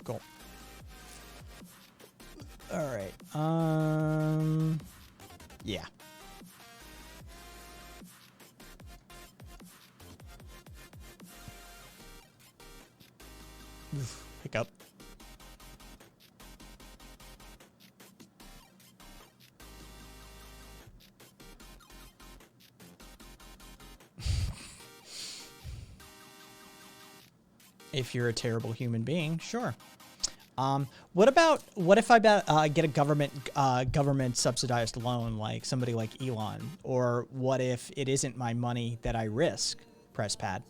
A: Cool. All right. Yeah. Hiccup. If you're a terrible human being, sure. What if I get a government subsidized loan, like somebody like Elon? Or what if it isn't my money that I risk? Press pad.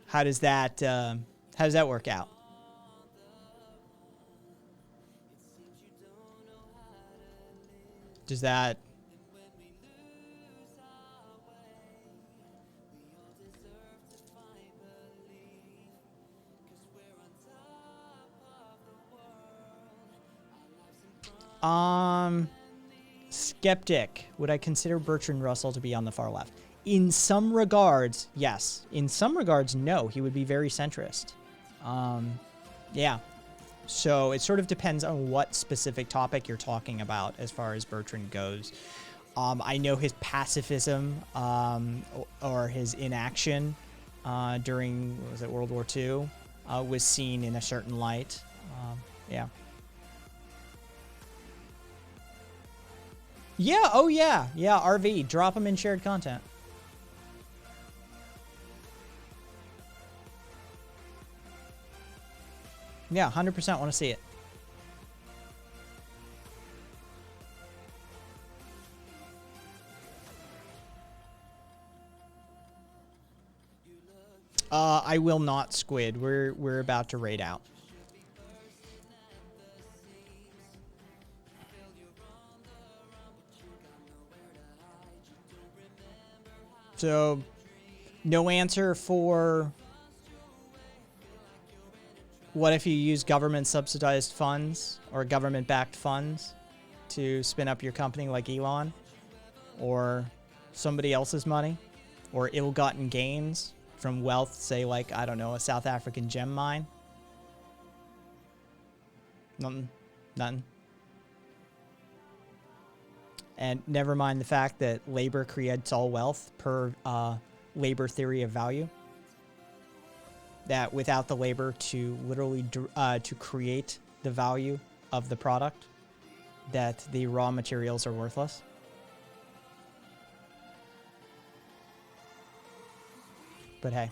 A: How does that work out? Does that... Skeptic. Would I consider Bertrand Russell to be on the far left? In some regards, yes. In some regards, no. He would be very centrist. Yeah. So it sort of depends on what specific topic you're talking about as far as Bertrand goes. I know his pacifism or his inaction during, was it World War II, was seen in a certain light. Yeah. Yeah, oh yeah. Yeah, RV. Drop them in shared content. Yeah, 100% want to see it. I will not, Squid. We're about to raid out. So, no answer for what if you use government-subsidized funds or government-backed funds to spin up your company like Elon, or somebody else's money, or ill-gotten gains from wealth, say like, I don't know, a South African gem mine? Nothing. Nothing. And never mind the fact that labor creates all wealth per labor theory of value. That without the labor to literally to create the value of the product, that the raw materials are worthless. But hey.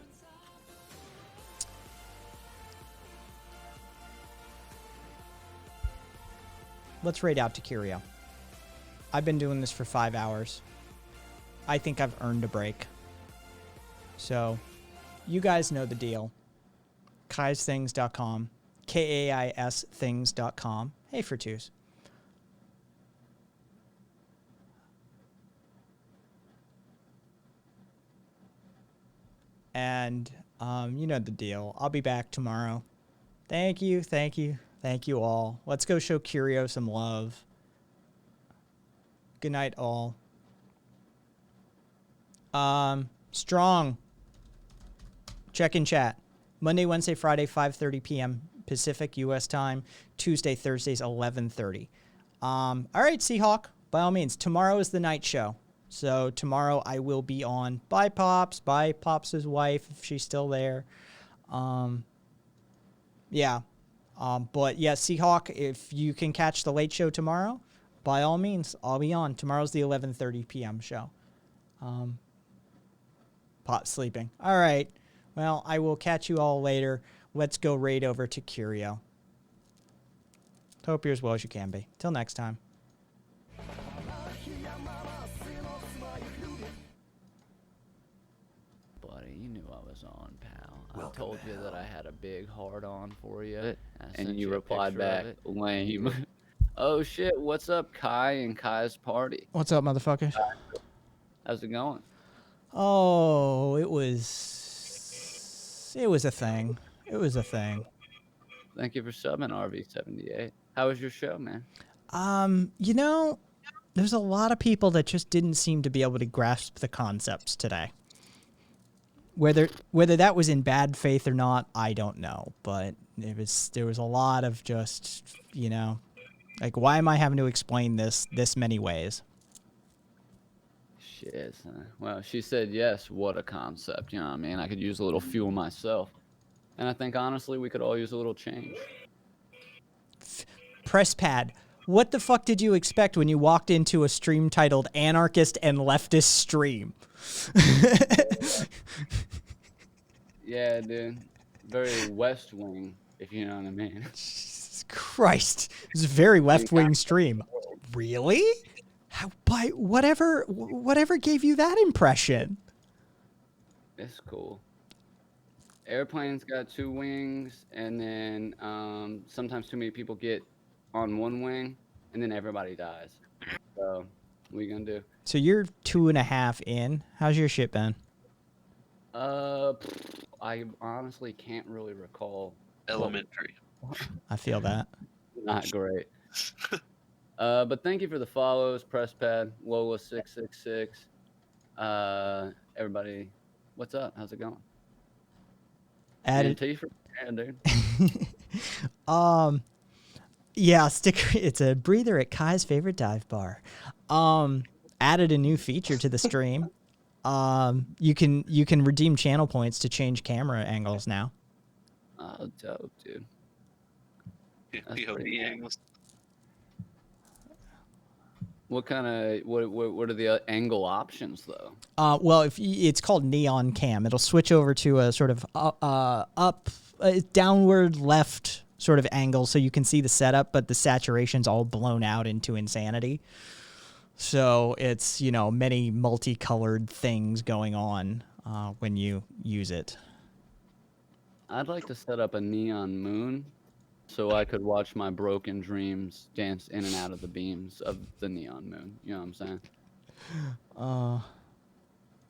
A: Let's raid out to Curio. I've been doing this for 5 hours. I think I've earned a break. So, you guys know the deal. KaisThings.com. K-A-I-S things.com. Hey, for twos. And, you know the deal. I'll be back tomorrow. Thank you, thank you, thank you all. Let's go show Curio some love. Good night, all. Strong. Check in chat. Monday, Wednesday, Friday, 5:30 p.m. Pacific U.S. time. Tuesday, Thursdays, 11:30. All right, Seahawk. By all means, tomorrow is the night show. So tomorrow I will be on. Bye, Pops. Bye, Pops' wife, if she's still there. Yeah. But yeah, Seahawk, if you can catch the late show tomorrow, by all means, I'll be on. Tomorrow's the 11:30 p.m. show. Pot sleeping. All right. Well, I will catch you all later. Let's go raid over to Curio. Hope you're as well as you can be. Till next time.
E: Buddy, you knew I was on, pal. I told you that I had a big hard on for you. And you replied back, lame. Oh shit, what's up, Kai and Kai's party?
A: What's up, motherfuckers?
E: How's it going?
A: Oh, it was a thing. It was a thing.
E: Thank you for subbing, RV78. How was your show, man?
A: You know, there's a lot of people that just didn't seem to be able to grasp the concepts today. Whether that was in bad faith or not, I don't know. But there was a lot of just, you know, like, why am I having to explain this many ways?
E: Shit. Well, she said yes. What a concept. You know what I mean? I could use a little fuel myself. And I think, honestly, we could all use a little change.
A: Press pad. What the fuck did you expect when you walked into a stream titled Anarchist and Leftist Stream?
E: Yeah, dude. Very West Wing, if you know what I mean.
A: Jesus Christ. It's a very left-wing stream. Really? How, by whatever gave you that impression?
E: It's cool. Airplanes got 2 wings, and then sometimes too many people get on 1 wing, and then everybody dies. So, what are you gonna do?
A: So you're 2.5 in. How's your shit been?
E: I honestly can't really recall.
F: Elementary.
A: I feel that.
E: Not great. But thank you for the follows, Presspad, Lola666. Everybody, what's up? How's it going?
A: Added.
E: Tea for dude.
A: Yeah, sticker. It's a breather at Kai's favorite dive bar. Added a new feature to the stream. You can redeem channel points to change camera angles now.
E: Oh, dope, dude. That's
F: POV
E: pretty cool.
F: angles.
E: What kind of what are the angle options though?
A: Well, it's called Neon Cam. It'll switch over to a sort of downward left sort of angle, so you can see the setup, but the saturation's all blown out into insanity. So it's, you know, many multicolored things going on when you use it.
E: I'd like to set up a neon moon so I could watch my broken dreams dance in and out of the beams of the neon moon. You know what I'm saying?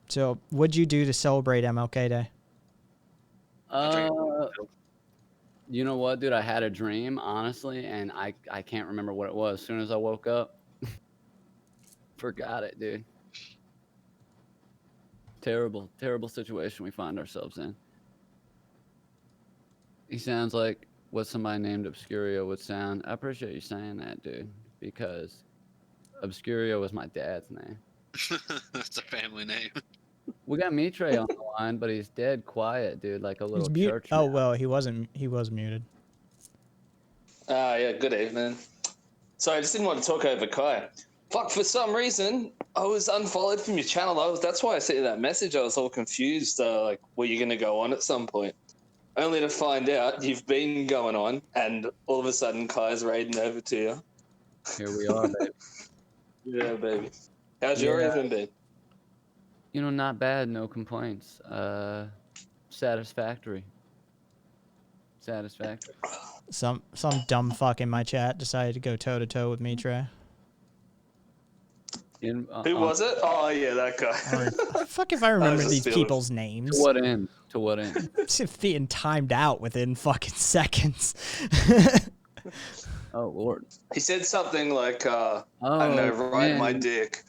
A: So what'd you do to celebrate MLK Day?
E: You know what, dude? I had a dream, honestly, and I can't remember what it was. As soon as I woke up, forgot it, dude. Terrible, terrible situation we find ourselves in. He sounds like what somebody named Obscurio would sound. I appreciate you saying that, dude, because Obscurio was my dad's name.
F: That's a family name.
E: We got Mitre on the line, but he's dead quiet, dude, like a little church.
A: Oh, well, he was muted.
G: Yeah, good evening. Sorry, I just didn't want to talk over Kai. Fuck, for some reason, I was unfollowed from your channel. That's why I sent you that message. I was all confused. Like, were you going to go on at some point? Only to find out you've been going on, and all of a sudden Kai's raiding over to you.
E: Here we are, baby.
G: Yeah, baby. How's your evening been?
E: You know, not bad, no complaints. Satisfactory. Satisfactory.
A: Some dumb fuck in my chat decided to go toe to toe with Mitre.
G: Who was it? Oh, yeah, that guy.
A: Fuck if I remember these people's names.
E: To what end? To what end?
A: It's being timed out within fucking seconds.
E: Oh, Lord.
G: He said something like, I don't know, ride my dick.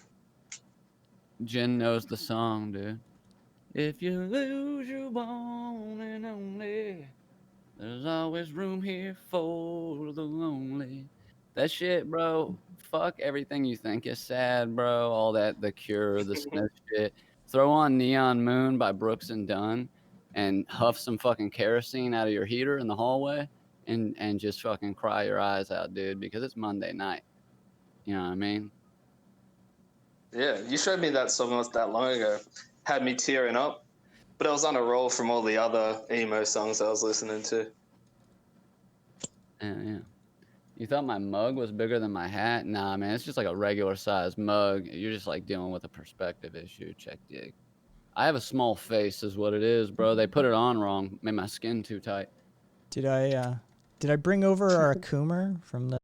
E: Jen knows the song, dude. If you lose your one and only, there's always room here for the lonely. That shit, bro. Fuck everything you think is sad, bro. All that, The Cure, the Smith shit. Throw on Neon Moon by Brooks and Dunn and huff some fucking kerosene out of your heater in the hallway and just fucking cry your eyes out, dude, because it's Monday night. You know what I mean?
G: Yeah, you showed me that song not that long ago. Had me tearing up. But I was on a roll from all the other emo songs I was listening to.
E: Yeah. You thought my mug was bigger than my hat? Nah, man, it's just like a regular size mug. You're just like dealing with a perspective issue. Check dig. I have a small face, is what it is, bro. They put it on wrong. Made my skin too tight.
A: Did I bring over our Coomer from the